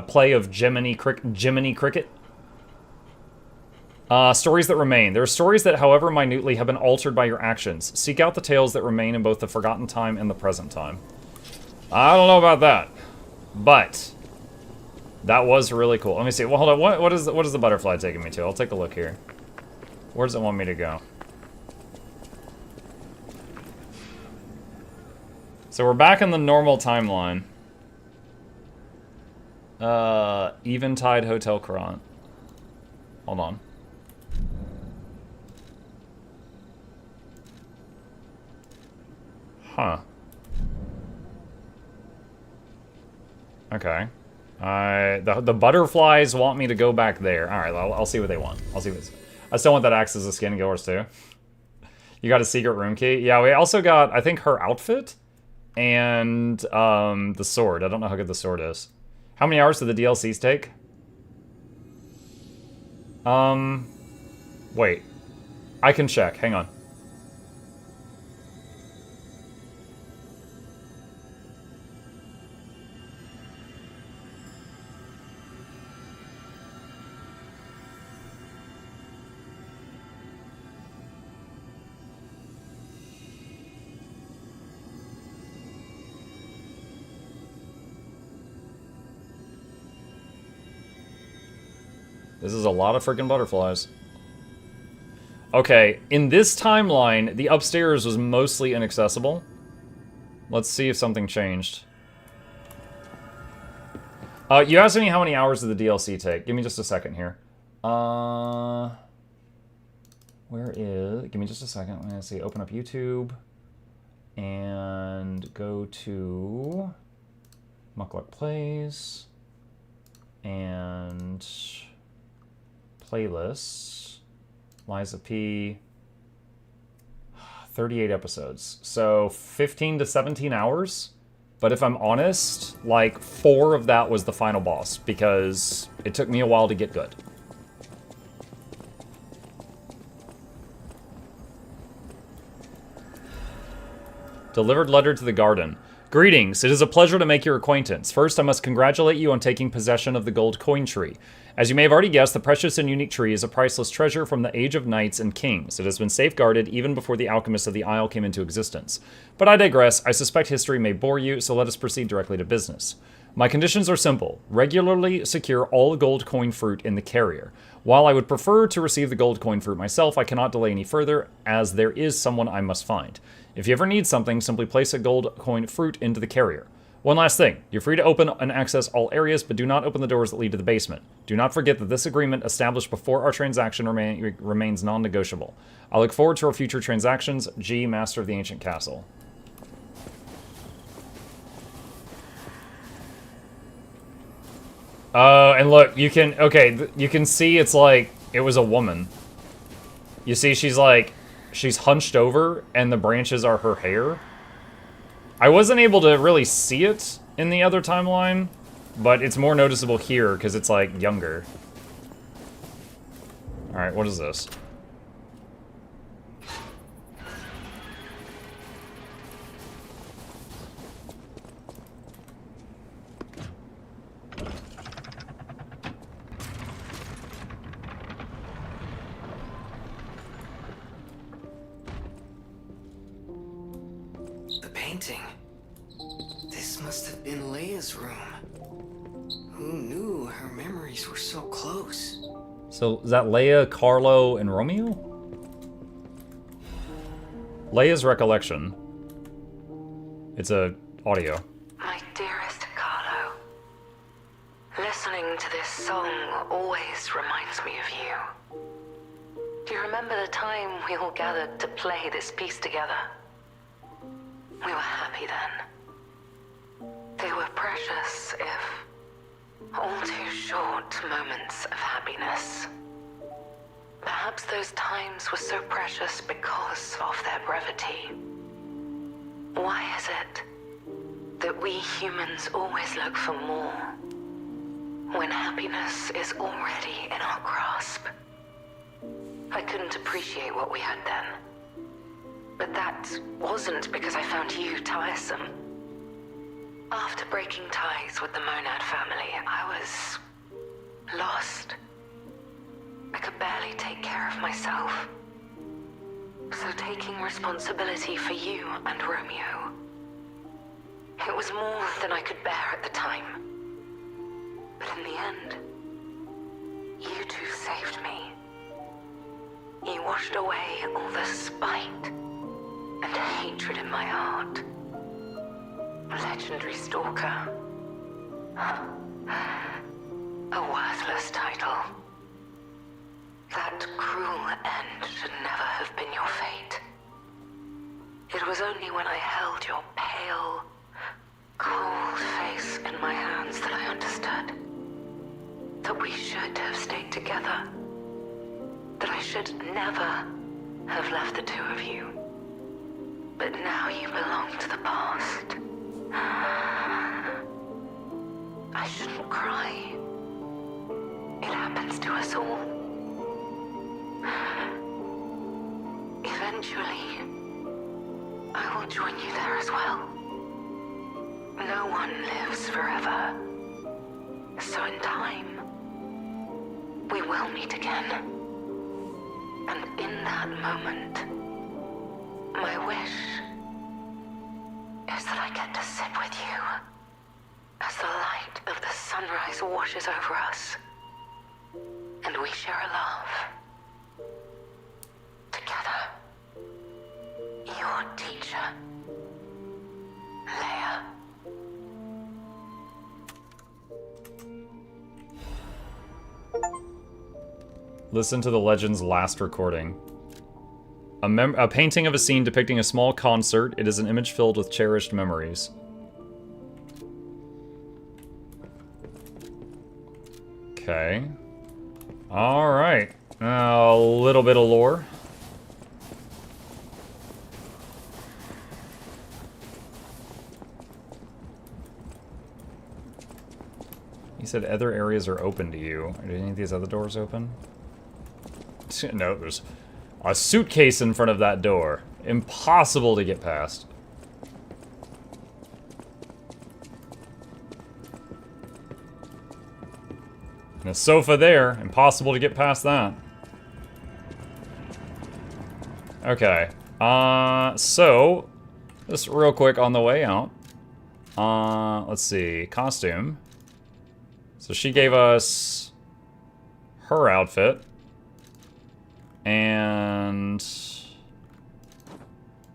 play of Jiminy Cricket. Stories that remain. There are stories that, however minutely, have been altered by your actions. Seek out the tales that remain in both the forgotten time and the present time. I don't know about that, but... that was really cool. Let me see. Well, hold on. What is the butterfly taking me to? I'll take a look here. Where does it want me to go? So we're back in the normal timeline. Eventide Hotel Courant. Hold on. Huh. Okay. The butterflies want me to go back there. All right, I'll see what they want. I'll see what. I still want that axe as a skin goers too. You got a secret room key. Yeah, we also got, I think, her outfit and the sword. I don't know how good the sword is. How many hours did the DLCs take? Wait. I can check. Hang on. This is a lot of freaking butterflies. Okay, in this timeline, the upstairs was mostly inaccessible. Let's see if something changed. You asked me how many hours did the DLC take. Give me just a second here. Where is... Give me just a second. I'm going to see. Open up YouTube. And go to... Mukluk Plays. And... Playlists. Liza P. 38 episodes. So 15 to 17 hours. But if I'm honest, like 4 of that was the final boss because it took me a while to get good. Delivered letter to the garden. Greetings, it is a pleasure to make your acquaintance. First, I must congratulate you on taking possession of the gold coin tree. As you may have already guessed, the precious and unique tree is a priceless treasure from the age of knights and kings. It has been safeguarded even before the alchemists of the Isle came into existence. But I digress. I suspect history may bore you, so let us proceed directly to business. My conditions are simple. Regularly secure all the gold coin fruit in the carrier. While I would prefer to receive the gold coin fruit myself, I cannot delay any further, as there is someone I must find. If you ever need something, simply place a gold coin fruit into the carrier. One last thing. You're free to open and access all areas, but do not open the doors that lead to the basement. Do not forget that this agreement established before our transaction remains non-negotiable. I look forward to our future transactions. G, Master of the Ancient Castle. And look, you can, okay, you can see it's like, it was a woman. You see, she's hunched over, and the branches are her hair. I wasn't able to really see it in the other timeline, but it's more noticeable here, because it's, like, younger. Alright, what is this? Painting. This must have been Leia's room. Who knew her memories were so close? So, is that Leia, Carlo, and Romeo? Leia's recollection. It's a audio. My dearest Carlo, listening to this song always reminds me of you. Do you remember the time we all gathered to play this piece together? We were happy then. They were precious, if all too short moments of happiness. Perhaps those times were so precious because of their brevity. Why is it that we humans always look for more when happiness is already in our grasp? I couldn't appreciate what we had then. But that wasn't because I found you tiresome. After breaking ties with the Monad family, I was lost. I could barely take care of myself. So taking responsibility for you and Romeo, it was more than I could bear at the time. But in the end, you two saved me. You washed away all the spite and hatred in my heart. Legendary Stalker. A worthless title. That cruel end should never have been your fate. It was only when I held your pale, cold face in my hands that I understood that we should have stayed together. That I should never have left the two of you. But now you belong to the past. I shouldn't cry. It happens to us all. Eventually, I will join you there as well. No one lives forever. So in time, we will meet again. And in that moment, my wish is that I get to sit with you as the light of the sunrise washes over us, and we share a love together. Your teacher, Leia. Listen to the legend's last recording. A painting of a scene depicting a small concert. It is an image filled with cherished memories. Okay. Alright. A little bit of lore. You said other areas are open to you. Are any of these other doors open? No, there's a suitcase in front of that door. Impossible to get past. And a sofa there. Impossible to get past that. Okay. So, just real quick on the way out. Let's see. Costume. So she gave us her outfit. And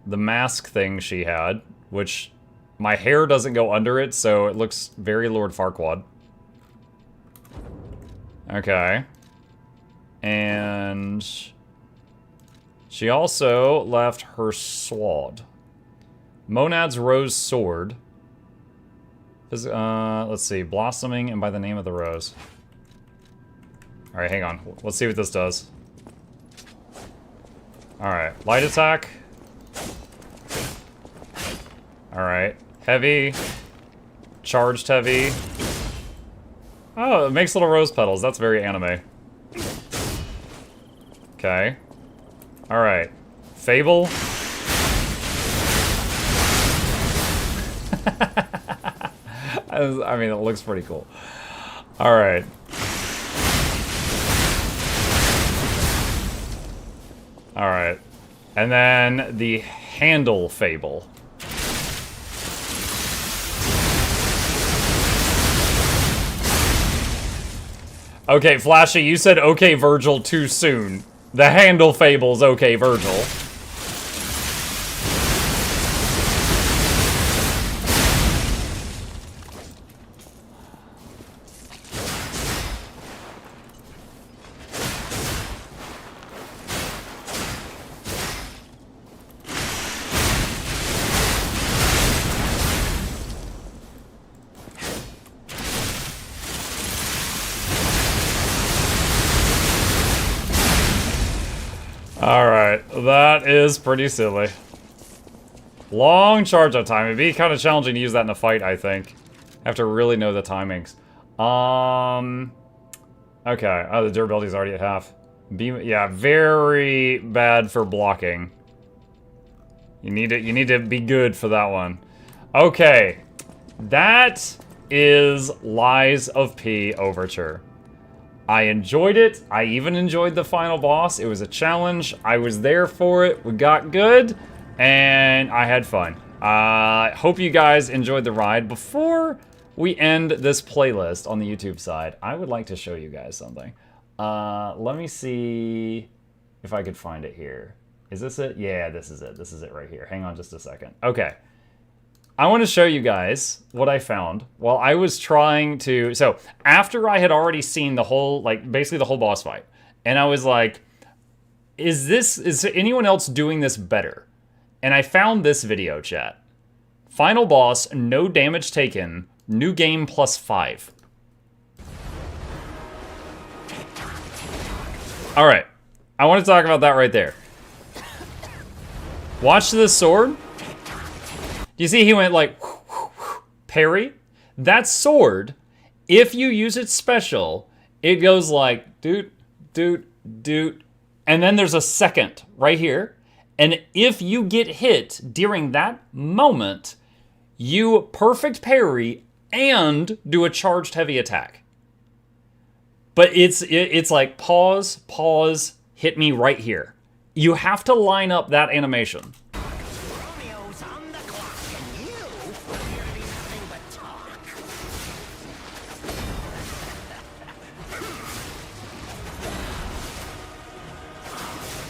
the mask thing she had, which my hair doesn't go under it, so it looks very Lord Farquaad. Okay. And she also left her sword. Monad's Rose Sword. Let's see. Blossoming and by the name of the rose. Alright, hang on. Let's see what this does. Alright. Light attack. Alright. Heavy. Charged heavy. Oh, it makes little rose petals. That's very anime. Okay. Alright. Fable. I mean, it looks pretty cool. Alright. Alright. And then the handle fable. Okay, Flashy, you said okay, Virgil, too soon. The handle fable's okay, Virgil. Alright, that is pretty silly. Long charge up time. It'd be kind of challenging to use that in a fight, I think. Have to really know the timings. Okay. Oh, the durability's already at half. Yeah, very bad for blocking. You need to be good for that one. Okay. That is Lies of P Overture. I enjoyed it. I even enjoyed the final boss. It was a challenge. I was there for it. We got good, and I had fun. Hope you guys enjoyed the ride. Before we end this playlist on the YouTube side, I would like to show you guys something. Let me see if I could find it here. Is this it? Yeah, this is it. This is it right here. Hang on just a second. Okay. I want to show you guys what I found while I was trying to... So, after I had already seen the whole, like, basically the whole boss fight, and I was like, is anyone else doing this better? And I found this video, chat. Final boss, no damage taken, new game +5. Alright, I want to talk about that right there. Watch this sword. You see he went like, parry? That sword, if you use it special, it goes like, doot, doot, doot, and then there's a second right here. And if you get hit during that moment, you perfect parry and do a charged heavy attack. But it's like pause, pause, hit me right here. You have to line up that animation.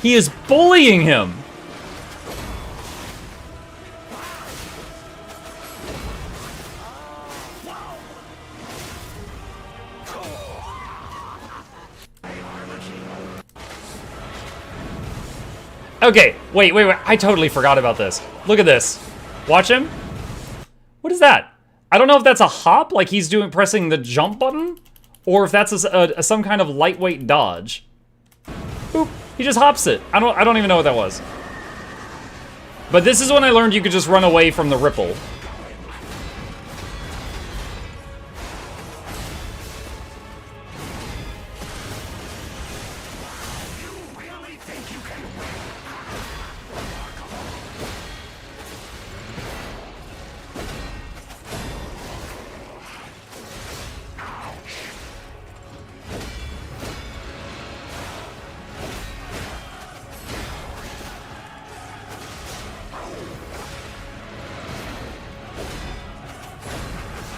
He is bullying him. Okay, wait. I totally forgot about this. Look at this. Watch him. What is that? I don't know if that's a hop, like he's pressing the jump button, or if that's some kind of lightweight dodge. Boop. He just hops it. I don't even know what that was. But this is when I learned you could just run away from the ripple.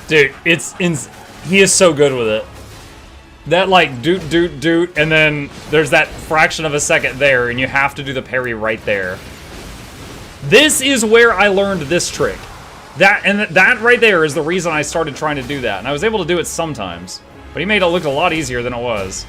Dude, he is so good with it. That like doot, and then there's that fraction of a second there, and you have to do the parry right there. This is where I learned this trick. That right there is the reason I started trying to do that, and I was able to do it sometimes. But he made it look a lot easier than it was.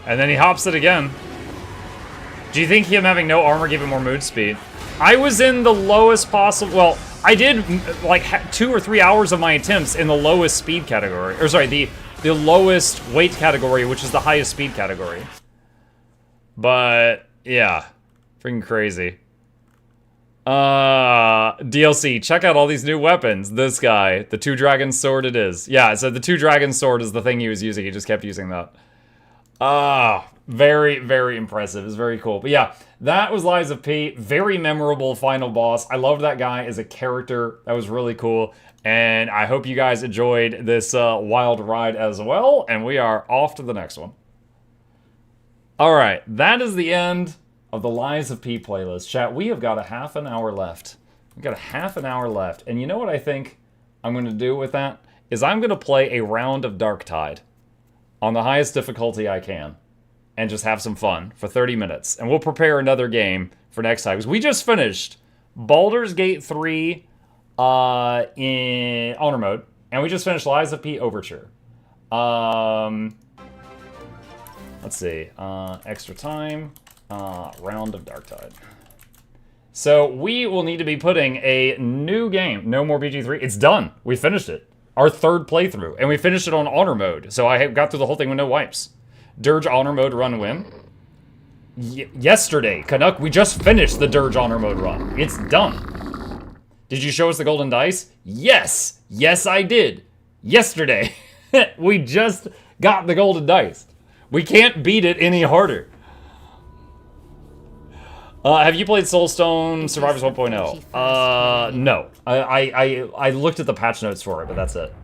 And then he hops it again. Do you think him having no armor gave him more mood speed? I was in the lowest possible... Well, I did like 2 or 3 hours of my attempts in the lowest speed category. Or sorry, the lowest weight category, which is the highest speed category. But, yeah. Freaking crazy. DLC, check out all these new weapons. This guy, the 2 Dragon Sword it is. Yeah, so the 2 Dragon Sword is the thing he was using. He just kept using that. Very, very impressive. It's very cool. But yeah, that was Lies of P. Very memorable final boss. I loved that guy as a character. That was really cool. And I hope you guys enjoyed this wild ride as well. And we are off to the next one. Alright, that is the end of the Lies of P playlist. Chat, we have got a half an hour left. We've got a half an hour left. And you know what I think I'm going to do with that? Is I'm going to play a round of Darktide on the highest difficulty I can, and just have some fun for 30 minutes. And we'll prepare another game for next time, because we just finished Baldur's Gate 3 in Honor Mode, and we just finished Lies of P Overture. Let's see, extra time, round of Darktide. So we will need to be putting a new game, no more BG3. It's done, we finished it. Our 3rd playthrough, and we finished it on Honor Mode, so I got through the whole thing with no wipes. Dirge Honor Mode run win. Yesterday, Canuck, we just finished the Dirge Honor Mode run. It's done. Did you show us the golden dice? Yes! Yes, I did. Yesterday. We just got the golden dice. We can't beat it any harder. Have you played Soulstone Survivors 1.0? No. I looked at the patch notes for it, but that's it.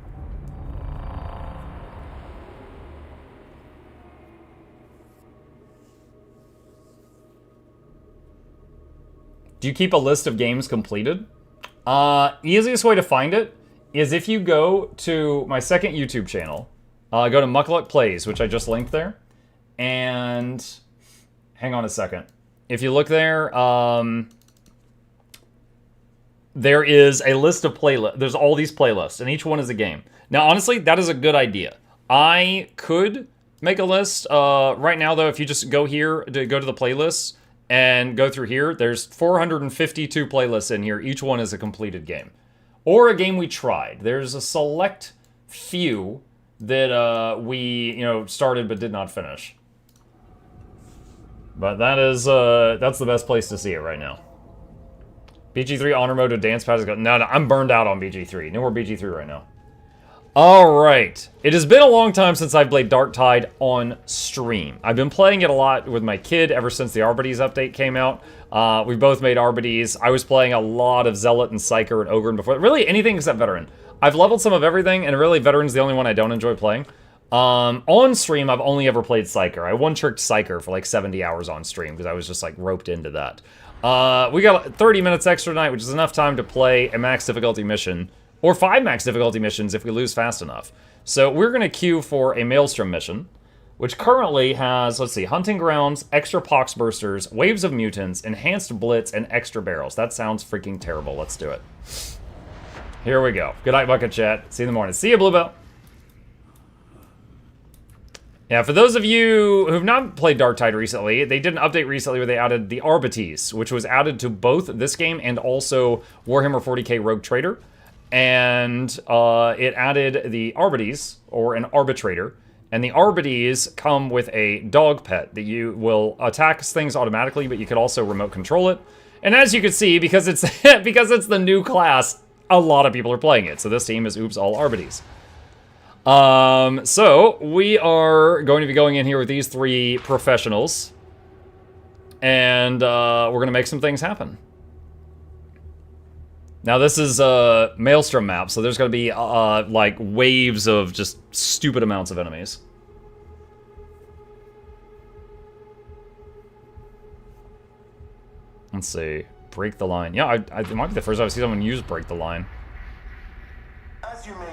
Do you keep a list of games completed? Easiest way to find it is if you go to my second YouTube channel, go to Mukluk Plays, which I just linked there, and hang on a second. If you look there, there is a list of playlists. There's all these playlists, and each one is a game. Now, honestly, that is a good idea. I could make a list. Right now, though, if you just go here, go to the playlists, and go through here, there's 452 playlists in here. Each one is a completed game. Or a game we tried. There's a select few that we, started but did not finish. But that is, that's the best place to see it right now. BG3 Honor Mode with Dance Pad is good. No, I'm burned out on BG3. No more BG3 right now. Alright. It has been a long time since I've played Darktide on stream. I've been playing it a lot with my kid ever since the Arbides update came out. We both made Arbides. I was playing a lot of Zealot and Psyker and Ogryn before. Really, anything except Veteran. I've leveled some of everything, and really, Veteran's the only one I don't enjoy playing. On stream, I've only ever played Psyker. I one-tricked Psyker for like 70 hours on stream because I was just like roped into that. We got 30 minutes extra tonight, which is enough time to play a max difficulty mission, or 5 max difficulty missions if we lose fast enough. So we're going to queue for a Maelstrom mission, which currently has, let's see, Hunting Grounds, extra Pox Bursters, Waves of Mutants, Enhanced Blitz, and extra barrels. That sounds freaking terrible. Let's do it. Here we go. Good night, Bucket Chat. See you in the morning. See you, Bluebell. Yeah, for those of you who've not played Darktide recently, they did an update recently where they added the Arbites, which was added to both this game and also Warhammer 40k Rogue Trader. And it added the Arbites, or an Arbitrator. And the Arbites come with a dog pet that you will attack things automatically, but you could also remote control it. And as you can see, because it's because it's the new class, a lot of people are playing it. So this team is Oops All Arbites. So we are going to be going in here with these 3 professionals, and we're going to make some things happen. Now this is a Maelstrom map, so there's going to be like waves of just stupid amounts of enemies. Let's see, break the line. Yeah, it might be the first time I see someone use break the line.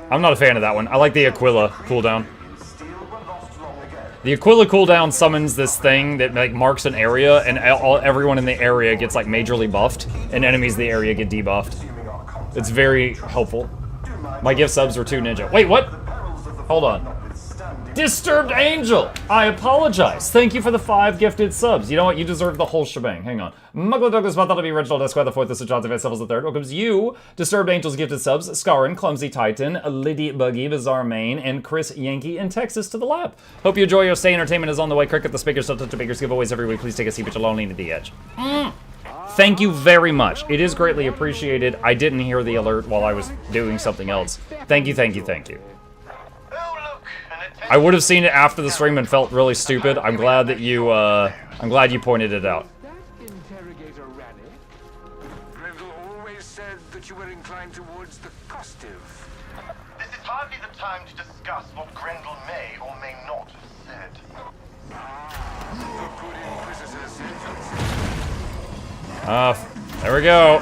I'm not a fan of that one. I like the Aquila cooldown. The Aquila cooldown summons this thing that like marks an area, and everyone in the area gets like majorly buffed, and enemies in the area get debuffed. It's very helpful. My gift subs were 2 ninja. Wait, what? Hold on. Disturbed Angel! I apologize. Thank you for the 5 gifted subs. You know what? You deserve the whole shebang. Hang on. Muggle Douglas Battle be Reginald Esquire the 4th, this is Jonathan Van Sevels the 3rd. Welcomes you, Disturbed Angel's gifted subs, Scarin, Clumsy Titan, Liddy Buggy, Bizarre Main, and Chris Yankee in Texas to the lab. Hope you enjoy your stay. Entertainment is on the way. Cricket the speakers, touch the speakers, giveaways every week. Please take a seat, but you're lonely to the edge. Thank you very much. It is greatly appreciated. I didn't hear the alert while I was doing something else. Thank you, thank you, thank you. I would have seen it after the stream and felt really stupid. I'm glad that you, pointed it out. Interrogator Ranny. Grendel always said that you were inclined towards the costive. This is hardly the time to discuss what Grendel may or may not have said. The good Inquisitor said. There we go.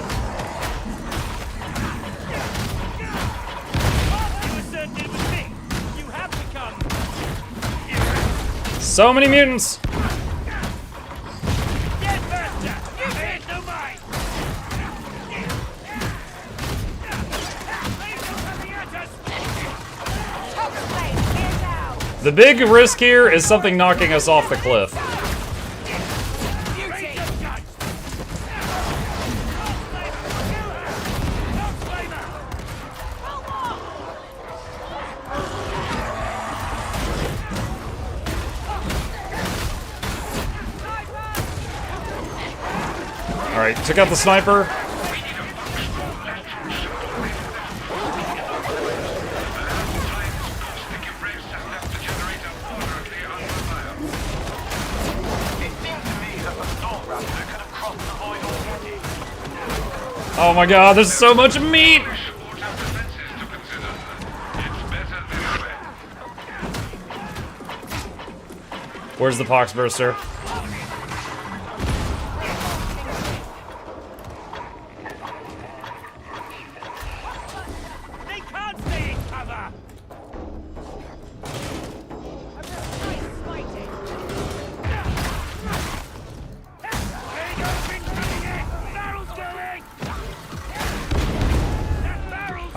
So many mutants! The big risk here is something knocking us off the cliff. Alright, took out the sniper. Oh my god, there's so much meat! Where's the Pox Burster?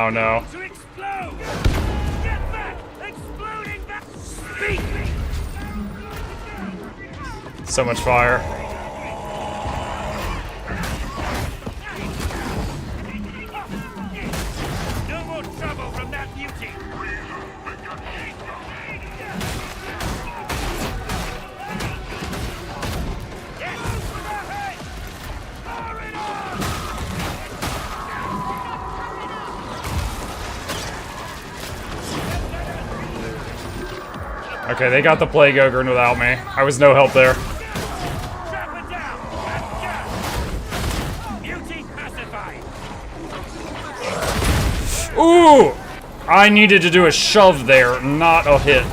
Oh no. So much fire. No more trouble from that beauty. Okay, they got the Plague Ogre without me. I was no help there. Ooh! I needed to do a shove there, not a hit.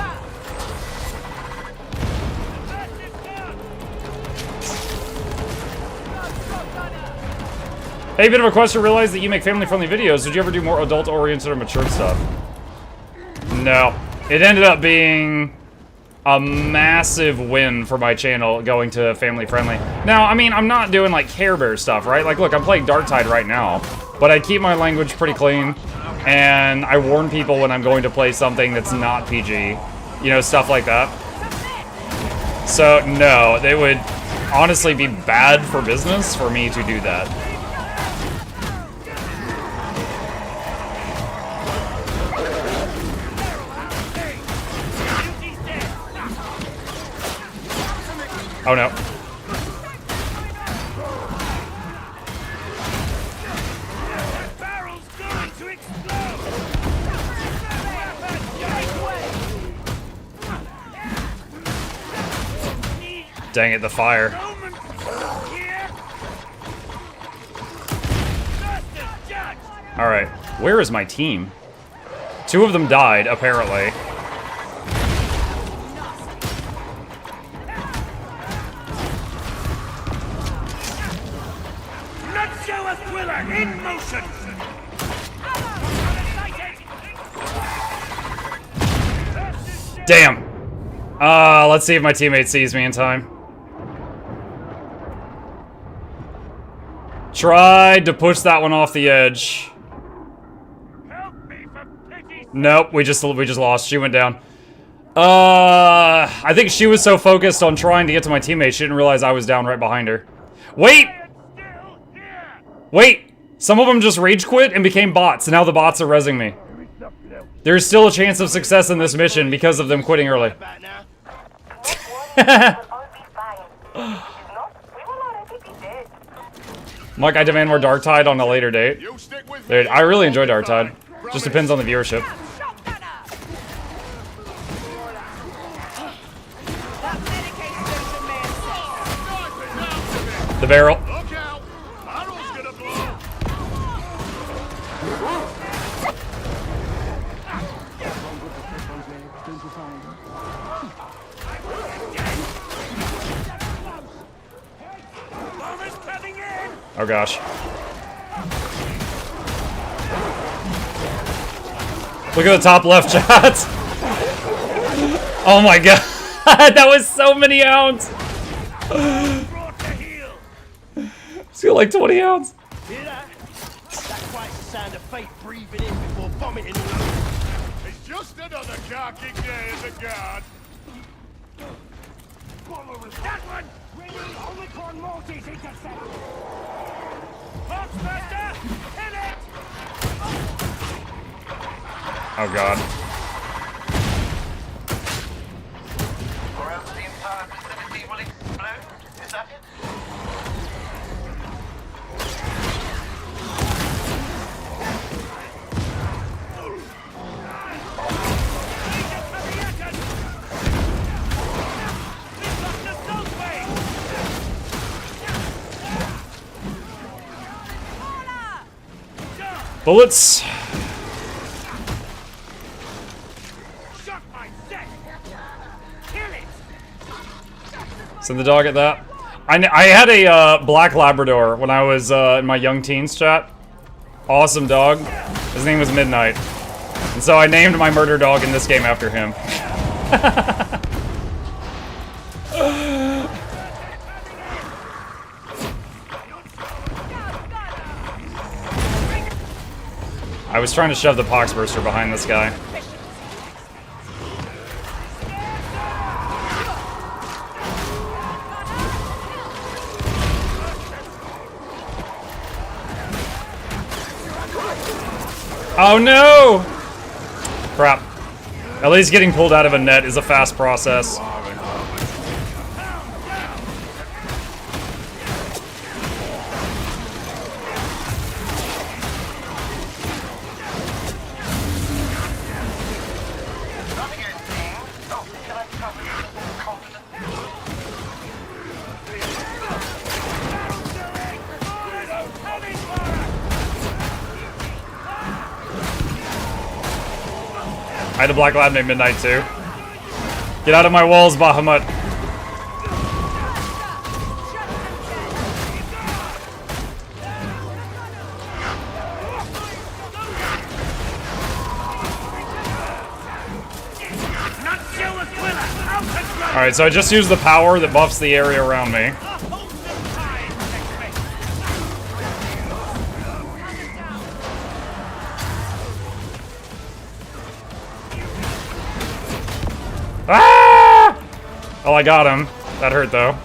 Hey, bit of a question. Realize that you make family-friendly videos. Would you ever do more adult-oriented or mature stuff? No. It ended up being a massive win for my channel going to family-friendly. Now, I mean, I'm not doing like Care Bear stuff, right? Like, look, I'm playing Darktide right now, but I keep my language pretty clean, and I warn people when I'm going to play something that's not PG. You know, stuff like that. So, no, it would honestly be bad for business for me to do that. Oh no. Dang it, the fire. Alright, where is my team? 2 of them died, apparently. In motion. Damn. Let's see if my teammate sees me in time. Tried to push that one off the edge. Nope, we just lost. She went down. I think she was so focused on trying to get to my teammate, she didn't realize I was down right behind her. Wait! Wait! Some of them just rage quit and became bots, and now the bots are rezzing me. There's still a chance of success in this mission because of them quitting early. Mike, I demand more Darktide on a later date. Dude, I really enjoy Darktide. Just depends on the viewership. The barrel. Oh gosh. Look at the top left, chat. Oh my god. That was so many ounce. It's got like 20 ounce. Hear that? That's quite the sound of fate breathing in before vomiting. It's just another carking day in the guard. That one! Omicron Morty's intercept! Foxmaster! Hit it! Oh god. Or else the entire vicinity will explode? Is that it? Bullets. Send the dog at that. I had a black Labrador when I was in my young teens, chat. Awesome dog. His name was Midnight. And so I named my murder dog in this game after him. I was trying to shove the Poxburster behind this guy. Oh no! Crap. At least getting pulled out of a net is a fast process. I had a black lab named Midnight too. Get out of my walls, Bahamut. Alright, so I just used the power that buffs the area around me. Ah! Oh, I got him. That hurt, though.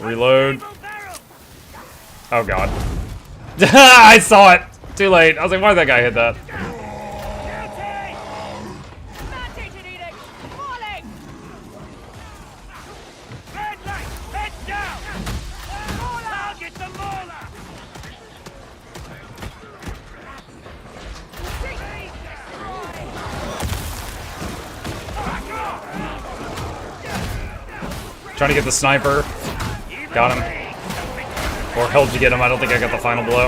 Reload. Oh god. I saw it! Too late. I was like, why did that guy hit that? Trying to get the sniper. Got him. Or held to get him. I don't think I got the final blow.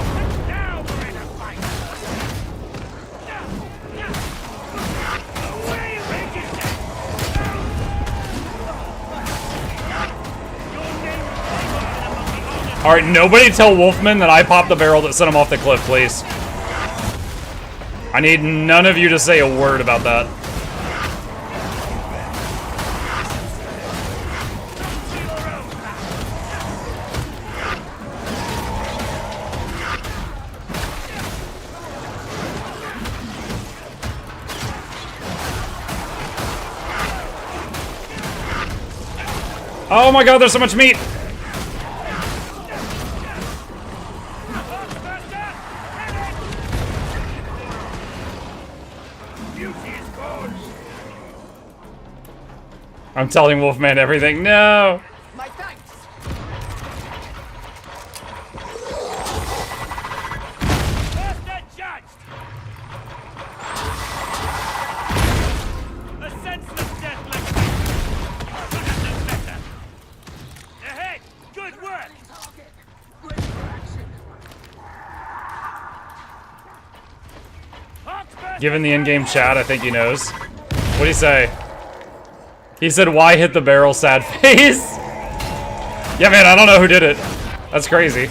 Alright, nobody tell Wolfman that I popped the barrel that sent him off the cliff, please. I need none of you to say a word about that. Oh my god, there's so much meat! I'm telling Wolfman everything. No! My thanks. First judged. A senseless death like better. Ahead. Good work. Given the in-game chat, I think he knows. What'd he say? He said, why hit the barrel, sad face? Yeah, man, I don't know who did it. That's crazy.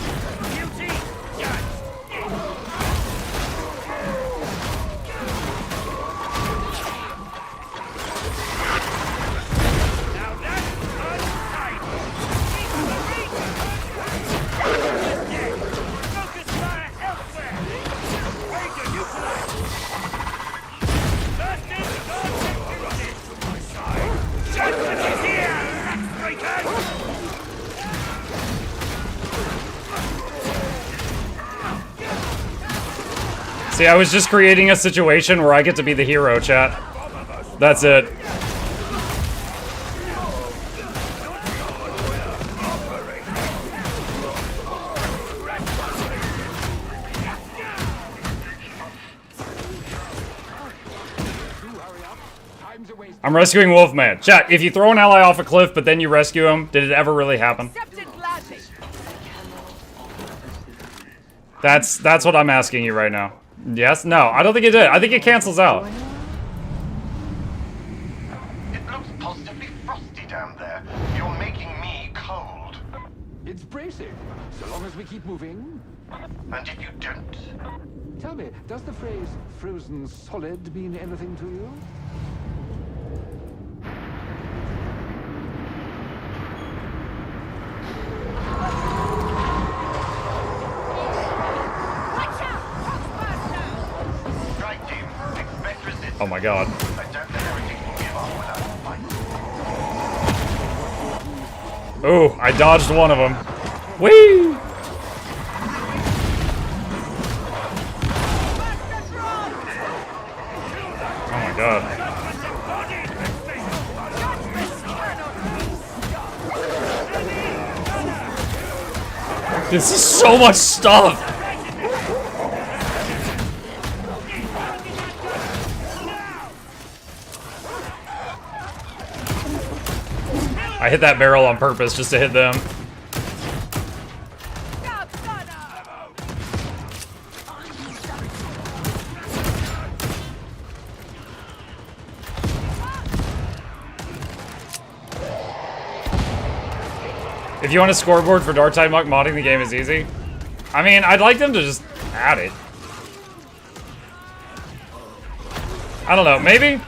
See, I was just creating a situation where I get to be the hero, chat. That's it. I'm rescuing Wolfman. Chat, if you throw an ally off a cliff but then you rescue him, did it ever really happen? That's what I'm asking you right now. Yes? No, I don't think it did. I think it cancels out. It looks positively frosty down there. You're making me cold. It's bracing, so long as we keep moving. And if you don't? Tell me, does the phrase frozen solid mean anything to you? Oh my god. Oh, I dodged one of them. Whee! Oh my god. This is so much stuff! I hit that barrel on purpose just to hit them. If you want a scoreboard for Dark Tide Muck, modding the game is easy. I mean, I'd like them to just add it. I don't know, maybe?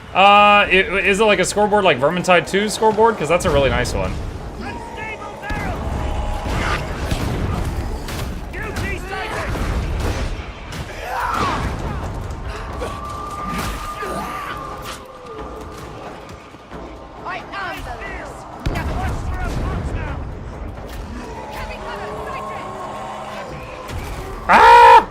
Is it like a scoreboard like Vermintide 2 scoreboard? Because that's a really nice one. Ah!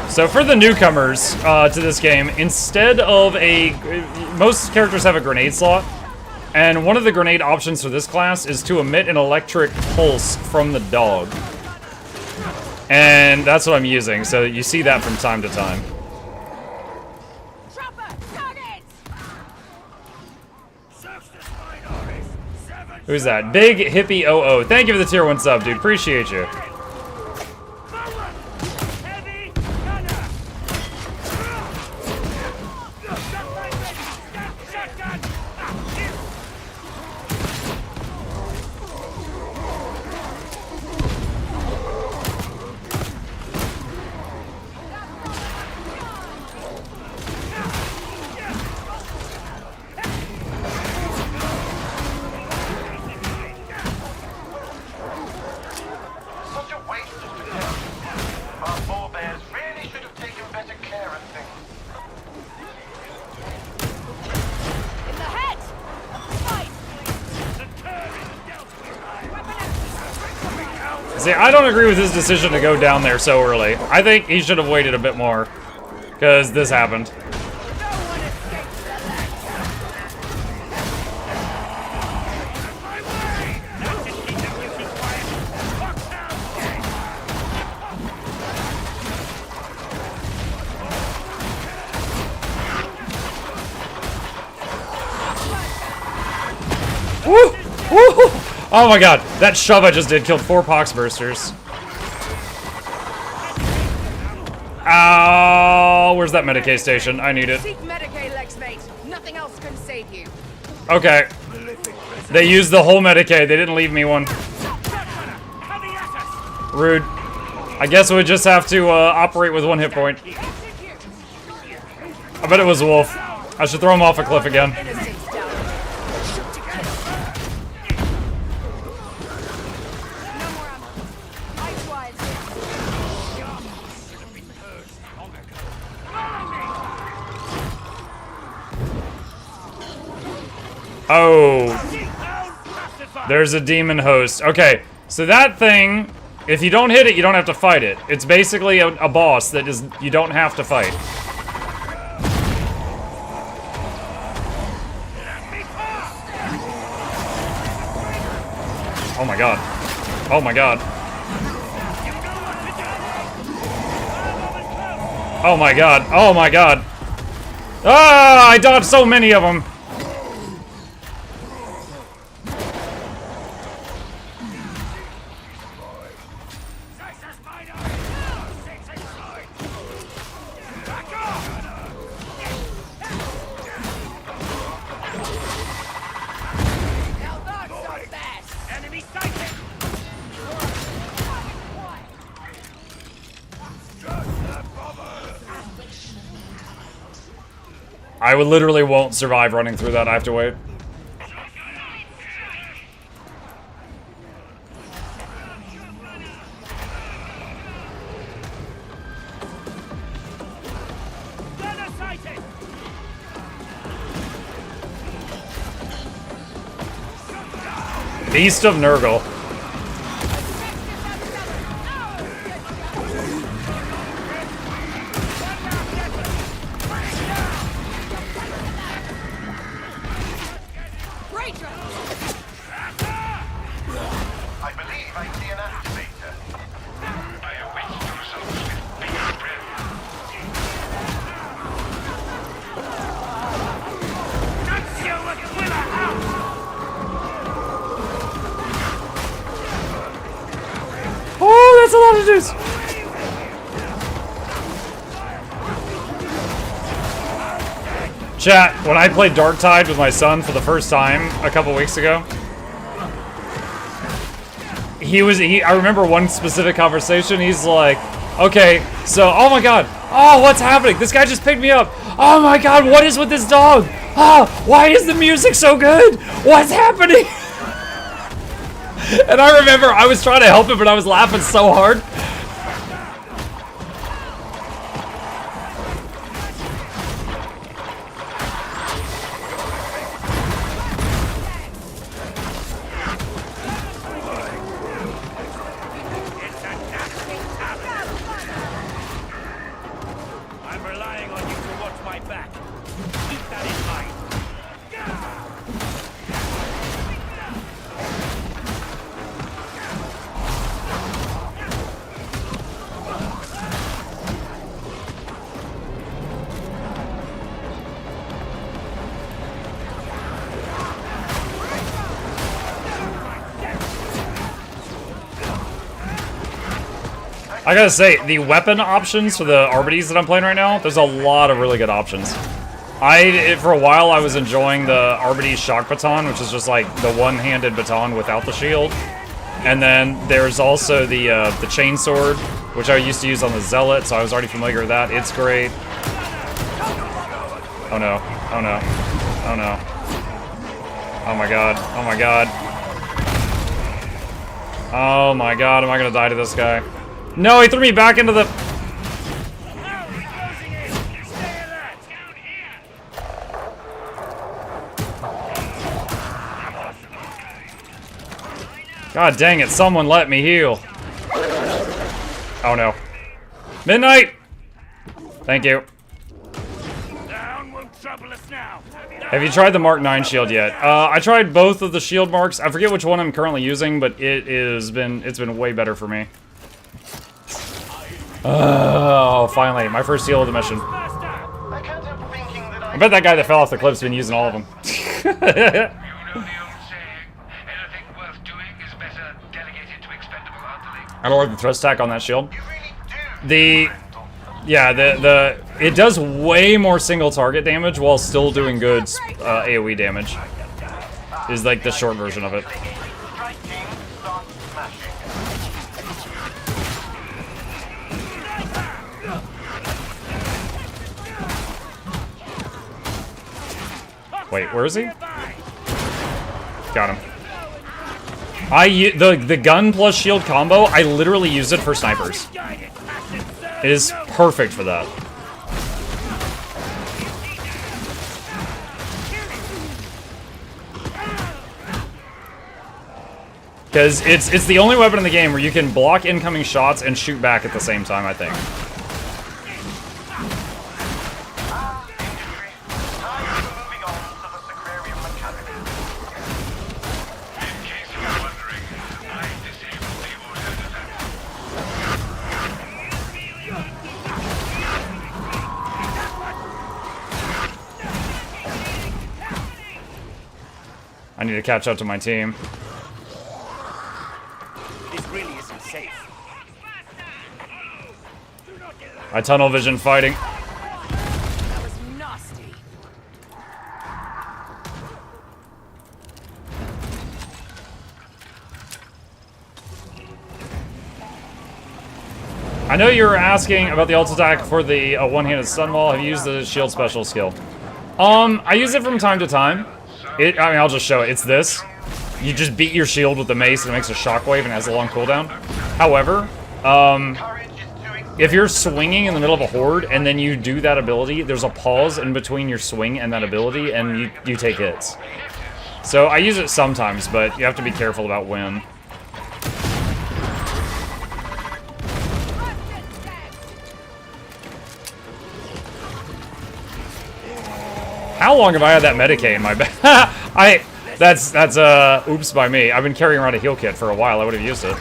So for the newcomers to this game, instead of most characters have a grenade slot, and one of the grenade options for this class is to emit an electric pulse from the dog. And that's what I'm using, so you see that from time to time. Who's that? Big Hippie OO. Thank you for the tier 1 sub, dude. Appreciate you. See, I don't agree with his decision to go down there so early. I think he should have waited a bit more, because this happened. Woo! Woo! Oh my god, that shove I just did killed 4 Poxbursters. Ow! Where's that Medicae station? I need it. Seek Medicae, Lex, mate. Nothing else can save you. Okay. They used the whole Medicae. They didn't leave me one. Rude. I guess we just have to operate with 1 hit point. I bet it was a wolf. I should throw him off a cliff again. Oh, there's a demon host. Okay, so that thing, if you don't hit it, you don't have to fight it. It's basically a boss that is you don't have to fight. Oh my god. Oh my god. Oh my god. Oh my god. Ah, I dodged so many of them. I would literally won't survive running through that. I have to wait. Beast of Nurgle. I believe I see an activator. I await the results with bated breath. Oh, that's a lot of juice. Chat, when I played Darktide with my son for the first time a couple weeks ago, I remember one specific conversation. He's like, okay, so, oh my god, oh, what's happening? This guy just picked me up. Oh my god, what is with this dog? Oh, why is the music so good? What's happening? And I remember I was trying to help him, but I was laughing so hard. I'm relying on you to watch my back. Keep that in mind. I gotta say, the weapon options for the Arbites that I'm playing right now, there's a lot of really good options. For a while, I was enjoying the Arbite Shock Baton, which is just like the one-handed baton without the shield. And then there's also the Chainsword, which I used to use on the Zealot, so I was already familiar with that. It's great. Oh no, oh no, oh no. Oh my god, oh my god. Oh my god, am I gonna die to this guy? No, he threw me back into the... God dang it, someone let me heal. Oh no. Midnight! Thank you. Have you tried the Mark 9 shield yet? I tried both of the shield marks. I forget which one I'm currently using, but it's been way better for me. Oh, finally, my first seal of the mission. I bet that guy that fell off the cliff's been using all of them. I don't like the thrust attack on that shield. It does way more single target damage while still doing good AoE damage. Is like the short version of it. Wait, where is he? Got him. The gun plus shield combo, I literally use it for snipers. It is perfect for that. Because it's the only weapon in the game where you can block incoming shots and shoot back at the same time, I think. I need to catch up to my team. This really isn't safe. I tunnel vision fighting. That was nasty. I know you were asking about the ult attack for the one-handed stun wall. Have you used the shield special skill? I use it from time to time. I mean, I'll just show it. It's this. You just beat your shield with the mace and it makes a shockwave and has a long cooldown. However, if you're swinging in the middle of a horde and then you do that ability, there's a pause in between your swing and that ability and you take hits. So I use it sometimes, but you have to be careful about when. How long have I had that Medicaid in my bag? That's oops by me. I've been carrying around a heal kit for a while. I would have used it.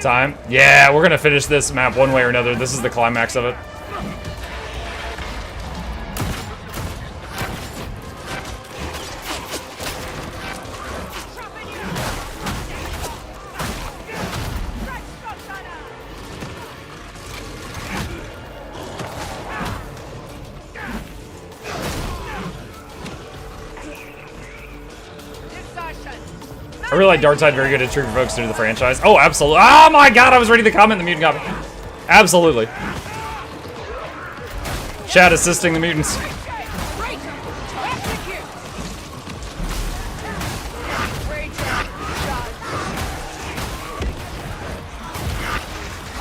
Time. Yeah, we're gonna finish this map one way or another. This is the climax of it. I really like Darkside, very good at trigger folks through the franchise. Oh, absolutely. Oh my god, I was ready to comment, the mutant got me. Absolutely. Chat assisting the mutants.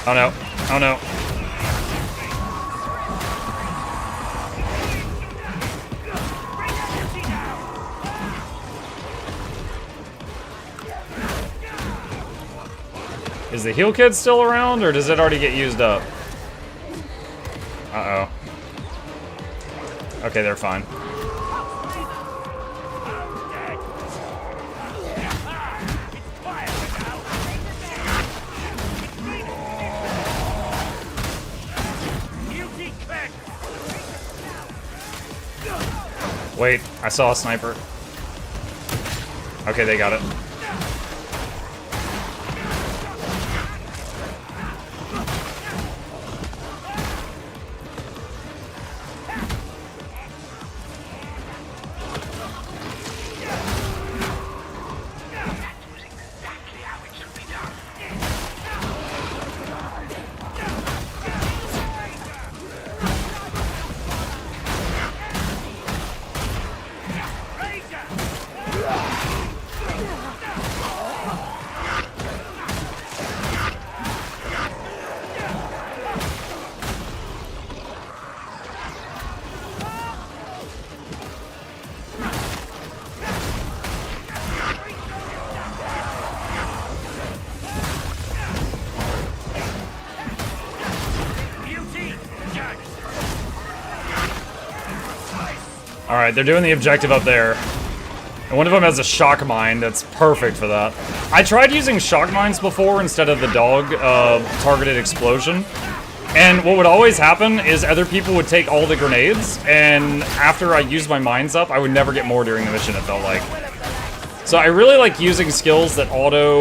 Oh no. Oh no. Is the heal kit still around, or does it already get used up? Uh-oh. Okay, they're fine. Wait, I saw a sniper. Okay, they got it. Alright, they're doing the objective up there. And one of them has a shock mine that's perfect for that. I tried using shock mines before instead of the dog targeted explosion. And what would always happen is other people would take all the grenades, and after I used my mines up, I would never get more during the mission, it felt like. So I really like using skills that auto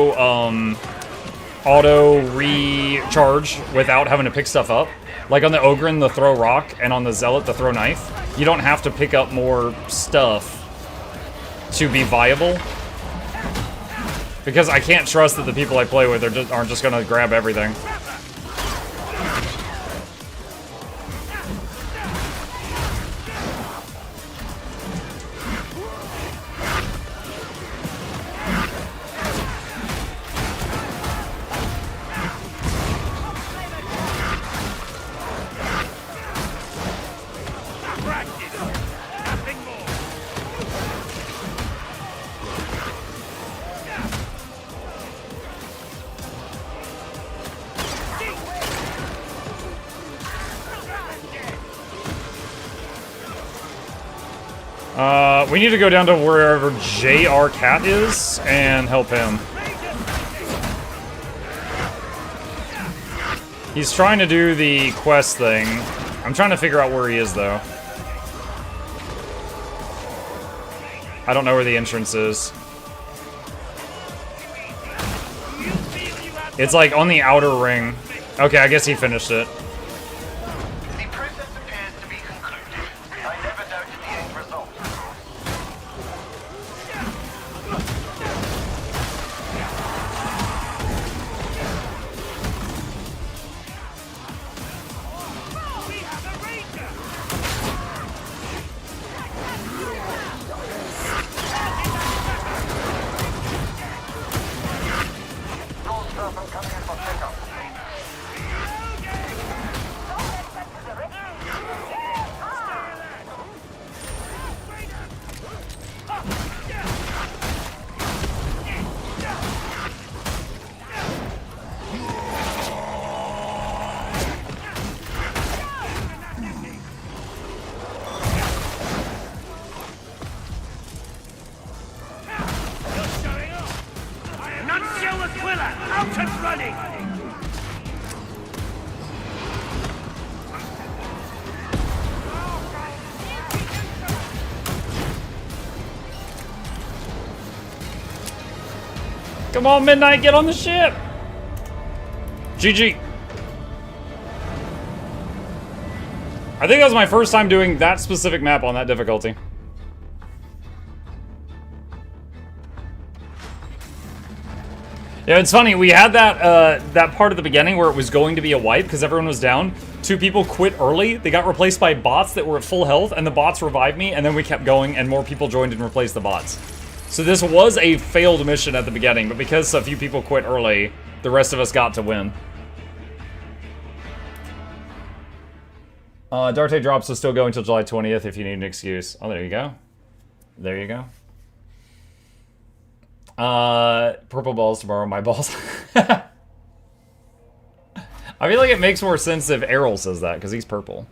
recharge without having to pick stuff up. Like on the Ogren, the throw rock, and on the Zealot, the throw knife. You don't have to pick up more stuff to be viable. Because I can't trust that the people I play with aren't just gonna grab everything. We need to go down to wherever JR Cat is and help him. He's trying to do the quest thing. I'm trying to figure out where he is, though. I don't know where the entrance is. It's like on the outer ring. Okay, I guess he finished it. Come on, Midnight, get on the ship! GG. I think that was my first time doing that specific map on that difficulty. Yeah, it's funny, we had that that part at the beginning where it was going to be a wipe because everyone was down. 2 people quit early, they got replaced by bots that were at full health, and the bots revived me, and then we kept going, and more people joined and replaced the bots. So this was a failed mission at the beginning, but because a few people quit early, the rest of us got to win. Darte drops will still go until July 20th if you need an excuse. Oh, there you go. There you go. Purple balls tomorrow, my balls. I feel like it makes more sense if Errol says that, because he's purple.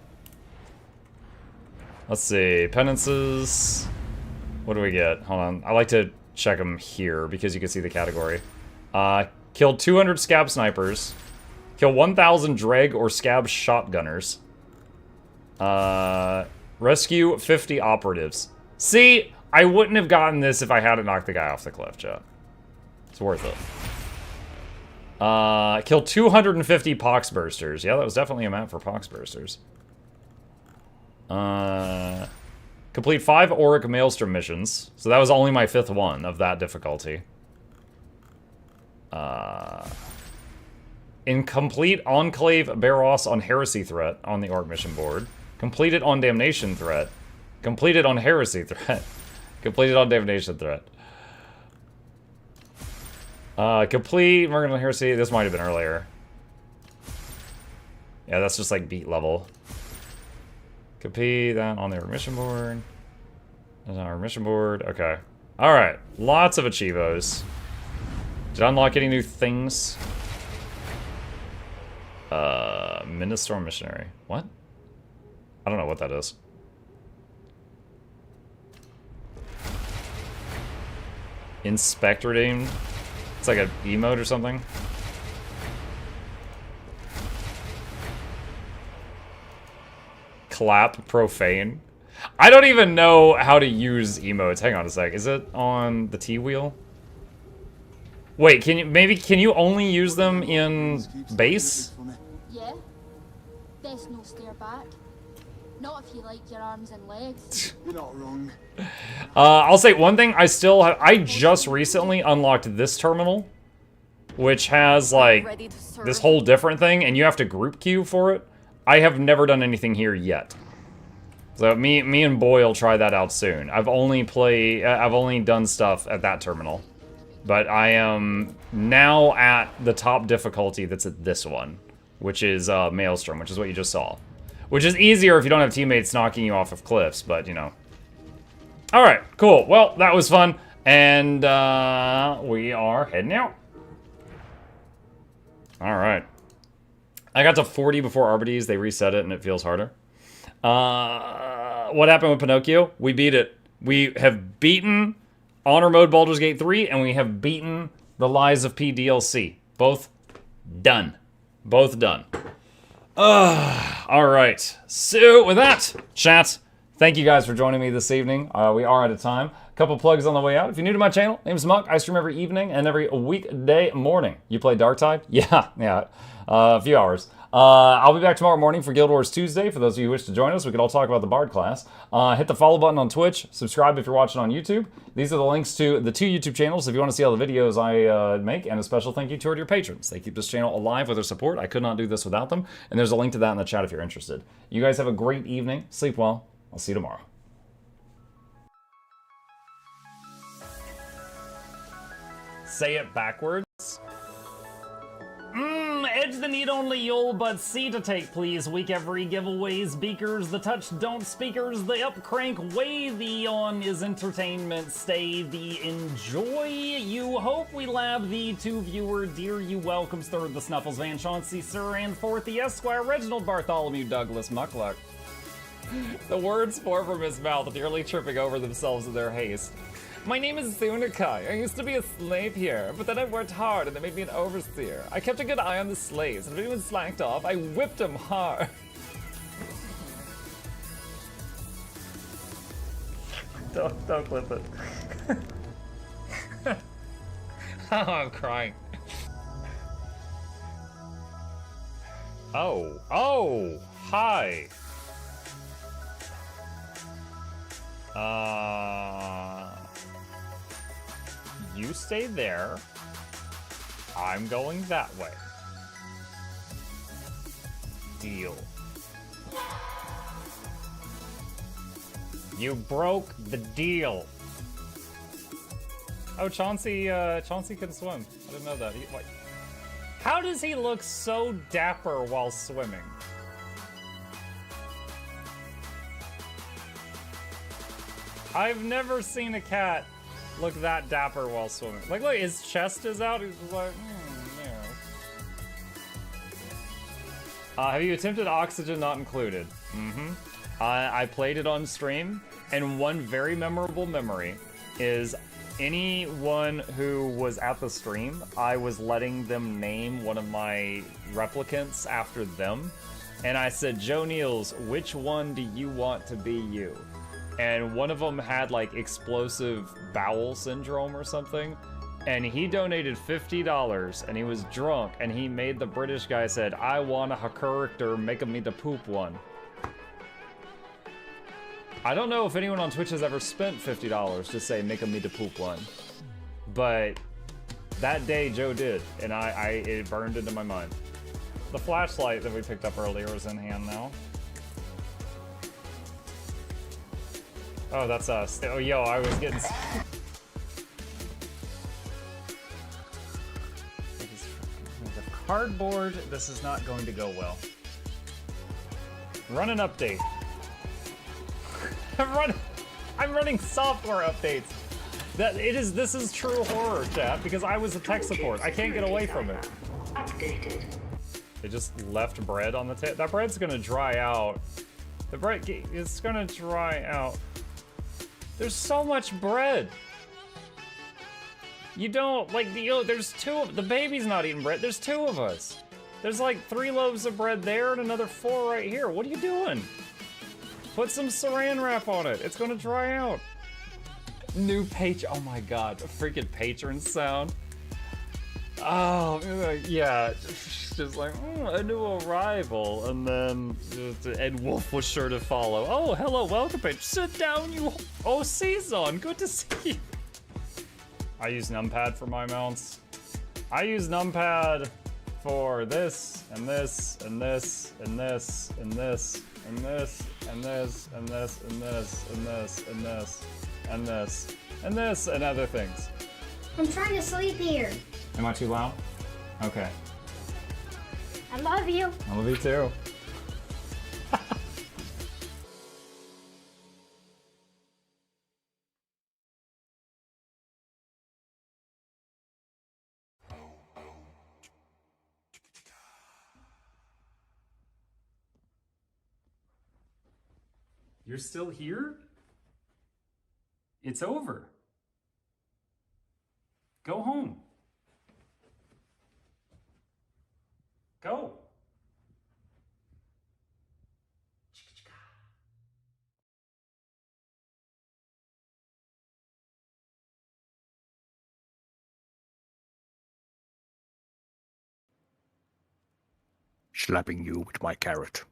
Let's see. Penances. What do we get? Hold on. I like to check them here, because you can see the category. Killed 200 scab snipers. Kill 1,000 dreg or scab shotgunners. Rescue 50 operatives. See, I wouldn't have gotten this if I hadn't knocked the guy off the cliff, chat. It's worth it. Kill 250 poxbursters. Yeah, that was definitely a map for poxbursters. Complete 5 Auric Maelstrom missions. So that was only my 5th one of that difficulty. Incomplete Enclave Barros on Heresy threat on the Auric mission board. Completed on Damnation threat. Completed on Heresy threat. Completed on Damnation threat. Complete Mergen on Heresy. This might have been earlier. Yeah, that's just like beat level. Complete that on their mission board. That's on our mission board. Okay. Alright. Lots of achievos. Did I unlock any new things? Ministorm Missionary. What? I don't know what that is. Inspector Dame. It's like an emote or something. Clap Profane. I don't even know how to use emotes. Hang on a sec. Is it on the T wheel? Wait, can you only use them in base? Yeah. Best no stare back. Not if you like your arms and legs. You're not wrong. I'll say one thing. I just recently unlocked this terminal, which has like this whole different thing, and you have to group queue for it. I have never done anything here yet. So me and Boy will try that out soon. I've only done stuff at that terminal. But I am now at the top difficulty that's at this one, which is Maelstrom, which is what you just saw. Which is easier if you don't have teammates knocking you off of cliffs, but you know. Alright, cool. Well, that was fun. And we are heading out. Alright. I got to 40 before Arbides. They reset it and it feels harder. What happened with Pinocchio? We beat it. We have beaten Honor Mode Baldur's Gate 3, and we have beaten the Lies of P DLC. Both done. Both done. Alright. So, with that, chat, thank you guys for joining me this evening. We are out of time. A couple plugs on the way out. If you're new to my channel, name's Muck. I stream every evening and every weekday morning. You play Darktide? Yeah. A few hours. I'll be back tomorrow morning for Guild Wars Tuesday. For those of you who wish to join us, we can all talk about the Bard class. Hit the follow button on Twitch. Subscribe if you're watching on YouTube. These are the links to the 2 YouTube channels if you want to see all the videos I make. And a special thank you to our dear patrons. They keep this channel alive with their support. I could not do this without them. And there's a link to that in the chat if you're interested. You guys have a great evening. Sleep well. I'll see you tomorrow. Say it backwards. Edge the need only you'll but C to take, please. Week every giveaways, beakers, the touch don't speakers, the up crank way, the on is entertainment, stay the enjoy. You hope we lab the 2 viewer, dear you welcomes, third the Snuffles, Van Chauncey, Sir, and fourth the Esquire, Reginald Bartholomew, Douglas, Mukluk. The words pour from his mouth, nearly tripping over themselves in their haste. My name is Zunikai. I used to be a slave here, but then I worked hard and they made me an overseer. I kept a good eye on the slaves, and if anyone slacked off, I whipped them hard. Don't clip it. I'm crying. Oh. Oh! Hi! You stay there. I'm going that way. Deal. You broke the deal. Oh, Chauncey can swim. I didn't know that. Wait. How does he look so dapper while swimming? I've never seen a cat look that dapper while swimming. Like, look, his chest is out. He's just like, yeah. Have you attempted Oxygen Not Included? Mm-hmm. I played it on stream, and one very memorable memory is anyone who was at the stream, I was letting them name one of my replicants after them. And I said, Joe Niels, which one do you want to be you? And one of them had like explosive bowel syndrome or something. And he donated $50 and he was drunk and he made the British guy said, I want a character, make me the poop one. I don't know if anyone on Twitch has ever spent $50 to say, make me the poop one. But that day Joe did, and it burned into my mind. The flashlight that we picked up earlier is in hand now. Oh, that's us. Oh, yo, I was getting... Cardboard, this is not going to go well. Run an update. I'm running software updates. This is true horror, chat, because I was a tech support. I can't get away from it. Updated. They just left bread on the table. That bread's gonna dry out. The bread is gonna dry out. There's so much bread. You don't, like, there's the baby's not eating bread. There's 2 of us. There's like 3 loaves of bread there and another 4 right here. What are you doing? Put some saran wrap on it. It's gonna dry out. New page. Oh my god, a freaking patron sound. Oh, yeah. Just like, a new arrival. And then Ed Wolf was sure to follow. Oh, hello, welcome page. Sit down, you. Oh, Season, good to see you. I use numpad for my mounts. I use numpad for this, and this, and this, and this, and this, and this, and this, and this, and this, and this, and this, and this, and this, and other things. I'm trying to sleep here. Am I too loud? Okay. I love you. I love you too. You're still here? It's over. Go home. Go. Slapping you with my carrot.